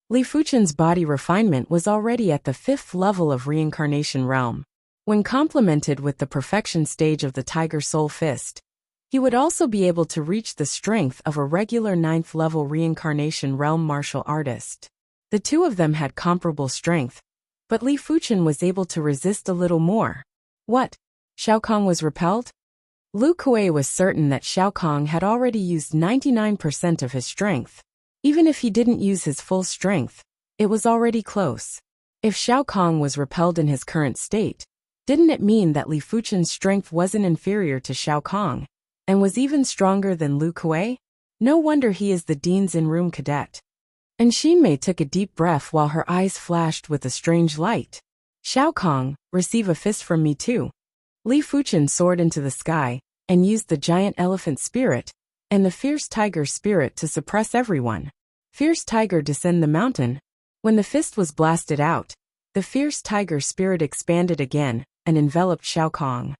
Li Fuchen's body refinement was already at the 5th level of reincarnation realm. When complemented with the perfection stage of the Tiger Soul Fist, he would also be able to reach the strength of a regular 9th level reincarnation realm martial artist. The two of them had comparable strength, but Li Fuchen was able to resist a little more. What? Xiao Kong was repelled? Lu Kuei was certain that Xiao Kong had already used 99% of his strength. Even if he didn't use his full strength, it was already close. If Xiao Kong was repelled in his current state, didn't it mean that Li Fuchen's strength wasn't inferior to Xiao Kong, and was even stronger than Lu Kuei? No wonder he is the Dean's in-room cadet. And Shinmei took a deep breath while her eyes flashed with a strange light. Xiao Kong, receive a fist from me too. Li Fuchen soared into the sky, and used the giant elephant spirit, and the fierce tiger spirit to suppress everyone. Fierce tiger descend the mountain. When the fist was blasted out, the fierce tiger spirit expanded again, and enveloped Xiao Kong.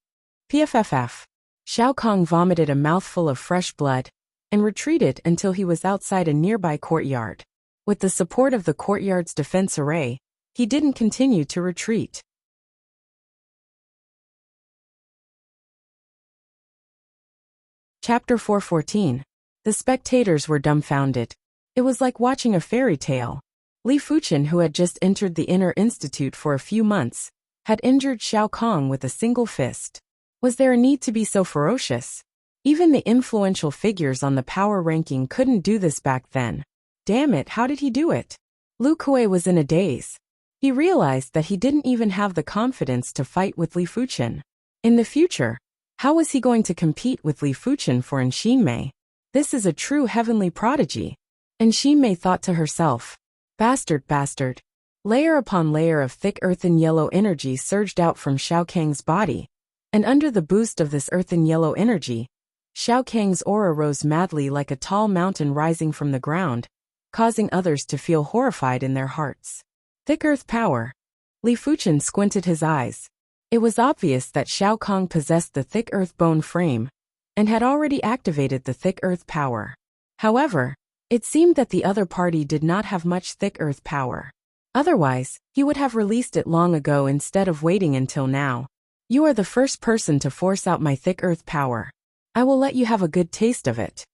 PFFF. Xiao Kong vomited a mouthful of fresh blood, and retreated until he was outside a nearby courtyard. With the support of the courtyard's defense array, he didn't continue to retreat. Chapter 414. The spectators were dumbfounded. It was like watching a fairy tale. Li Fuchen, who had just entered the inner institute for a few months, had injured Xiao Kong with a single fist. Was there a need to be so ferocious? Even the influential figures on the power ranking couldn't do this back then. Damn it, how did he do it? Lu Kuei was in a daze. He realized that he didn't even have the confidence to fight with Li Fuchen. In the future, how was he going to compete with Li Fuchen for Shinmei? This is a true heavenly prodigy. Shinmei thought to herself, bastard, bastard. Layer upon layer of thick earthen yellow energy surged out from Xiao Kang's body, and under the boost of this earthen yellow energy, Xiao Kang's aura rose madly like a tall mountain rising from the ground, causing others to feel horrified in their hearts. Thick earth power. Li Fuchen squinted his eyes. It was obvious that Xiao Kong possessed the thick earth bone frame, and had already activated the thick earth power. However, it seemed that the other party did not have much thick earth power. Otherwise, he would have released it long ago instead of waiting until now. You are the first person to force out my thick earth power. I will let you have a good taste of it.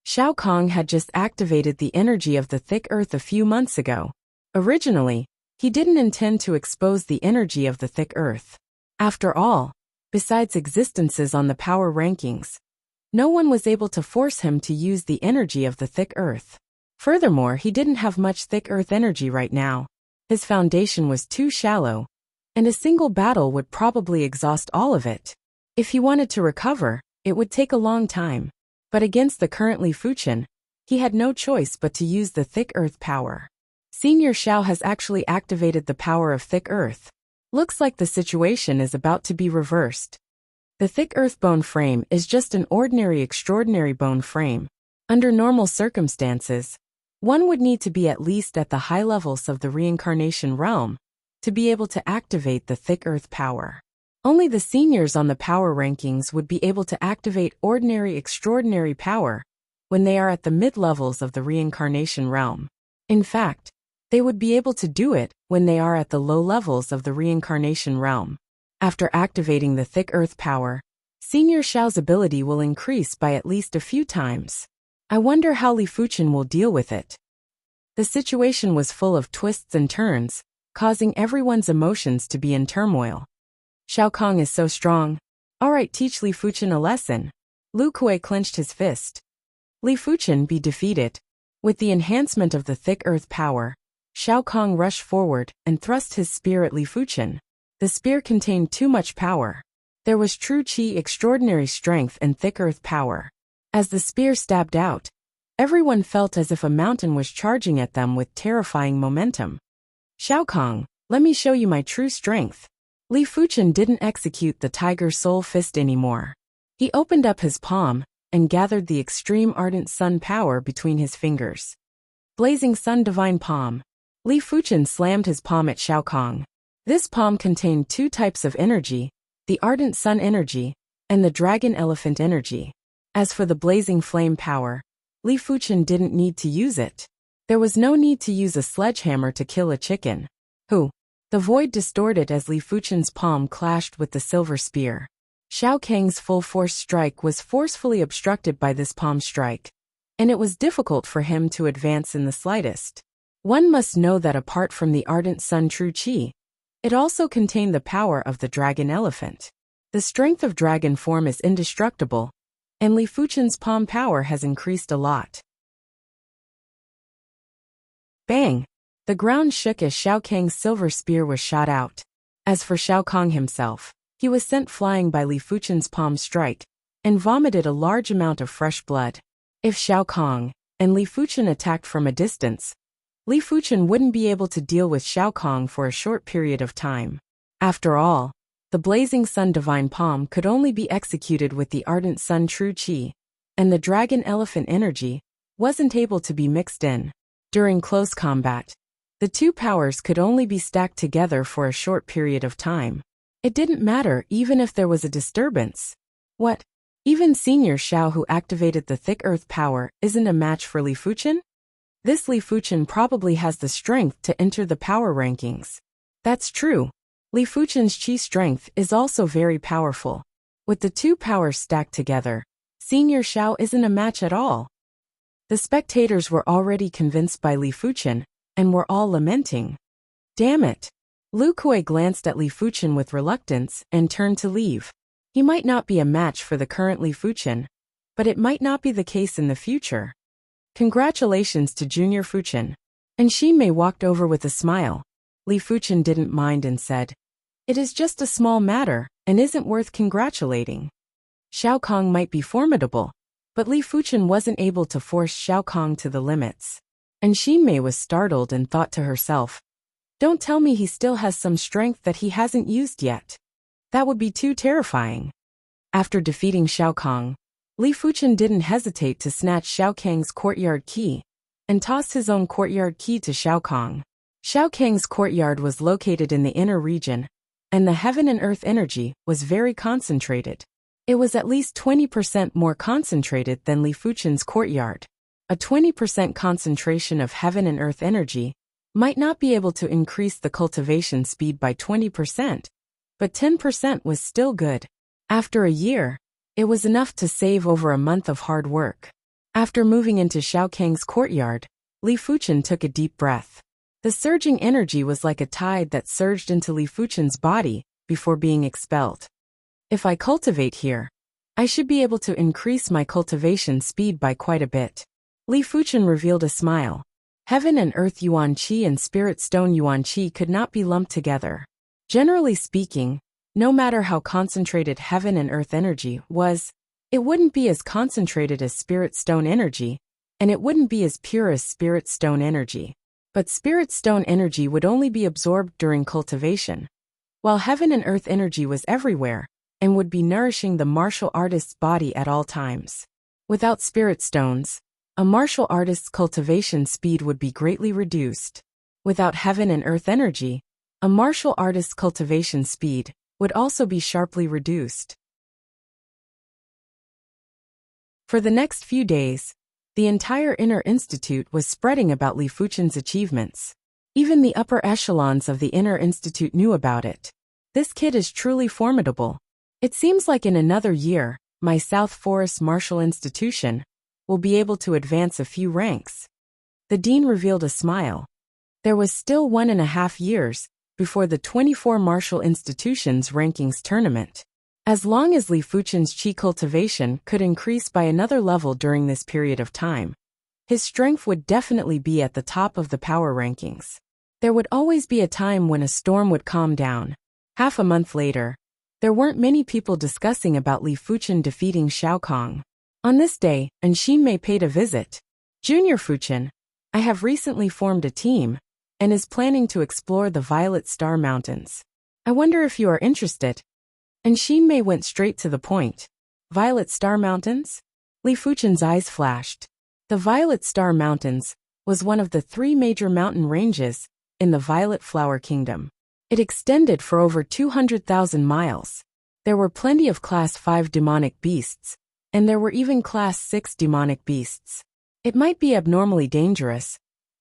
Xiao Kong had just activated the energy of the thick earth a few months ago. Originally, he didn't intend to expose the energy of the thick earth. After all, besides existences on the power rankings, No one was able to force him to use the energy of the thick earth. Furthermore, he didn't have much thick earth energy right now. His foundation was too shallow, and a single battle would probably exhaust all of it. If he wanted to recover, it would take a long time. But against the current Li Fuchen, he had no choice but to use the thick earth power. Senior Xiao has actually activated the power of thick earth. Looks like the situation is about to be reversed. The thick earth bone frame is just an ordinary extraordinary bone frame. Under normal circumstances, one would need to be at least at the high levels of the reincarnation realm to be able to activate the thick earth power. Only the seniors on the power rankings would be able to activate ordinary extraordinary power when they are at the mid-levels of the reincarnation realm. In fact, they would be able to do it when they are at the low levels of the reincarnation realm. After activating the thick earth power, Senior Xiao's ability will increase by at least a few times. I wonder how Li Fuchen will deal with it. The situation was full of twists and turns, causing everyone's emotions to be in turmoil. Xiao Kong is so strong. Alright, teach Li Fuchen a lesson. Lu Kuei clenched his fist. Li Fuchen be defeated. With the enhancement of the thick earth power, Xiao Kong rushed forward and thrust his spear at Li Fuchen. The spear contained too much power. There was true qi, extraordinary strength, and thick earth power. As the spear stabbed out, everyone felt as if a mountain was charging at them with terrifying momentum. Xiao Kong, let me show you my true strength. Li Fuchen didn't execute the Tiger Soul Fist anymore. He opened up his palm and gathered the extreme ardent sun power between his fingers. Blazing Sun Divine Palm. Li Fuchen slammed his palm at Xiao Kong. This palm contained two types of energy, the ardent sun energy and the dragon elephant energy. As for the blazing flame power, Li Fuchen didn't need to use it. There was no need to use a sledgehammer to kill a chicken. Who? The void distorted as Li Fuchen's palm clashed with the silver spear. Xiao Kang's full force strike was forcefully obstructed by this palm strike, and it was difficult for him to advance in the slightest. One must know that apart from the ardent sun true qi, it also contained the power of the dragon elephant. The strength of dragon form is indestructible, and Li Fuchen's palm power has increased a lot. Bang! The ground shook as Xiao Kang's silver spear was shot out. As for Xiao Kong himself, he was sent flying by Li Fuchen's palm strike and vomited a large amount of fresh blood. If Xiao Kong and Li Fuchen attacked from a distance, Li Fuchen wouldn't be able to deal with Xiao Kong for a short period of time. After all, the Blazing Sun Divine Palm could only be executed with the Ardent Sun True Qi, and the Dragon Elephant energy wasn't able to be mixed in. During close combat, the two powers could only be stacked together for a short period of time. It didn't matter even if there was a disturbance. What? Even Senior Xiao, who activated the thick earth power, isn't a match for Li Fuchen? This Li Fuchen probably has the strength to enter the power rankings. That's true. Li Fuchen's qi strength is also very powerful. With the two powers stacked together, Senior Xiao isn't a match at all. The spectators were already convinced by Li Fuchen, and were all lamenting. Damn it! Lu Kuei glanced at Li Fuchen with reluctance and turned to leave. He might not be a match for the current Li Fuchen, but it might not be the case in the future. Congratulations to Junior Fuchen. And Xinmei walked over with a smile. Li Fuchen didn't mind and said, "It is just a small matter, and isn't worth congratulating." Xiao Kong might be formidable, but Li Fuchen wasn't able to force Xiao Kong to the limits. And Xinmei was startled and thought to herself, "Don't tell me he still has some strength that he hasn't used yet. That would be too terrifying." After defeating Xiao Kong, Li Fuchen didn't hesitate to snatch Xiao Kang's courtyard key and tossed his own courtyard key to Xiao Kong. Xiao Kang's courtyard was located in the inner region, and the heaven and earth energy was very concentrated. It was at least 20% more concentrated than Li Fuchen's courtyard. A 20% concentration of heaven and earth energy might not be able to increase the cultivation speed by 20%, but 10% was still good. After a year, it was enough to save over a month of hard work. After moving into Xiao Kang's courtyard, Li Fuchen took a deep breath. The surging energy was like a tide that surged into Li Fuchen's body before being expelled. If I cultivate here, I should be able to increase my cultivation speed by quite a bit. Li Fuchen revealed a smile. Heaven and Earth Yuan Qi and Spirit Stone Yuan Qi could not be lumped together. Generally speaking, no matter how concentrated Heaven and Earth energy was, it wouldn't be as concentrated as Spirit Stone energy, and it wouldn't be as pure as Spirit Stone energy. But Spirit Stone energy would only be absorbed during cultivation, while Heaven and Earth energy was everywhere, and would be nourishing the martial artist's body at all times. Without Spirit Stones, a martial artist's cultivation speed would be greatly reduced. Without Heaven and Earth energy, a martial artist's cultivation speed would also be sharply reduced. For the next few days, the entire Inner Institute was spreading about Li Fuchen's achievements. Even the upper echelons of the Inner Institute knew about it. This kid is truly formidable. It seems like in another year, my South Forest Martial Institution will be able to advance a few ranks. The dean revealed a smile. There was still 1.5 years before the 24 martial institutions rankings tournament. As long as Li Fuchen's qi cultivation could increase by another level during this period of time, his strength would definitely be at the top of the power rankings. There would always be a time when a storm would calm down. Half a month later, there weren't many people discussing about Li Fuchen defeating Shao Kong. On this day, Anxinmei paid a visit. Junior Fuchen, I have recently formed a team, and is planning to explore the Violet Star Mountains. I wonder if you are interested. Anxinmei went straight to the point. Violet Star Mountains? Li Fuchen's eyes flashed. The Violet Star Mountains was one of the 3 major mountain ranges in the Violet Flower Kingdom. It extended for over 200,000 miles. There were plenty of Class 5 demonic beasts, and there were even Class 6 demonic beasts. It might be abnormally dangerous,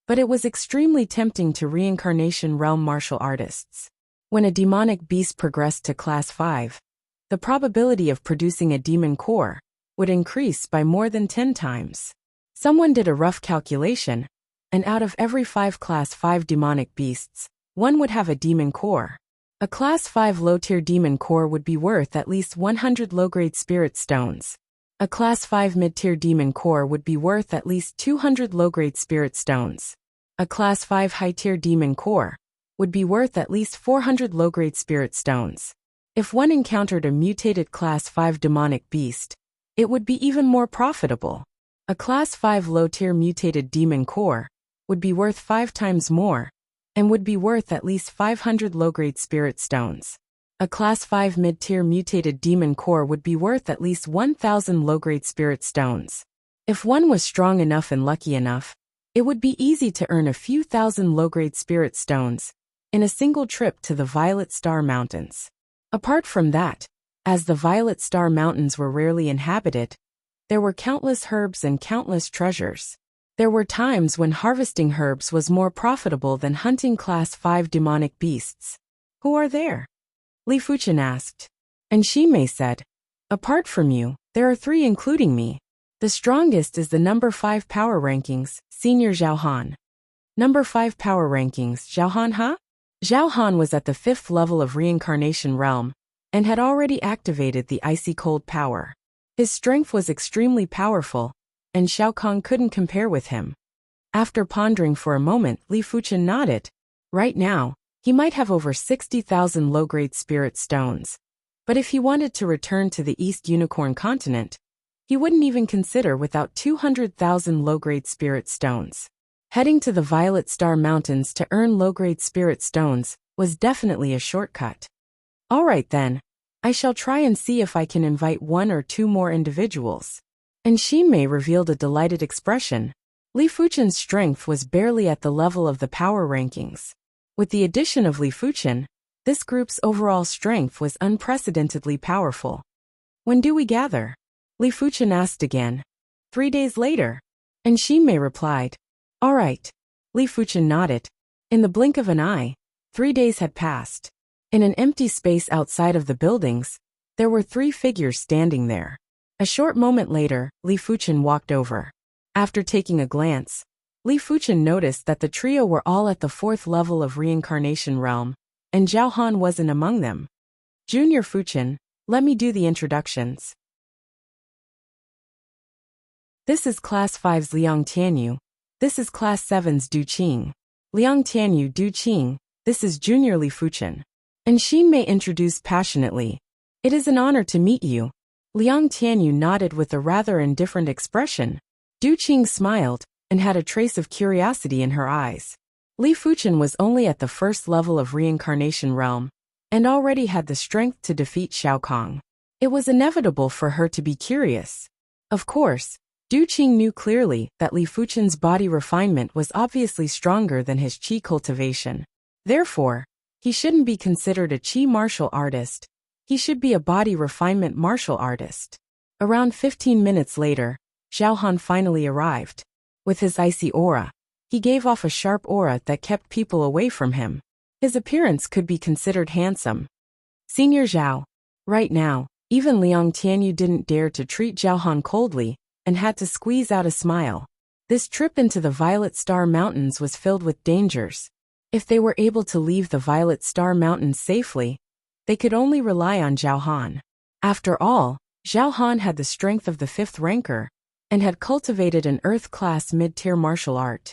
but it was extremely tempting to reincarnation realm martial artists. When a demonic beast progressed to Class 5, the probability of producing a demon core would increase by more than 10 times. Someone did a rough calculation, and out of every 5 Class 5 demonic beasts, 1 would have a demon core. A Class 5 low-tier demon core would be worth at least 100 low-grade spirit stones. A Class 5 mid-tier demon core would be worth at least 200 low-grade spirit stones. A Class 5 high-tier demon core would be worth at least 400 low-grade spirit stones. If one encountered a mutated Class 5 demonic beast, it would be even more profitable. A Class 5 low-tier mutated demon core would be worth 5 times more, and would be worth at least 500 low-grade spirit stones. A Class 5 mid-tier mutated demon core would be worth at least 1,000 low-grade spirit stones. If one was strong enough and lucky enough, it would be easy to earn a few thousand low-grade spirit stones in a single trip to the Violet Star Mountains. Apart from that, as the Violet Star Mountains were rarely inhabited, there were countless herbs and countless treasures. There were times when harvesting herbs was more profitable than hunting Class 5 demonic beasts. Who are there? Li Fuchen asked. Anxinmei said, apart from you, there are 3 including me. The strongest is the number 5 power rankings, Senior Zhao Han. Number 5 power rankings, Zhao Han, huh? Zhao Han was at the 5th level of Reincarnation Realm, and had already activated the Icy Cold power. His strength was extremely powerful, and Shao Kong couldn't compare with him. After pondering for a moment, Li Fuchen nodded. Right now, he might have over 60,000 low-grade spirit stones. But if he wanted to return to the East Unicorn continent, he wouldn't even consider without 200,000 low-grade spirit stones. Heading to the Violet Star Mountains to earn low-grade spirit stones was definitely a shortcut. All right then, I shall try and see if I can invite 1 or 2 more individuals. Anxinmei revealed a delighted expression. Li Fuchen's strength was barely at the level of the power rankings. With the addition of Li Fuchen, this group's overall strength was unprecedentedly powerful. When do we gather? Li Fuchen asked again. 3 days later. Anxinmei replied. All right. Li Fuchen nodded. In the blink of an eye, 3 days had passed. In an empty space outside of the buildings, there were 3 figures standing there. A short moment later, Li Fuchen walked over. After taking a glance, Li Fuchen noticed that the trio were all at the 4th level of Reincarnation Realm, and Zhao Han wasn't among them. Junior Fuchen, let me do the introductions. This is Class 5's Liang Tianyu. This is Class 7's Du Qing. Liang Tianyu, Du Qing, this is Junior Li Fuchen. And Xin Mei introduced passionately. It is an honor to meet you. Liang Tianyu nodded with a rather indifferent expression. Du Qing smiled, and had a trace of curiosity in her eyes. Li Fuchen was only at the first level of reincarnation realm, and already had the strength to defeat Shao Kong. It was inevitable for her to be curious. Of course, Du Qing knew clearly that Li Fuchen's body refinement was obviously stronger than his qi cultivation. Therefore, he shouldn't be considered a qi martial artist. He should be a body refinement martial artist. Around 15 minutes later, Zhao Han finally arrived. With his icy aura, he gave off a sharp aura that kept people away from him. His appearance could be considered handsome. Senior Zhao. Right now, even Liang Tianyu didn't dare to treat Zhao Han coldly, and had to squeeze out a smile. This trip into the Violet Star Mountains was filled with dangers. If they were able to leave the Violet Star Mountains safely, they could only rely on Zhao Han. After all, Zhao Han had the strength of the 5th ranker, and had cultivated an Earth-class mid-tier martial art.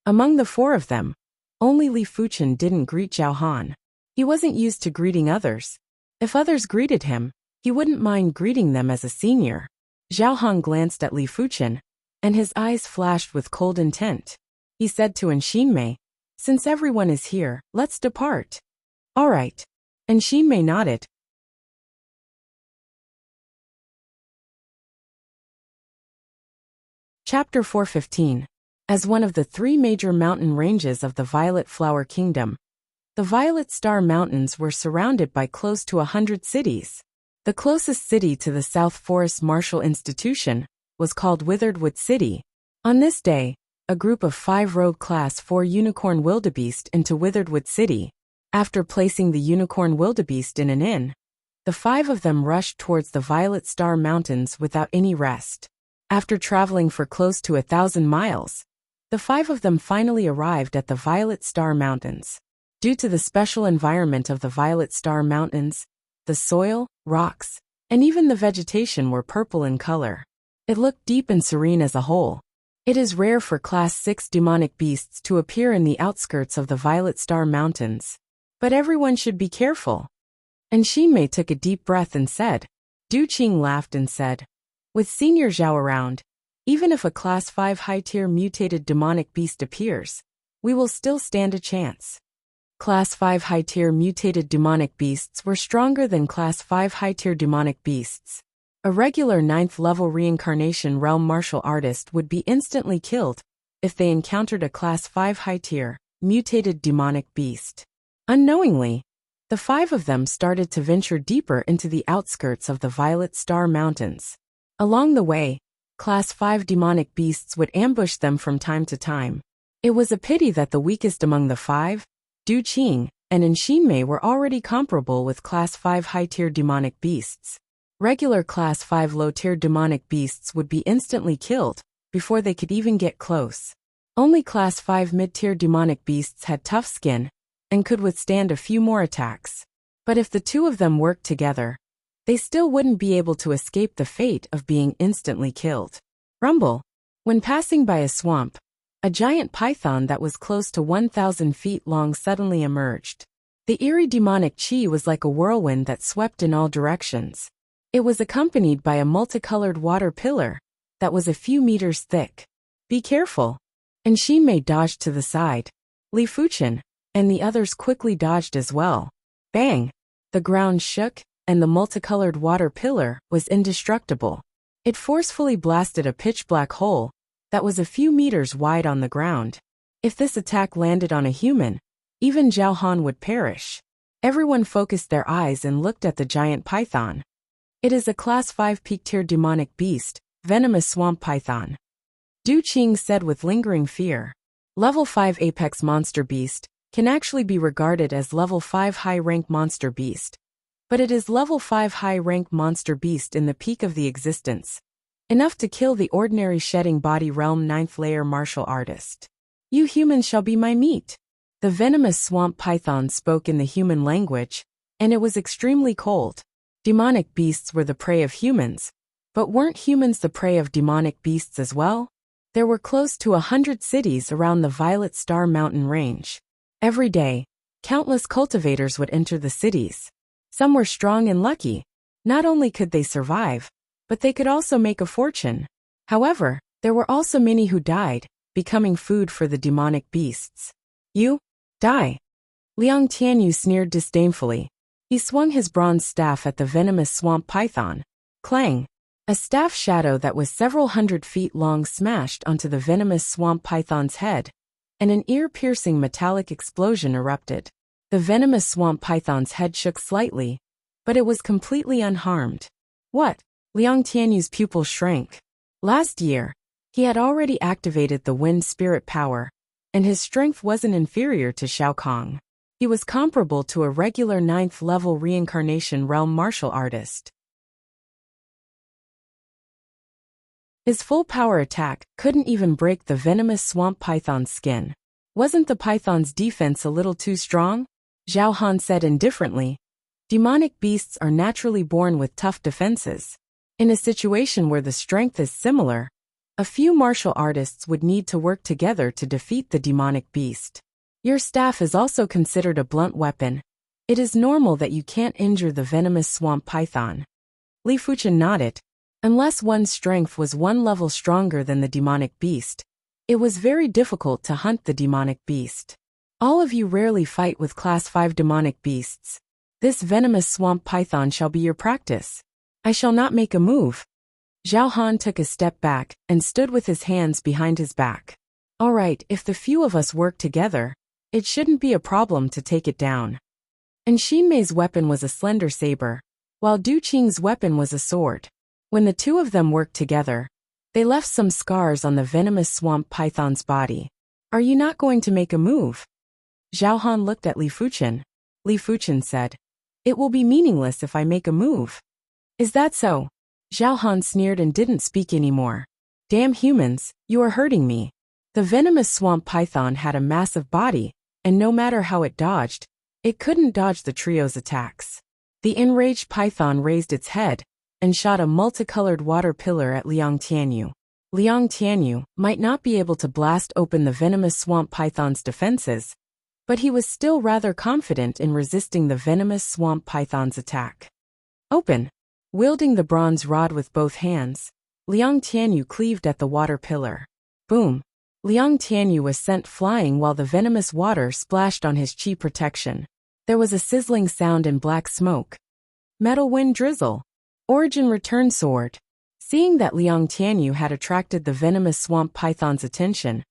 Among the 4 of them, only Li Fuchen didn't greet Zhao Han. He wasn't used to greeting others. If others greeted him, he wouldn't mind greeting them as a senior. Zhao Han glanced at Li Fuchen, and his eyes flashed with cold intent. He said to Xin Mei, "Since everyone is here, let's depart." "All right." And Xin Mei nodded. Chapter 415. As one of the 3 major mountain ranges of the Violet Flower Kingdom, the Violet Star Mountains were surrounded by close to 100 cities. The closest city to the South Forest Martial Institution was called Witheredwood City. On this day, a group of 5 rode Class 4 Unicorn Wildebeest into Witheredwood City. After placing the Unicorn Wildebeest in an inn, the 5 of them rushed towards the Violet Star Mountains without any rest. After traveling for close to 1,000 miles, the 5 of them finally arrived at the Violet Star Mountains. Due to the special environment of the Violet Star Mountains, the soil, rocks, and even the vegetation were purple in color. It looked deep and serene as a whole. It is rare for Class 6 demonic beasts to appear in the outskirts of the Violet Star Mountains. But everyone should be careful. And Xin Mei took a deep breath and said. Du Qing laughed and said, "With Senior Zhao around, even if a Class 5 high-tier mutated demonic beast appears, we will still stand a chance." Class 5 high-tier mutated demonic beasts were stronger than Class 5 high-tier demonic beasts. A regular 9th-level reincarnation realm martial artist would be instantly killed if they encountered a Class 5 high-tier mutated demonic beast. Unknowingly, the 5 of them started to venture deeper into the outskirts of the Violet Star Mountains. Along the way, Class 5 demonic beasts would ambush them from time to time. It was a pity that the weakest among the 5, Du Qing, and Xin Mei were already comparable with Class 5 high-tier demonic beasts. Regular Class 5 low-tier demonic beasts would be instantly killed before they could even get close. Only Class 5 mid-tier demonic beasts had tough skin and could withstand a few more attacks. But if the 2 of them worked together, they still wouldn't be able to escape the fate of being instantly killed. Rumble. When passing by a swamp, a giant python that was close to 1,000 feet long suddenly emerged. The eerie demonic chi was like a whirlwind that swept in all directions. It was accompanied by a multicolored water pillar that was a few meters thick. "Be careful." And Xin Mei dodged to the side. Li Fuchen and the others quickly dodged as well. Bang! The ground shook, and the multicolored water pillar was indestructible. It forcefully blasted a pitch-black hole that was a few meters wide on the ground. If this attack landed on a human, even Zhao Han would perish. Everyone focused their eyes and looked at the giant python. It is a Class 5 peak-tier demonic beast, venomous swamp python. Du Qing said with lingering fear. Level 5 apex monster beast can actually be regarded as level 5 high-rank monster beast. But it is level 5 high-rank monster beast in the peak of the existence. Enough to kill the ordinary shedding body realm 9th layer martial artist. "You humans shall be my meat." The venomous swamp python spoke in the human language, and it was extremely cold. Demonic beasts were the prey of humans, But weren't humans the prey of demonic beasts as well? There were close to 100 cities around the Violet Star Mountain range. Every day, countless cultivators would enter the cities. Some were strong and lucky. Not only could they survive, but they could also make a fortune. However, there were also many who died, becoming food for the demonic beasts. You? Die. Liang Tianyu sneered disdainfully. He swung his bronze staff at the venomous swamp python. Clang! A staff shadow that was several hundred feet long smashed onto the venomous swamp python's head, and an ear-piercing metallic explosion erupted. The venomous swamp python's head shook slightly, but it was completely unharmed. What? Liang Tianyu's pupils shrank. Last year, he had already activated the wind spirit power, and his strength wasn't inferior to Shao Kong. He was comparable to a regular 9th-level reincarnation realm martial artist. His full-power attack couldn't even break the venomous swamp python's skin. Wasn't the python's defense a little too strong? Zhao Han said indifferently. Demonic beasts are naturally born with tough defenses. In a situation where the strength is similar, a few martial artists would need to work together to defeat the demonic beast. Your staff is also considered a blunt weapon. It is normal that you can't injure the venomous swamp python. Li Fuchen nodded. Unless one's strength was one level stronger than the demonic beast, it was very difficult to hunt the demonic beast. All of you rarely fight with Class 5 demonic beasts. This venomous swamp python shall be your practice. I shall not make a move. Zhao Han took a step back and stood with his hands behind his back. All right, if the few of us work together, it shouldn't be a problem to take it down. And Xinmei's weapon was a slender saber, while Du Qing's weapon was a sword. When the two of them worked together, they left some scars on the venomous swamp python's body. Are you not going to make a move? Zhao Han looked at Li Fuchen. Li Fuchen said, It will be meaningless if I make a move. Is that so? Zhao Han sneered and didn't speak anymore. Damn humans, you are hurting me. The venomous swamp python had a massive body, and no matter how it dodged, it couldn't dodge the trio's attacks. The enraged python raised its head and shot a multicolored water pillar at Liang Tianyu. Liang Tianyu might not be able to blast open the venomous swamp python's defenses, but he was still rather confident in resisting the venomous swamp python's attack. Open! Wielding the bronze rod with both hands, Liang Tianyu cleaved at the water pillar. Boom! Liang Tianyu was sent flying while the venomous water splashed on his chi protection. There was a sizzling sound and black smoke. Metal wind drizzle. Origin return sword. Seeing that Liang Tianyu had attracted the venomous swamp python's attention,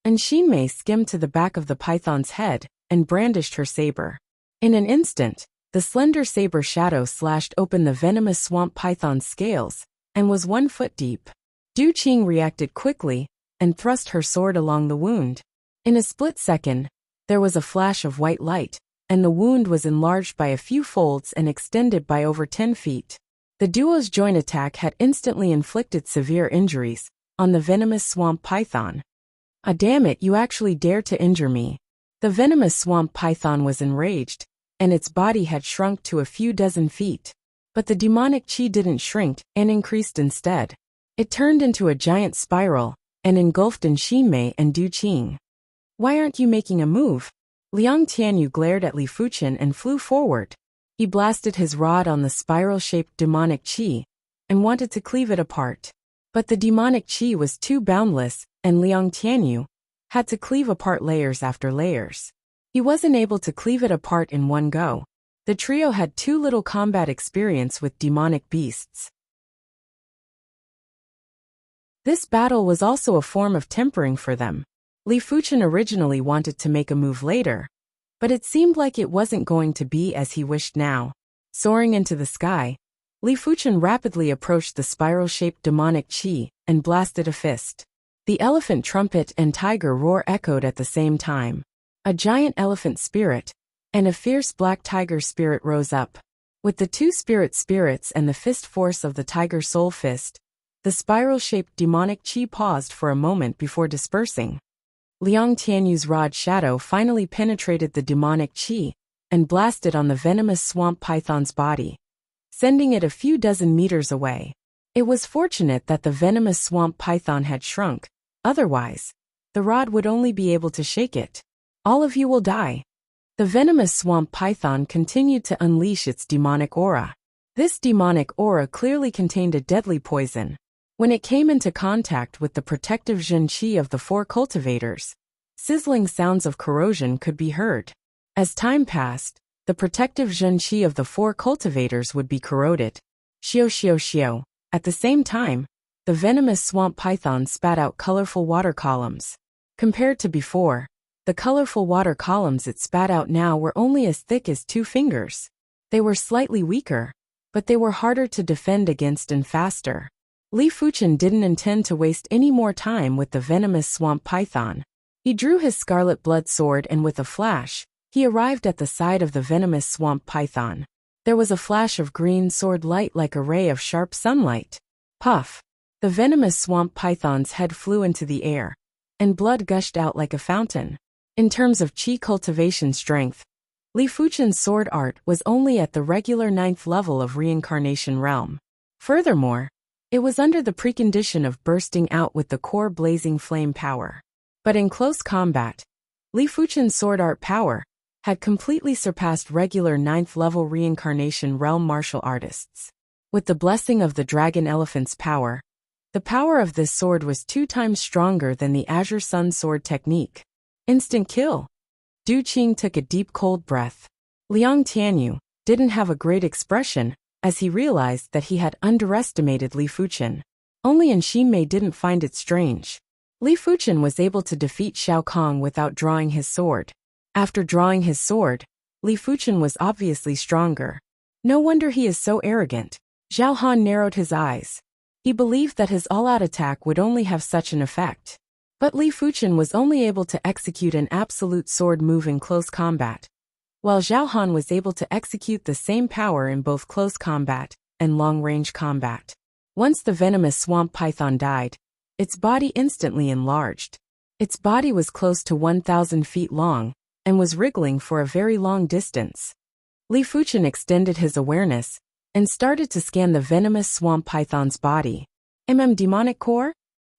and Xinmei skimmed to the back of the python's head and brandished her saber. In an instant, the slender saber shadow slashed open the venomous swamp python's scales and was 1 foot deep. Du Qing reacted quickly and thrust her sword along the wound. In a split second, there was a flash of white light, and the wound was enlarged by a few folds and extended by over 10 feet. The duo's joint attack had instantly inflicted severe injuries on the venomous swamp python. Ah, damn it, you actually dare to injure me. The venomous swamp python was enraged, and its body had shrunk to a few dozen feet. But the demonic chi didn't shrink and increased instead. It turned into a giant spiral and engulfed in Xinmei and Du Qing. Why aren't you making a move? Liang Tianyu glared at Li Fuchen and flew forward. He blasted his rod on the spiral-shaped demonic chi and wanted to cleave it apart. But the demonic chi was too boundless, and Liang Tianyu had to cleave apart layers after layers. He wasn't able to cleave it apart in one go. The trio had too little combat experience with demonic beasts. This battle was also a form of tempering for them. Li Fuchen originally wanted to make a move later, but it seemed like it wasn't going to be as he wished now. Soaring into the sky, Li Fuchen rapidly approached the spiral-shaped demonic chi and blasted a fist. The elephant trumpet and tiger roar echoed at the same time. A giant elephant spirit and a fierce black tiger spirit rose up. With the two spirits and the fist force of the tiger soul fist, the spiral-shaped demonic chi paused for a moment before dispersing. Liang Tianyu's rod shadow finally penetrated the demonic chi and blasted on the venomous swamp python's body, sending it a few dozen meters away. It was fortunate that the venomous swamp python had shrunk, otherwise, the rod would only be able to shake it. All of you will die. The venomous swamp python continued to unleash its demonic aura. This demonic aura clearly contained a deadly poison. When it came into contact with the protective zhenqi of the four cultivators, sizzling sounds of corrosion could be heard. As time passed, the protective zhenqi of the four cultivators would be corroded. Xiao xiao xiao. At the same time, the venomous swamp python spat out colorful water columns. Compared to before, the colorful water columns it spat out now were only as thick as 2 fingers. They were slightly weaker, but they were harder to defend against and faster. Li Fuchen didn't intend to waste any more time with the venomous swamp python. He drew his scarlet blood sword and with a flash, he arrived at the side of the venomous swamp python. There was a flash of green sword light like a ray of sharp sunlight. Puff! The venomous swamp python's head flew into the air, and blood gushed out like a fountain. In terms of qi cultivation strength, Li Fuchen's sword art was only at the regular 9th level of reincarnation realm. Furthermore, it was under the precondition of bursting out with the core blazing flame power. But in close combat, Li Fuchen's sword art power had completely surpassed regular 9th level reincarnation realm martial artists. With the blessing of the dragon elephant's power, the power of this sword was 2 times stronger than the Azure Sun sword technique. Instant kill. Du Qing took a deep cold breath. Liang Tianyu didn't have a great expression as he realized that he had underestimated Li Fuchen. Only Xinmei didn't find it strange. Li Fuchen was able to defeat Xiao Kong without drawing his sword. After drawing his sword, Li Fuchen was obviously stronger. No wonder he is so arrogant. Zhao Han narrowed his eyes. He believed that his all-out attack would only have such an effect. But Li Fuchen was only able to execute an absolute sword move in close combat, while Zhao Han was able to execute the same power in both close combat and long-range combat. Once the venomous swamp python died, its body instantly enlarged. Its body was close to 1,000 feet long and was wriggling for a very long distance. Li Fuchen extended his awareness and started to scan the venomous swamp python's body. Demonic core?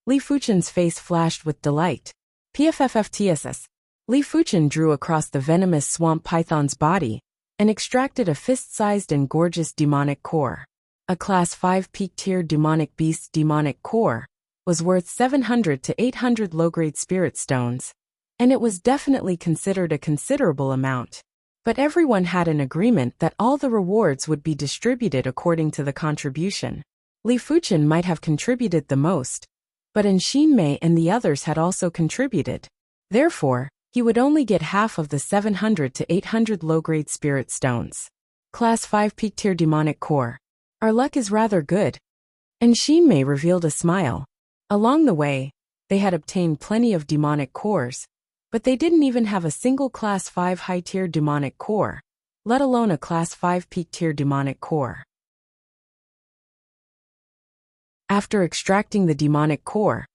Li Fuchen's face flashed with delight. PFFFTSS. Li Fuchen drew across the venomous swamp python's body and extracted a fist-sized and gorgeous demonic core. A Class 5 peak-tier demonic beast's demonic core was worth 700 to 800 low-grade spirit stones, and it was definitely considered a considerable amount. But everyone had an agreement that all the rewards would be distributed according to the contribution. Li Fuchen might have contributed the most, but Xinmei and the others had also contributed. Therefore, he would only get half of the 700 to 800 low-grade spirit stones. Class 5 peak-tier demonic core. Our luck is rather good. Xinmei revealed a smile. Along the way, they had obtained plenty of demonic cores, but they didn't even have a single Class 5 high-tier demonic core, let alone a Class 5 peak-tier demonic core. After extracting the demonic core,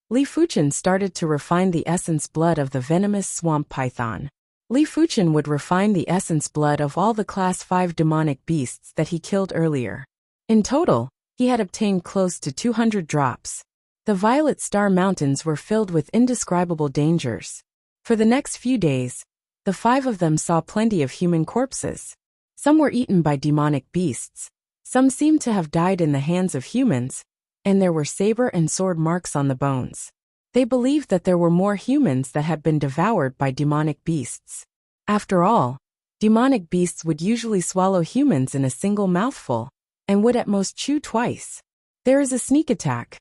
Li Fuchen started to refine the essence blood of the venomous swamp python. Li Fuchen would refine the essence blood of all the Class 5 demonic beasts that he killed earlier. In total, he had obtained close to 200 drops. The Violet Star Mountains were filled with indescribable dangers. For the next few days, the 5 of them saw plenty of human corpses. Some were eaten by demonic beasts, some seemed to have died in the hands of humans, and there were saber and sword marks on the bones. They believed that there were more humans that had been devoured by demonic beasts. After all, demonic beasts would usually swallow humans in a single mouthful, and would at most chew twice. There is a sneak attack.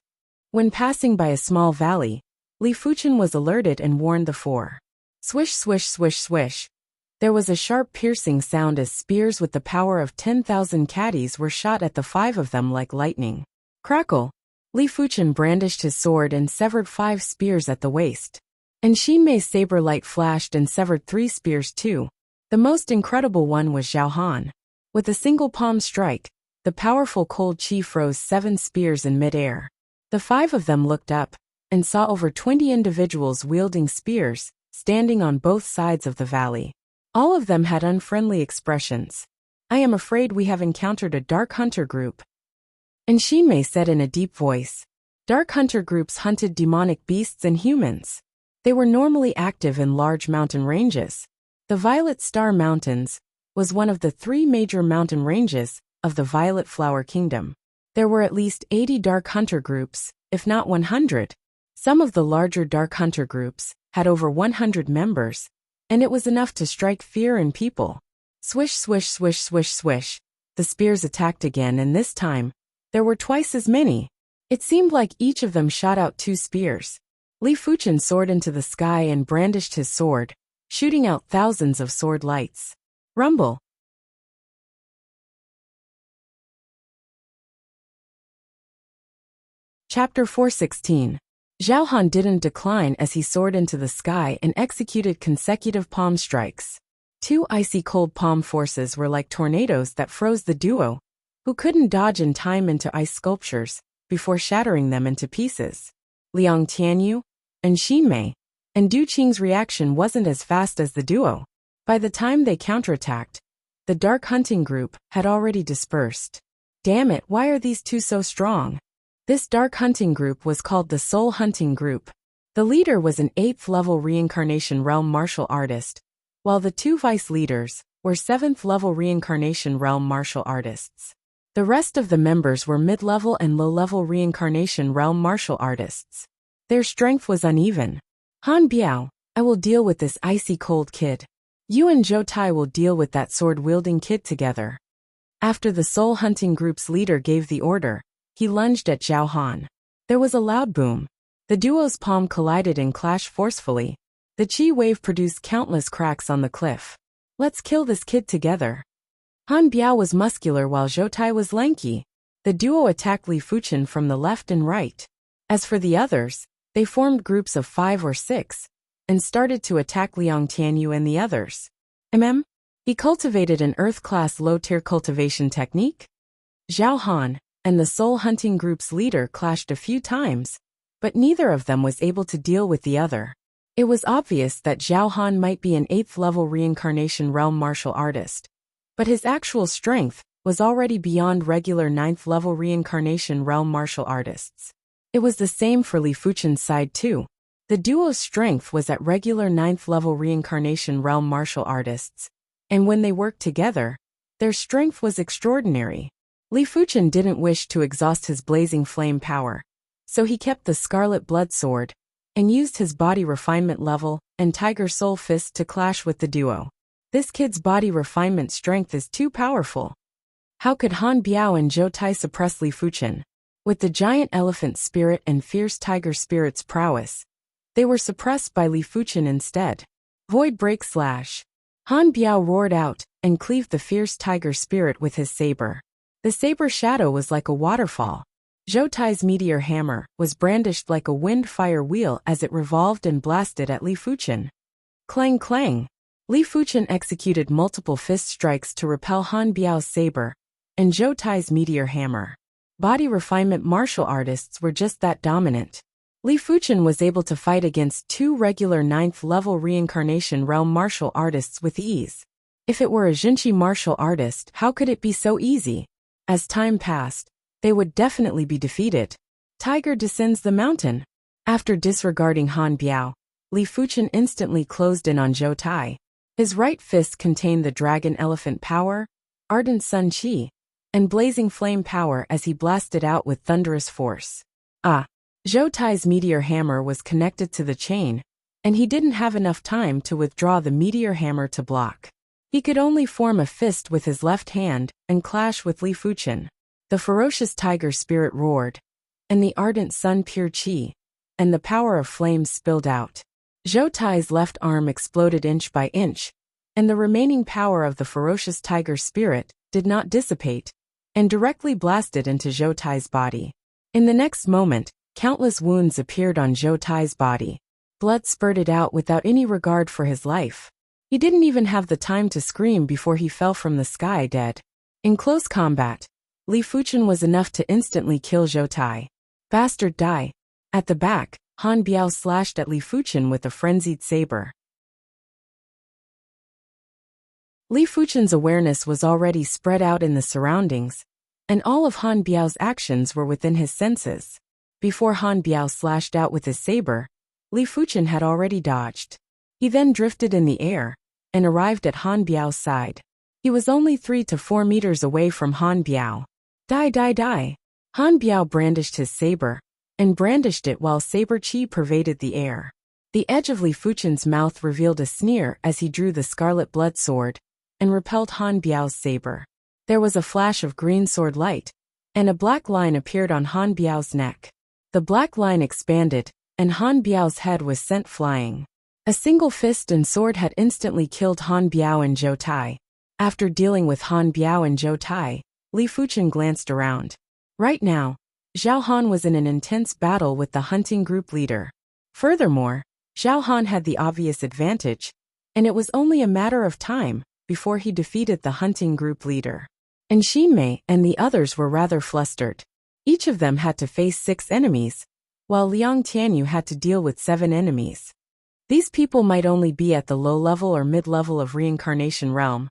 When passing by a small valley, Li Fuchen was alerted and warned the 4. Swish swish swish swish. There was a sharp piercing sound as spears with the power of 10,000 caddies were shot at the 5 of them like lightning. Crackle! Li Fuchen brandished his sword and severed 5 spears at the waist. And Xinmei's saber light flashed and severed 3 spears too. The most incredible one was Zhao Han. With a single palm strike, the powerful cold chi froze 7 spears in midair. The 5 of them looked up and saw over 20 individuals wielding spears, standing on both sides of the valley. All of them had unfriendly expressions. I am afraid we have encountered a dark hunter group. And Ximei said in a deep voice. Dark hunter groups hunted demonic beasts and humans. They were normally active in large mountain ranges. The Violet Star Mountains was one of the 3 major mountain ranges of the Violet Flower Kingdom. There were at least 80 dark hunter groups, if not 100. Some of the larger dark hunter groups had over 100 members, and it was enough to strike fear in people. Swish, swish, swish, swish, swish. The spears attacked again, and this time, there were twice as many. It seemed like each of them shot out 2 spears. Li Fuchen soared into the sky and brandished his sword, shooting out thousands of sword lights. Rumble. Chapter 416. Zhao Han didn't decline as he soared into the sky and executed consecutive palm strikes. 2 icy cold palm forces were like tornadoes that froze the duo, who couldn't dodge in time into ice sculptures, before shattering them into pieces. Liang Tianyu and Ximei and Du Qing's reaction wasn't as fast as the duo. By the time they counterattacked, the dark hunting group had already dispersed. Damn it, why are these 2 so strong? This dark hunting group was called the Soul Hunting Group. The leader was an 8th-level reincarnation realm martial artist, while the 2 vice leaders were 7th-level reincarnation realm martial artists. The rest of the members were mid-level and low-level reincarnation realm martial artists. Their strength was uneven. Han Biao, I will deal with this icy cold kid. You and Zhou Tai will deal with that sword-wielding kid together. After the Soul Hunting Group's leader gave the order, he lunged at Zhao Han. There was a loud boom. The duo's palm collided and clashed forcefully. The chi wave produced countless cracks on the cliff. Let's kill this kid together. Han Biao was muscular while Zhou Tai was lanky. The duo attacked Li Fuchen from the left and right. As for the others, they formed groups of 5 or 6, and started to attack Liang Tianyu and the others. He cultivated an Earth-class low-tier cultivation technique? Zhao Han and the Soul Hunting Group's leader clashed a few times, but neither of them was able to deal with the other. It was obvious that Zhao Han might be an 8th-level reincarnation realm martial artist, but his actual strength was already beyond regular 9th-level reincarnation realm martial artists. It was the same for Li Fuchen's side too. The duo's strength was at regular 9th-level reincarnation realm martial artists, and when they worked together, their strength was extraordinary. Li Fuchen didn't wish to exhaust his blazing flame power, so he kept the Scarlet Blood Sword, and used his body refinement level and Tiger Soul Fist to clash with the duo. This kid's body refinement strength is too powerful. How could Han Biao and Zhou Tai suppress Li Fuchen? With the giant elephant spirit and fierce tiger spirit's prowess, they were suppressed by Li Fuchen instead. Void Break Slash. Han Biao roared out and cleaved the fierce tiger spirit with his saber. The saber shadow was like a waterfall. Zhou Tai's meteor hammer was brandished like a wind-fire wheel as it revolved and blasted at Li Fuchen. Clang clang. Li Fuchen executed multiple fist strikes to repel Han Biao's saber and Zhou Tai's meteor hammer. Body refinement martial artists were just that dominant. Li Fuchen was able to fight against 2 regular 9th-level reincarnation realm martial artists with ease. If it were a Jinchi martial artist, how could it be so easy? As time passed, they would definitely be defeated. Tiger descends the mountain. After disregarding Han Biao, Li Fuchen instantly closed in on Zhou Tai. His right fist contained the dragon elephant power, ardent sun chi, and blazing flame power as he blasted out with thunderous force. Zhou Tai's meteor hammer was connected to the chain, and he didn't have enough time to withdraw the meteor hammer to block. He could only form a fist with his left hand and clash with Li Fuchen. The ferocious tiger spirit roared, and the ardent sun pure chi, and the power of flames spilled out. Zhou Tai's left arm exploded inch by inch, and the remaining power of the ferocious tiger spirit did not dissipate, and directly blasted into Zhou Tai's body. In the next moment, countless wounds appeared on Zhou Tai's body. Blood spurted out without any regard for his life. He didn't even have the time to scream before he fell from the sky dead. In close combat, Li Fuchen was enough to instantly kill Zhou Tai. Bastard die. At the back, Han Biao slashed at Li Fuchen with a frenzied saber. Li Fuchen's awareness was already spread out in the surroundings, and all of Han Biao's actions were within his senses. Before Han Biao slashed out with his saber, Li Fuchen had already dodged. He then drifted in the air and arrived at Han Biao's side. He was only 3 to 4 meters away from Han Biao. Die, die, die. Han Biao brandished his saber and brandished it while saber chi pervaded the air. The edge of Li Fuchen's mouth revealed a sneer as he drew the scarlet blood sword and repelled Han Biao's saber. There was a flash of green sword light, and a black line appeared on Han Biao's neck. The black line expanded, and Han Biao's head was sent flying. A single fist and sword had instantly killed Han Biao and Zhou Tai. After dealing with Han Biao and Zhou Tai, Li Fuchen glanced around. Right now, Zhao Han was in an intense battle with the hunting group leader. Furthermore, Zhao Han had the obvious advantage, and it was only a matter of time before he defeated the hunting group leader. And Xinmei and the others were rather flustered. Each of them had to face 6 enemies, while Liang Tianyu had to deal with 7 enemies. These people might only be at the low-level or mid-level of reincarnation realm,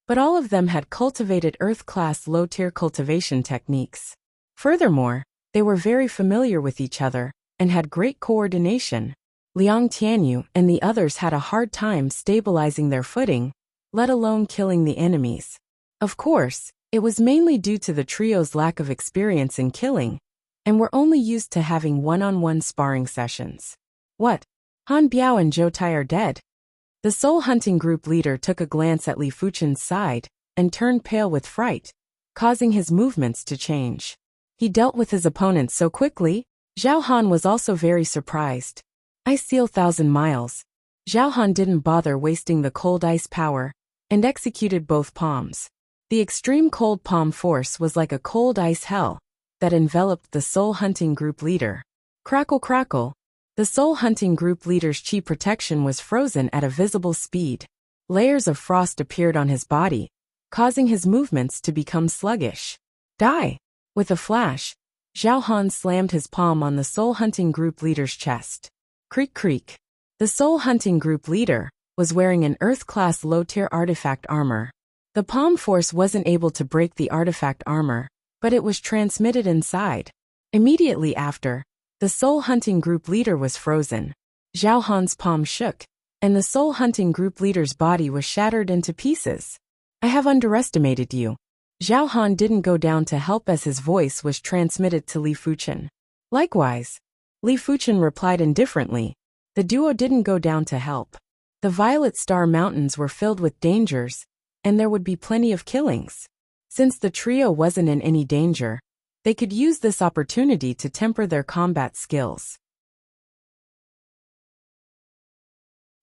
but all of them had cultivated Earth-class low-tier cultivation techniques. Furthermore, they were very familiar with each other and had great coordination. Liang Tianyu and the others had a hard time stabilizing their footing, let alone killing the enemies. Of course, it was mainly due to the trio's lack of experience in killing, and were only used to having one-on-one sparring sessions. What? Han Biao and Zhou Tai are dead? The soul hunting group leader took a glance at Li Fuchen's side and turned pale with fright, causing his movements to change. He dealt with his opponent so quickly. Zhao Han was also very surprised. Ice seal 1,000 miles. Zhao Han didn't bother wasting the cold ice power and executed both palms. The extreme cold palm force was like a cold ice hell that enveloped the soul hunting group leader. Crackle, crackle. The soul hunting group leader's chi protection was frozen at a visible speed. Layers of frost appeared on his body, causing his movements to become sluggish. Die! With a flash, Zhao Han slammed his palm on the soul hunting group leader's chest. Creak, creak. The soul hunting group leader was wearing an Earth-class low-tier artifact armor. The palm force wasn't able to break the artifact armor, but it was transmitted inside. Immediately after, the soul hunting group leader was frozen. Zhao Han's palm shook, and the soul hunting group leader's body was shattered into pieces. I have underestimated you. Zhao Han didn't go down to help as his voice was transmitted to Li Fuchen. Likewise, Li Fuchen replied indifferently. The duo didn't go down to help. The Violet Star Mountains were filled with dangers, and there would be plenty of killings. Since the trio wasn't in any danger, they could use this opportunity to temper their combat skills.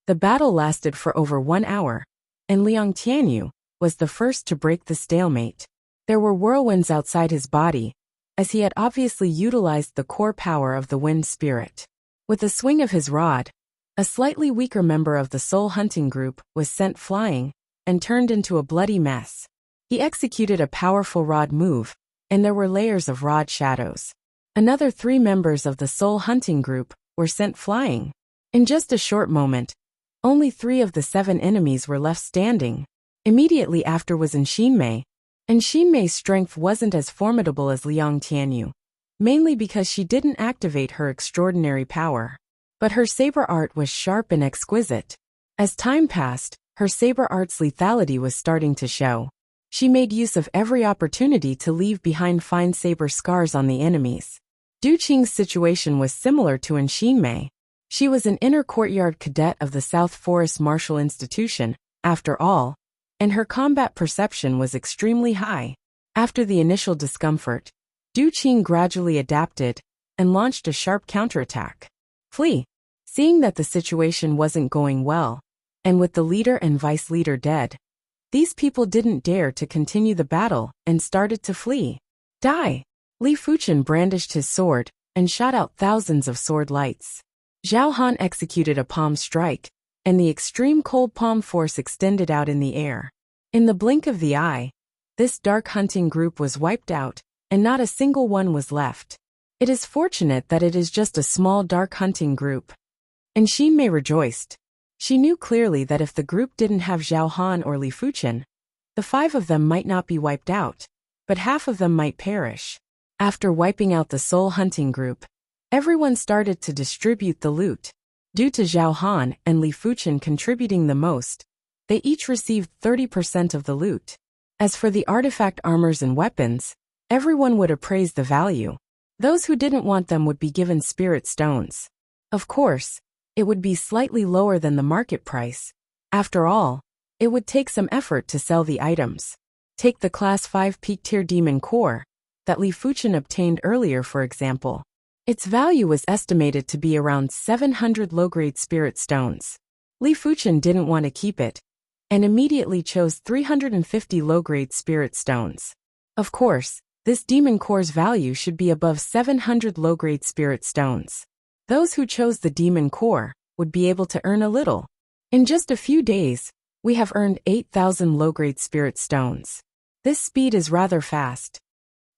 The battle lasted for over 1 hour, and Liang Tianyu was the first to break the stalemate. There were whirlwinds outside his body, as he had obviously utilized the core power of the wind spirit. With a swing of his rod, a slightly weaker member of the soul hunting group was sent flying and turned into a bloody mess. He executed a powerful rod move, and there were layers of rod shadows. Another 3 members of the soul hunting group were sent flying. In just a short moment, only 3 of the 7 enemies were left standing. Immediately after was Xinmei, and Xinmei's strength wasn't as formidable as Liang Tianyu, mainly because she didn't activate her extraordinary power. But her saber art was sharp and exquisite. As time passed, her saber art's lethality was starting to show. She made use of every opportunity to leave behind fine saber scars on the enemies. Du Qing's situation was similar to Xinmei. She was an inner courtyard cadet of the South Forest Martial Institution, after all, and her combat perception was extremely high. After the initial discomfort, Du Qing gradually adapted and launched a sharp counterattack. Flee. Seeing that the situation wasn't going well, and with the leader and vice leader dead, these people didn't dare to continue the battle and started to flee. Die! Li Fuchen brandished his sword and shot out thousands of sword lights. Zhao Han executed a palm strike, and the extreme cold palm force extended out in the air. In the blink of the eye, this dark hunting group was wiped out, and not a single one was left. It is fortunate that it is just a small dark hunting group. And Xinmei rejoiced. She knew clearly that if the group didn't have Zhao Han or Li Fuchen, the 5 of them might not be wiped out. but half of them might perish. After wiping out the soul hunting group, everyone started to distribute the loot. Due to Zhao Han and Li Fuchen contributing the most, they each received 30% of the loot. As for the artifact armors and weapons, everyone would appraise the value. Those who didn't want them would be given spirit stones. Of course, it would be slightly lower than the market price. After all, it would take some effort to sell the items. Take the Class 5 Peak Tier Demon Core that Li Fuchen obtained earlier, for example. Its value was estimated to be around 700 low-grade spirit stones. Li Fuchen didn't want to keep it, and immediately chose 350 low-grade spirit stones. Of course, this demon core's value should be above 700 low-grade spirit stones. Those who chose the demon core would be able to earn a little. In just a few days, we have earned 8,000 low-grade spirit stones. This speed is rather fast.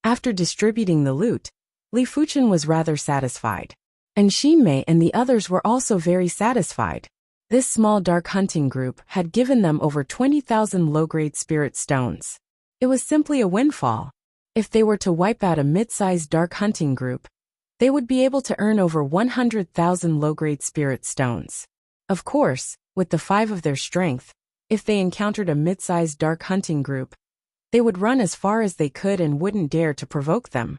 After distributing the loot, Li Fuchen was rather satisfied. And Xinmei and the others were also very satisfied. This small dark hunting group had given them over 20,000 low-grade spirit stones. It was simply a windfall. If they were to wipe out a mid-sized dark hunting group, they would be able to earn over 100,000 low-grade spirit stones. Of course, with the 5 of their strength, if they encountered a mid-sized dark hunting group, they would run as far as they could and wouldn't dare to provoke them.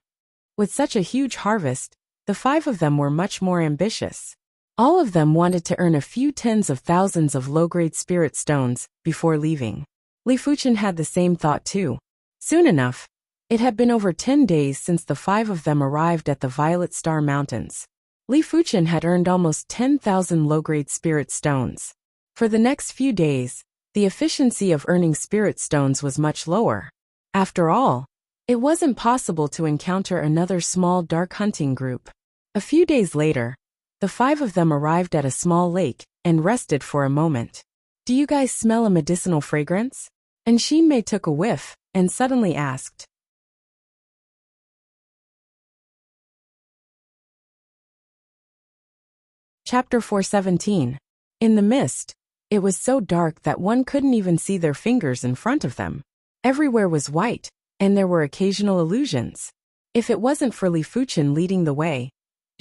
With such a huge harvest, the 5 of them were much more ambitious. All of them wanted to earn a few tens of thousands of low-grade spirit stones before leaving. Li Fuchen had the same thought too. Soon enough, it had been over 10 days since the 5 of them arrived at the Violet Star Mountains. Li Fuchen had earned almost 10,000 low-grade spirit stones. For the next few days, the efficiency of earning spirit stones was much lower. After all, it wasn't possible to encounter another small dark hunting group. A few days later, the 5 of them arrived at a small lake and rested for a moment. "Do you guys smell a medicinal fragrance?" And Xinmei took a whiff and suddenly asked. Chapter 417. In the mist, it was so dark that one couldn't even see their fingers in front of them. Everywhere was white, and there were occasional illusions. If it wasn't for Li Fuchen leading the way,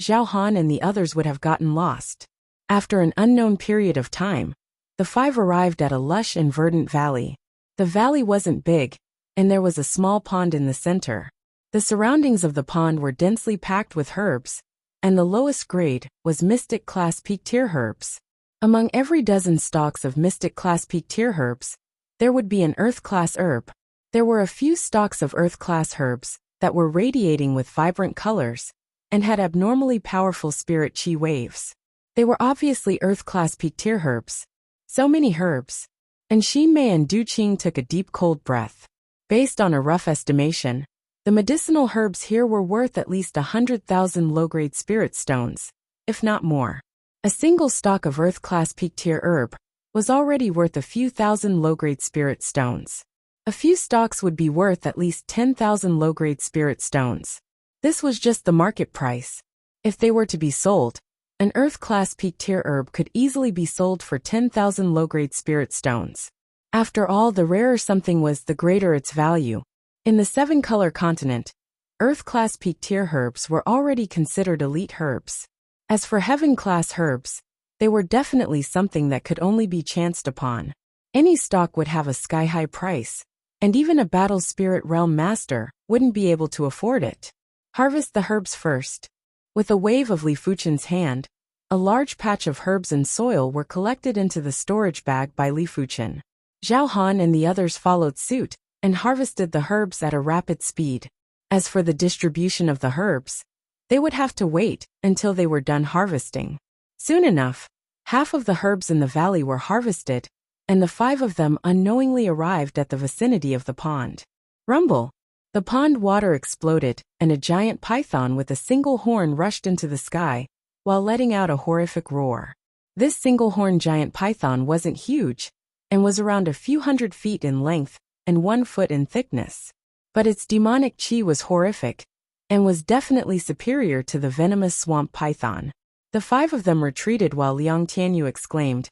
Zhao Han and the others would have gotten lost. After an unknown period of time, the 5 arrived at a lush and verdant valley. The valley wasn't big, and there was a small pond in the center. The surroundings of the pond were densely packed with herbs, and the lowest grade was Mystic Class Peak Tier herbs. Among every dozen stalks of Mystic Class Peak Tier herbs, there would be an Earth Class herb. There were a few stalks of Earth Class herbs that were radiating with vibrant colors and had abnormally powerful spirit chi waves. They were obviously Earth Class Peak Tier herbs. So many herbs. And Xinmei and Du Qing took a deep cold breath. Based on a rough estimation, the medicinal herbs here were worth at least 100,000 low-grade spirit stones, if not more. A single stalk of Earth Class Peak Tier herb was already worth a few thousand low-grade spirit stones. A few stalks would be worth at least 10,000 low-grade spirit stones. This was just the market price. If they were to be sold, an Earth Class Peak Tier herb could easily be sold for 10,000 low-grade spirit stones. After all, the rarer something was, the greater its value. In the 7-color continent, Earth Class Peak Tier herbs were already considered elite herbs. As for Heaven Class herbs, they were definitely something that could only be chanced upon. Any stock would have a sky-high price, and even a Battle Spirit Realm Master wouldn't be able to afford it. Harvest the herbs first. With a wave of Li Fuchen's hand, a large patch of herbs and soil were collected into the storage bag by Li Fuchen. Zhao Han and the others followed suit and harvested the herbs at a rapid speed. As for the distribution of the herbs, they would have to wait until they were done harvesting. Soon enough, half of the herbs in the valley were harvested, and the 5 of them unknowingly arrived at the vicinity of the pond. Rumble! The pond water exploded, and a giant python with a single horn rushed into the sky, while letting out a horrific roar. This single-horned giant python wasn't huge, and was around a few hundred feet in length and 1 foot in thickness. But its demonic chi was horrific, and was definitely superior to the venomous swamp python. The 5 of them retreated while Liang Tianyu exclaimed,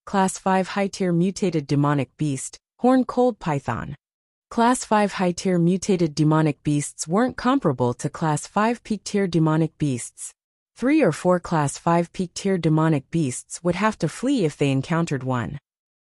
"Class 5 high-tier mutated demonic beast, horn cold python." Class 5 high-tier mutated demonic beasts weren't comparable to Class 5 peak-tier demonic beasts. 3 or 4 Class 5 peak-tier demonic beasts would have to flee if they encountered one.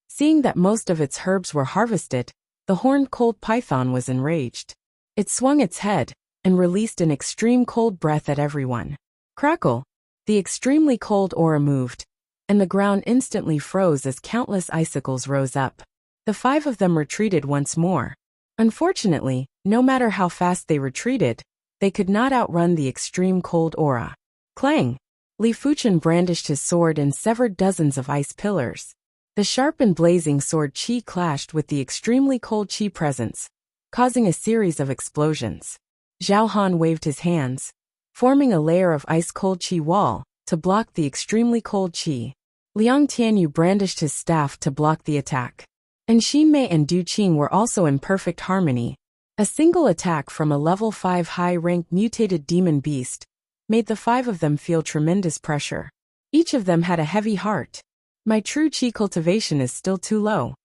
Seeing that most of its herbs were harvested, the horned cold python was enraged. It swung its head and released an extreme cold breath at everyone. Crackle! The extremely cold aura moved, and the ground instantly froze as countless icicles rose up. The 5 of them retreated once more. Unfortunately, no matter how fast they retreated, they could not outrun the extreme cold aura. Clang! Li Fuchen brandished his sword and severed dozens of ice pillars. The sharp and blazing sword qi clashed with the extremely cold qi presence, causing a series of explosions. Zhao Han waved his hands, forming a layer of ice-cold qi wall to block the extremely cold qi. Liang Tianyu brandished his staff to block the attack. And Xinmei and Du Qing were also in perfect harmony. A single attack from a level 5 high-rank mutated demon beast made the 5 of them feel tremendous pressure. Each of them had a heavy heart. My true qi cultivation is still too low.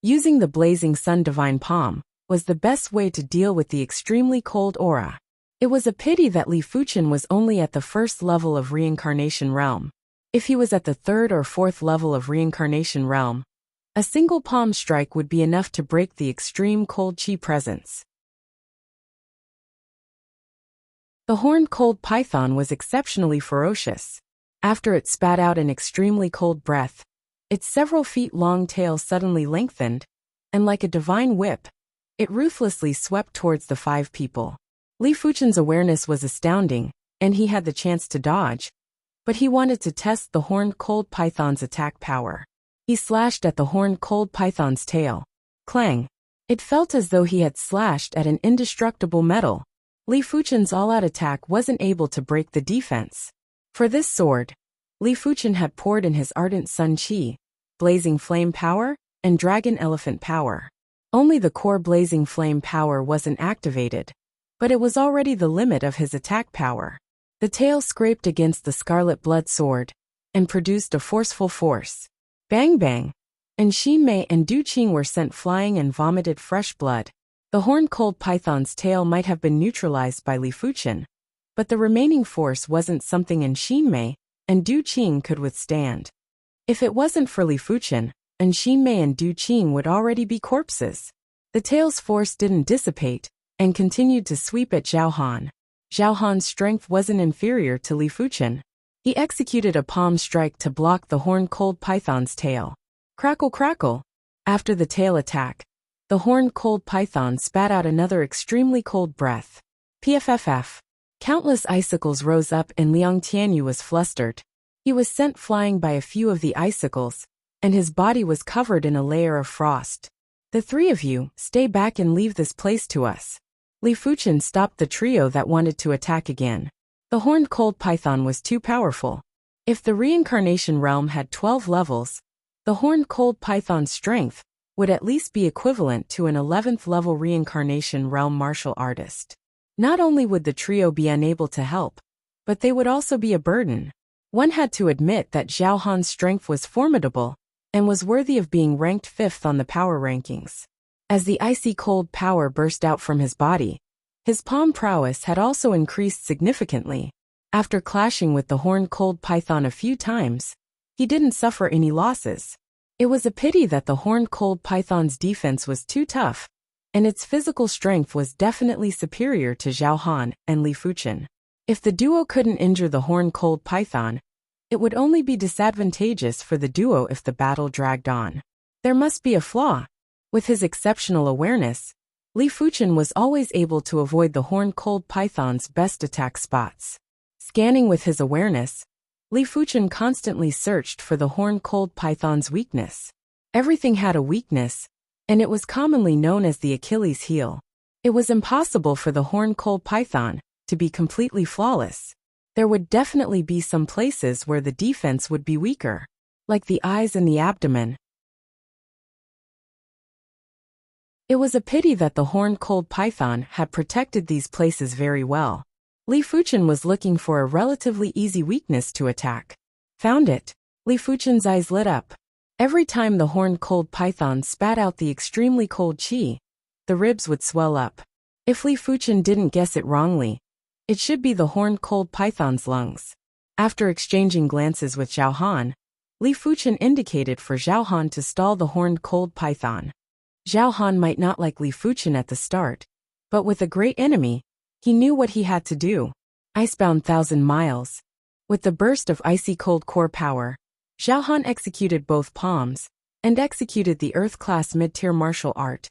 Using the blazing sun divine palm was the best way to deal with the extremely cold aura. It was a pity that Li Fuchen was only at the first level of reincarnation realm. If he was at the 3rd or 4th level of reincarnation realm, a single palm strike would be enough to break the extreme cold qi presence. The horned cold python was exceptionally ferocious. After it spat out an extremely cold breath, its several feet long tail suddenly lengthened, and like a divine whip, it ruthlessly swept towards the 5 people. Li Fuchen's awareness was astounding, and he had the chance to dodge, but he wanted to test the horned cold python's attack power. He slashed at the horned cold python's tail. Clang! It felt as though he had slashed at an indestructible metal. Li Fuchen's all-out attack wasn't able to break the defense. For this sword, Li Fuchen had poured in his ardent sun qi, blazing flame power, and dragon elephant power. Only the core blazing flame power wasn't activated, but it was already the limit of his attack power. The tail scraped against the scarlet blood sword and produced a forceful force. Bang bang! And Xinmei and Du Qing were sent flying and vomited fresh blood. The horned cold python's tail might have been neutralized by Li Fuchen, but the remaining force wasn't something Xinmei and Du Qing could withstand. If it wasn't for Li Fuchen, Xinmei and Du Qing would already be corpses. The tail's force didn't dissipate and continued to sweep at Zhao Han. Zhao Han's strength wasn't inferior to Li Fuchen. He executed a palm strike to block the horned cold python's tail. Crackle crackle! After the tail attack, the horned cold python spat out another extremely cold breath. Pfff. Countless icicles rose up and Liang Tianyu was flustered. He was sent flying by a few of the icicles, and his body was covered in a layer of frost. The 3 of you, stay back and leave this place to us. Li Fuchen stopped the trio that wanted to attack again. The horned cold python was too powerful. If the reincarnation realm had 12 levels, the horned cold python's strength would at least be equivalent to an 11th level reincarnation realm martial artist. Not only would the trio be unable to help, but they would also be a burden. One had to admit that Zhao Han's strength was formidable and was worthy of being ranked 5th on the power rankings. As the icy cold power burst out from his body, his palm prowess had also increased significantly. After clashing with the horned cold python a few times, he didn't suffer any losses. It was a pity that the horned cold python's defense was too tough, and its physical strength was definitely superior to Zhao Han and Li Fuchen. If the duo couldn't injure the horned cold python, it would only be disadvantageous for the duo if the battle dragged on. There must be a flaw. With his exceptional awareness, Li Fuchen was always able to avoid the horned cold python's best attack spots. Scanning with his awareness, Li Fuchen constantly searched for the horned cold python's weakness. Everything had a weakness, and it was commonly known as the Achilles heel. It was impossible for the horned cold python to be completely flawless. There would definitely be some places where the defense would be weaker, like the eyes and the abdomen. It was a pity that the horned cold python had protected these places very well. Li Fuchen was looking for a relatively easy weakness to attack. Found it. Li Fuchen's eyes lit up. Every time the horned cold python spat out the extremely cold qi, the ribs would swell up. If Li Fuchen didn't guess it wrongly, it should be the horned cold python's lungs. After exchanging glances with Zhao Han, Li Fuchen indicated for Zhao Han to stall the horned cold python. Zhao Han might not like Li Fuchen at the start, but with a great enemy, he knew what he had to do. Icebound 1,000 miles. With the burst of icy cold core power, Zhao Han executed both palms, and executed the Earth-class mid-tier martial art,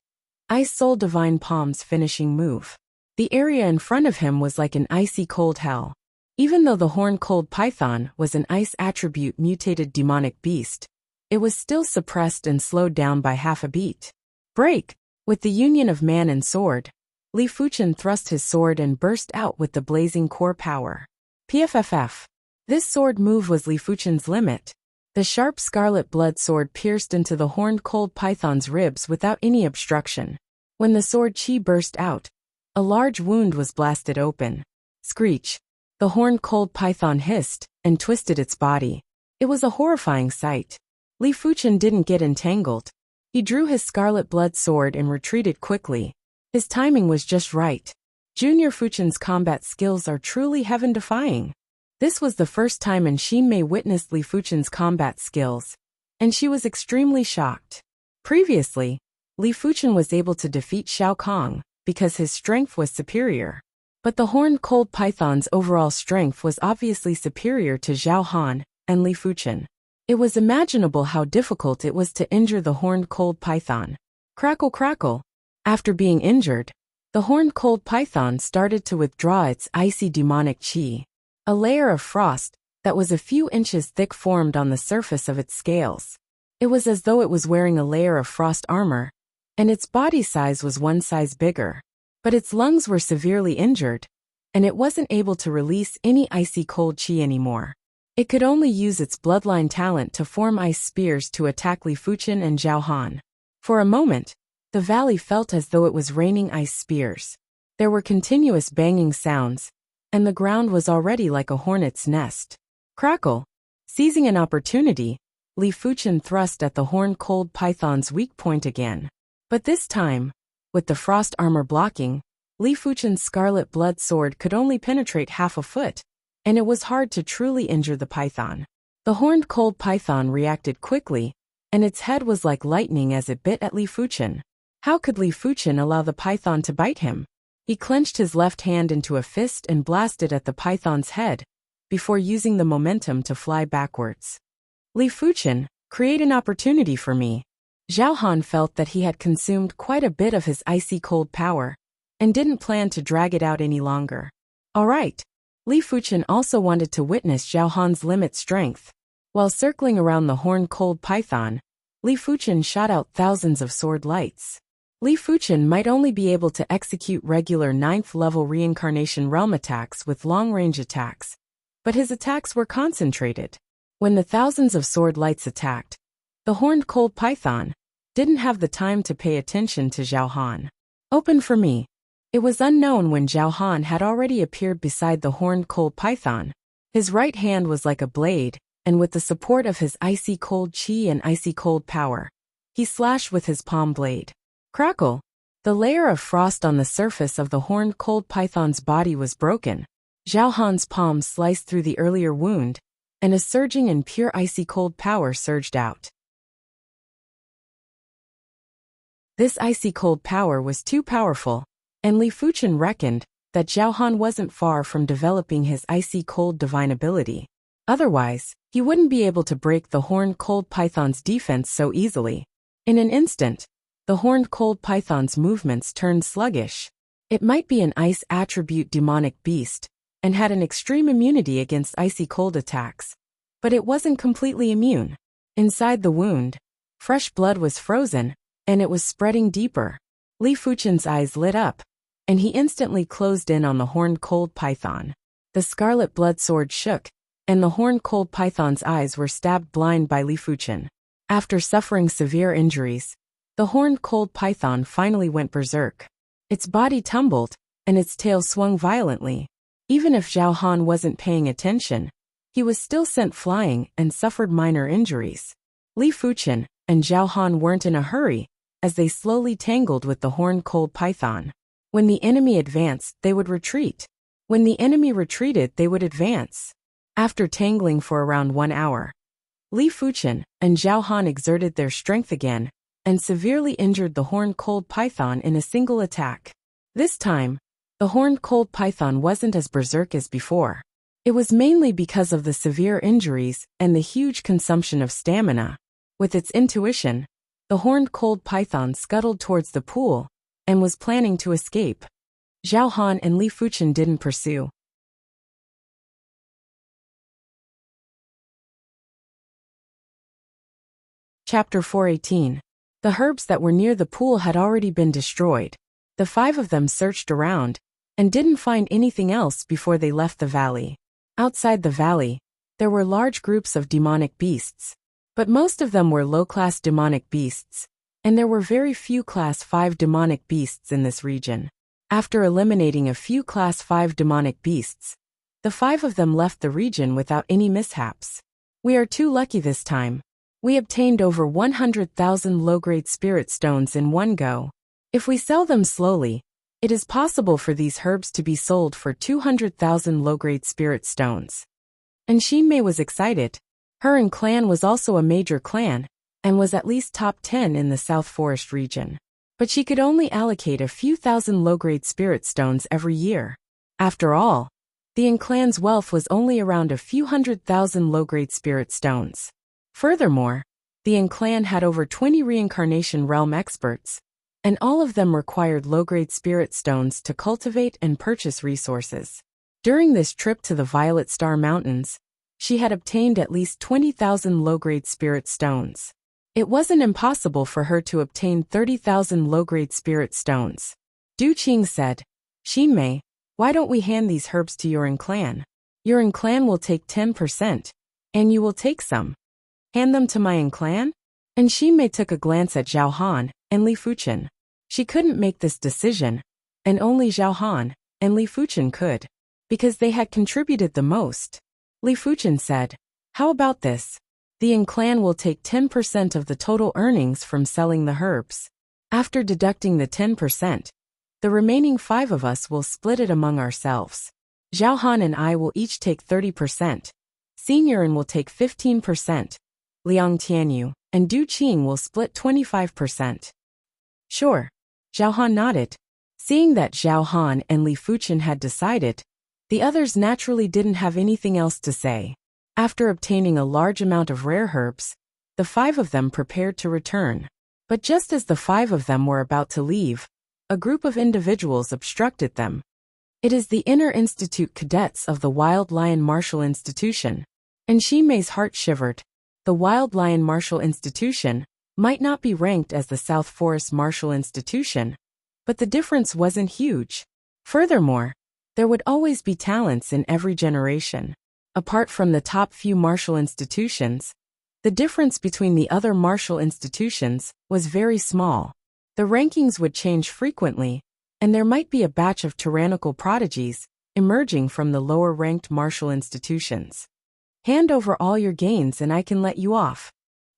Ice Soul Divine Palm's finishing move. The area in front of him was like an icy cold hell. Even though the horned cold python was an ice attribute mutated demonic beast, it was still suppressed and slowed down by half a beat. Break! With the union of man and sword, Li Fuchen thrust his sword and burst out with the blazing core power. PFFF. This sword move was Li Fuchen's limit. The sharp scarlet blood sword pierced into the horned cold python's ribs without any obstruction. When the sword chi burst out, a large wound was blasted open. Screech! The horned cold python hissed and twisted its body. It was a horrifying sight. Li Fuchen didn't get entangled. He drew his scarlet blood sword and retreated quickly. His timing was just right. Junior Fuchen's combat skills are truly heaven-defying. This was the first time Xin Mei witnessed Li Fuchen's combat skills, and she was extremely shocked. Previously, Li Fuchen was able to defeat Shao Kong because his strength was superior. But the horned cold python's overall strength was obviously superior to Zhao Han and Li Fuchen. It was imaginable how difficult it was to injure the horned cold python. Crackle crackle. After being injured, the horned cold python started to withdraw its icy demonic chi. A layer of frost that was a few inches thick formed on the surface of its scales. It was as though it was wearing a layer of frost armor, and its body size was one size bigger. But its lungs were severely injured, and it wasn't able to release any icy cold chi anymore. It could only use its bloodline talent to form ice spears to attack Li Fuchen and Zhao Han. For a moment, the valley felt as though it was raining ice spears. There were continuous banging sounds, and the ground was already like a hornet's nest. Crackle! Seizing an opportunity, Li Fuchen thrust at the horned cold python's weak point again. But this time, with the frost armor blocking, Li Fuchen's scarlet blood sword could only penetrate half a foot, and it was hard to truly injure the python. The horned cold python reacted quickly, and its head was like lightning as it bit at Li Fuchen. How could Li Fuchen allow the python to bite him? He clenched his left hand into a fist and blasted at the python's head, before using the momentum to fly backwards. Li Fuchen, create an opportunity for me. Zhao Han felt that he had consumed quite a bit of his icy cold power, and didn't plan to drag it out any longer. Alright. Li Fuchen also wanted to witness Zhao Han's limit strength. While circling around the horned cold python, Li Fuchen shot out thousands of sword lights. Li Fuchen might only be able to execute regular 9th level reincarnation realm attacks with long-range attacks, but his attacks were concentrated. When the thousands of sword lights attacked, the horned cold python didn't have the time to pay attention to Zhao Han. Open for me. It was unknown when Zhao Han had already appeared beside the horned cold python. His right hand was like a blade, and with the support of his icy cold chi and icy cold power, he slashed with his palm blade. Crackle! The layer of frost on the surface of the horned cold python's body was broken. Zhao Han's palm sliced through the earlier wound, and a surging and pure icy cold power surged out. This icy cold power was too powerful, and Li Fuchen reckoned that Zhao Han wasn't far from developing his icy cold divine ability. Otherwise, he wouldn't be able to break the horned cold python's defense so easily. In an instant, the horned cold python's movements turned sluggish. It might be an ice attribute demonic beast, and had an extreme immunity against icy cold attacks. But it wasn't completely immune. Inside the wound, fresh blood was frozen, and it was spreading deeper. Li Fuchen's eyes lit up, and he instantly closed in on the horned cold python. The scarlet blood sword shook, and the horned cold python's eyes were stabbed blind by Li Fuchen. After suffering severe injuries, the horned cold python finally went berserk. Its body tumbled, and its tail swung violently. Even if Zhao Han wasn't paying attention, he was still sent flying and suffered minor injuries. Li Fuchen and Zhao Han weren't in a hurry. as they slowly tangled with the horned cold python. When the enemy advanced, they would retreat. When the enemy retreated, they would advance. After tangling for around 1 hour, Li Fuchen and Zhao Han exerted their strength again and severely injured the horned cold python in a single attack. This time, the horned cold python wasn't as berserk as before. It was mainly because of the severe injuries and the huge consumption of stamina. With its intuition, the horned cold python scuttled towards the pool and was planning to escape. Zhao Han and Li Fuchen didn't pursue. Chapter 418. The herbs that were near the pool had already been destroyed. The 5 of them searched around and didn't find anything else before they left the valley. Outside the valley, there were large groups of demonic beasts, but most of them were low-class demonic beasts, and there were very few Class 5 demonic beasts in this region. After eliminating a few Class 5 demonic beasts, the 5 of them left the region without any mishaps. We are too lucky this time. We obtained over 100,000 low-grade spirit stones in one go. If we sell them slowly, it is possible for these herbs to be sold for 200,000 low-grade spirit stones. And Xinmei was excited. Her clan was also a major clan, and was at least top 10 in the South Forest region. But she could only allocate a few thousand low-grade spirit stones every year. After all, the clan's wealth was only around a few 100,000 low-grade spirit stones. Furthermore, the clan had over 20 reincarnation realm experts, and all of them required low-grade spirit stones to cultivate and purchase resources. During this trip to the Violet Star Mountains, she had obtained at least 20,000 low-grade spirit stones. It wasn't impossible for her to obtain 30,000 low-grade spirit stones. Du Qing said, "Xinmei, why don't we hand these herbs to your clan? Your clan will take 10%, and you will take some. Hand them to my clan?" And Xinmei took a glance at Zhao Han and Li Fuchen. She couldn't make this decision, and only Zhao Han and Li Fuchen could, because they had contributed the most. Li Fuchen said, "How about this? The clan will take 10% of the total earnings from selling the herbs. After deducting the 10%, the remaining 5 of us will split it among ourselves. Zhao Han and I will each take 30%. Seniorin will take 15%. Liang Tianyu and Du Qing will split 25%. Sure. Zhao Han nodded. Seeing that Zhao Han and Li Fuchen had decided, the others naturally didn't have anything else to say. After obtaining a large amount of rare herbs, the 5 of them prepared to return. But just as the 5 of them were about to leave, a group of individuals obstructed them. It is the Inner Institute cadets of the Wild Lion Martial Institution. And Xinmei's heart shivered. The Wild Lion Martial Institution might not be ranked as the South Forest Martial Institution, but the difference wasn't huge. Furthermore, there would always be talents in every generation. Apart from the top few martial institutions, the difference between the other martial institutions was very small. The rankings would change frequently, and there might be a batch of tyrannical prodigies emerging from the lower-ranked martial institutions. Hand over all your gains and I can let you off.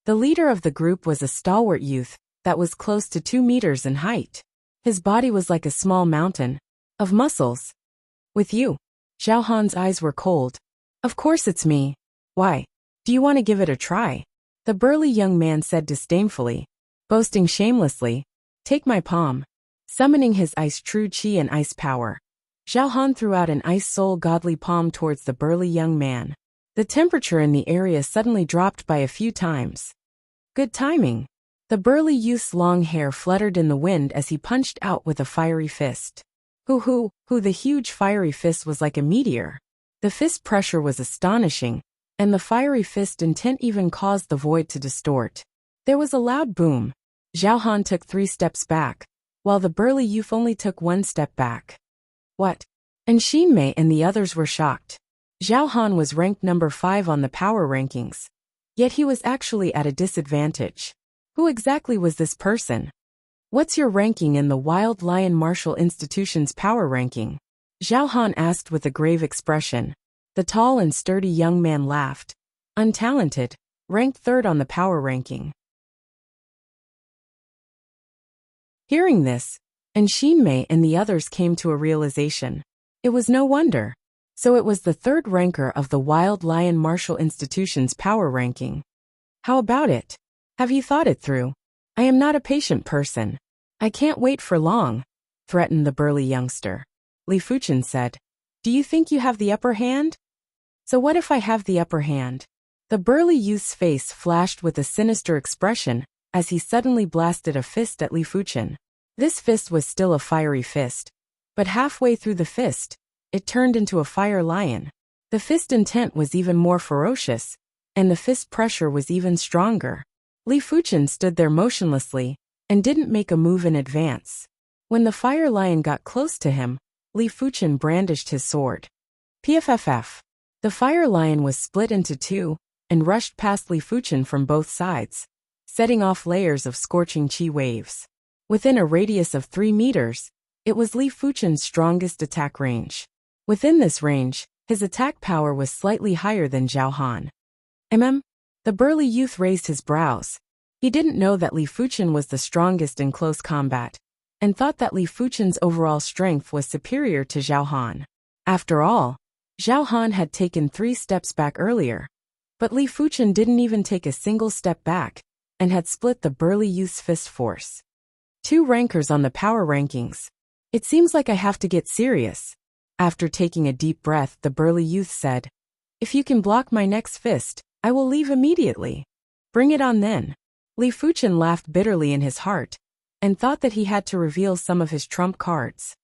The leader of the group was a stalwart youth that was close to 2 meters in height. His body was like a small mountain of muscles. With you. Zhao Han's eyes were cold. Of course it's me. Why? Do you want to give it a try? The burly young man said disdainfully, boasting shamelessly. Take my palm. Summoning his ice true chi and ice power, Zhao Han threw out an ice soul godly palm towards the burly young man. The temperature in the area suddenly dropped by a few times. Good timing. The burly youth's long hair fluttered in the wind as he punched out with a fiery fist. The huge fiery fist was like a meteor. The fist pressure was astonishing, and the fiery fist intent even caused the void to distort. There was a loud boom. Zhao Han took 3 steps back, while the burly youth only took 1 step back. What? And Xinmei and the others were shocked. Zhao Han was ranked number 5 on the power rankings, yet he was actually at a disadvantage. Who exactly was this person? What's your ranking in the Wild Lion Martial Institution's power ranking? Zhao Han asked with a grave expression. The tall and sturdy young man laughed. Untalented, ranked 3rd on the power ranking. Hearing this, and Mei and the others came to a realization. It was no wonder. So it was the third ranker of the Wild Lion Martial Institution's power ranking. How about it? Have you thought it through? I am not a patient person. I can't wait for long, threatened the burly youngster. Li Fuchen said. Do you think you have the upper hand? So what if I have the upper hand? The burly youth's face flashed with a sinister expression as he suddenly blasted a fist at Li Fuchen. This fist was still a fiery fist, but halfway through the fist, it turned into a fire lion. The fist intent was even more ferocious, and the fist pressure was even stronger. Li Fuchen stood there motionlessly and didn't make a move in advance. When the fire lion got close to him, Li Fuchen brandished his sword. PFFF. The fire lion was split into two and rushed past Li Fuchen from both sides, setting off layers of scorching chi waves. Within a radius of 3 meters, it was Li Fuchen's strongest attack range. Within this range, his attack power was slightly higher than Zhao Han. The burly youth raised his brows. He didn't know that Li Fuchen was the strongest in close combat, and thought that Li Fuchen's overall strength was superior to Zhao Han. After all, Zhao Han had taken 3 steps back earlier, but Li Fuchen didn't even take a single step back, and had split the burly youth's fist force. 2 rankers on the power rankings. It seems like I have to get serious. After taking a deep breath, the burly youth said, If you can block my next fist, I will leave immediately. Bring it on then. Li Fuchen laughed bitterly in his heart, and thought that he had to reveal some of his trump cards.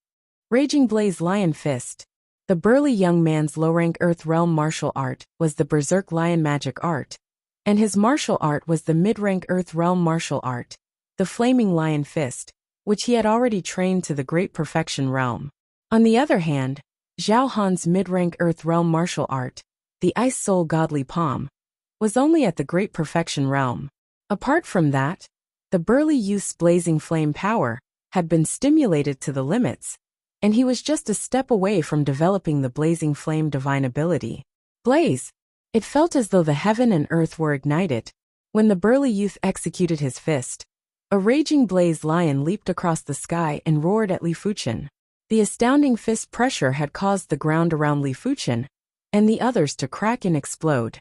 Raging Blaze Lion Fist. The burly young man's low-rank Earth Realm martial art was the Berserk Lion magic art, and his martial art was the mid-rank Earth Realm martial art, the Flaming Lion Fist, which he had already trained to the Great Perfection Realm. On the other hand, Zhao Han's mid-rank Earth Realm martial art, the Ice Soul Godly Palm, was only at the Great Perfection Realm. Apart from that, the burly youth's blazing flame power had been stimulated to the limits, and he was just a step away from developing the blazing flame divine ability. Blaze! It felt as though the heaven and earth were ignited. When the burly youth executed his fist, a raging blaze lion leaped across the sky and roared at Li Fuchen. The astounding fist pressure had caused the ground around Li Fuchen and the others to crack and explode.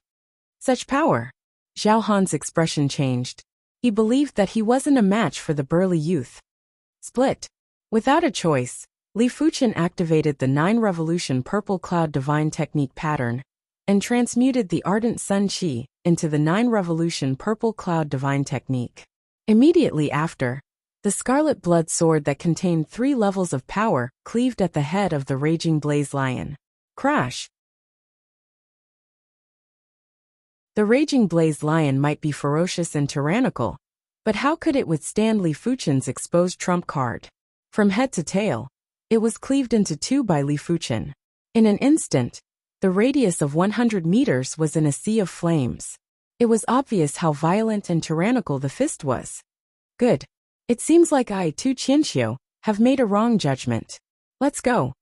Such power! Zhao Han's expression changed. He believed that he wasn't a match for the burly youth. Split. Without a choice, Li Fuchen activated the 9-revolution purple cloud divine technique pattern and transmuted the ardent sun chi into the 9-revolution purple cloud divine technique. Immediately after, the scarlet blood sword that contained 3 levels of power cleaved at the head of the raging blaze lion. Crash! The raging blaze lion might be ferocious and tyrannical, but how could it withstand Li Fuchen's exposed trump card? From head to tail, it was cleaved into 2 by Li Fuchen. In an instant, the radius of 100 meters was in a sea of flames. It was obvious how violent and tyrannical the fist was. Good. It seems like I, Tu Qianxiu, have made a wrong judgment. Let's go.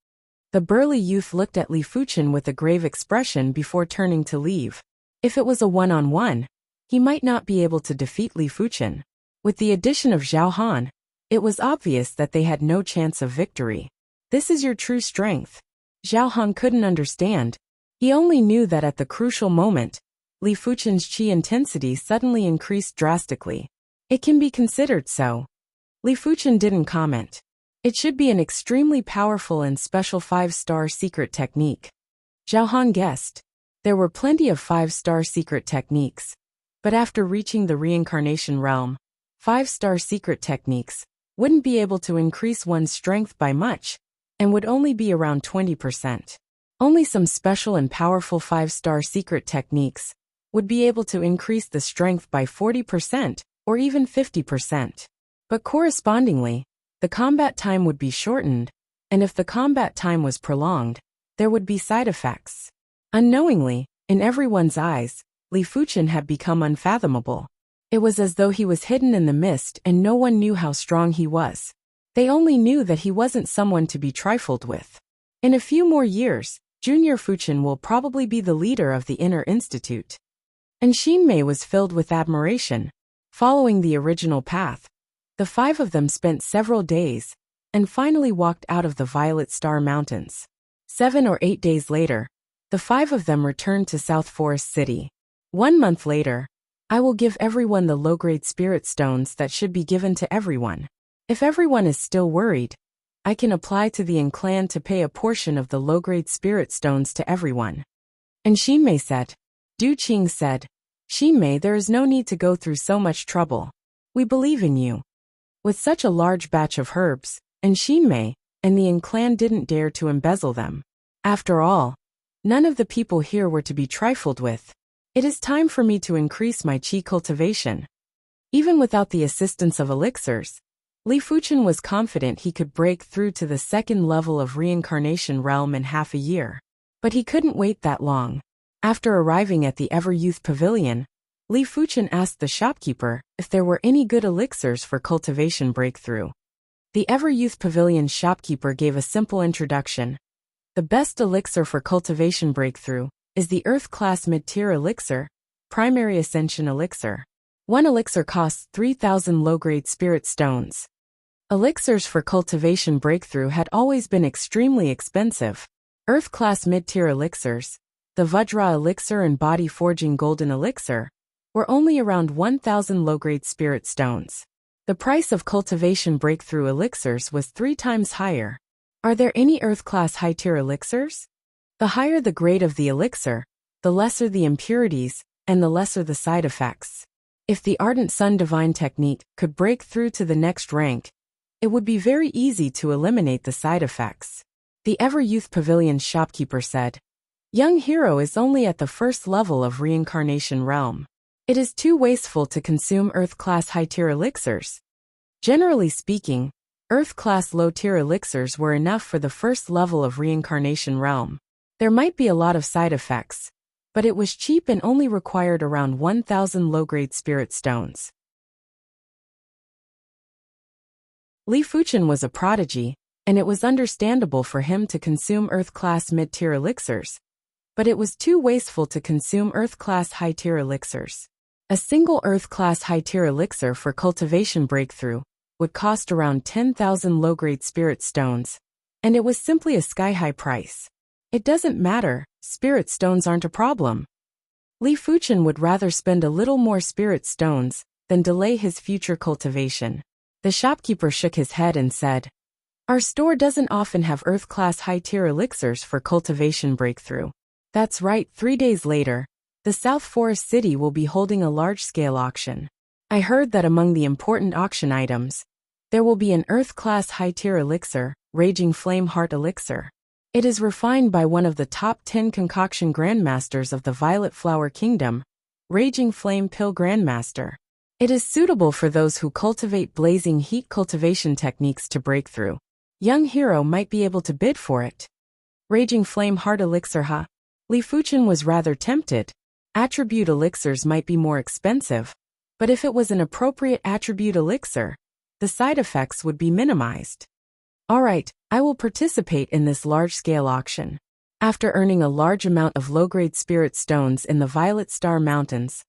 The burly youth looked at Li Fuchen with a grave expression before turning to leave. If it was a one-on-one, he might not be able to defeat Li Fuchen. With the addition of Zhao Han, it was obvious that they had no chance of victory. This is your true strength. Zhao Han couldn't understand. He only knew that at the crucial moment, Li Fuchen's chi intensity suddenly increased drastically. It can be considered so. Li Fuchen didn't comment. It should be an extremely powerful and special 5-star secret technique. Zhao Han guessed. There were plenty of 5-star secret techniques, but after reaching the reincarnation realm, 5-star secret techniques wouldn't be able to increase one's strength by much, and would only be around 20%. Only some special and powerful 5-star secret techniques would be able to increase the strength by 40% or even 50%. But correspondingly, the combat time would be shortened, and if the combat time was prolonged, there would be side effects. Unknowingly, in everyone's eyes, Li Fuchen had become unfathomable. It was as though he was hidden in the mist and no one knew how strong he was. They only knew that he wasn't someone to be trifled with. In a few more years, Junior Fuchen will probably be the leader of the Inner Institute. And Mei was filled with admiration. Following the original path, The 5 of them spent several days, and finally walked out of the Violet Star Mountains. 7 or 8 days later, the 5 of them returned to South Forest City. 1 month later, I will give everyone the low-grade spirit stones that should be given to everyone. If everyone is still worried, I can apply to the clan to pay a portion of the low-grade spirit stones to everyone. And Xinmei said. Du Qing said, Xinmei, there is no need to go through so much trouble. We believe in you. With such a large batch of herbs, and Xinmei and the clan didn't dare to embezzle them. After all, none of the people here were to be trifled with. It is time for me to increase my qi cultivation. Even without the assistance of elixirs, Li Fuchen was confident he could break through to the second level of reincarnation realm in half a year. But he couldn't wait that long. After arriving at the Ever Youth Pavilion, Li Fuchen asked the shopkeeper if there were any good elixirs for cultivation breakthrough. The Ever Youth Pavilion shopkeeper gave a simple introduction. The best elixir for cultivation breakthrough is the Earth Class Mid-Tier Elixir, Primary Ascension Elixir. 1 elixir costs 3,000 low-grade spirit stones. Elixirs for cultivation breakthrough had always been extremely expensive. Earth Class Mid-Tier Elixirs, the Vajra Elixir and Body Forging Golden Elixir, were only around 1,000 low-grade spirit stones. The price of cultivation breakthrough elixirs was 3 times higher. Are there any Earth-class high-tier elixirs? The higher the grade of the elixir, the lesser the impurities, and the lesser the side effects. If the Ardent Sun Divine Technique could break through to the next rank, it would be very easy to eliminate the side effects. The Ever Youth Pavilion shopkeeper said, Young Hero is only at the first level of reincarnation realm. It is too wasteful to consume Earth-class high-tier elixirs. Generally speaking, Earth-class low-tier elixirs were enough for the first level of reincarnation realm. There might be a lot of side effects, but it was cheap and only required around 1,000 low-grade spirit stones. Li Fuchen was a prodigy, and it was understandable for him to consume Earth-class mid-tier elixirs, but it was too wasteful to consume Earth-class high-tier elixirs. A single Earth-class high-tier elixir for cultivation breakthrough would cost around 10,000 low-grade spirit stones, and it was simply a sky-high price. It doesn't matter, spirit stones aren't a problem. Li Fuchen would rather spend a little more spirit stones than delay his future cultivation. The shopkeeper shook his head and said, Our store doesn't often have Earth-class high-tier elixirs for cultivation breakthrough. That's right, 3 days later, the South Forest City will be holding a large-scale auction. I heard that among the important auction items, there will be an Earth-class high-tier elixir, Raging Flame Heart Elixir. It is refined by one of the top 10 concoction grandmasters of the Violet Flower Kingdom, Raging Flame Pill Grandmaster. It is suitable for those who cultivate blazing heat cultivation techniques to break through. Young Hero might be able to bid for it. Raging Flame Heart Elixir, huh? Li Fuchen was rather tempted. Attribute elixirs might be more expensive, but if it was an appropriate attribute elixir, the side effects would be minimized. Alright, I will participate in this large-scale auction. After earning a large amount of low-grade spirit stones in the Violet Star Mountains,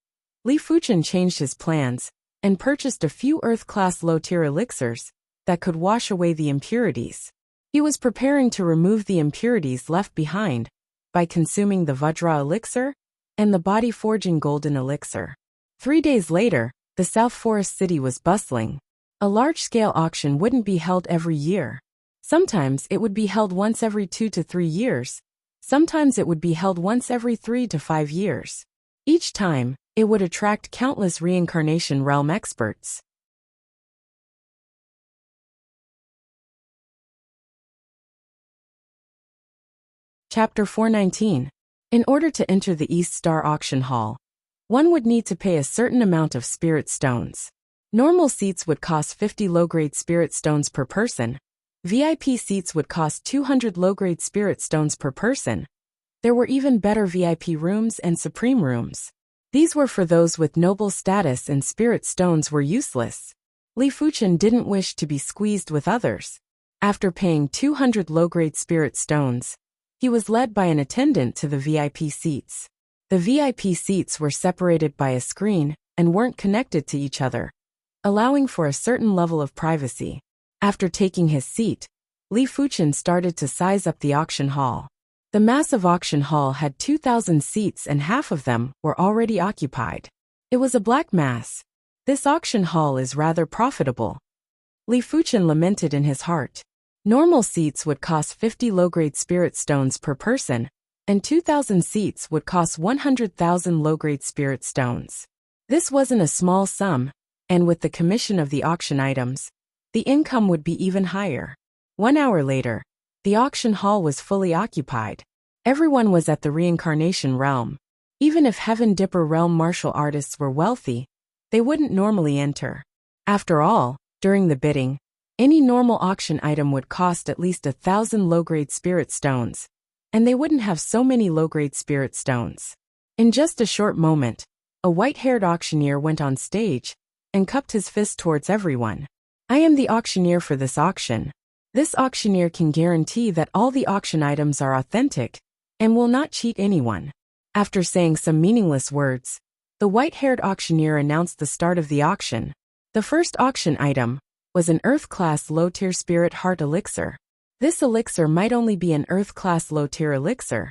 Li Fuchen changed his plans and purchased a few Earth-class low-tier elixirs that could wash away the impurities. He was preparing to remove the impurities left behind by consuming the Vajra elixir and the Body Forging Golden Elixir. 3 days later, the South Forest City was bustling. A large-scale auction wouldn't be held every year. Sometimes it would be held once every 2 to 3 years. Sometimes it would be held once every 3 to 5 years. Each time, it would attract countless reincarnation realm experts. Chapter 419. In order to enter the East Star Auction Hall, one would need to pay a certain amount of spirit stones. Normal seats would cost 50 low-grade spirit stones per person. VIP seats would cost 200 low-grade spirit stones per person. There were even better VIP rooms and supreme rooms. These were for those with noble status, and spirit stones were useless. Li Fuchen didn't wish to be squeezed with others. After paying 200 low-grade spirit stones, he was led by an attendant to the VIP seats. The VIP seats were separated by a screen and weren't connected to each other. allowing for a certain level of privacy. After taking his seat, Li Fuchen started to size up the auction hall. The massive auction hall had 2,000 seats and half of them were already occupied. It was a black mass. This auction hall is rather profitable. Li Fuchen lamented in his heart. Normal seats would cost 50 low-grade spirit stones per person, and 2,000 seats would cost 100,000 low-grade spirit stones. This wasn't a small sum, and with the commission of the auction items, the income would be even higher. 1 hour later, the auction hall was fully occupied. Everyone was at the reincarnation realm. Even if Heaven Dipper realm martial artists were wealthy, they wouldn't normally enter. After all, during the bidding, any normal auction item would cost at least 1,000 low-grade spirit stones, and they wouldn't have so many low-grade spirit stones. In just a short moment, a white-haired auctioneer went on stage and cupped his fist towards everyone. I am the auctioneer for this auction. This auctioneer can guarantee that all the auction items are authentic and will not cheat anyone. After saying some meaningless words, the white-haired auctioneer announced the start of the auction. The first auction item was an Earth-class low-tier spirit heart elixir. This elixir might only be an Earth-class low-tier elixir,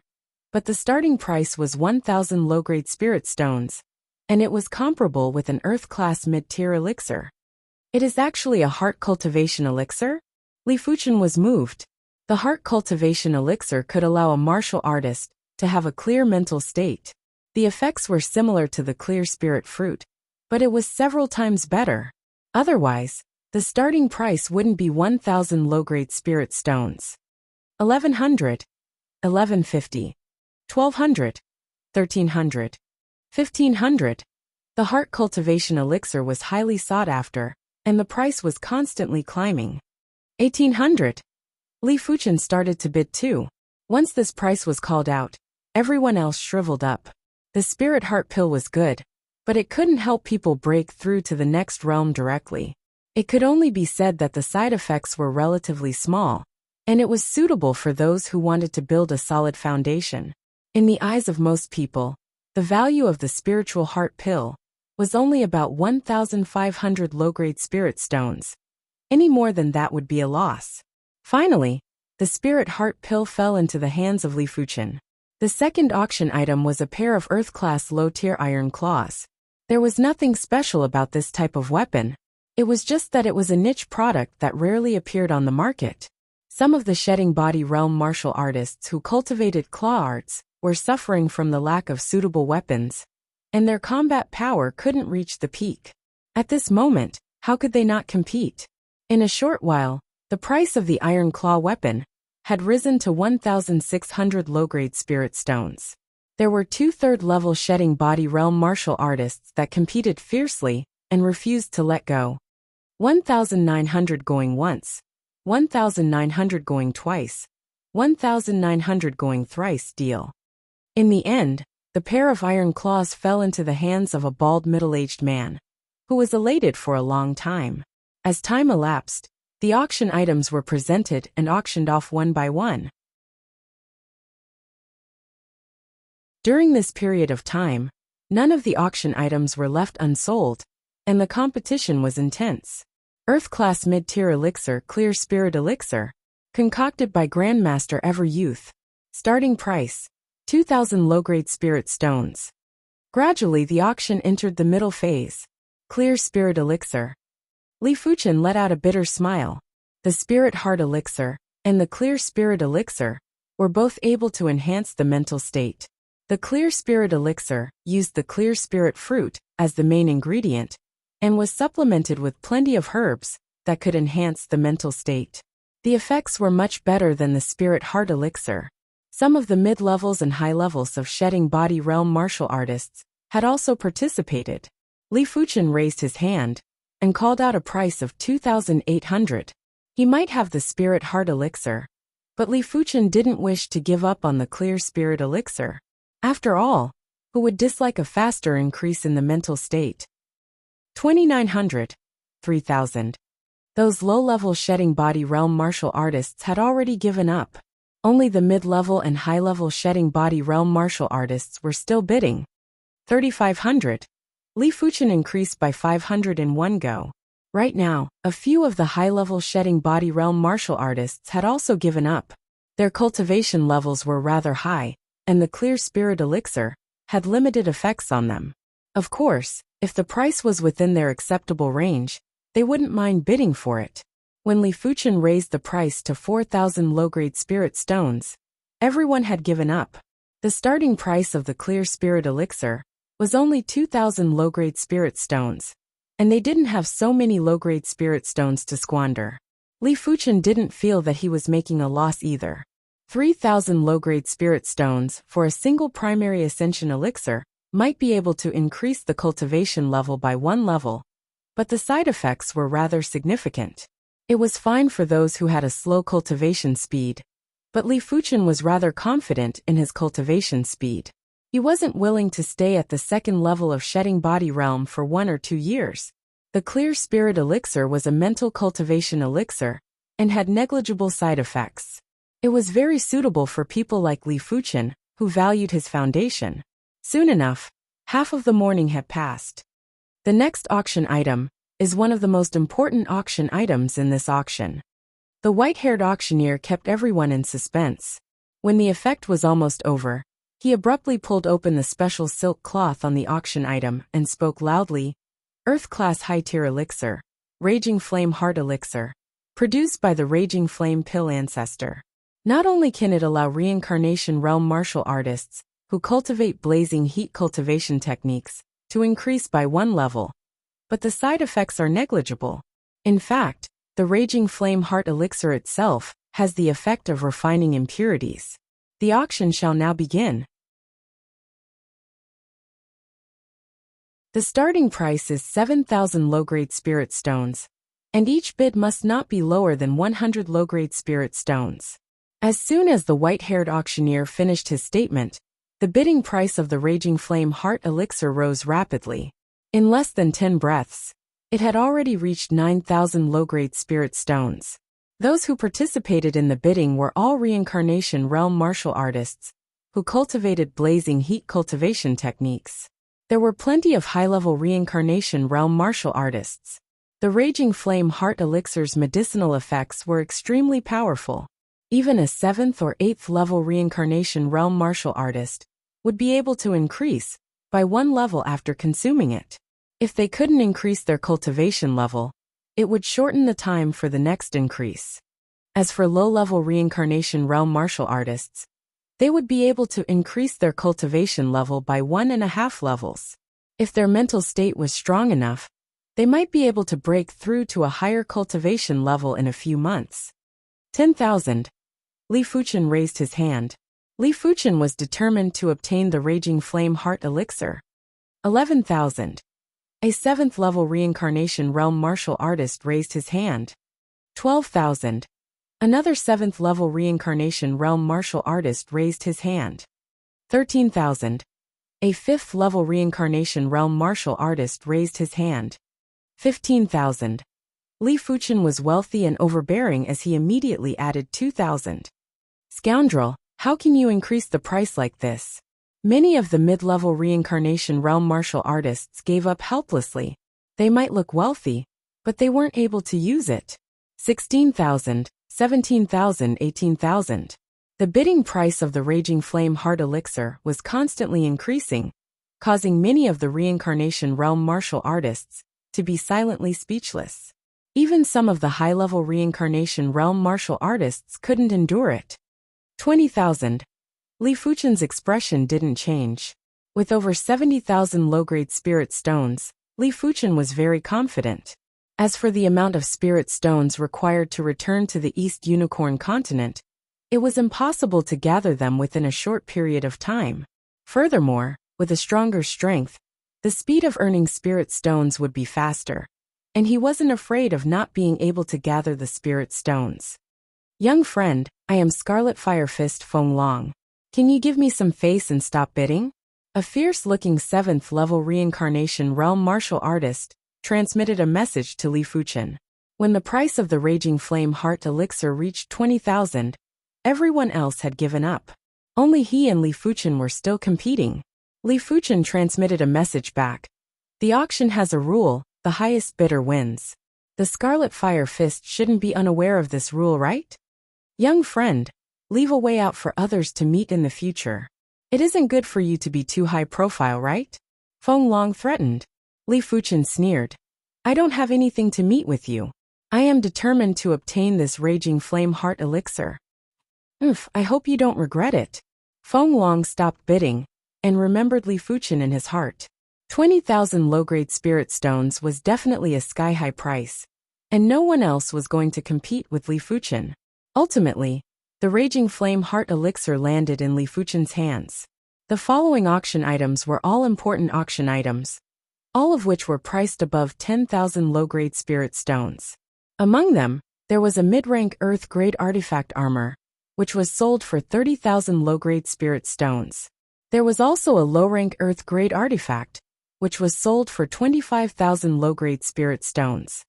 but the starting price was 1,000 low-grade spirit stones, and it was comparable with an Earth-class mid-tier elixir. It is actually a heart cultivation elixir? Li Fuchen was moved. The heart cultivation elixir could allow a martial artist to have a clear mental state. The effects were similar to the clear spirit fruit, but it was several times better. Otherwise, the starting price wouldn't be 1,000 low-grade spirit stones. 1,100, 1,150, 1,200, 1,300, 1,500. The heart cultivation elixir was highly sought after, and the price was constantly climbing. 1,800. Li Fuchen started to bid too. Once this price was called out, everyone else shriveled up. The spirit heart pill was good, but it couldn't help people break through to the next realm directly. It could only be said that the side effects were relatively small, and it was suitable for those who wanted to build a solid foundation. In the eyes of most people, the value of the spiritual heart pill was only about 1,500 low-grade spirit stones. Any more than that would be a loss. Finally, the spirit heart pill fell into the hands of Li Fuchen. The second auction item was a pair of Earth-class low-tier iron claws. There was nothing special about this type of weapon. It was just that it was a niche product that rarely appeared on the market. Some of the shedding body realm martial artists who cultivated claw arts were suffering from the lack of suitable weapons, and their combat power couldn't reach the peak. At this moment, how could they not compete? In a short while, the price of the iron claw weapon had risen to 1,600 low-grade spirit stones. There were 2/3 level shedding body realm martial artists that competed fiercely and refused to let go. 1,900 going once, 1,900 going twice, 1,900 going thrice deal. In the end, the pair of iron claws fell into the hands of a bald middle-aged man, who was elated for a long time. As time elapsed, the auction items were presented and auctioned off one by one. During this period of time, none of the auction items were left unsold, and the competition was intense. Earth-class mid-tier elixir Clear Spirit Elixir, concocted by Grandmaster Ever Youth. Starting price, 2,000 low-grade spirit stones. Gradually the auction entered the middle phase. Clear Spirit Elixir. Li Fuchen let out a bitter smile. The Spirit Heart Elixir and the Clear Spirit Elixir were both able to enhance the mental state. The Clear Spirit Elixir used the Clear Spirit fruit as the main ingredient and was supplemented with plenty of herbs that could enhance the mental state. The effects were much better than the Spirit Heart Elixir. Some of the mid-levels and high levels of shedding body realm martial artists had also participated. Li Fuchen raised his hand and called out a price of 2,800. He might have the Spirit Heart Elixir, but Li Fuchen didn't wish to give up on the Clear Spirit Elixir. After all, who would dislike a faster increase in the mental state? 2,900, 3,000. Those low-level shedding body realm martial artists had already given up. Only the mid-level and high-level shedding body realm martial artists were still bidding. 3,500. Li Fuchen increased by 500 in one go. Right now, a few of the high-level shedding body realm martial artists had also given up. Their cultivation levels were rather high, and the clear spirit elixir had limited effects on them. Of course, if the price was within their acceptable range, they wouldn't mind bidding for it. When Li Fuchen raised the price to 4,000 low-grade spirit stones, everyone had given up. The starting price of the clear spirit elixir was only 2,000 low-grade spirit stones, and they didn't have so many low-grade spirit stones to squander. Li Fuchen didn't feel that he was making a loss either. 3,000 low-grade spirit stones for a single primary ascension elixir might be able to increase the cultivation level by 1 level, but the side effects were rather significant. It was fine for those who had a slow cultivation speed, but Li Fuchen was rather confident in his cultivation speed. He wasn't willing to stay at the second level of shedding body realm for 1 or 2 years. The clear spirit elixir was a mental cultivation elixir and had negligible side effects. It was very suitable for people like Li Fuchen, who valued his foundation. Soon enough, half of the morning had passed. The next auction item is one of the most important auction items in this auction. The white-haired auctioneer kept everyone in suspense. When the effect was almost over, he abruptly pulled open the special silk cloth on the auction item and spoke loudly, "Earth-class high-tier elixir, Raging Flame Heart Elixir, produced by the Raging Flame Pill Ancestor. Not only can it allow reincarnation realm martial artists who cultivate blazing heat cultivation techniques to increase by 1 level, but the side effects are negligible. In fact, the Raging Flame Heart Elixir itself has the effect of refining impurities. The auction shall now begin." The starting price is 7,000 low-grade spirit stones, and each bid must not be lower than 100 low-grade spirit stones. As soon as the white-haired auctioneer finished his statement, the bidding price of the Raging Flame Heart Elixir rose rapidly. In less than 10 breaths, it had already reached 9,000 low-grade spirit stones. Those who participated in the bidding were all reincarnation realm martial artists who cultivated blazing heat cultivation techniques. There were plenty of high-level reincarnation realm martial artists. The Raging Flame Heart Elixir's medicinal effects were extremely powerful. Even a 7th or 8th level reincarnation realm martial artist would be able to increase by 1 level after consuming it. If they couldn't increase their cultivation level, it would shorten the time for the next increase. As for low-level reincarnation realm martial artists, they would be able to increase their cultivation level by 1.5 levels. If their mental state was strong enough, they might be able to break through to a higher cultivation level in a few months. 10,000. Li Fuchen raised his hand. Li Fuchen was determined to obtain the Raging Flame Heart Elixir. 11,000. A 7th level reincarnation realm martial artist raised his hand. 12,000. Another 7th level reincarnation realm martial artist raised his hand. 13,000. A 5th level reincarnation realm martial artist raised his hand. 15,000. Li Fuchen was wealthy and overbearing as he immediately added 2,000. "Scoundrel, how can you increase the price like this?" Many of the mid-level reincarnation realm martial artists gave up helplessly. They might look wealthy, but they weren't able to use it. 16,000, 17,000, 18,000. The bidding price of the Raging Flame Heart Elixir was constantly increasing, causing many of the reincarnation realm martial artists to be silently speechless. Even some of the high-level reincarnation realm martial artists couldn't endure it. 20,000. Li Fuchen's expression didn't change. With over 70,000 low-grade spirit stones, Li Fuchen was very confident. As for the amount of spirit stones required to return to the East Unicorn continent, it was impossible to gather them within a short period of time. Furthermore, with a stronger strength, the speed of earning spirit stones would be faster, and he wasn't afraid of not being able to gather the spirit stones. "Young friend, I am Scarlet Fire Fist Feng Long. Can you give me some face and stop bidding?" A fierce-looking 7th level reincarnation realm martial artist transmitted a message to Li Fuchen. When the price of the Raging Flame Heart Elixir reached 20,000, everyone else had given up. Only he and Li Fuchen were still competing. Li Fuchen transmitted a message back. "The auction has a rule, the highest bidder wins. The Scarlet Fire Fist shouldn't be unaware of this rule, right? Young friend, leave a way out for others to meet in the future. It isn't good for you to be too high profile, right? Feng Long threatened. Li Fuchen sneered. I don't have anything to meet with you. I am determined to obtain this Raging Flame Heart Elixir. I hope you don't regret it. Feng Long stopped bidding, and remembered Li Fuchen in his heart. 20,000 low-grade spirit stones was definitely a sky-high price, and no one else was going to compete with Li Fuchen. Ultimately, the Raging Flame Heart Elixir landed in Li Fuchen's hands. The following auction items were all important auction items, all of which were priced above 10,000 low-grade spirit stones. Among them, there was a mid-rank Earth-grade artifact armor, which was sold for 30,000 low-grade spirit stones. There was also a low-rank Earth-grade artifact, which was sold for 25,000 low-grade spirit stones.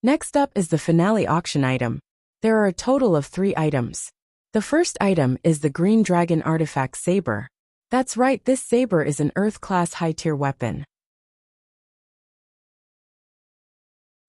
Next up is the finale auction item. There are a total of 3 items. The first item is the Green Dragon Artifact Saber. That's right, this saber is an Earth-class high-tier weapon.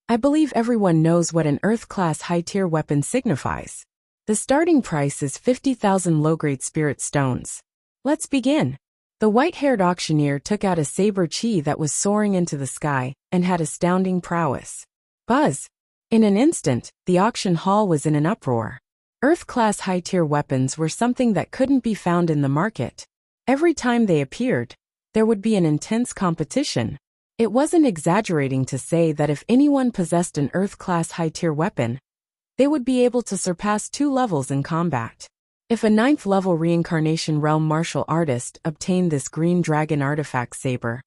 I believe everyone knows what an Earth-class high-tier weapon signifies. The starting price is 50,000 low-grade spirit stones. Let's begin. The white-haired auctioneer took out a saber chi that was soaring into the sky and had astounding prowess. Buzz! In an instant, the auction hall was in an uproar. Earth-class high-tier weapons were something that couldn't be found in the market. Every time they appeared, there would be an intense competition. It wasn't exaggerating to say that if anyone possessed an Earth-class high-tier weapon, they would be able to surpass 2 levels in combat. If a 9th-level Reincarnation Realm martial artist obtained this Green Dragon Artifact Saber,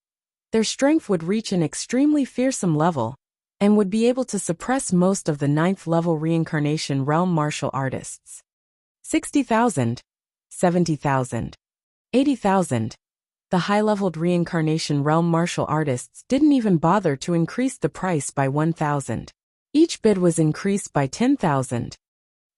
their strength would reach an extremely fearsome level, and would be able to suppress most of the 9th-level Reincarnation Realm martial artists. 60,000, 70,000, 80,000. The high-leveled Reincarnation Realm martial artists didn't even bother to increase the price by 1,000. Each bid was increased by 10,000.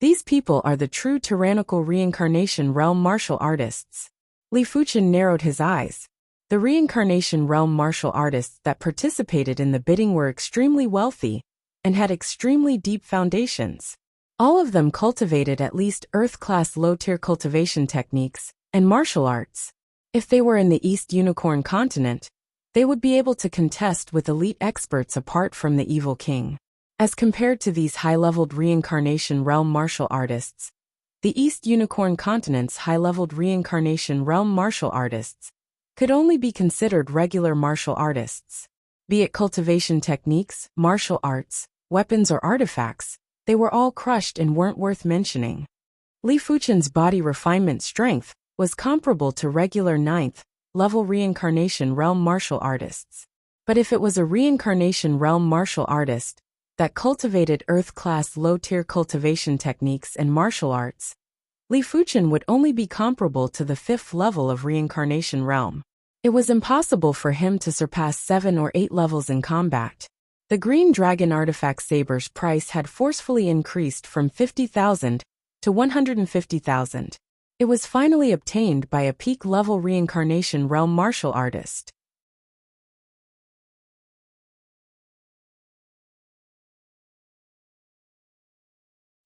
These people are the true tyrannical Reincarnation Realm martial artists. Li Fuchen narrowed his eyes. The Reincarnation Realm martial artists that participated in the bidding were extremely wealthy and had extremely deep foundations. All of them cultivated at least Earth-class low-tier cultivation techniques and martial arts. If they were in the East Unicorn continent, they would be able to contest with elite experts apart from the Evil King. As compared to these high-leveled Reincarnation Realm martial artists, the East Unicorn continent's high-leveled Reincarnation Realm martial artists could only be considered regular martial artists. Be it cultivation techniques, martial arts, weapons or artifacts, they were all crushed and weren't worth mentioning. Li Fuchen's body refinement strength was comparable to regular 9th-level Reincarnation Realm martial artists. But if it was a Reincarnation Realm martial artist that cultivated Earth-class low-tier cultivation techniques and martial arts, Li Fuchen would only be comparable to the 5th level of Reincarnation Realm. It was impossible for him to surpass 7 or 8 levels in combat. The Green Dragon Artifact Saber's price had forcefully increased from 50,000 to 150,000. It was finally obtained by a peak-level Reincarnation Realm martial artist.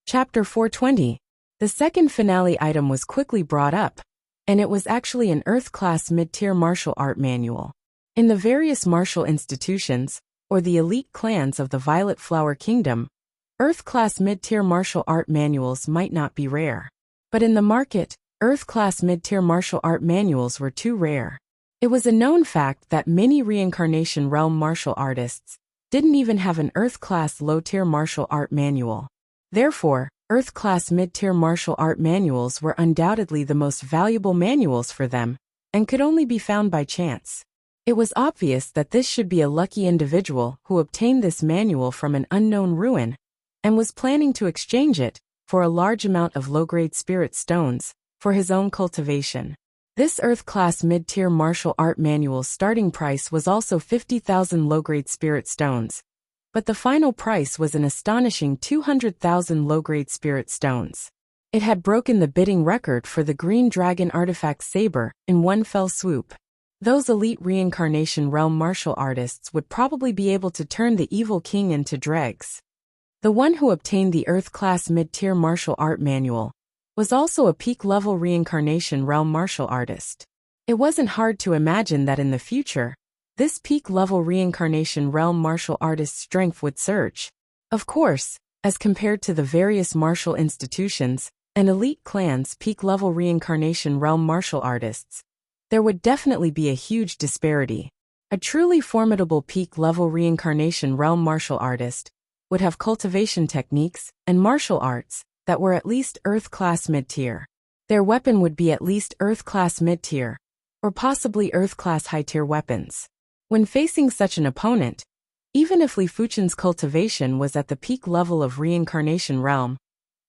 Chapter 420. The second finale item was quickly brought up, and it was actually an Earth-class mid-tier martial art manual. In the various martial institutions, or the elite clans of the Violet Flower Kingdom, Earth-class mid-tier martial art manuals might not be rare. But in the market, Earth-class mid-tier martial art manuals were too rare. It was a known fact that many Reincarnation Realm martial artists didn't even have an Earth-class low-tier martial art manual. Therefore, Earth-class mid-tier martial art manuals were undoubtedly the most valuable manuals for them, and could only be found by chance. It was obvious that this should be a lucky individual who obtained this manual from an unknown ruin, and was planning to exchange it for a large amount of low-grade spirit stones for his own cultivation. This Earth-class mid-tier martial art manual's starting price was also 50,000 low-grade spirit stones, but the final price was an astonishing 200,000 low-grade spirit stones. It had broken the bidding record for the Green Dragon Artifact Saber in one fell swoop. Those elite reincarnation realm martial artists would probably be able to turn the evil king into dregs. The one who obtained the Earth-class mid-tier martial art manual was also a peak-level reincarnation realm martial artist. It wasn't hard to imagine that in the future, this peak-level reincarnation realm martial artist's strength would surge. Of course, as compared to the various martial institutions and elite clans' peak-level reincarnation realm martial artists, there would definitely be a huge disparity. A truly formidable peak-level reincarnation realm martial artist would have cultivation techniques and martial arts that were at least Earth-class mid-tier. Their weapon would be at least Earth-class mid-tier, or possibly Earth-class high-tier weapons. When facing such an opponent, even if Li Fuchen's cultivation was at the peak level of reincarnation realm,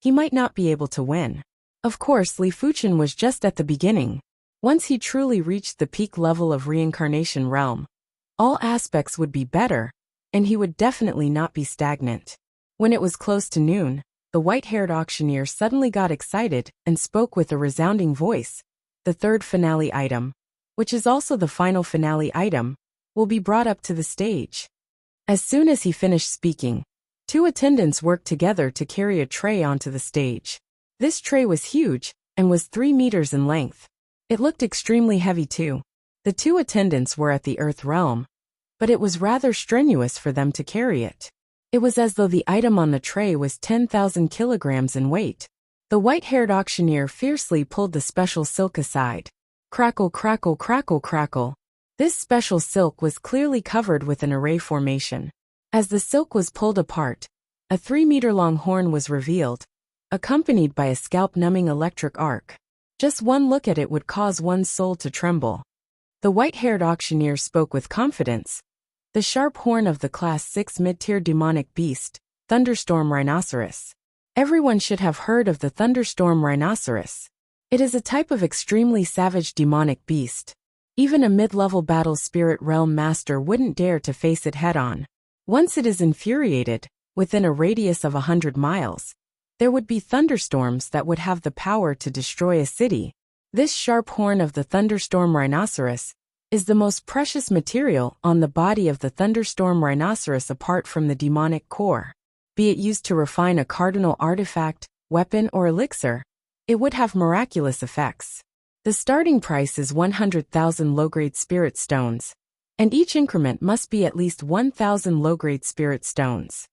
he might not be able to win. Of course, Li Fuchen was just at the beginning. Once he truly reached the peak level of reincarnation realm, all aspects would be better, and he would definitely not be stagnant. When it was close to noon, the white-haired auctioneer suddenly got excited and spoke with a resounding voice. The third finale item, which is also the final finale item, will be brought up to the stage. As soon as he finished speaking, two attendants worked together to carry a tray onto the stage. This tray was huge and was 3 meters in length. It looked extremely heavy too. The two attendants were at the Earth realm, but it was rather strenuous for them to carry it. It was as though the item on the tray was 10,000 kilograms in weight. The white-haired auctioneer fiercely pulled the special silk aside. Crackle, crackle, crackle, crackle. This special silk was clearly covered with an array formation. As the silk was pulled apart, a 3-meter-long horn was revealed, accompanied by a scalp-numbing electric arc. Just one look at it would cause one's soul to tremble. The white-haired auctioneer spoke with confidence. The sharp horn of the Class 6 mid-tier demonic beast, Thunderstorm Rhinoceros. Everyone should have heard of the Thunderstorm Rhinoceros. It is a type of extremely savage demonic beast. Even a mid-level battle spirit realm master wouldn't dare to face it head-on. Once it is infuriated, within a radius of 100 miles, there would be thunderstorms that would have the power to destroy a city. This sharp horn of the Thunderstorm Rhinoceros is the most precious material on the body of the Thunderstorm Rhinoceros apart from the demonic core. Be it used to refine a cardinal artifact, weapon, or elixir, it would have miraculous effects. The starting price is 100,000 low-grade spirit stones, and each increment must be at least 1,000 low-grade spirit stones.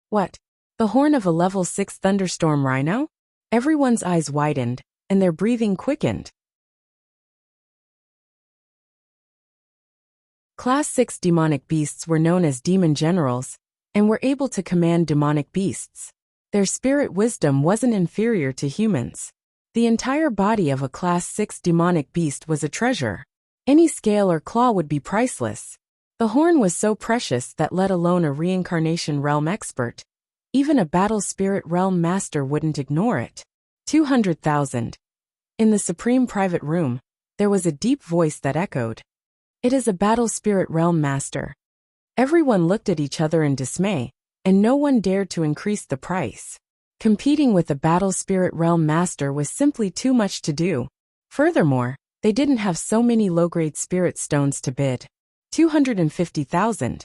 What? The horn of a level 6 thunderstorm rhino? Everyone's eyes widened, and their breathing quickened. Class 6 demonic beasts were known as demon generals, and were able to command demonic beasts. Their spirit wisdom wasn't inferior to humans. The entire body of a Class 6 demonic beast was a treasure. Any scale or claw would be priceless. The horn was so precious that let alone a reincarnation realm expert, even a battle spirit realm master wouldn't ignore it. 200,000. In the supreme private room, there was a deep voice that echoed. It is a battle spirit realm master. Everyone looked at each other in dismay, and no one dared to increase the price. Competing with a battle spirit realm master was simply too much to do. Furthermore, they didn't have so many low-grade spirit stones to bid. 250,000.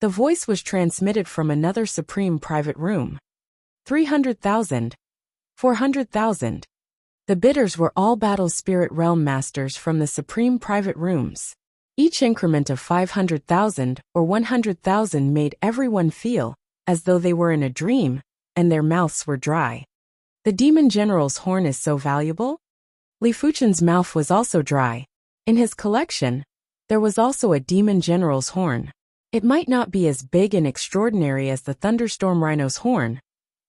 The voice was transmitted from another supreme private room. 300,000. 400,000. The bidders were all battle spirit realm masters from the supreme private rooms. Each increment of 500,000 or 100,000 made everyone feel as though they were in a dream, and their mouths were dry. The demon general's horn is so valuable? Li Fuchen's mouth was also dry. In his collection, there was also a demon general's horn. It might not be as big and extraordinary as the thunderstorm rhino's horn,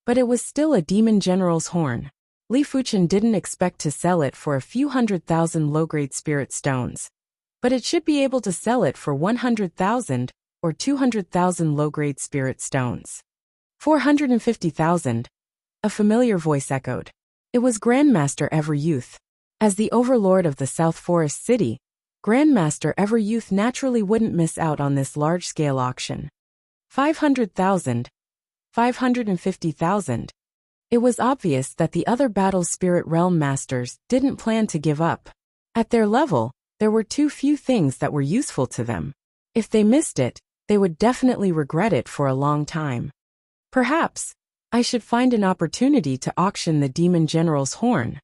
but it was still a demon general's horn. Li Fuchen didn't expect to sell it for a few 100,000 low-grade spirit stones, but it should be able to sell it for 100,000 or 200,000 low-grade spirit stones. 450,000. A familiar voice echoed. It was Grandmaster Everyouth. As the overlord of the South Forest City, Grandmaster Everyouth naturally wouldn't miss out on this large-scale auction. 500,000. 550,000. It was obvious that the other battle spirit realm masters didn't plan to give up. At their level, there were too few things that were useful to them. If they missed it, they would definitely regret it for a long time. Perhaps I should find an opportunity to auction the demon general's horn.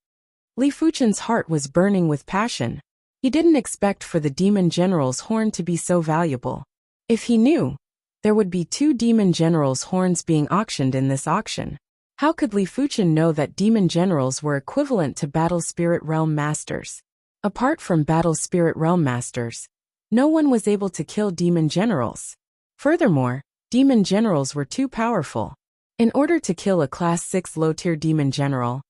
Li Fuchen's heart was burning with passion. He didn't expect for the demon general's horn to be so valuable. If he knew, there would be 2 demon generals' horns being auctioned in this auction. How could Li Fuchen know that demon generals were equivalent to battle spirit realm masters? Apart from battle spirit realm masters, no one was able to kill demon generals. Furthermore, demon generals were too powerful. In order to kill a class 6 low-tier demon general,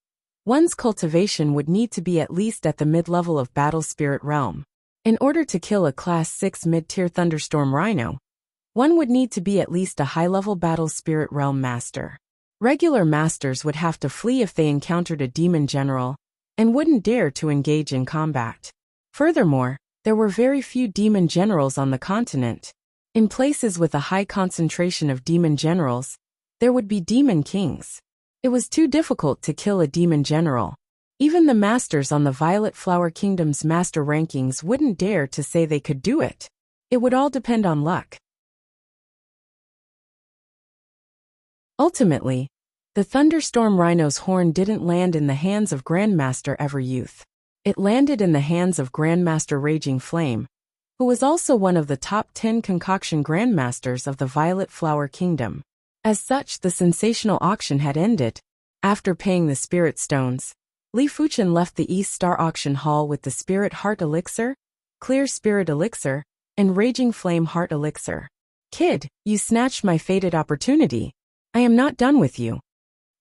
one's cultivation would need to be at least at the mid-level of battle spirit realm. In order to kill a class 6 mid-tier thunderstorm rhino, one would need to be at least a high-level battle spirit realm master. Regular masters would have to flee if they encountered a demon general, and wouldn't dare to engage in combat. Furthermore, there were very few demon generals on the continent. In places with a high concentration of demon generals, there would be demon kings. It was too difficult to kill a demon general. Even the masters on the Violet Flower Kingdom's master rankings wouldn't dare to say they could do it. It would all depend on luck. Ultimately, the Thunderstorm Rhino's horn didn't land in the hands of Grandmaster Everyouth. It landed in the hands of Grandmaster Raging Flame, who was also one of the top 10 concoction grandmasters of the Violet Flower Kingdom. As such, the sensational auction had ended. After paying the spirit stones, Li Fuchen left the East Star Auction Hall with the Spirit Heart Elixir, Clear Spirit Elixir, and Raging Flame Heart Elixir. Kid, you snatched my fated opportunity. I am not done with you.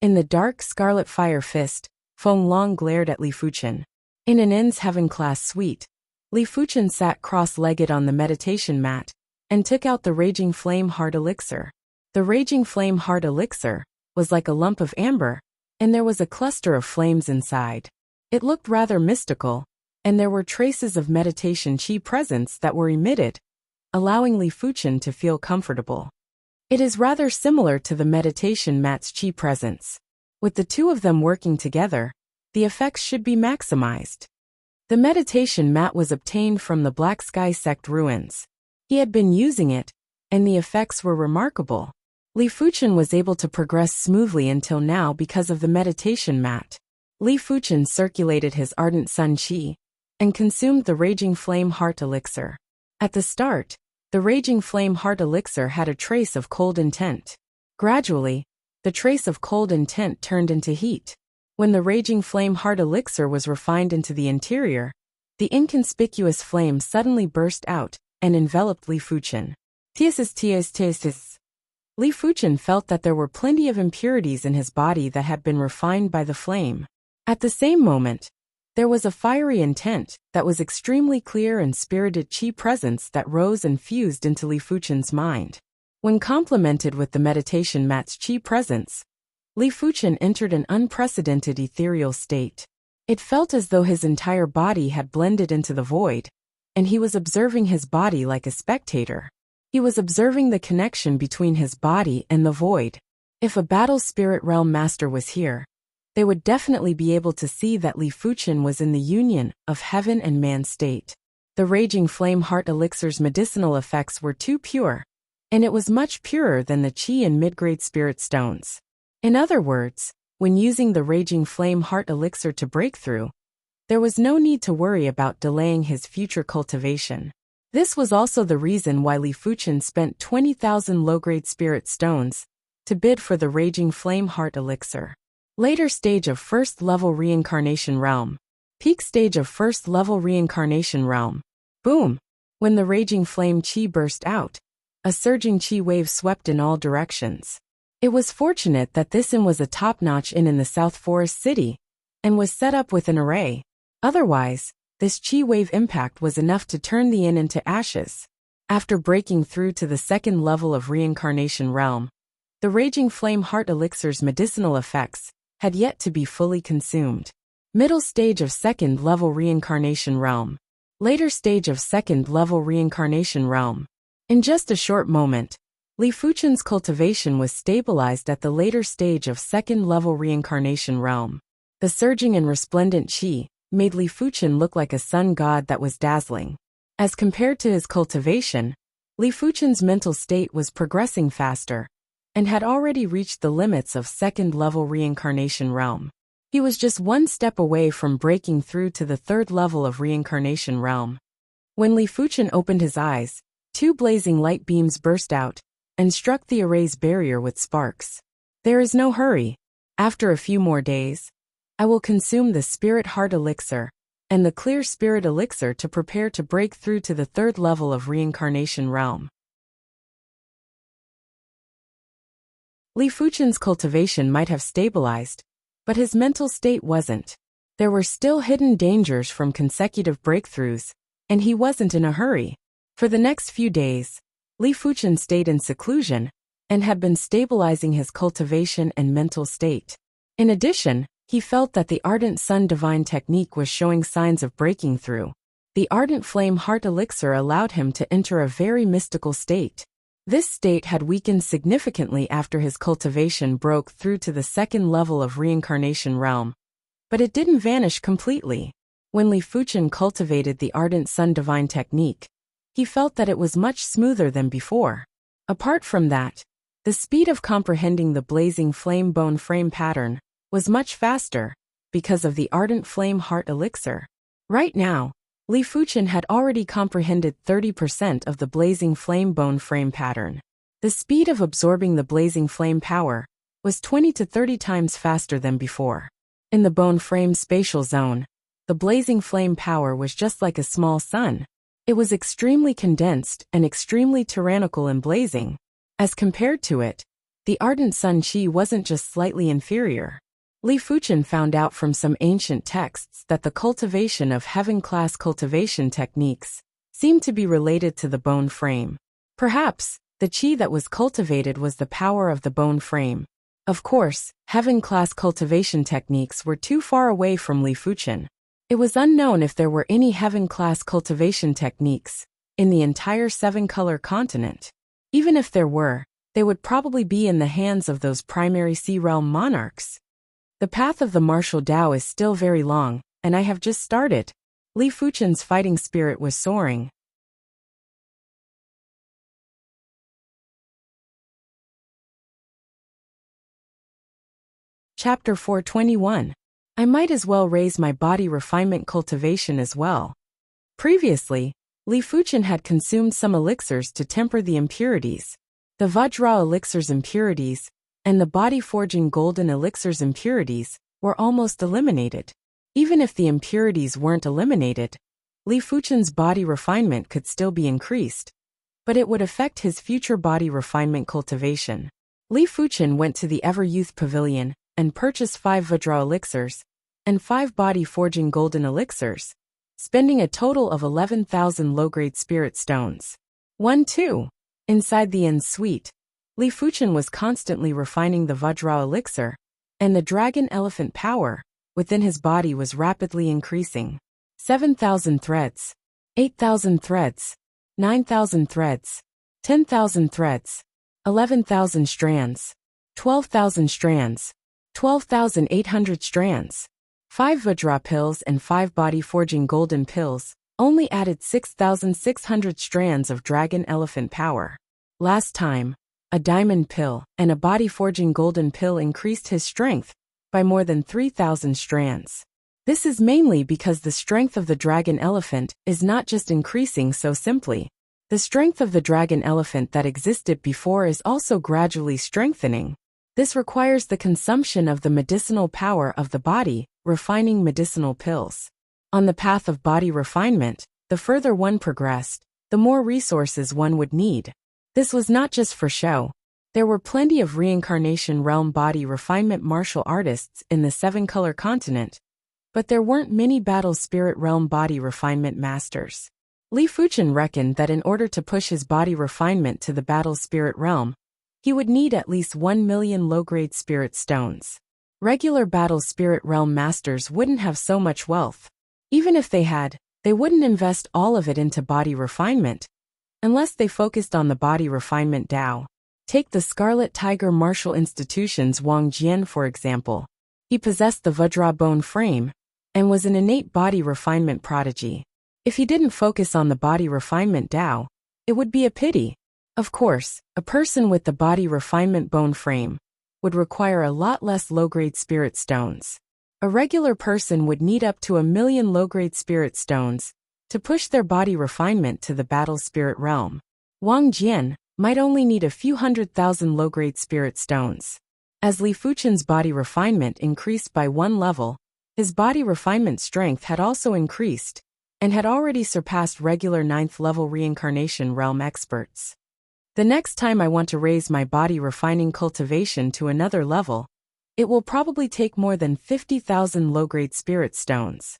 In the dark scarlet fire fist, Feng Long glared at Li Fuchen. In an In's Heaven class suite, Li Fuchen sat cross-legged on the meditation mat and took out the Raging Flame Heart Elixir. The Raging Flame Heart Elixir was like a lump of amber, and there was a cluster of flames inside. It looked rather mystical, and there were traces of meditation chi presence that were emitted, allowing Li Fuchen to feel comfortable. It is rather similar to the meditation mat's chi presence. With the 2 of them working together, the effects should be maximized. The meditation mat was obtained from the Black Sky Sect ruins. He had been using it, and the effects were remarkable. Li Fuchen was able to progress smoothly until now because of the meditation mat. Li Fuchen circulated his ardent sun chi and consumed the Raging Flame Heart Elixir. At the start, the Raging Flame Heart Elixir had a trace of cold intent. Gradually, the trace of cold intent turned into heat. When the Raging Flame Heart Elixir was refined into the interior, the inconspicuous flame suddenly burst out and enveloped Li Fuchen. Li Fuchen felt that there were plenty of impurities in his body that had been refined by the flame. At the same moment, there was a fiery intent that was extremely clear and spirited chi presence that rose and fused into Li Fuchen's mind. When complemented with the meditation mat's chi presence, Li Fuchen entered an unprecedented ethereal state. It felt as though his entire body had blended into the void, and he was observing his body like a spectator. He was observing the connection between his body and the void. If a battle spirit realm master was here, they would definitely be able to see that Li Fuchen was in the union of heaven and man state. The Raging Flame Heart Elixir's medicinal effects were too pure, and it was much purer than the chi and mid-grade spirit stones. In other words, when using the Raging Flame Heart Elixir to break through, there was no need to worry about delaying his future cultivation. This was also the reason why Li Fuchen spent 20,000 low-grade spirit stones to bid for the Raging Flame Heart Elixir. Later stage of first level reincarnation realm. Peak stage of first level reincarnation realm. Boom! When the Raging Flame Chi burst out, a surging Chi wave swept in all directions. It was fortunate that this inn was a top-notch inn in the South Forest City, and was set up with an array. Otherwise, this Chi wave impact was enough to turn the inn into ashes. After breaking through to the second level of reincarnation realm, the Raging Flame Heart Elixir's medicinal effects had yet to be fully consumed. Middle stage of second level reincarnation realm. Later stage of second level reincarnation realm. In just a short moment, Li Fuchen's cultivation was stabilized at the later stage of second level reincarnation realm. The surging and resplendent chi made Li Fuchen look like a sun god that was dazzling. As compared to his cultivation, Li Fuchen's mental state was progressing faster and had already reached the limits of second-level reincarnation realm. He was just one step away from breaking through to the third level of reincarnation realm. When Li Fuchen opened his eyes, two blazing light beams burst out and struck the array's barrier with sparks. There is no hurry. After a few more days, I will consume the Spirit Heart Elixir and the Clear Spirit Elixir to prepare to break through to the third level of reincarnation realm. Li Fuchen's cultivation might have stabilized, but his mental state wasn't. There were still hidden dangers from consecutive breakthroughs, and he wasn't in a hurry. For the next few days, Li Fuchen stayed in seclusion and had been stabilizing his cultivation and mental state. In addition, he felt that the Ardent Sun Divine technique was showing signs of breaking through. The Ardent Flame Heart Elixir allowed him to enter a very mystical state. This state had weakened significantly after his cultivation broke through to the second level of reincarnation realm. But it didn't vanish completely. When Li Fuchen cultivated the Ardent Sun Divine technique, he felt that it was much smoother than before. Apart from that, the speed of comprehending the blazing flame bone frame pattern was much faster because of the Ardent Flame Heart Elixir. Right now, Li Fuchen had already comprehended 30% of the blazing flame bone frame pattern. The speed of absorbing the blazing flame power was 20 to 30 times faster than before. In the bone frame spatial zone, the blazing flame power was just like a small sun. It was extremely condensed and extremely tyrannical and blazing. As compared to it, the Ardent Sun Chi wasn't just slightly inferior. Li Fuchen found out from some ancient texts that the cultivation of heaven-class cultivation techniques seemed to be related to the bone frame. Perhaps, the chi that was cultivated was the power of the bone frame. Of course, heaven-class cultivation techniques were too far away from Li Fuchen. It was unknown if there were any heaven-class cultivation techniques in the entire seven-color continent. Even if there were, they would probably be in the hands of those primary Sea Realm monarchs. The path of the martial Tao is still very long, and I have just started. Li Fuchen's fighting spirit was soaring. Chapter 421. I might as well raise my body refinement cultivation as well. Previously, Li Fuchen had consumed some elixirs to temper the impurities. The Vajra elixir's impurities and the body-forging golden elixir's impurities were almost eliminated. Even if the impurities weren't eliminated, Li Fuchen's body refinement could still be increased, but it would affect his future body refinement cultivation. Li Fuchen went to the Ever Youth Pavilion and purchased 5 Vajra elixirs and 5 body-forging golden elixirs, spending a total of 11,000 low-grade spirit stones. 1-2. Inside the inn suite, Li Fuchen was constantly refining the Vajra elixir, and the dragon elephant power within his body was rapidly increasing. 7,000 threads, 8,000 threads, 9,000 threads, 10,000 threads, 11,000 strands, 12,000 strands, 12,800 strands. 5 Vajra pills and 5 body-forging golden pills only added 6,600 strands of dragon elephant power. Last time, a diamond pill and a body-forging golden pill increased his strength by more than 3,000 strands. This is mainly because the strength of the dragon elephant is not just increasing so simply. The strength of the dragon elephant that existed before is also gradually strengthening. This requires the consumption of the medicinal power of the body, refining medicinal pills. On the path of body refinement, the further one progressed, the more resources one would need. This was not just for show. There were plenty of reincarnation realm body refinement martial artists in the 7-color continent, but there weren't many battle spirit realm body refinement masters. Li Fuchen reckoned that in order to push his body refinement to the battle spirit realm, he would need at least 1 million low-grade spirit stones. Regular battle spirit realm masters wouldn't have so much wealth. Even if they had, they wouldn't invest all of it into body refinement, unless they focused on the body refinement Tao. Take the Scarlet Tiger Martial Institution's Wang Jian for example. He possessed the Vajra bone frame, and was an innate body refinement prodigy. If he didn't focus on the body refinement Tao, it would be a pity. Of course, a person with the body refinement bone frame would require a lot less low-grade spirit stones. A regular person would need up to 1 million low-grade spirit stones to push their body refinement to the battle spirit realm. Wang Jian might only need a few 100,000 low-grade spirit stones. As Li Fuchen's body refinement increased by 1 level, his body refinement strength had also increased and had already surpassed regular 9th level reincarnation realm experts. The next time I want to raise my body refining cultivation to another level, it will probably take more than 50,000 low-grade spirit stones.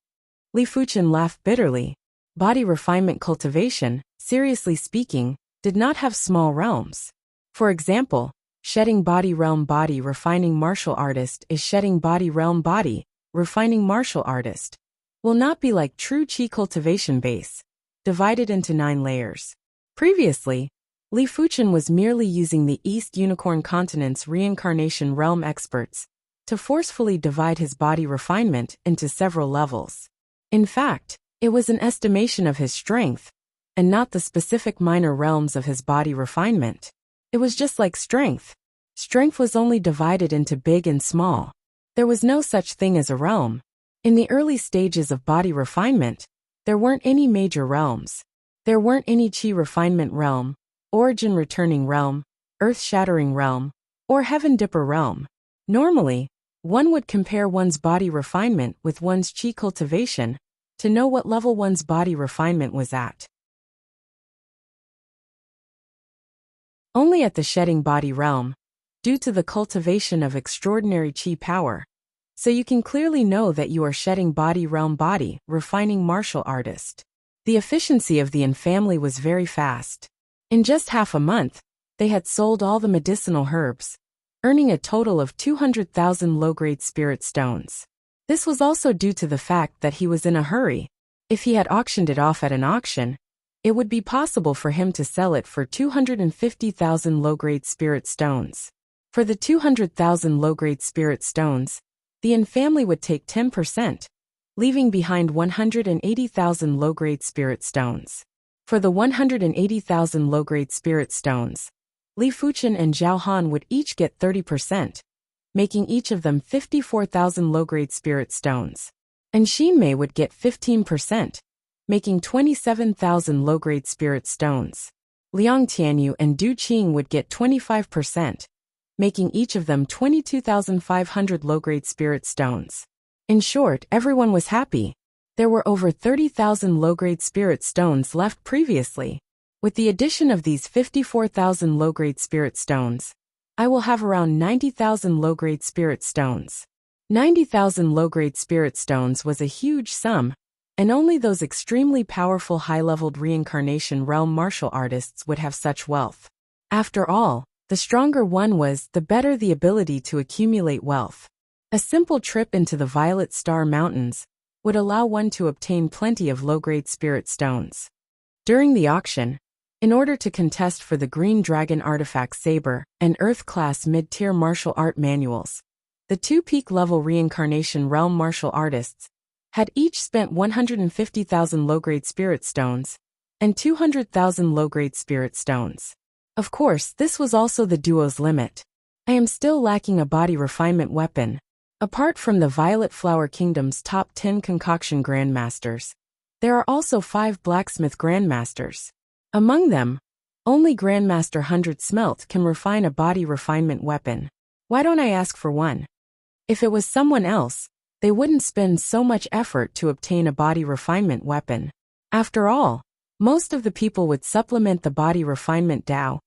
Li Fuchen laughed bitterly. Body refinement cultivation, seriously speaking, did not have small realms. For example, shedding body realm body refining martial artist is shedding body realm body refining martial artist. Will not be like true chi cultivation base, divided into 9 layers. Previously, Li Fuchen was merely using the East Unicorn Continent's reincarnation realm experts to forcefully divide his body refinement into several levels. In fact, it was an estimation of his strength, and not the specific minor realms of his body refinement. It was just like strength. Strength was only divided into big and small. There was no such thing as a realm. In the early stages of body refinement, there weren't any major realms. There weren't any chi refinement realm, origin returning realm, earth-shattering realm, or heaven dipper realm. Normally, one would compare one's body refinement with one's chi cultivation to know what level one's body refinement was at. Only at the shedding body realm, due to the cultivation of extraordinary chi power, so you can clearly know that you are shedding body realm body refining martial artist. The efficiency of the Yin family was very fast. In just half a month, they had sold all the medicinal herbs, earning a total of 200,000 low-grade spirit stones. This was also due to the fact that he was in a hurry. If he had auctioned it off at an auction, it would be possible for him to sell it for 250,000 low-grade spirit stones. For the 200,000 low-grade spirit stones, the Yin family would take 10%, leaving behind 180,000 low-grade spirit stones. For the 180,000 low-grade spirit stones, Li Fuchen and Zhao Han would each get 30%, making each of them 54,000 low-grade spirit stones. And Xin Mei would get 15%, making 27,000 low-grade spirit stones. Liang Tianyu and Du Qing would get 25%, making each of them 22,500 low-grade spirit stones. In short, everyone was happy. There were over 30,000 low-grade spirit stones left previously. With the addition of these 54,000 low-grade spirit stones, I will have around 90,000 low-grade spirit stones. 90,000 low-grade spirit stones was a huge sum, and only those extremely powerful high-leveled reincarnation realm martial artists would have such wealth. After all, the stronger one was, the better the ability to accumulate wealth. A simple trip into the Violet Star Mountains would allow one to obtain plenty of low-grade spirit stones. During the auction, in order to contest for the Green Dragon Artifact Saber and Earth-class mid-tier martial art manuals, the 2 peak-level reincarnation realm martial artists had each spent 150,000 low-grade spirit stones and 200,000 low-grade spirit stones. Of course, this was also the duo's limit. I am still lacking a body refinement weapon. Apart from the Violet Flower Kingdom's top 10 concoction grandmasters, there are also 5 blacksmith grandmasters. Among them, only Grandmaster 100 Smelt can refine a body refinement weapon. Why don't I ask for one? If it was someone else, they wouldn't spend so much effort to obtain a body refinement weapon. After all, most of the people would supplement the body refinement Tao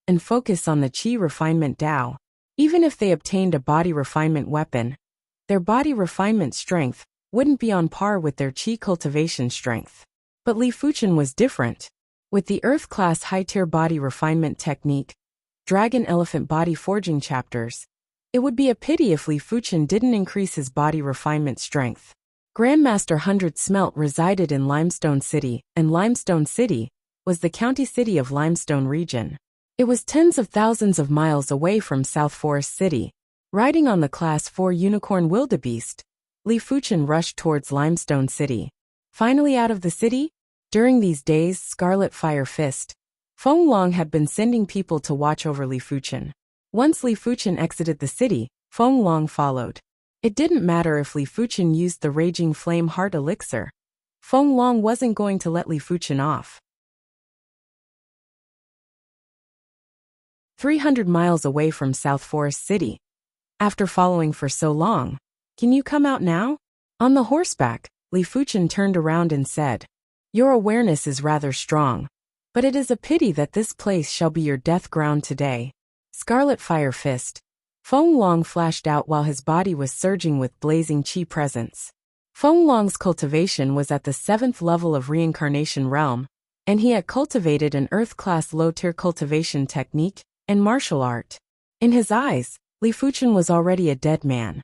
and focus on the chi refinement Tao. Even if they obtained a body refinement weapon, their body refinement strength wouldn't be on par with their chi cultivation strength. But Li Fuchen was different. With the Earth-class high-tier body refinement technique, Dragon Elephant body forging chapters, it would be a pity if Li Fuchen didn't increase his body refinement strength. Grandmaster 100 Smelt resided in Limestone City, and Limestone City was the county city of Limestone region. It was tens of thousands of miles away from South Forest City. Riding on the Class 4 Unicorn Wildebeest, Li Fuchen rushed towards Limestone City. Finally out of the city? During these days, Scarlet Fire Fist, Feng Long had been sending people to watch over Li Fuchen. Once Li Fuchen exited the city, Feng Long followed. It didn't matter if Li Fuchen used the Raging Flame Heart Elixir. Feng Long wasn't going to let Li Fuchen off. 300 miles away from South Forest City. After following for so long, can you come out now? On the horseback, Li Fuchen turned around and said, "Your awareness is rather strong, but it is a pity that this place shall be your death ground today." Scarlet Fire Fist. Feng Long flashed out while his body was surging with blazing qi presence. Feng Long's cultivation was at the 7th level of Reincarnation Realm, and he had cultivated an Earth-class low-tier cultivation technique and martial art. In his eyes, Li Fuchen was already a dead man.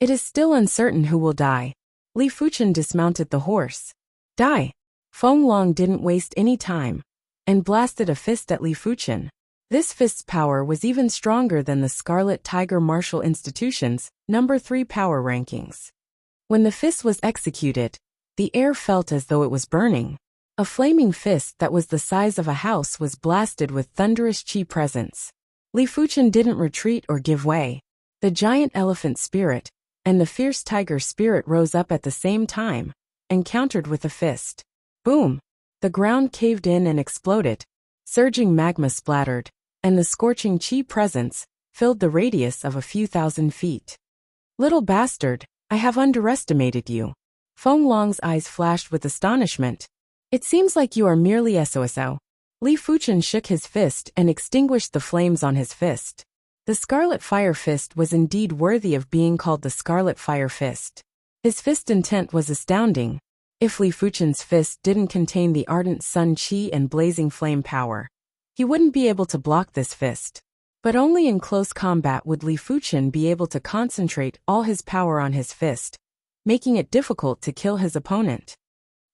It is still uncertain who will die. Li Fuchen dismounted the horse. Die! Feng Long didn't waste any time, and blasted a fist at Li Fuchen. This fist's power was even stronger than the Scarlet Tiger Martial Institution's number 3 power rankings. When the fist was executed, the air felt as though it was burning. A flaming fist that was the size of a house was blasted with thunderous qi presence. Li Fuchen didn't retreat or give way. The giant elephant spirit and the fierce tiger spirit rose up at the same time and countered with a fist. Boom! The ground caved in and exploded. Surging magma splattered, and the scorching qi presence filled the radius of a few thousand feet. Little bastard, I have underestimated you. Feng Long's eyes flashed with astonishment. It seems like you are merely SOSO. Li Fuchen shook his fist and extinguished the flames on his fist. The Scarlet Fire Fist was indeed worthy of being called the Scarlet Fire Fist. His fist intent was astounding. If Li Fuchen's fist didn't contain the ardent sun qi and blazing flame power, he wouldn't be able to block this fist. But only in close combat would Li Fuchen be able to concentrate all his power on his fist, making it difficult to kill his opponent.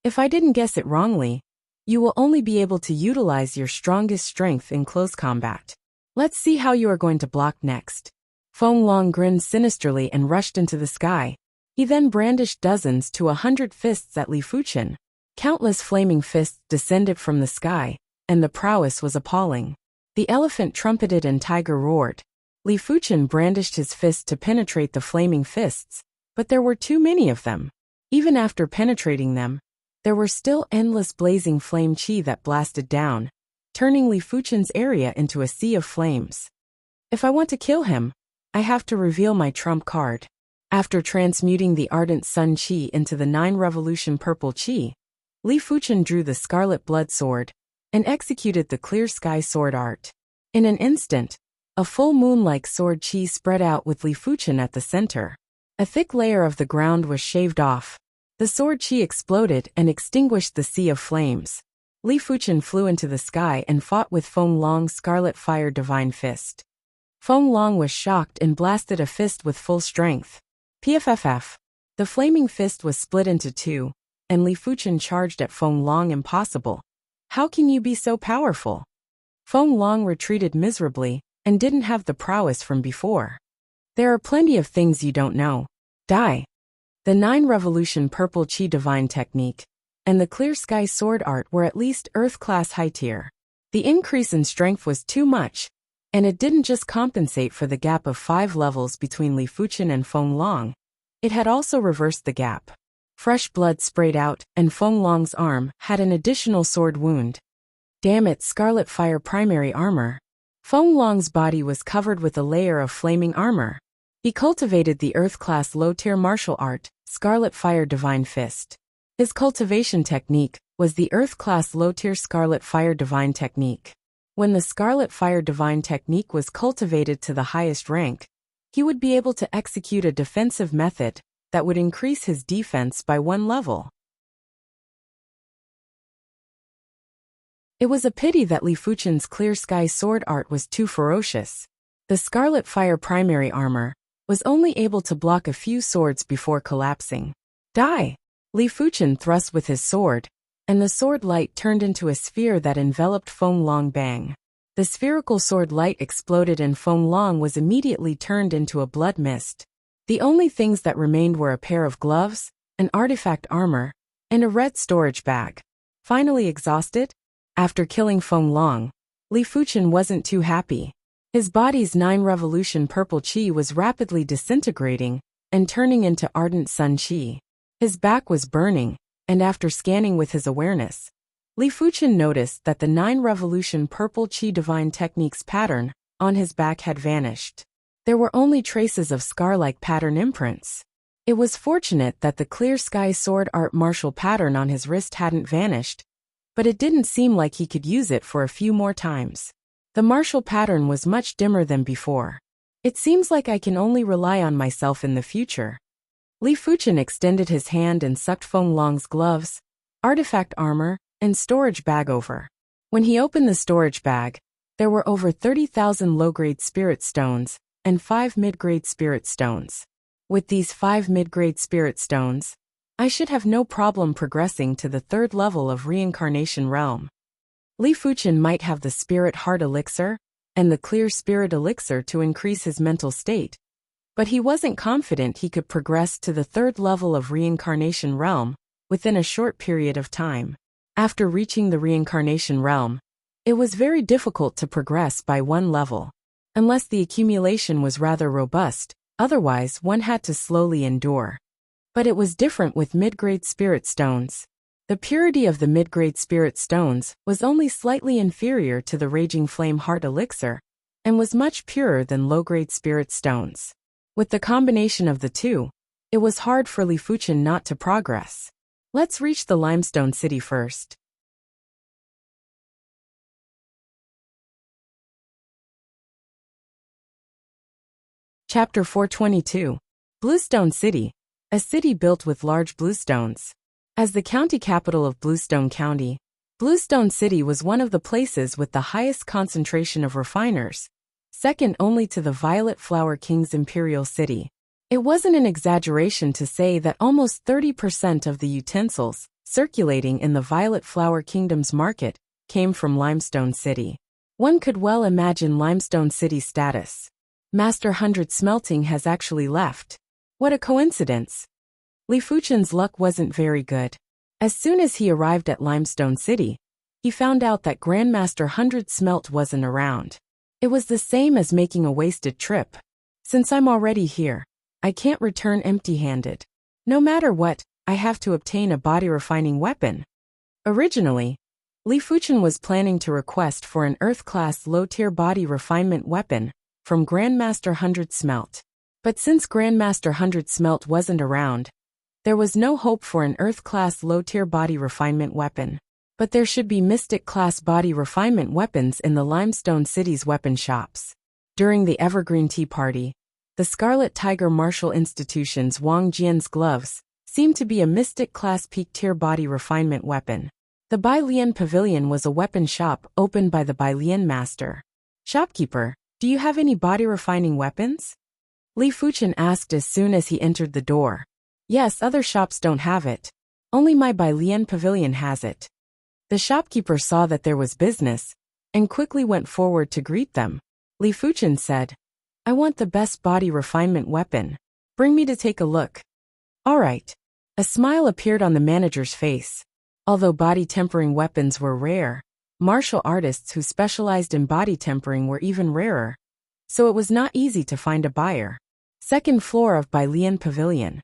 If I didn't guess it wrongly, you will only be able to utilize your strongest strength in close combat. Let's see how you are going to block next. Feng Long grinned sinisterly and rushed into the sky. He then brandished dozens to 100 fists at Li Fuchen. Countless flaming fists descended from the sky, and the prowess was appalling. The elephant trumpeted and tiger roared. Li Fuchen brandished his fist to penetrate the flaming fists, but there were too many of them. Even after penetrating them, there were still endless blazing flame qi that blasted down, turning Li Fuchen's area into a sea of flames. If I want to kill him, I have to reveal my trump card. After transmuting the ardent sun qi into the 9 revolution purple qi, Li Fuchen drew the scarlet blood sword and executed the clear sky sword art. In an instant, a full moon-like sword qi spread out with Li Fuchen at the center. A thick layer of the ground was shaved off. The sword qi exploded and extinguished the sea of flames. Li Fuchen flew into the sky and fought with Feng Long's Scarlet Fire Divine Fist. Feng Long was shocked and blasted a fist with full strength. PFFF. The flaming fist was split into 2, and Li Fuchen charged at Feng Long. Impossible. How can you be so powerful? Feng Long retreated miserably and didn't have the prowess from before. There are plenty of things you don't know. Die. The 9 revolution purple qi divine technique and the clear sky sword art were at least Earth-class high tier. The increase in strength was too much, and it didn't just compensate for the gap of 5 levels between Li Fuchen and Feng Long. It had also reversed the gap. Fresh blood sprayed out, and Feng Long's arm had an additional sword wound. Damn it, Scarlet Fire primary armor. Feng Long's body was covered with a layer of flaming armor. He cultivated the Earth-class low-tier martial art, Scarlet Fire Divine Fist. His cultivation technique was the Earth-class low-tier Scarlet Fire Divine Technique. When the Scarlet Fire Divine Technique was cultivated to the highest rank, he would be able to execute a defensive method that would increase his defense by 1 level. It was a pity that Li Fuchen's clear sky sword art was too ferocious. The Scarlet Fire primary armor was only able to block a few swords before collapsing. Die! Li Fuchen thrust with his sword, and the sword light turned into a sphere that enveloped Feng Long. Bang! The spherical sword light exploded and Feng Long was immediately turned into a blood mist. The only things that remained were a pair of gloves, an artifact armor, and a red storage bag. Finally exhausted? After killing Feng Long, Li Fuchen wasn't too happy. His body's 9-revolution purple qi was rapidly disintegrating and turning into ardent sun qi. His back was burning, and after scanning with his awareness, Li Fuchen noticed that the 9-revolution purple qi divine techniques pattern on his back had vanished. There were only traces of scar-like pattern imprints. It was fortunate that the clear sky sword art martial pattern on his wrist hadn't vanished, but it didn't seem like he could use it for a few more times. The martial pattern was much dimmer than before. It seems like I can only rely on myself in the future. Li Fuchen extended his hand and sucked Feng Long's gloves, artifact armor, and storage bag over. When he opened the storage bag, there were over 30,000 low-grade spirit stones and 5 mid-grade spirit stones. With these 5 mid-grade spirit stones, I should have no problem progressing to the 3rd level of reincarnation realm. Li Fuchen might have the spirit heart elixir and the clear spirit elixir to increase his mental state, but he wasn't confident he could progress to the 3rd level of reincarnation realm within a short period of time. After reaching the reincarnation realm, it was very difficult to progress by one level, unless the accumulation was rather robust, otherwise one had to slowly endure. But it was different with mid-grade spirit stones. The purity of the mid-grade spirit stones was only slightly inferior to the Raging Flame Heart Elixir, and was much purer than low-grade spirit stones. With the combination of the two, it was hard for Li Fuchen not to progress. Let's reach the Limestone City first. Chapter 422. Bluestone City, a city built with large bluestones. As the county capital of Bluestone County, Bluestone City was one of the places with the highest concentration of refiners, second only to the Violet Flower King's Imperial City. It wasn't an exaggeration to say that almost 30% of the utensils circulating in the Violet Flower Kingdom's market came from Limestone City. One could well imagine Limestone City's status. Master 100 Smelting has actually left. What a coincidence. Li Fuchen's luck wasn't very good. As soon as he arrived at Limestone City, he found out that Grandmaster 100 Smelt wasn't around. It was the same as making a wasted trip. Since I'm already here, I can't return empty-handed. No matter what, I have to obtain a body-refining weapon. Originally, Li Fuchen was planning to request for an Earth-class low-tier body refinement weapon from Grandmaster 100 Smelt. But since Grandmaster 100 Smelt wasn't around, there was no hope for an Earth-class low-tier body refinement weapon. But there should be Mystic-class body refinement weapons in the Limestone City's weapon shops. During the Evergreen Tea Party, the Scarlet Tiger Martial Institution's Wang Jian's gloves seemed to be a Mystic-class peak-tier body refinement weapon. The Bai Lian Pavilion was a weapon shop opened by the Bai Lian Master. "Shopkeeper, do you have any body refining weapons?" Li Fuchen asked as soon as he entered the door. "Yes, other shops don't have it. Only my Bai Lian Pavilion has it." The shopkeeper saw that there was business, and quickly went forward to greet them. Li Fuchen said, "I want the best body refinement weapon. Bring me to take a look." "All right." A smile appeared on the manager's face. Although body tempering weapons were rare, martial artists who specialized in body tempering were even rarer, so it was not easy to find a buyer. Second floor of Bai Lian Pavilion.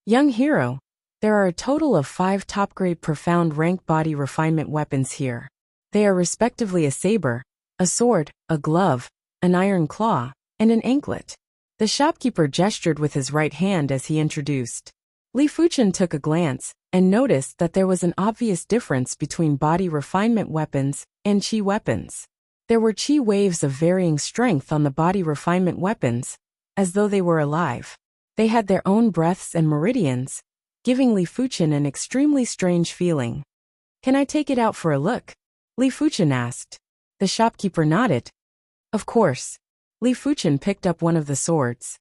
"Young hero, there are a total of 5 top-grade profound rank body refinement weapons here. They are respectively a saber, a sword, a glove, an iron claw, and an anklet." The shopkeeper gestured with his right hand as he introduced. Li Fuchen took a glance and noticed that there was an obvious difference between body refinement weapons and qi weapons. There were qi waves of varying strength on the body refinement weapons, as though they were alive. They had their own breaths and meridians, giving Li Fuchen an extremely strange feeling. "Can I take it out for a look?" Li Fuchen asked. The shopkeeper nodded. "Of course." Li Fuchen picked up one of the swords.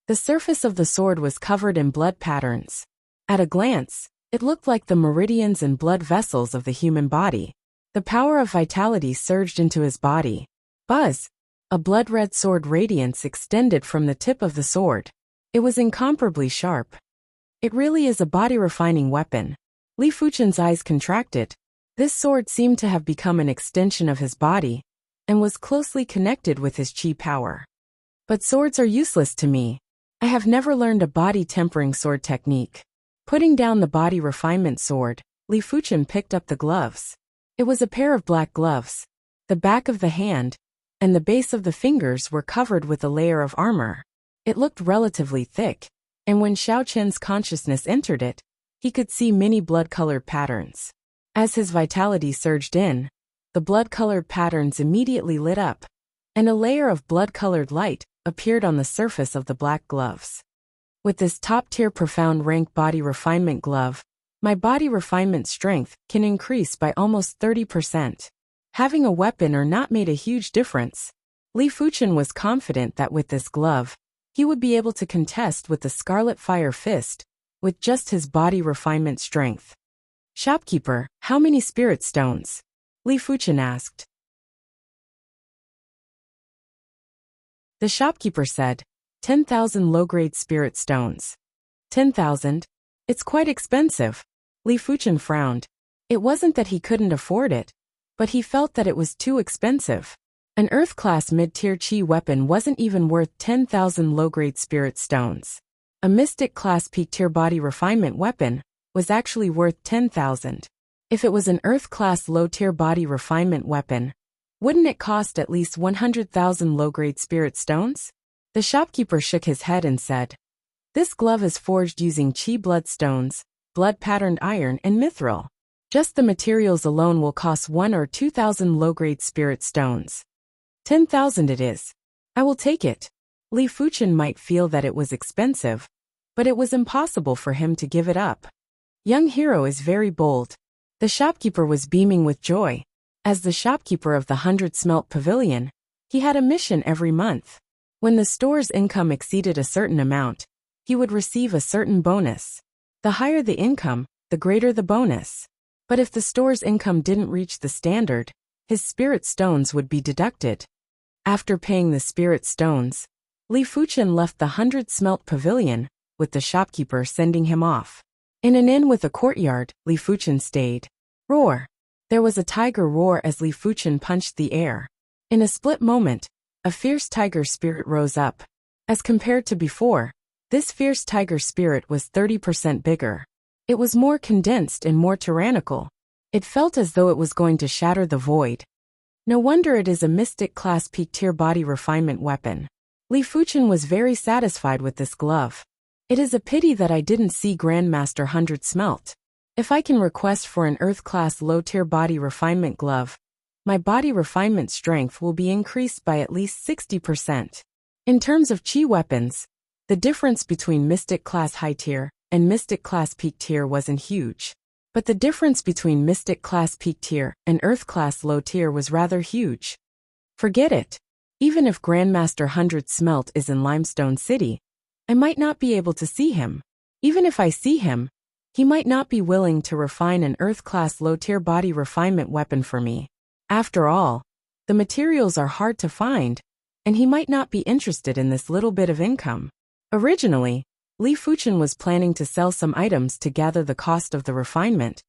The surface of the sword was covered in blood patterns. At a glance, it looked like the meridians and blood vessels of the human body. The power of vitality surged into his body. Buzz! A blood-red sword radiance extended from the tip of the sword. It was incomparably sharp. It really is a body-refining weapon. Li Fuchen's eyes contracted. This sword seemed to have become an extension of his body, and was closely connected with his chi power. But swords are useless to me. I have never learned a body-tempering sword technique. Putting down the body refinement sword, Li Fuchen picked up the gloves. It was a pair of black gloves. The back of the hand and the base of the fingers were covered with a layer of armor. It looked relatively thick, and when Xiao Chen's consciousness entered it, he could see many blood-colored patterns. As his vitality surged in, the blood-colored patterns immediately lit up, and a layer of blood-colored light appeared on the surface of the black gloves. With this top-tier profound rank body refinement glove, my body refinement strength can increase by almost 30%. Having a weapon or not made a huge difference. Li Fuchen was confident that with this glove, he would be able to contest with the Scarlet Fire Fist, with just his body refinement strength. "Shopkeeper, how many spirit stones?" Li Fuchen asked. The shopkeeper said, 10,000 low-grade spirit stones. 10,000? It's quite expensive. Li Fuchen frowned. It wasn't that he couldn't afford it, but he felt that it was too expensive. An Earth-class mid-tier chi weapon wasn't even worth 10,000 low-grade spirit stones. A Mystic-class peak-tier body refinement weapon was actually worth 10,000. If it was an Earth-class low-tier body refinement weapon, wouldn't it cost at least 100,000 low-grade spirit stones? The shopkeeper shook his head and said, "This glove is forged using chi bloodstones, blood-patterned iron and mithril. Just the materials alone will cost 1 or 2,000 low-grade spirit stones. 10,000 it is. I will take it." Li Fuchen might feel that it was expensive, but it was impossible for him to give it up. Young hero is very bold. The shopkeeper was beaming with joy. As the shopkeeper of the 100 Smelt Pavilion, he had a mission every month. When the store's income exceeded a certain amount, he would receive a certain bonus. The higher the income, the greater the bonus. But if the store's income didn't reach the standard, his spirit stones would be deducted. After paying the spirit stones, Li Fuchen left the 100 Smelt Pavilion, with the shopkeeper sending him off. In an inn with a courtyard, Li Fuchen stayed. Roar! There was a tiger roar as Li Fuchen punched the air. In a split moment, a fierce tiger spirit rose up. As compared to before, this fierce tiger spirit was 30% bigger. It was more condensed and more tyrannical. It felt as though it was going to shatter the void. No wonder it is a Mystic-class peak-tier body refinement weapon. Li Fuchen was very satisfied with this glove. It is a pity that I didn't see Grandmaster 100 Smelt. If I can request for an Earth-class low-tier body refinement glove, my body refinement strength will be increased by at least 60%. In terms of chi weapons, the difference between Mystic-class high-tier and Mystic-class peak-tier wasn't huge. But the difference between Mystic-class peak-tier and Earth-class low-tier was rather huge. Forget it. Even if Grandmaster 100 Smelt is in Limestone City, I might not be able to see him. Even if I see him, he might not be willing to refine an Earth-class low-tier body refinement weapon for me. After all, the materials are hard to find, and he might not be interested in this little bit of income. Originally, Li Fuchen was planning to sell some items to gather the cost of the refinement,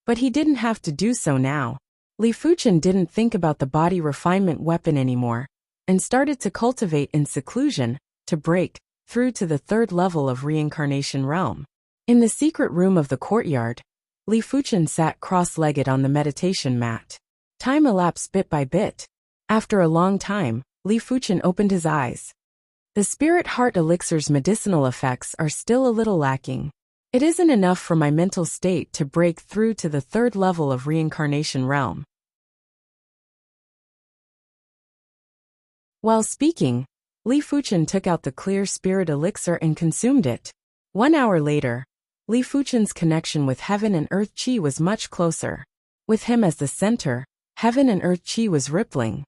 but he didn't have to do so now. Li Fuchen didn't think about the body refinement weapon anymore, and started to cultivate in seclusion, to break through to the 3rd level of reincarnation realm. In the secret room of the courtyard, Li Fuchen sat cross-legged on the meditation mat. Time elapsed bit by bit. After a long time, Li Fuchen opened his eyes. The Spirit Heart Elixir's medicinal effects are still a little lacking. It isn't enough for my mental state to break through to the 3rd level of reincarnation realm. While speaking, Li Fuchen took out the clear spirit elixir and consumed it. 1 hour later, Li Fuchen's connection with heaven and earth chi was much closer. With him as the center, heaven and earth chi was rippling.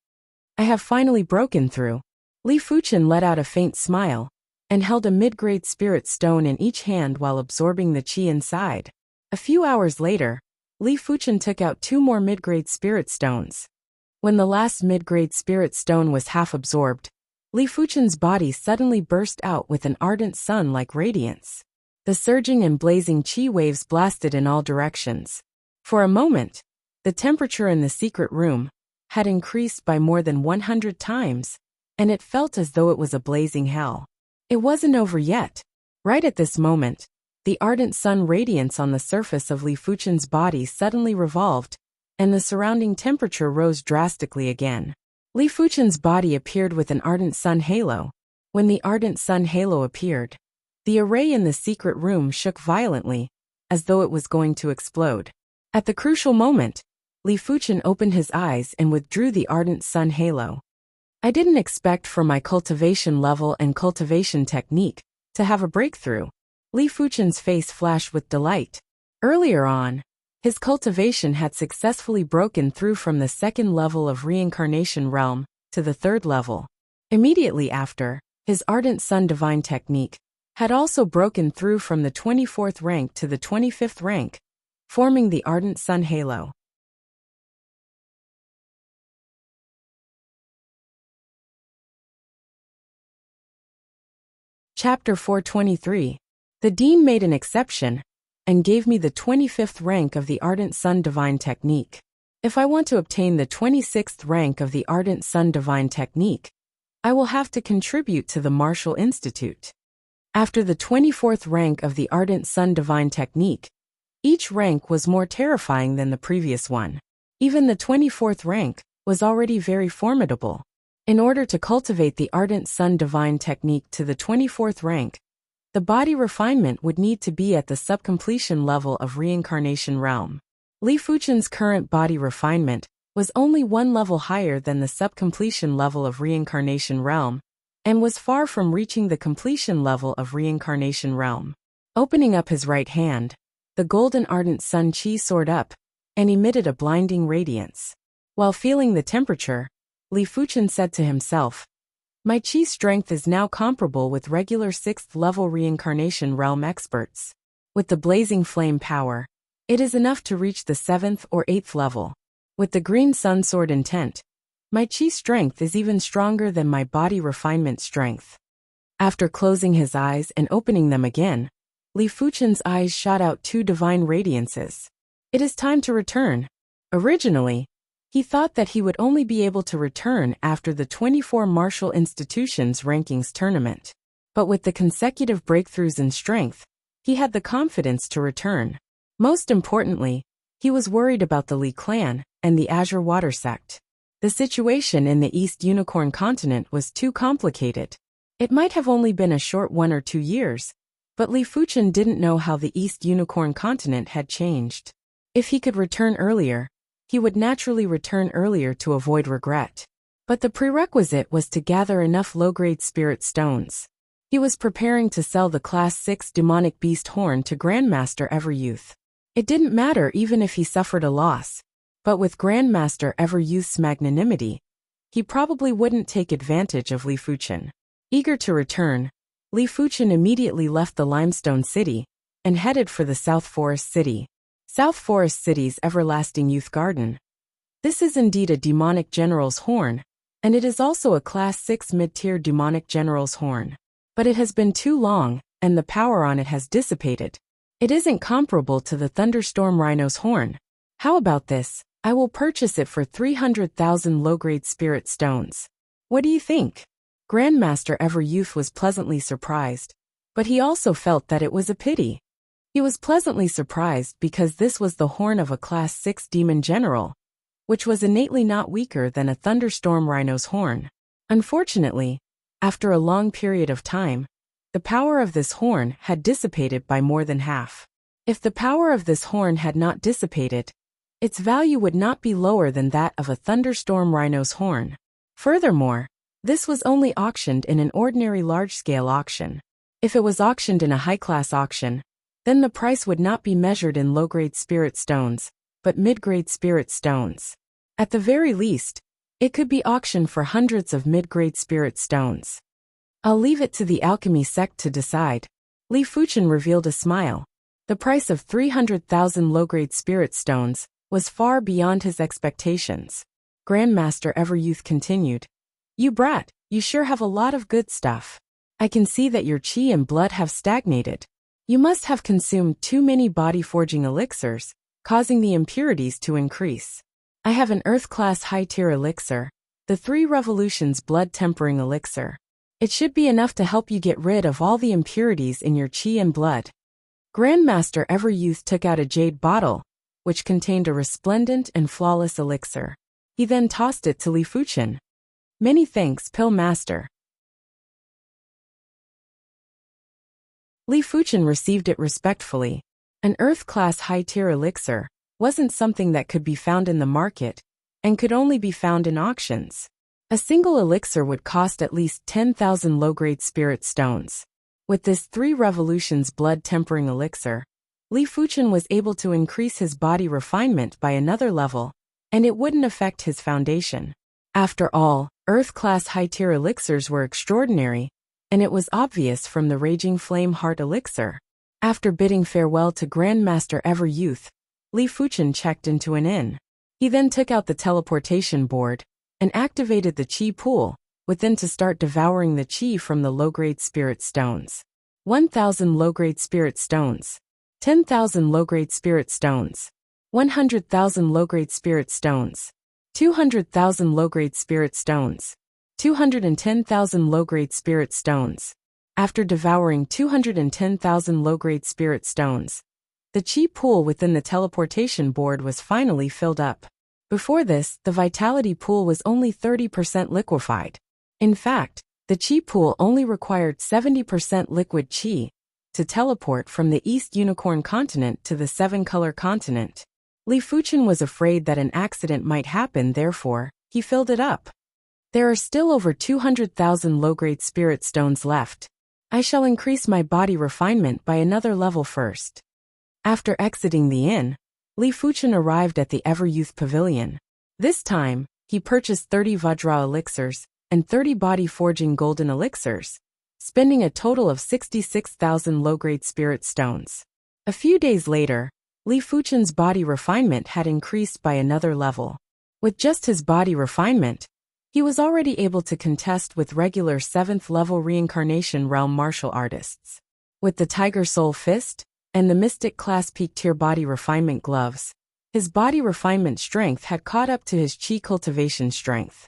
I have finally broken through. Li Fuchen let out a faint smile, and held a mid-grade spirit stone in each hand while absorbing the chi inside. A few hours later, Li Fuchen took out 2 more mid-grade spirit stones. When the last mid-grade spirit stone was half absorbed, Li Fuchen's body suddenly burst out with an ardent sun-like radiance. The surging and blazing qi waves blasted in all directions. For a moment, the temperature in the secret room had increased by more than 100 times, and it felt as though it was a blazing hell. It wasn't over yet. Right at this moment, the ardent sun radiance on the surface of Li Fuchen's body suddenly revolved, and the surrounding temperature rose drastically again. Li Fuchen's body appeared with an ardent sun halo. When the ardent sun halo appeared, the array in the secret room shook violently, as though it was going to explode. At the crucial moment, Li Fuchen opened his eyes and withdrew the ardent sun halo. I didn't expect for my cultivation level and cultivation technique to have a breakthrough. Li Fuchen's face flashed with delight. Earlier on, his cultivation had successfully broken through from the second level of reincarnation realm to the third level. Immediately after, his ardent sun divine technique had also broken through from the 24th rank to the 25th rank, forming the ardent sun halo. Chapter 423. The Dean made an exception and gave me the 25th rank of the Ardent Sun Divine Technique. If I want to obtain the 26th rank of the Ardent Sun Divine Technique, I will have to contribute to the Martial Institute. After the 24th rank of the Ardent Sun Divine Technique, each rank was more terrifying than the previous one. Even the 24th rank was already very formidable. In order to cultivate the Ardent Sun Divine Technique to the 24th rank, the body refinement would need to be at the subcompletion level of Reincarnation Realm. Li Fuchen's current body refinement was only one level higher than the subcompletion level of Reincarnation Realm, and was far from reaching the completion level of Reincarnation Realm. Opening up his right hand, the golden ardent sun qi soared up and emitted a blinding radiance. While feeling the temperature, Li Fuchen said to himself, "My qi strength is now comparable with regular 6th level Reincarnation Realm experts. With the blazing flame power, it is enough to reach the 7th or 8th level. With the green sun sword intent, my qi strength is even stronger than my body refinement strength." After closing his eyes and opening them again, Li Fuchen's eyes shot out 2 divine radiances. It is time to return. Originally, he thought that he would only be able to return after the 24 Martial Institutions Rankings Tournament. But with the consecutive breakthroughs in strength, he had the confidence to return. Most importantly, he was worried about the Li clan and the Azure Water sect. The situation in the East Unicorn continent was too complicated. It might have only been a short 1 or 2 years, but Li Fuchen didn't know how the East Unicorn continent had changed. If he could return earlier, he would naturally return earlier to avoid regret. But the prerequisite was to gather enough low-grade spirit stones. He was preparing to sell the Class 6 demonic beast horn to Grandmaster Everyouth. It didn't matter even if he suffered a loss, but with Grandmaster Everyouth's magnanimity, he probably wouldn't take advantage of Li Fuchen. Eager to return, Li Fuchen immediately left the Limestone City and headed for the South Forest City. South Forest City's Everlasting Youth Garden. This is indeed a demonic general's horn, and it is also a Class 6 mid-tier demonic general's horn. But it has been too long, and the power on it has dissipated. It isn't comparable to the Thunderstorm Rhino's horn. How about this? I will purchase it for 300,000 low-grade spirit stones. What do you think? Grandmaster Everyouth was pleasantly surprised, but he also felt that it was a pity. He was pleasantly surprised because this was the horn of a Class 6 demon general, which was innately not weaker than a Thunderstorm Rhino's horn. Unfortunately, after a long period of time, the power of this horn had dissipated by more than half. If the power of this horn had not dissipated, its value would not be lower than that of a Thunderstorm Rhino's horn. Furthermore, this was only auctioned in an ordinary large-scale auction. If it was auctioned in a high-class auction, then the price would not be measured in low-grade spirit stones, but mid-grade spirit stones. At the very least, it could be auctioned for hundreds of mid-grade spirit stones. I'll leave it to the alchemy sect to decide. Li Fuchen revealed a smile. The price of 300,000 low-grade spirit stones was far beyond his expectations. Grandmaster Everyouth continued, "You brat, You sure have a lot of good stuff. I can see that your qi and blood have stagnated. You must have consumed too many body-forging elixirs, causing the impurities to increase. I have an Earth-class high-tier elixir, the 3 Revolutions blood-tempering elixir. It should be enough to help you get rid of all the impurities in your qi and blood. Grandmaster Everyouth took out a jade bottle, which contained a resplendent and flawless elixir. He then tossed it to Li Fuchen. Many thanks, Pill Master. Li Fuchen received it respectfully. An Earth-class high-tier elixir wasn't something that could be found in the market and could only be found in auctions. A single elixir would cost at least 10,000 low-grade spirit stones. With this 3 Revolutions blood-tempering elixir, Li Fuchen was able to increase his body refinement by another level, and it wouldn't affect his foundation. After all, Earth-class high-tier elixirs were extraordinary, and it was obvious from the Raging Flame Heart elixir. After bidding farewell to Grandmaster Everyouth, Li Fuchen checked into an inn. He then took out the teleportation board and activated the qi pool within to start devouring the qi from the low-grade spirit stones. 1,000 low-grade spirit stones. 10,000 low-grade spirit stones. 100,000 low-grade spirit stones. 200,000 low-grade spirit stones. 210,000 low-grade spirit stones. After devouring 210,000 low-grade spirit stones, the qi pool within the teleportation board was finally filled up. Before this, the vitality pool was only 30% liquefied. In fact, the qi pool only required 70% liquid qi to teleport from the East Unicorn continent to the 7-color continent. Li Fuchen was afraid that an accident might happen, therefore, he filled it up. There are still over 200,000 low-grade spirit stones left. I shall increase my body refinement by another level first. After exiting the inn, Li Fuchen arrived at the Everyouth Pavilion. This time, he purchased 30 Vajra elixirs and 30 body-forging golden elixirs, spending a total of 66,000 low-grade spirit stones. A few days later, Li Fuchen's body refinement had increased by another level. With just his body refinement, he was already able to contest with regular 7th-level reincarnation realm martial artists. With the Tiger Soul Fist and the Mystic Class Peak Tier body refinement gloves, his body refinement strength had caught up to his qi cultivation strength.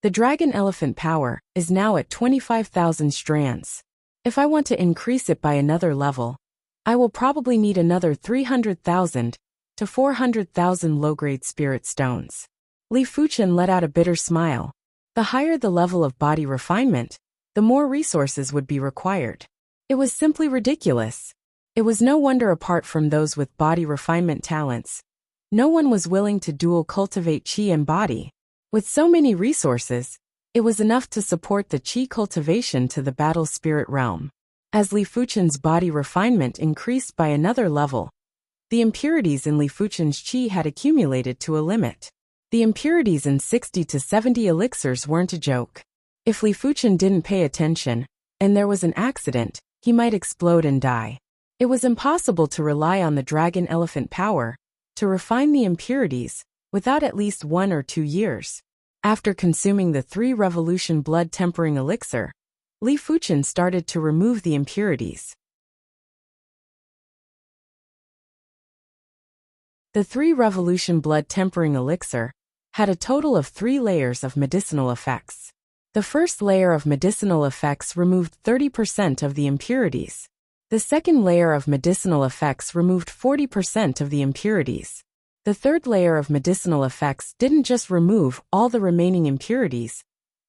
The Dragon Elephant power is now at 25,000 strands. If I want to increase it by another level, I will probably need another 300,000 to 400,000 low-grade spirit stones. Li Fuchen let out a bitter smile. The higher the level of body refinement, the more resources would be required. It was simply ridiculous. It was no wonder, apart from those with body refinement talents, no one was willing to dual cultivate qi and body. With so many resources, it was enough to support the qi cultivation to the battle spirit realm. As Li Fuchen's body refinement increased by another level, the impurities in Li Fuchen's qi had accumulated to a limit. The impurities in 60 to 70 elixirs weren't a joke. If Li Fuchen didn't pay attention, and there was an accident, he might explode and die. It was impossible to rely on the Dragon Elephant power to refine the impurities without at least 1 or 2 years. After consuming the 3 Revolution blood tempering elixir, Li Fuchen started to remove the impurities. The 3 Revolution blood tempering elixir had a total of 3 layers of medicinal effects. The first layer of medicinal effects removed 30% of the impurities. The second layer of medicinal effects removed 40% of the impurities. The third layer of medicinal effects didn't just remove all the remaining impurities,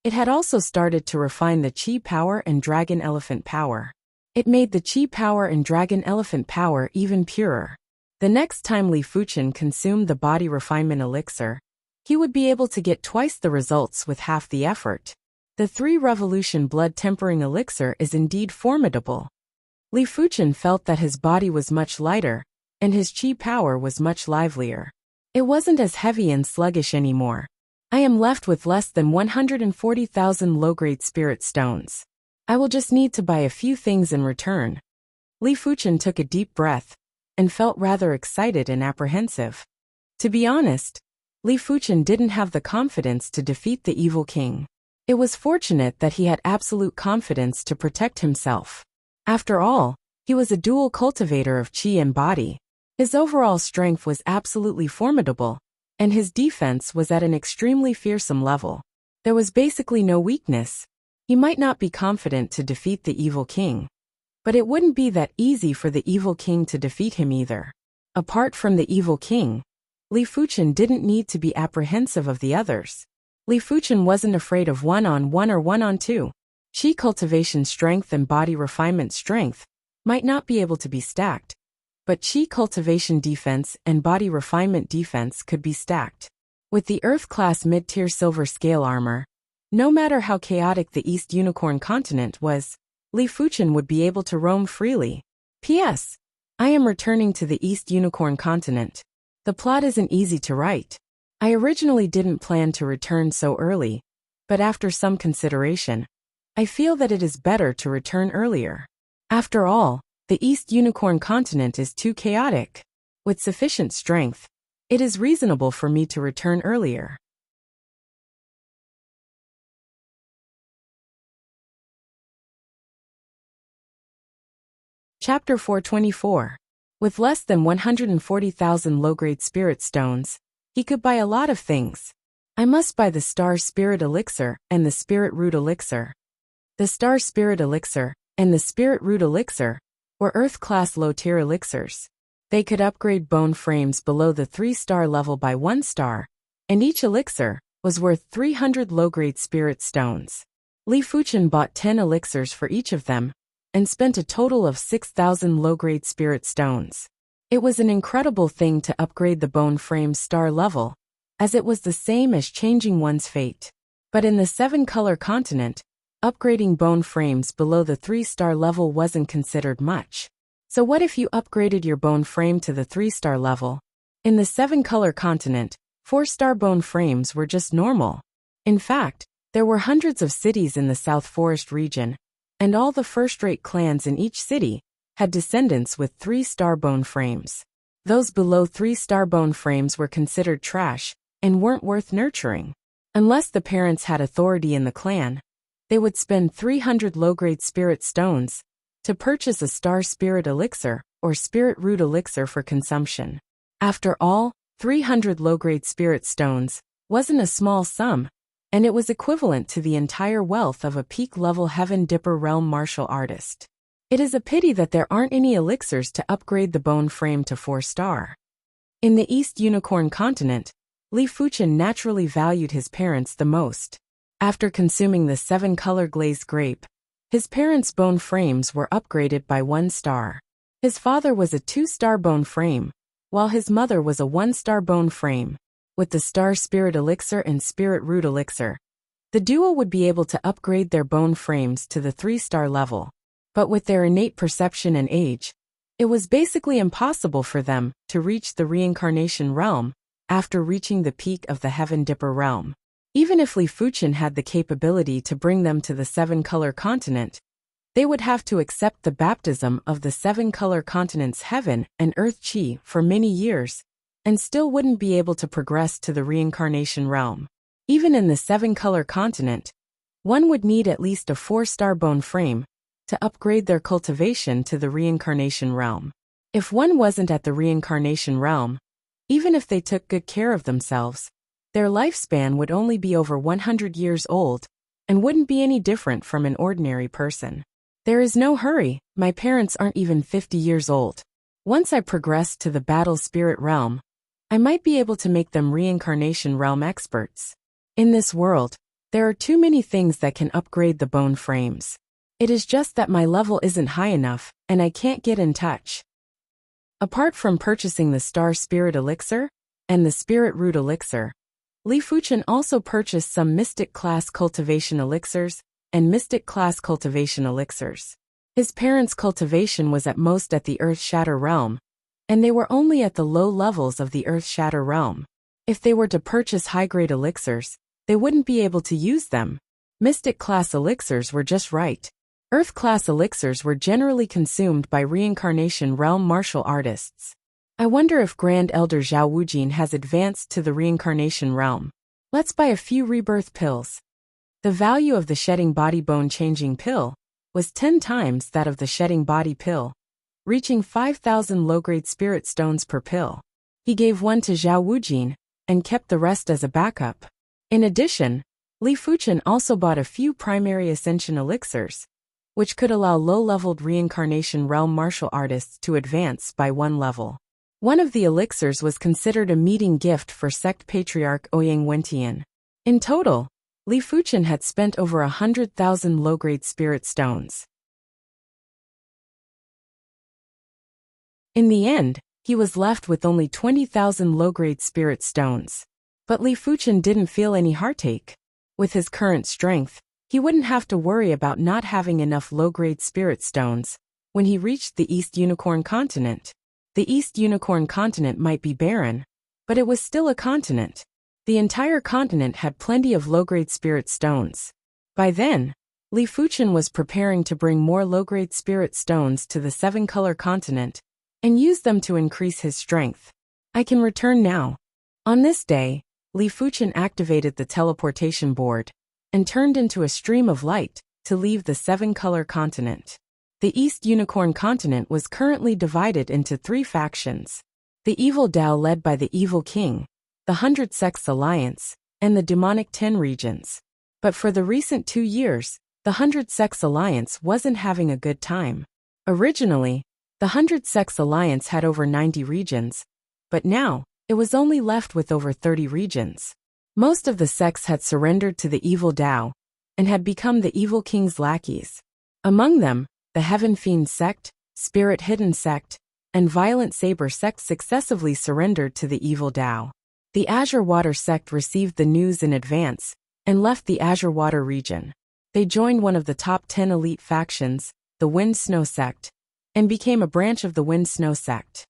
it had also started to refine the Qi power and Dragon Elephant power. It made the Qi power and Dragon Elephant power even purer. The next time Li Fuchen consumed the body refinement elixir, he would be able to get twice the results with half the effort. The 3 Revolution blood tempering elixir is indeed formidable. Li Fuchen felt that his body was much lighter, and his qi power was much livelier. It wasn't as heavy and sluggish anymore. I am left with less than 140,000 low-grade spirit stones. I will just need to buy a few things in return. Li Fuchen took a deep breath and felt rather excited and apprehensive. To be honest, Li Fuchen didn't have the confidence to defeat the evil king. It was fortunate that he had absolute confidence to protect himself. After all, he was a dual cultivator of chi and body. His overall strength was absolutely formidable, and his defense was at an extremely fearsome level. There was basically no weakness. He might not be confident to defeat the evil king, but it wouldn't be that easy for the evil king to defeat him either. Apart from the evil king, Li Fuchen didn't need to be apprehensive of the others. Li Fuchen wasn't afraid of one-on-one or one-on-two. Chi cultivation strength and body refinement strength might not be able to be stacked, but chi cultivation defense and body refinement defense could be stacked. With the Earth-class mid-tier silver scale armor, no matter how chaotic the East Unicorn continent was, Li Fuchen would be able to roam freely. P.S. I am returning to the East Unicorn continent. The plot isn't easy to write. I originally didn't plan to return so early, but after some consideration, I feel that it is better to return earlier. After all, the East Unicorn continent is too chaotic. With sufficient strength, it is reasonable for me to return earlier. Chapter 424. With less than 140,000 low-grade spirit stones, he could buy a lot of things. I must buy the Star Spirit Elixir and the Spirit Root Elixir. The Star Spirit Elixir and the Spirit Root Elixir were Earth-class low-tier elixirs. They could upgrade bone frames below the 3-star level by 1 star, and each elixir was worth 300 low-grade spirit stones. Li Fuchen bought 10 elixirs for each of them, and spent a total of 6,000 low-grade spirit stones. It was an incredible thing to upgrade the bone frame's star level, as it was the same as changing one's fate. But in the 7-color continent, upgrading bone frames below the 3-star level wasn't considered much. So what if you upgraded your bone frame to the 3-star level? In the 7-color continent, 4-star bone frames were just normal. In fact, there were hundreds of cities in the South Forest region, and all the first-rate clans in each city had descendants with 3-star bone frames. Those below 3-star bone frames were considered trash and weren't worth nurturing. Unless the parents had authority in the clan, they would spend 300 low-grade spirit stones to purchase a Star Spirit Elixir or Spirit Root Elixir for consumption. After all, 300 low-grade spirit stones wasn't a small sum, and it was equivalent to the entire wealth of a peak-level Heaven Dipper realm martial artist. It is a pity that there aren't any elixirs to upgrade the bone frame to 4-star. In the East Unicorn continent, Li Fuchen naturally valued his parents the most. After consuming the 7-color glazed grape, his parents' bone frames were upgraded by 1 star. His father was a 2-star bone frame, while his mother was a 1-star bone frame. With the Star Spirit Elixir and Spirit Root Elixir, the duo would be able to upgrade their bone frames to the 3-star level. But with their innate perception and age, it was basically impossible for them to reach the reincarnation realm after reaching the peak of the Heaven Dipper realm. Even if Li Fuchen had the capability to bring them to the 7-color continent, they would have to accept the baptism of the 7-color continent's heaven and earth chi for many years, and still wouldn't be able to progress to the reincarnation realm. Even in the 7-color continent, one would need at least a 4-star bone frame to upgrade their cultivation to the reincarnation realm. If one wasn't at the reincarnation realm, even if they took good care of themselves, their lifespan would only be over 100 years old and wouldn't be any different from an ordinary person. There is no hurry, my parents aren't even 50 years old. Once I progress to the battle spirit realm, I might be able to make them reincarnation realm experts. In this world, there are too many things that can upgrade the bone frames. It is just that my level isn't high enough, and I can't get in touch. Apart from purchasing the Star Spirit Elixir and the Spirit Root Elixir, Li Fuchen also purchased some Mystic Class Cultivation Elixirs and Mystic Class Cultivation Elixirs. His parents' cultivation was at most at the Earth Shatter realm, and they were only at the low levels of the Earth Shatter realm. If they were to purchase high-grade elixirs, they wouldn't be able to use them. Mystic Class Elixirs were just right. Earth-class elixirs were generally consumed by reincarnation realm martial artists. I wonder if Grand Elder Zhao Wujin has advanced to the reincarnation realm. Let's buy a few rebirth pills. The value of the shedding body bone changing pill was 10 times that of the shedding body pill, reaching 5,000 low-grade spirit stones per pill. He gave one to Zhao Wujin and kept the rest as a backup. In addition, Li Fuchen also bought a few primary ascension elixirs, which could allow low-leveled reincarnation realm martial artists to advance by one level. One of the elixirs was considered a meeting gift for sect patriarch Ouyang Wentian. In total, Li Fuchen had spent over 100,000 low-grade spirit stones. In the end, he was left with only 20,000 low-grade spirit stones. But Li Fuchen didn't feel any heartache. With his current strength, he wouldn't have to worry about not having enough low-grade spirit stones when he reached the East Unicorn continent. The East Unicorn continent might be barren, but it was still a continent. The entire continent had plenty of low-grade spirit stones. By then, Li Fuchen was preparing to bring more low-grade spirit stones to the seven-color continent and use them to increase his strength. I can return now. On this day, Li Fuchen activated the teleportation board and turned into a stream of light to leave the seven-color continent. The East Unicorn continent was currently divided into 3 factions. The Evil Dao led by the Evil King, the 100 Sects Alliance, and the Demonic 10 regions. But for the recent 2 years, the 100 Sects Alliance wasn't having a good time. Originally, the 100 Sects Alliance had over 90 regions, but now, it was only left with over 30 regions. Most of the sects had surrendered to the Evil Dao and had become the Evil King's lackeys. Among them, the Heaven Fiend sect, Spirit Hidden sect, and Violent Saber sect successively surrendered to the Evil Dao. The Azure Water sect received the news in advance and left the Azure Water region. They joined one of the top 10 elite factions, the Wind Snow sect, and became a branch of the Wind Snow sect.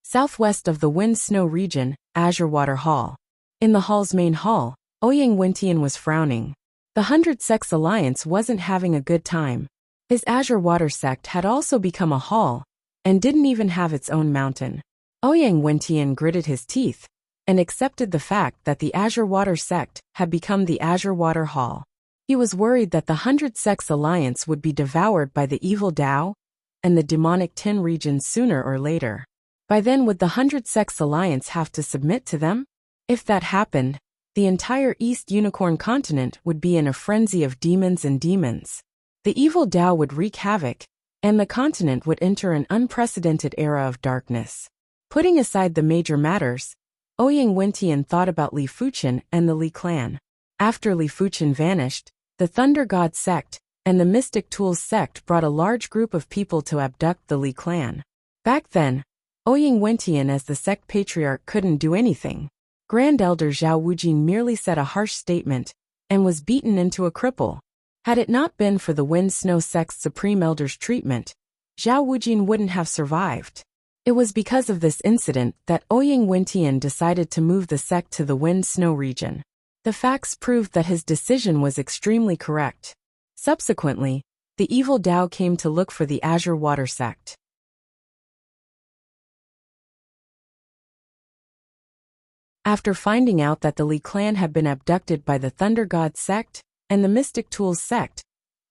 Southwest of the Wind Snow region, Azure Water Hall. In the hall's main hall, Ouyang Wentian was frowning. The 100 Sects Alliance wasn't having a good time. His Azure Water sect had also become a hall and didn't even have its own mountain. Ouyang Wentian gritted his teeth and accepted the fact that the Azure Water sect had become the Azure Water Hall. He was worried that the 100 Sects Alliance would be devoured by the Evil Dao and the Demonic 10 regions sooner or later. By then, would the 100 Sects Alliance have to submit to them? If that happened, the entire East Unicorn continent would be in a frenzy of demons and demons. The Evil Dao would wreak havoc, and the continent would enter an unprecedented era of darkness. Putting aside the major matters, Ouyang Wentian thought about Li Fuchen and the Li clan. After Li Fuchen vanished, the Thunder God sect and the Mystic Tools sect brought a large group of people to abduct the Li clan. Back then, Ouyang Wentian as the sect patriarch couldn't do anything. Grand Elder Zhao Wujin merely said a harsh statement and was beaten into a cripple. Had it not been for the Wind Snow sect's Supreme Elder's treatment, Zhao Wujin wouldn't have survived. It was because of this incident that Ouyang Wentian decided to move the sect to the Wind Snow region. The facts proved that his decision was extremely correct. Subsequently, the Evil Dao came to look for the Azure Water sect. After finding out that the Li clan had been abducted by the Thunder God sect and the Mystic Tools sect,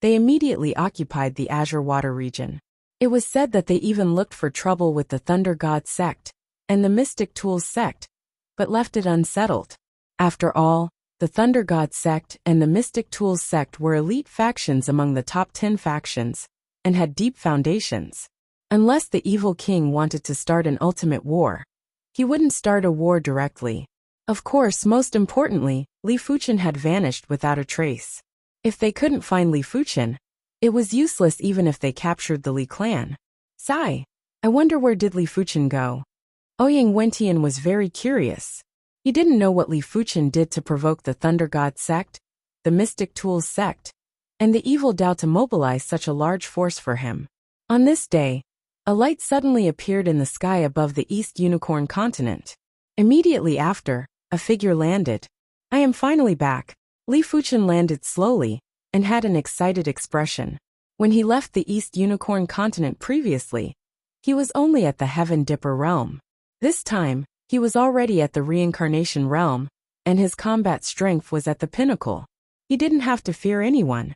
they immediately occupied the Azure Water region. It was said that they even looked for trouble with the Thunder God sect and the Mystic Tools sect, but left it unsettled. After all, the Thunder God sect and the Mystic Tools sect were elite factions among the top 10 factions and had deep foundations. Unless the Evil King wanted to start an ultimate war, he wouldn't start a war directly. Of course, most importantly, Li Fuchen had vanished without a trace. If they couldn't find Li Fuchen, it was useless even if they captured the Li clan. Sigh. I wonder where did Li Fuchen go? Ouyang Wentian was very curious. He didn't know what Li Fuchen did to provoke the Thunder God sect, the Mystic Tools sect, and the Evil Dao to mobilize such a large force for him. On this day, a light suddenly appeared in the sky above the East Unicorn continent. Immediately after, a figure landed. I am finally back. Li Fuchen landed slowly and had an excited expression. When he left the East Unicorn continent previously, he was only at the Heaven Dipper realm. This time, he was already at the Reincarnation realm, and his combat strength was at the pinnacle. He didn't have to fear anyone.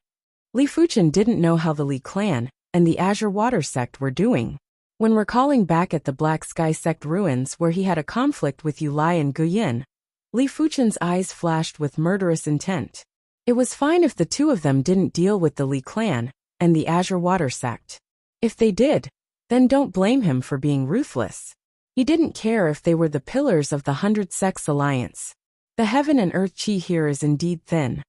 Li Fuchen didn't know how the Li clan and the Azure Water sect were doing. When recalling back at the Black Sky sect ruins where he had a conflict with Yu Lai and Gu Yin, Li Fuchen's eyes flashed with murderous intent. It was fine if the two of them didn't deal with the Li clan and the Azure Water sect. If they did, then don't blame him for being ruthless. He didn't care if they were the pillars of the 100 Sects Alliance. The heaven and earth chi here is indeed thin.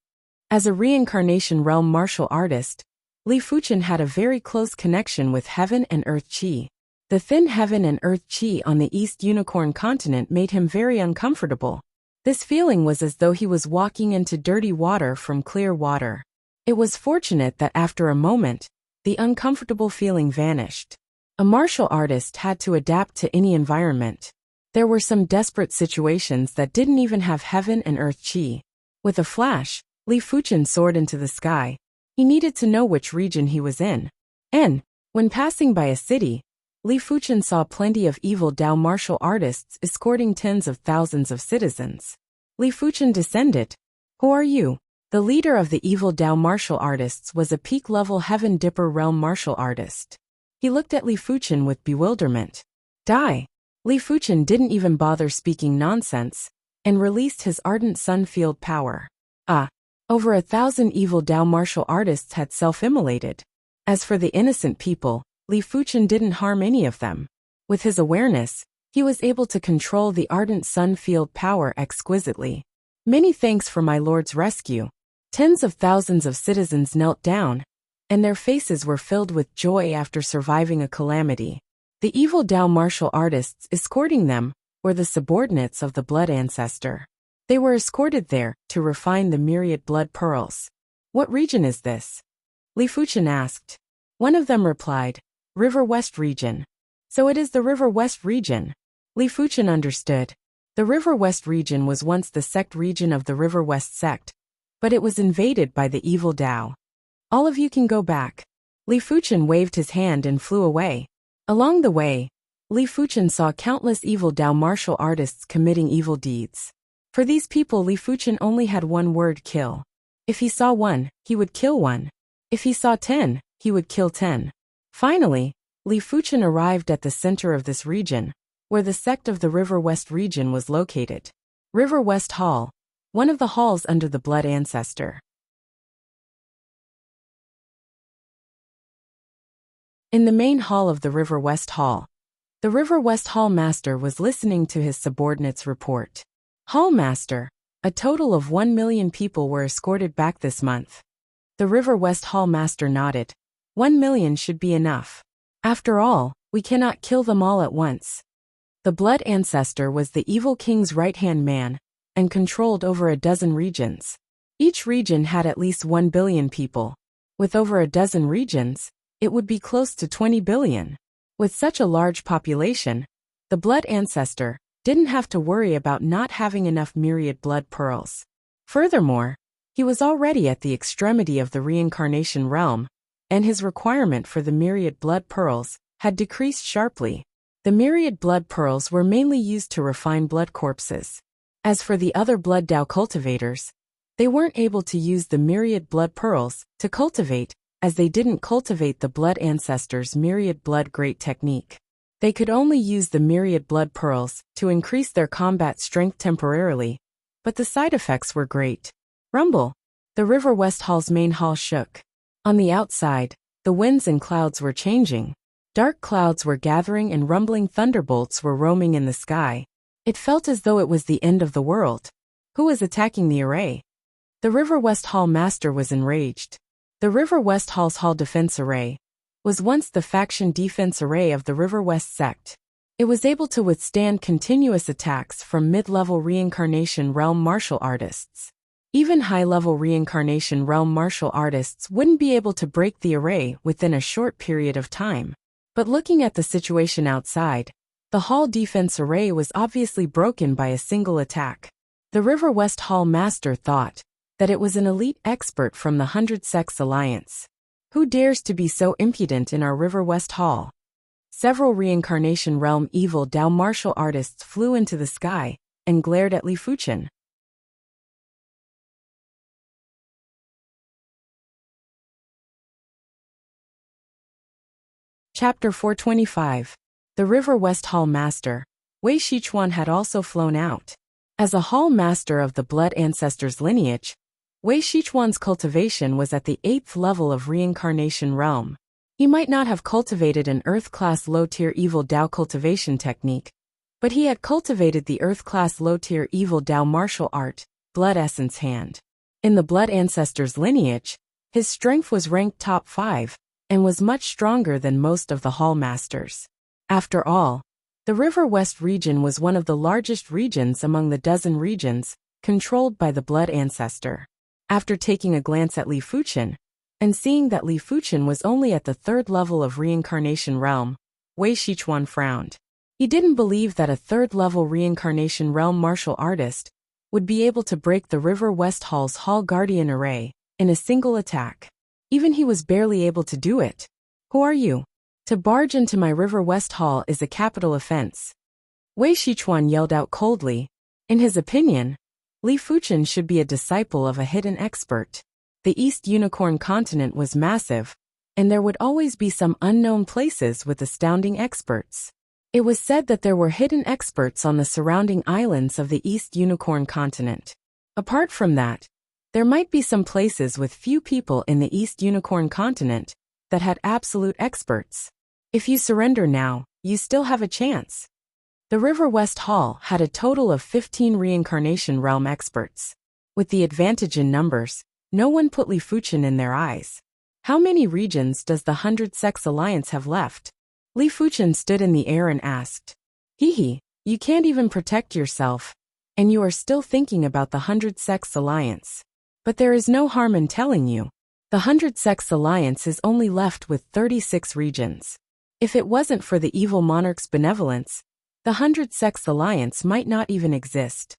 As a reincarnation realm martial artist, Li Fuchen had a very close connection with heaven and earth chi. The thin heaven and earth chi on the East Unicorn continent made him very uncomfortable. This feeling was as though he was walking into dirty water from clear water. It was fortunate that after a moment, the uncomfortable feeling vanished. A martial artist had to adapt to any environment. There were some desperate situations that didn't even have heaven and earth chi. With a flash, Li Fuchen soared into the sky. He needed to know which region he was in. And, when passing by a city, Li Fuchen saw plenty of evil Dao martial artists escorting tens of thousands of citizens. Li Fuchen descended. Who are you? The leader of the evil Dao martial artists was a peak-level Heaven Dipper realm martial artist. He looked at Li Fuchen with bewilderment. Die! Li Fuchen didn't even bother speaking nonsense, and released his ardent sun field power. Over 1,000 evil Dao martial artists had self-immolated. As for the innocent people, Li Fuchen didn't harm any of them. With his awareness, he was able to control the ardent sun field power exquisitely. Many thanks for my lord's rescue. Tens of thousands of citizens knelt down, and their faces were filled with joy after surviving a calamity. The evil Dao martial artists escorting them were the subordinates of the blood ancestor. They were escorted there to refine the myriad blood pearls. What region is this? Li Fuchen asked. One of them replied, River West region. So it is the River West region. Li Fuchen understood. The River West region was once the sect region of the River West sect, but it was invaded by the evil Dao. All of you can go back. Li Fuchen waved his hand and flew away. Along the way, Li Fuchen saw countless evil Dao martial artists committing evil deeds. For these people, Li Fuchen only had one word: kill. If he saw one, he would kill one. If he saw 10, he would kill 10. Finally, Li Fuchen arrived at the center of this region, where the sect of the River West region was located. River West Hall, one of the halls under the blood ancestor. In the main hall of the River West Hall, the River West Hall Master was listening to his subordinates' report. Hall Master, a total of 1 million people were escorted back this month. The River West Hall Master nodded. 1 million should be enough. After all, we cannot kill them all at once. The blood ancestor was the evil king's right-hand man, and controlled over a dozen regions. Each region had at least 1 billion people. With over a dozen regions, it would be close to 20 billion. With such a large population, the blood ancestor didn't have to worry about not having enough myriad blood pearls. Furthermore, he was already at the extremity of the reincarnation realm, and his requirement for the myriad blood pearls had decreased sharply. The myriad blood pearls were mainly used to refine blood corpses. As for the other blood Dao cultivators, they weren't able to use the myriad blood pearls to cultivate, as they didn't cultivate the blood ancestor's myriad blood great technique. They could only use the myriad blood pearls to increase their combat strength temporarily, but the side effects were great. Rumble! The River West Hall's main hall shook. On the outside, the winds and clouds were changing. Dark clouds were gathering and rumbling thunderbolts were roaming in the sky. It felt as though it was the end of the world. Who was attacking the array? The River West Hall Master was enraged. The River West Hall's Hall Defense Array was once the faction defense array of the River West sect. It was able to withstand continuous attacks from mid-level reincarnation realm martial artists. Even high-level reincarnation realm martial artists wouldn't be able to break the array within a short period of time. But looking at the situation outside, the Hall defense array was obviously broken by a single attack. The River West Hall Master thought that it was an elite expert from the 100 Sects Alliance. Who dares to be so impudent in our River West Hall? Several reincarnation realm evil Dao martial artists flew into the sky and glared at Li Fuchen. Chapter 425. The River West Hall Master. Wei Shichuan had also flown out. As a Hall Master of the Blood Ancestors lineage, Wei Shichuan's cultivation was at the 8th level of Reincarnation Realm. He might not have cultivated an Earth-class low-tier Evil Dao cultivation technique, but he had cultivated the Earth-class low-tier Evil Dao martial art, Blood Essence Hand. In the Blood Ancestors lineage, his strength was ranked top 5, and was much stronger than most of the Hall Masters. After all, the River West region was one of the largest regions among the dozen regions controlled by the Blood Ancestor. After taking a glance at Li Fuchen, and seeing that Li Fuchen was only at the 3rd level of Reincarnation Realm, Wei Shichuan frowned. He didn't believe that a 3rd-level Reincarnation Realm martial artist would be able to break the River West Hall's Hall Guardian array in a single attack. Even he was barely able to do it. Who are you? To barge into my River West Hall is a capital offense. Wei Shichuan yelled out coldly. In his opinion, Li Fuchen should be a disciple of a hidden expert. The East Unicorn continent was massive, and there would always be some unknown places with astounding experts. It was said that there were hidden experts on the surrounding islands of the East Unicorn continent. Apart from that, there might be some places with few people in the East Unicorn continent that had absolute experts. If you surrender now, you still have a chance. The River West Hall had a total of 15 Reincarnation Realm experts. With the advantage in numbers, no one put Li Fuchen in their eyes. How many regions does the 100 Sects Alliance have left? Li Fuchen stood in the air and asked. Hehe, you can't even protect yourself, and you are still thinking about the 100 Sects Alliance. But there is no harm in telling you. The 100 Sects Alliance is only left with 36 regions. If it wasn't for the evil monarch's benevolence, the 100 Sects Alliance might not even exist.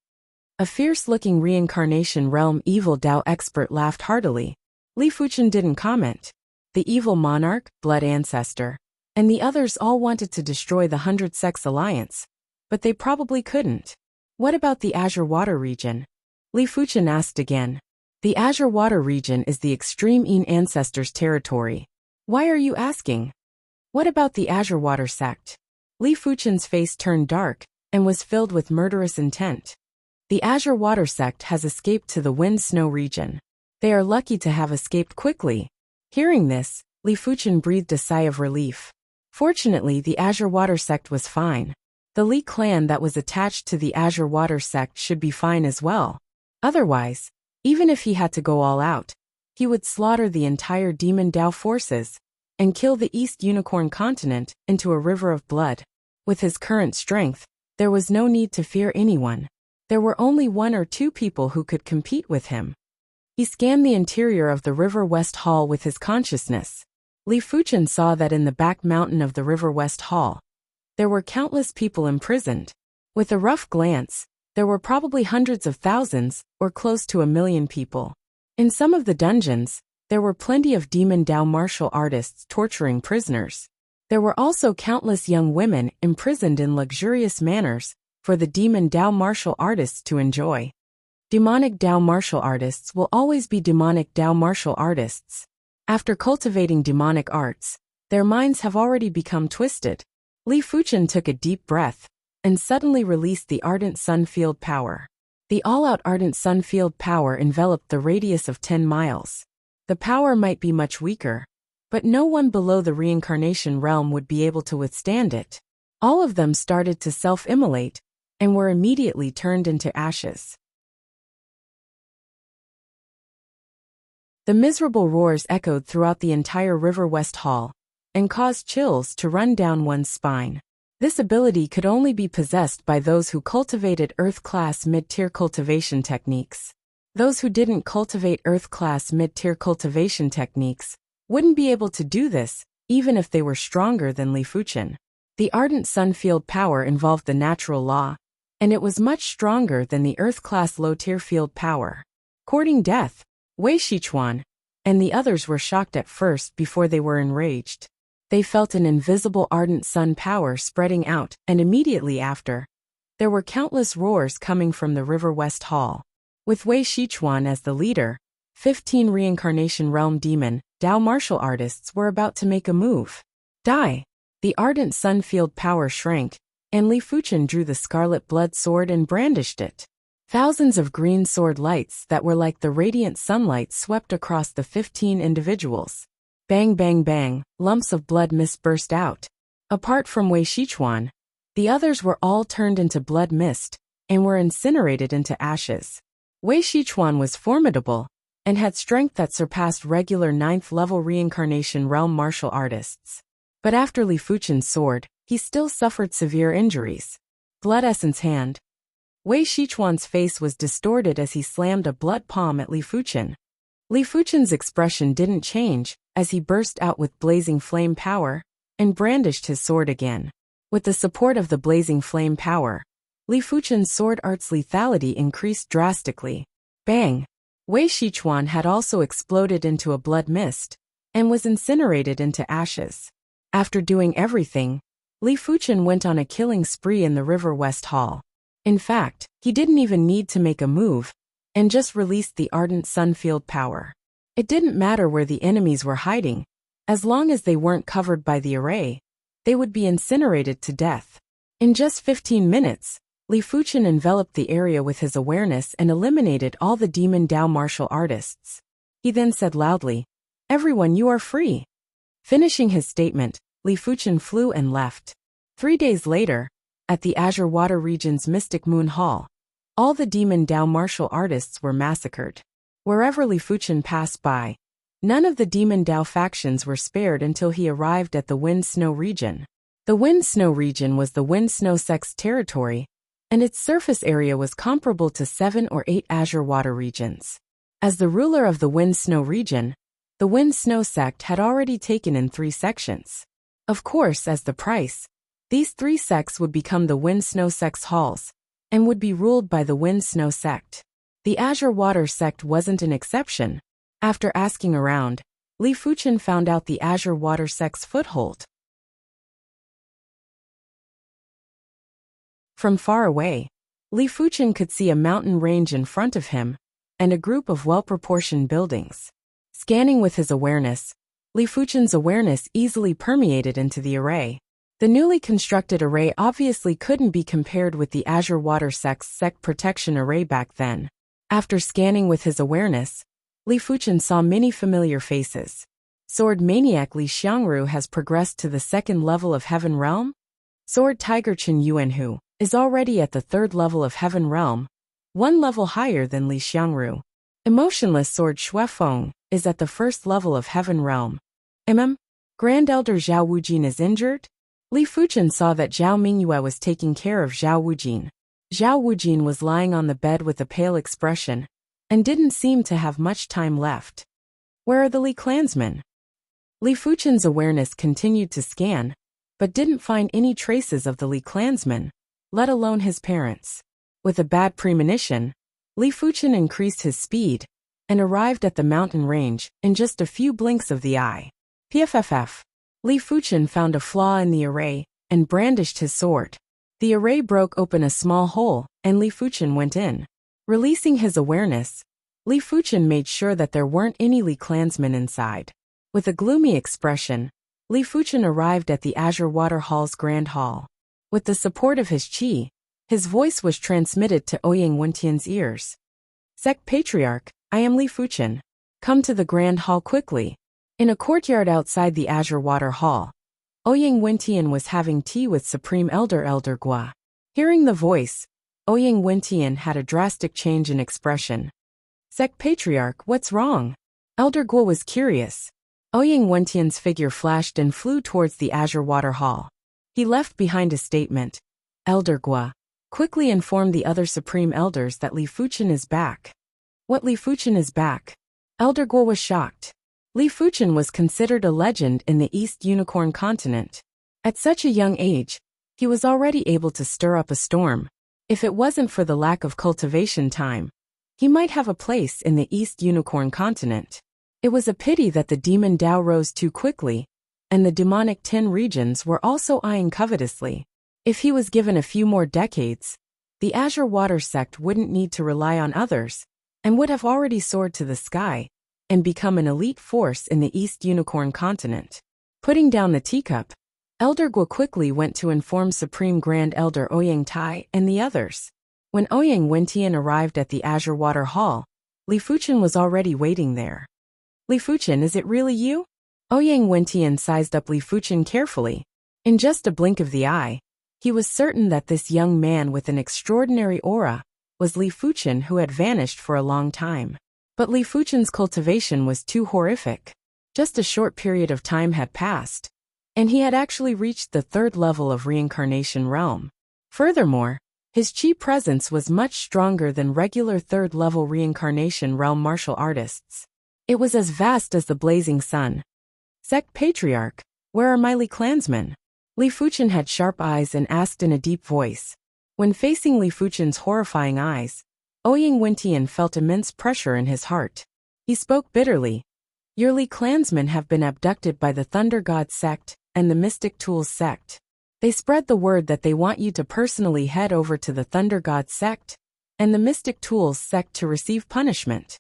A fierce-looking Reincarnation Realm Evil Dao expert laughed heartily. Li Fuchen didn't comment. The evil monarch, Blood Ancestor, and the others all wanted to destroy the 100 Sects Alliance, but they probably couldn't. What about the Azure Water region? Li Fuchen asked again. The Azure Water region is the Extreme Een Ancestors' territory. Why are you asking? What about the Azure Water sect? Li Fuchen's face turned dark and was filled with murderous intent. The Azure Water sect has escaped to the Wind Snow region. They are lucky to have escaped quickly. Hearing this, Li Fuchen breathed a sigh of relief. Fortunately, the Azure Water sect was fine. The Li clan that was attached to the Azure Water sect should be fine as well. Otherwise, even if he had to go all out, he would slaughter the entire Demon Dao forces and kill the East Unicorn continent into a river of blood. With his current strength, there was no need to fear anyone. There were only 1 or 2 people who could compete with him. He scanned the interior of the River West Hall with his consciousness. Li Fuchen saw that in the back mountain of the River West Hall, there were countless people imprisoned. With a rough glance, there were probably hundreds of thousands, or close to 1 million people. In some of the dungeons, there were plenty of Demon Dao martial artists torturing prisoners. There were also countless young women imprisoned in luxurious manners for the Demon Dao martial artists to enjoy. Demonic Dao martial artists will always be demonic Dao martial artists. After cultivating demonic arts, their minds have already become twisted. Li Fuchen took a deep breath and suddenly released the Ardent Sun Field power. The all-out Ardent Sun Field power enveloped the radius of 10 miles. The power might be much weaker, but no one below the Reincarnation Realm would be able to withstand it. All of them started to self-immolate and were immediately turned into ashes. The miserable roars echoed throughout the entire River West Hall and caused chills to run down one's spine. This ability could only be possessed by those who cultivated Earth-class mid-tier cultivation techniques. Those who didn't cultivate Earth-class mid-tier cultivation techniques wouldn't be able to do this, even if they were stronger than Li Fuchen. The Ardent Sun Field power involved the natural law, and it was much stronger than the Earth-class low-tier field power. Courting death, Wei Shichuan and the others were shocked at first before they were enraged. They felt an invisible ardent sun power spreading out, and immediately after, there were countless roars coming from the River West Hall. With Wei Shichuan as the leader, 15 Reincarnation Realm Demon Dao martial artists were about to make a move. Die! The ardent sun field power shrank, and Li Fuchen drew the scarlet blood sword and brandished it. Thousands of green sword lights that were like the radiant sunlight swept across the 15 individuals. Bang bang bang, lumps of blood mist burst out. Apart from Wei Shichuan, the others were all turned into blood mist, and were incinerated into ashes. Wei Shichuan was formidable, and had strength that surpassed regular 9th-level reincarnation realm martial artists. But after Li Fuchen's sword, he still suffered severe injuries. Blood essence hand. Wei Shichuan's face was distorted as he slammed a blood palm at Li Fuchen. Li Fuchen's expression didn't change, as he burst out with blazing flame power, and brandished his sword again. With the support of the blazing flame power, Li Fuchen's sword art's lethality increased drastically. Bang! Wei Shichuan had also exploded into a blood mist, and was incinerated into ashes. After doing everything, Li Fuchen went on a killing spree in the River West Hall. In fact, he didn't even need to make a move, and just released the ardent sun field power. It didn't matter where the enemies were hiding, as long as they weren't covered by the array, they would be incinerated to death. In just 15 minutes, Li Fuchen enveloped the area with his awareness and eliminated all the Demon Dao martial artists. He then said loudly, "Everyone, you are free." Finishing his statement, Li Fuchen flew and left. 3 days later, at the Azure Water region's Mystic Moon Hall, all the Demon Dao martial artists were massacred. Wherever Li Fuchen passed by, none of the Demon Dao factions were spared until he arrived at the Wind Snow region. The Wind Snow region was the Wind Snow sect's territory, and its surface area was comparable to 7 or 8 Azure Water regions. As the ruler of the Wind Snow region, the Wind Snow sect had already taken in 3 sections. Of course, as the price, these 3 sects would become the Wind Snow sect's halls, and would be ruled by the Wind Snow sect. The Azure Water sect wasn't an exception. After asking around, Li Fuchen found out the Azure Water sect's foothold. From far away, Li Fuchen could see a mountain range in front of him, and a group of well-proportioned buildings. Scanning with his awareness, Li Fuchen's awareness easily permeated into the array. The newly constructed array obviously couldn't be compared with the Azure Water sect's sect protection array back then. After scanning with his awareness, Li Fuchen saw many familiar faces. Sword Maniac Li Xiangru has progressed to the 2nd level of Heaven Realm. Sword Tiger Chen Yuanhu is already at the 3rd level of Heaven Realm, 1 level higher than Li Xiangru. Emotionless Sword Xuefeng is at the 1st level of Heaven Realm. Grand Elder Zhao Wujin is injured? Li Fuchen saw that Zhao Mingyue was taking care of Zhao Wujin. Zhao Wujin was lying on the bed with a pale expression, and didn't seem to have much time left. Where are the Li clansmen? Li Fuchen's awareness continued to scan, but didn't find any traces of the Li clansmen, let alone his parents. With a bad premonition, Li Fuchen increased his speed, and arrived at the mountain range in just a few blinks of the eye. PFFF. Li Fuchen found a flaw in the array, and brandished his sword. The array broke open a small hole, and Li Fuchen went in. Releasing his awareness, Li Fuchen made sure that there weren't any Li clansmen inside. With a gloomy expression, Li Fuchen arrived at the Azure Water Hall's Grand Hall. With the support of his qi, his voice was transmitted to Ouyang Wentian's ears. Sect Patriarch, I am Li Fuchen. Come to the Grand Hall quickly. In a courtyard outside the Azure Water Hall, Ouyang Wentian was having tea with Supreme Elder Gua. Hearing the voice, Ouyang Wentian had a drastic change in expression. Sect Patriarch, what's wrong? Elder Gua was curious. Ouyang Wentian's figure flashed and flew towards the Azure Water Hall. He left behind a statement. Elder Gua, quickly informed the other Supreme Elders that Li Fuchen is back. What, Li Fuchen is back? Elder Gua was shocked. Li Fuchen was considered a legend in the East Unicorn continent. At such a young age, he was already able to stir up a storm. If it wasn't for the lack of cultivation time, he might have a place in the East Unicorn continent. It was a pity that the Demon Dao rose too quickly, and the demonic 10 regions were also eyeing covetously. If he was given a few more decades, the Azure Water sect wouldn't need to rely on others, and would have already soared to the sky, and become an elite force in the East Unicorn continent. Putting down the teacup, Elder Guo quickly went to inform Supreme Grand Elder Ouyang Tai and the others. When Ouyang Wentian arrived at the Azure Water Hall, Li Fuchen was already waiting there. Li Fuchen, is it really you? Ouyang Wentian sized up Li Fuchen carefully. In just a blink of the eye, he was certain that this young man with an extraordinary aura was Li Fuchen, who had vanished for a long time. But Li Fuchen's cultivation was too horrific. Just a short period of time had passed, and he had actually reached the 3rd level of reincarnation realm. Furthermore, his chi presence was much stronger than regular 3rd level reincarnation realm martial artists. It was as vast as the blazing sun. Sect Patriarch, where are my Li clansmen? Li Fuchen had sharp eyes and asked in a deep voice. When facing Li Fuchen's horrifying eyes, Ouyang Wentian felt immense pressure in his heart. He spoke bitterly. Your Li clansmen have been abducted by the Thunder God sect and the Mystic Tools sect. They spread the word that they want you to personally head over to the Thunder God sect and the Mystic Tools sect to receive punishment.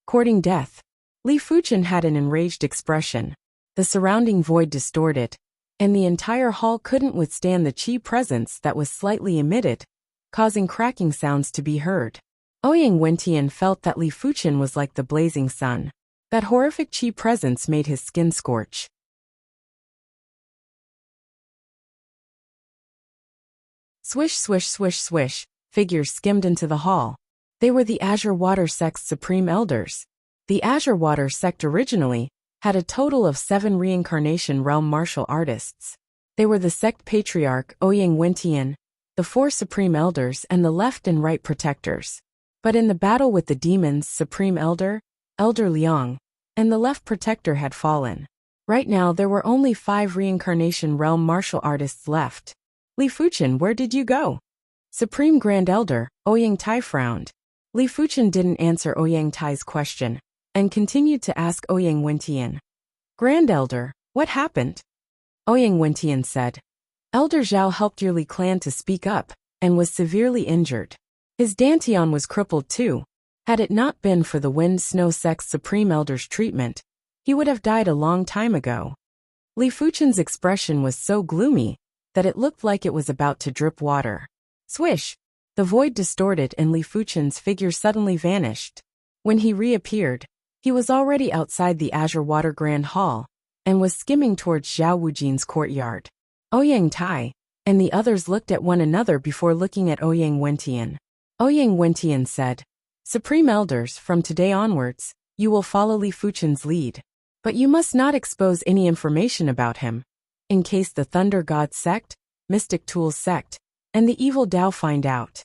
Courting death. Li Fuchen had an enraged expression. The surrounding void distorted, and the entire hall couldn't withstand the chi presence that was slightly emitted, causing cracking sounds to be heard. Ouyang Wentian felt that Li Fuchen was like the blazing sun. That horrific chi presence made his skin scorch. Swish, swish, swish, swish, figures skimmed into the hall. They were the Azure Water Sect's supreme elders. The Azure Water Sect originally had a total of 7 reincarnation realm martial artists. They were the Sect Patriarch Ouyang Wentian, the 4 supreme elders and the left and right protectors. But in the battle with the demons, Supreme Elder, Elder Liang, and the left protector had fallen. Right now there were only 5 reincarnation realm martial artists left. Li Fuchen, where did you go? Supreme Grand Elder Ouyang Tai frowned. Li Fuchen didn't answer Ouyang Tai's question, and continued to ask Ouyang Wentian. Grand Elder, what happened? Ouyang Wentian said. Elder Zhao helped your Li clan to speak up, and was severely injured. His Dantian was crippled too. Had it not been for the Wind Snow Sect's Supreme Elder's treatment, he would have died a long time ago. Li Fuchen's expression was so gloomy that it looked like it was about to drip water. Swish! The void distorted and Li Fuchen's figure suddenly vanished. When he reappeared, he was already outside the Azure Water Grand Hall, and was skimming towards Zhao Wujin's courtyard. Ouyang Tai and the others looked at one another before looking at Ouyang Wentian. Ouyang Wentian said, Supreme Elders, from today onwards, you will follow Li Fuchen's lead. But you must not expose any information about him, in case the Thunder God sect, Mystic Tools sect, and the Evil Dao find out.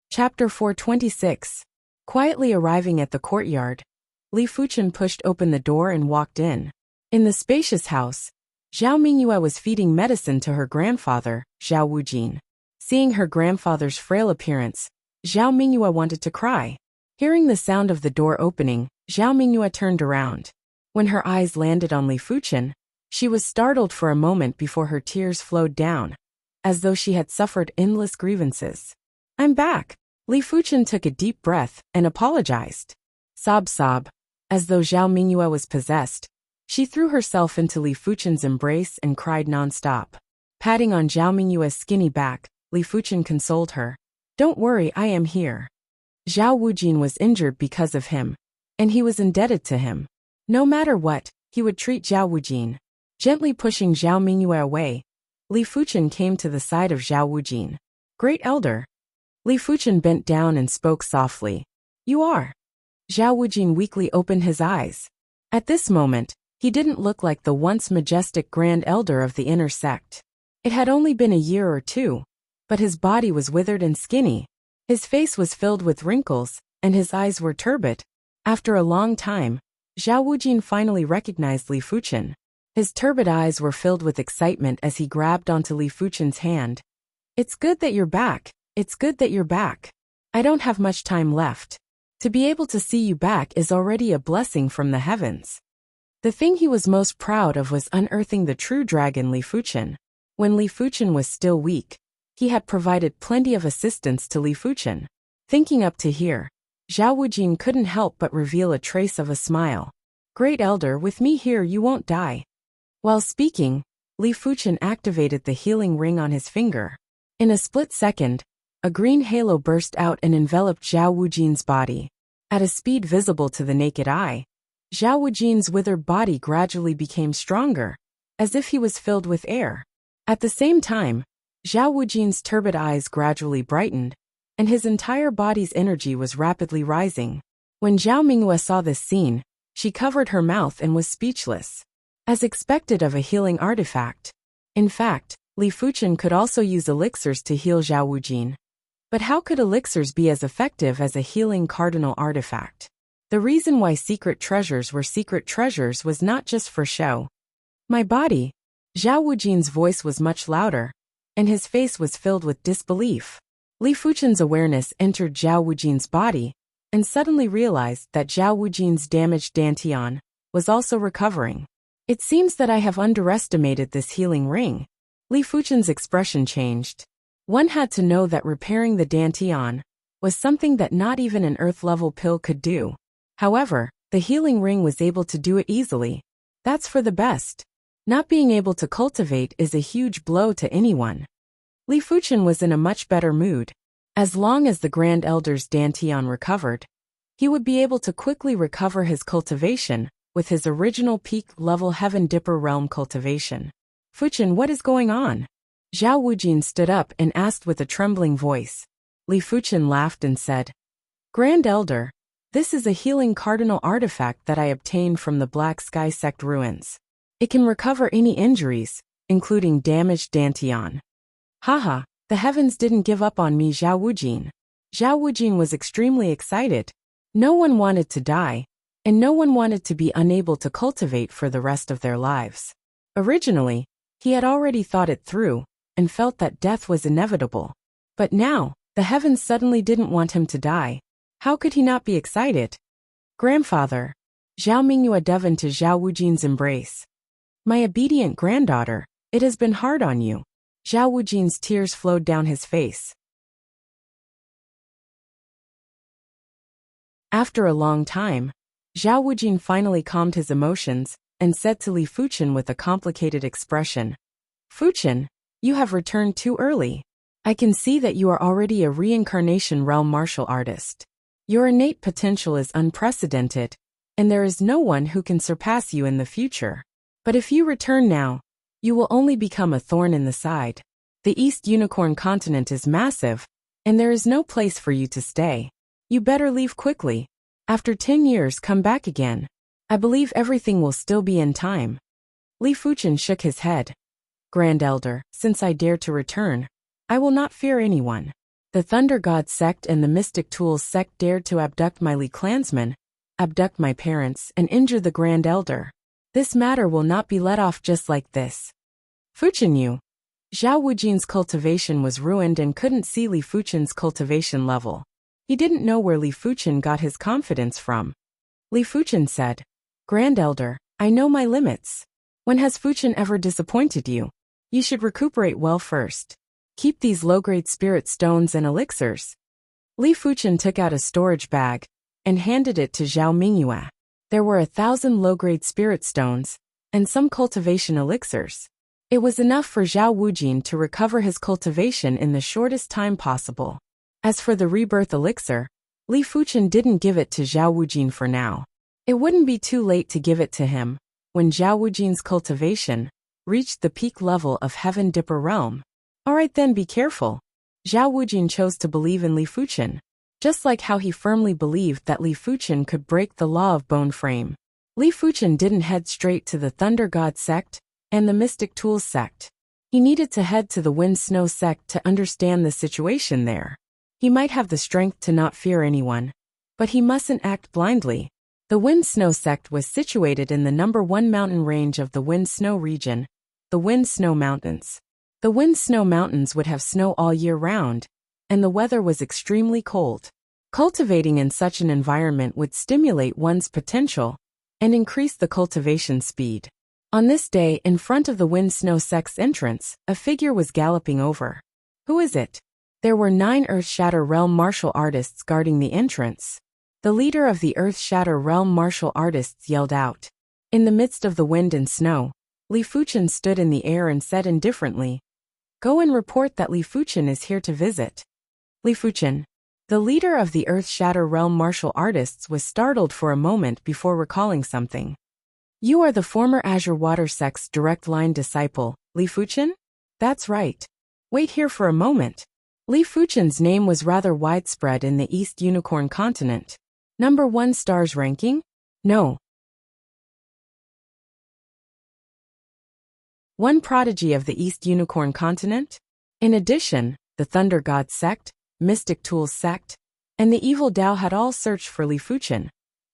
Chapter 426. Quietly arriving at the courtyard, Li Fuchen pushed open the door and walked in. In the spacious house, Zhao Mingyue was feeding medicine to her grandfather, Zhao Wujin. Seeing her grandfather's frail appearance, Zhao Mingyue wanted to cry. Hearing the sound of the door opening, Zhao Mingyue turned around. When her eyes landed on Li Fuchen, she was startled for a moment before her tears flowed down, as though she had suffered endless grievances. I'm back. Li Fuchen took a deep breath and apologized. Sob sob. As though Zhao Mingyue was possessed, she threw herself into Li Fuchen's embrace and cried non-stop. Patting on Zhao Mingyue's skinny back, Li Fuchen consoled her. Don't worry, I am here. Zhao Wujin was injured because of him, and he was indebted to him. No matter what, he would treat Zhao Wujin. Gently pushing Zhao Mingyue away, Li Fuchen came to the side of Zhao Wujin. Great Elder. Li Fuchen bent down and spoke softly. You are. Zhao Wujin weakly opened his eyes. At this moment, he didn't look like the once majestic Grand Elder of the inner sect. It had only been a year or two, but his body was withered and skinny. His face was filled with wrinkles, and his eyes were turbid. After a long time, Zhao Wujin finally recognized Li Fuchen. His turbid eyes were filled with excitement as he grabbed onto Li Fuchen's hand. It's good that you're back. It's good that you're back. I don't have much time left. To be able to see you back is already a blessing from the heavens. The thing he was most proud of was unearthing the true dragon Li Fuchen. When Li Fuchen was still weak, he had provided plenty of assistance to Li Fuchen. Thinking up to here, Zhao Wujin couldn't help but reveal a trace of a smile. Great Elder, with me here you won't die. While speaking, Li Fuchen activated the healing ring on his finger. In a split second, a green halo burst out and enveloped Zhao Wujin's body. At a speed visible to the naked eye, Zhao Wujin's withered body gradually became stronger, as if he was filled with air. At the same time, Zhao Wujin's turbid eyes gradually brightened, and his entire body's energy was rapidly rising. When Zhao Mingyue saw this scene, she covered her mouth and was speechless. As expected of a healing artifact. In fact, Li Fuchen could also use elixirs to heal Zhao Wujin. But how could elixirs be as effective as a healing cardinal artifact? The reason why secret treasures were secret treasures was not just for show. My body. Zhao Wujin's voice was much louder, and his face was filled with disbelief. Li Fuchen's awareness entered Zhao Wujin's body, and suddenly realized that Zhao Wujin's damaged dantian was also recovering. It seems that I have underestimated this healing ring. Li Fuchen's expression changed. One had to know that repairing the dantian was something that not even an earth-level pill could do. However, the healing ring was able to do it easily. That's for the best. Not being able to cultivate is a huge blow to anyone. Li Fuchen was in a much better mood. As long as the Grand Elder's dantian recovered, he would be able to quickly recover his cultivation with his original peak-level Heaven Dipper realm cultivation. Fuchen, what is going on? Zhao Wujin stood up and asked with a trembling voice. Li Fuchen laughed and said, Grand Elder, this is a healing cardinal artifact that I obtained from the Black Sky Sect ruins. It can recover any injuries, including damaged dantian. Haha, the heavens didn't give up on me, Zhao Wujin. Zhao Wujin was extremely excited. No one wanted to die, and no one wanted to be unable to cultivate for the rest of their lives. Originally, he had already thought it through, and felt that death was inevitable. But now, the heavens suddenly didn't want him to die. How could he not be excited? Grandfather. Zhao Mingyue dove into Zhao Wujin's embrace. My obedient granddaughter, it has been hard on you. Zhao Wujin's tears flowed down his face. After a long time, Zhao Wujin finally calmed his emotions and said to Li Fuchen with a complicated expression, Fuchen, you have returned too early. I can see that you are already a reincarnation realm martial artist. Your innate potential is unprecedented, and there is no one who can surpass you in the future. But if you return now, you will only become a thorn in the side. The East Unicorn continent is massive, and there is no place for you to stay. You better leave quickly. After 10 years, come back again. I believe everything will still be in time. Li Fuchen shook his head. Grand Elder, since I dare to return, I will not fear anyone. The Thunder God sect and the Mystic Tools sect dared to abduct my Li clansmen, abduct my parents, and injure the Grand Elder. This matter will not be let off just like this. Fuchen Yu. Zhao Wujin's cultivation was ruined and couldn't see Li Fuchen's cultivation level. He didn't know where Li Fuchen got his confidence from. Li Fuchen said, Grand Elder, I know my limits. When has Fuchen ever disappointed you? You should recuperate well first. Keep these low-grade spirit stones and elixirs. Li Fuchen took out a storage bag and handed it to Zhao Mingyue. There were 1,000 low-grade spirit stones and some cultivation elixirs. It was enough for Zhao Wujin to recover his cultivation in the shortest time possible. As for the rebirth elixir, Li Fuchen didn't give it to Zhao Wujin for now. It wouldn't be too late to give it to him when Zhao Wujin's cultivation reached the peak level of Heaven Dipper realm. Alright then, be careful. Zhao Wujin chose to believe in Li Fuchen, just like how he firmly believed that Li Fuchen could break the law of bone frame. Li Fuchen didn't head straight to the Thunder God sect and the Mystic Tools sect. He needed to head to the Wind Snow sect to understand the situation there. He might have the strength to not fear anyone, but he mustn't act blindly. The Wind Snow sect was situated in the #1 mountain range of the Wind Snow region, the Wind Snow Mountains. The Wind Snow Mountains would have snow all year round, and the weather was extremely cold. Cultivating in such an environment would stimulate one's potential and increase the cultivation speed. On this day, in front of the Wind Snow sect's entrance, a figure was galloping over. Who is it? There were 9 Earth Shatter Realm martial artists guarding the entrance. The leader of the Earth Shatter Realm martial artists yelled out. In the midst of the wind and snow, Li Fuchen stood in the air and said indifferently, "Go and report that Li Fuchen is here to visit." Li Fuchen, the leader of the Earth Shatter Realm martial artists, was startled for a moment before recalling something. "You are the former Azure Water Sect's direct line disciple, Li Fuchen?" "That's right. Wait here for a moment." Li Fuchen's name was rather widespread in the East Unicorn continent. Number 1 stars ranking? No. One prodigy of the East Unicorn continent? In addition, the Thunder God sect, Mystic Tools sect, and the Evil Dao had all searched for Li Fuchen,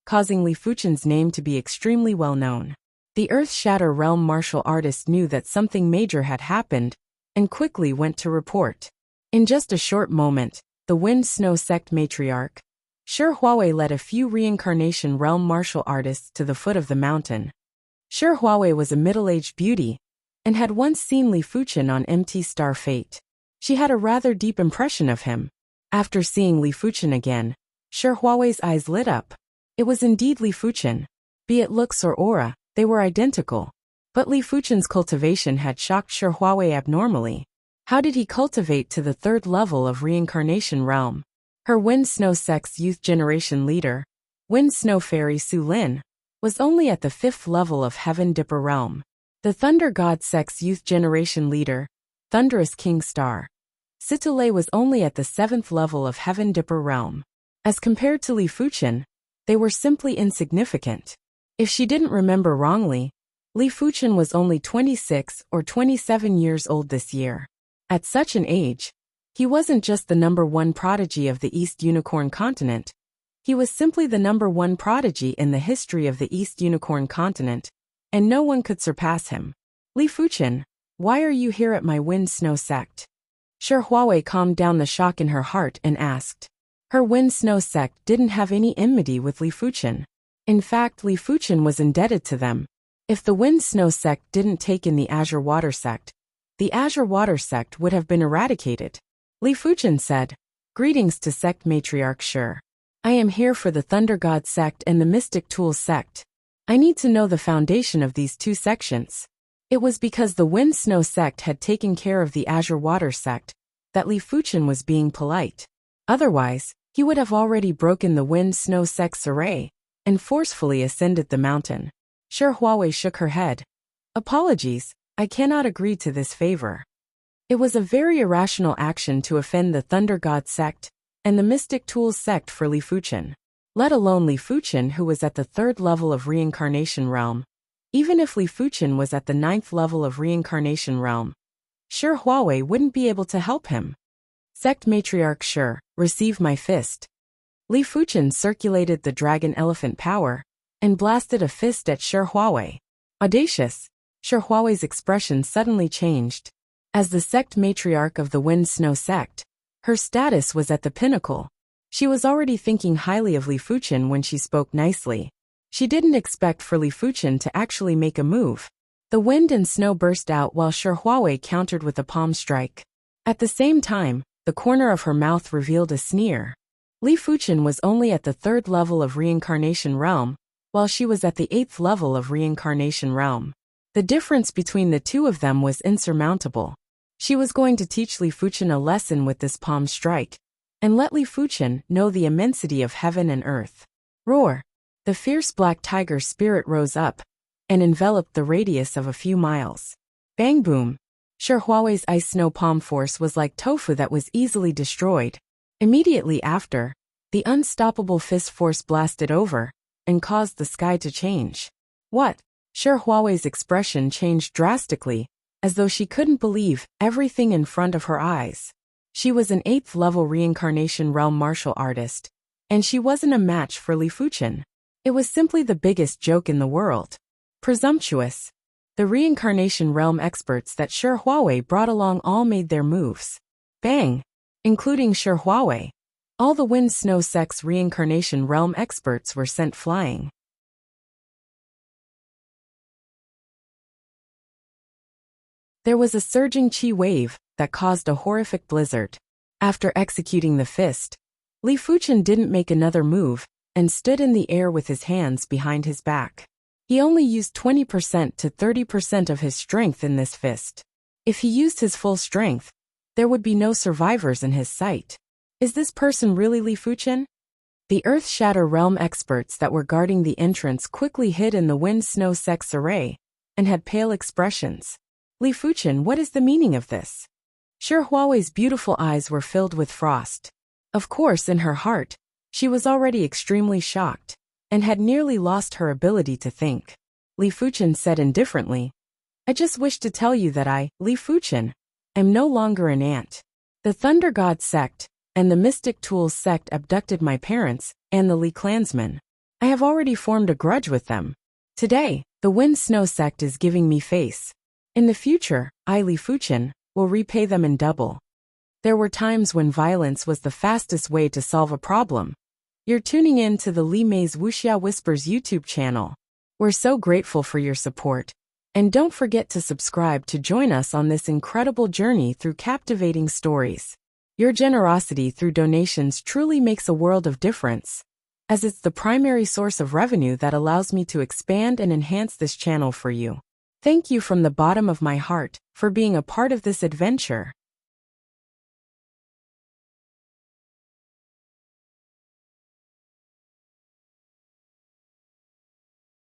causing Li Fuchen's name to be extremely well known. The Earth Shatter Realm martial artist knew that something major had happened and quickly went to report. In just a short moment, the Wind Snow sect matriarch, Shi Huawei, led a few reincarnation realm martial artists to the foot of the mountain. Shi Huawei was a middle-aged beauty and had once seen Li Fuchen on MT Star Fate. She had a rather deep impression of him. After seeing Li Fuchen again, Shi Huawei's eyes lit up. It was indeed Li Fuchen. Be it looks or aura, they were identical. But Li Fuchen's cultivation had shocked Shi Huawei abnormally. How did he cultivate to the 3rd level of reincarnation realm? Her Wind Snow sect's youth generation leader, Wind Snow Fairy Su Lin, was only at the 5th level of Heaven Dipper realm. The Thunder God sect's youth generation leader, Thunderous King Star, Situle, was only at the 7th level of Heaven Dipper realm. As compared to Li Fuchen, they were simply insignificant. If she didn't remember wrongly, Li Fuchen was only 26 or 27 years old this year. At such an age, he wasn't just the number 1 prodigy of the East Unicorn continent. He was simply the number 1 prodigy in the history of the East Unicorn continent, and no one could surpass him. "Li Fuchen, why are you here at my Wind Snow sect?" Shi Huawei calmed down the shock in her heart and asked. Her Wind Snow sect didn't have any enmity with Li Fuchen. In fact, Li Fuchen was indebted to them. If the Wind Snow sect didn't take in the Azure Water sect, the Azure Water sect would have been eradicated. Li Fuchen said, "Greetings to sect matriarch Shi. I am here for the Thunder God sect and the Mystic Tools sect. I need to know the foundation of these 2 sections." It was because the Wind Snow sect had taken care of the Azure Water sect that Li Fuchen was being polite. Otherwise, he would have already broken the Wind Snow sect's array and forcefully ascended the mountain. Shi Huawei shook her head. "Apologies, I cannot agree to this favor." It was a very irrational action to offend the Thunder God sect and the Mystic Tools sect for Li Fuchen. Let alone Li Fuchen, who was at the 3rd level of reincarnation realm. Even if Li Fuchen was at the 9th level of reincarnation realm, Shi Huawei wouldn't be able to help him. "Sect matriarch Shi, receive my fist." Li Fuchen circulated the dragon elephant power and blasted a fist at Shi Huawei. Audacious, Shi Huawei's expression suddenly changed. As the sect matriarch of the Wind Snow sect, her status was at the pinnacle. She was already thinking highly of Li Fuchen when she spoke nicely. She didn't expect for Li Fuchen to actually make a move. The wind and snow burst out while Shi Huawei countered with a palm strike. At the same time, the corner of her mouth revealed a sneer. Li Fuchen was only at the 3rd level of reincarnation realm, while she was at the 8th level of reincarnation realm. The difference between the 2 of them was insurmountable. She was going to teach Li Fuchen a lesson with this palm strike, and let Li Fuchen know the immensity of heaven and earth. Roar! The fierce black tiger spirit rose up and enveloped the radius of a few miles. Bang boom! Shi Huawei's ice snow palm force was like tofu that was easily destroyed. Immediately after, the unstoppable fist force blasted over and caused the sky to change. What? Shi Huawei's expression changed drastically, as though she couldn't believe everything in front of her eyes. She was an 8th level reincarnation realm martial artist, and she wasn't a match for Li Fuchen. It was simply the biggest joke in the world. Presumptuous. The reincarnation realm experts that Shi Huawei brought along all made their moves. Bang! Including Shi Huawei. All the Wind Snow sect's reincarnation realm experts were sent flying. There was a surging chi wave that caused a horrific blizzard. After executing the fist, Li Fuchen didn't make another move and stood in the air with his hands behind his back. He only used 20% to 30% of his strength in this fist. If he used his full strength, there would be no survivors in his sight. Is this person really Li Fuchen? The Earth Shatter Realm experts that were guarding the entrance quickly hid in the Wind Snow Sect's array and had pale expressions. Li Fuchen, what is the meaning of this? Sure, Huawei's beautiful eyes were filled with frost. Of course, in her heart, she was already extremely shocked and had nearly lost her ability to think. Li Fuchen said indifferently, I just wish to tell you that I, Li Fuchen, am no longer an ant. The Thunder God sect and the Mystic Tools sect abducted my parents and the Li clansmen. I have already formed a grudge with them. Today, the Wind Snow sect is giving me face. In the future, I, Li Fuchen, will repay them in double. There were times when violence was the fastest way to solve a problem. You're tuning in to the Li Mei's Wuxia Whispers YouTube channel. We're so grateful for your support. And don't forget to subscribe to join us on this incredible journey through captivating stories. Your generosity through donations truly makes a world of difference, as it's the primary source of revenue that allows me to expand and enhance this channel for you. Thank you from the bottom of my heart for being a part of this adventure.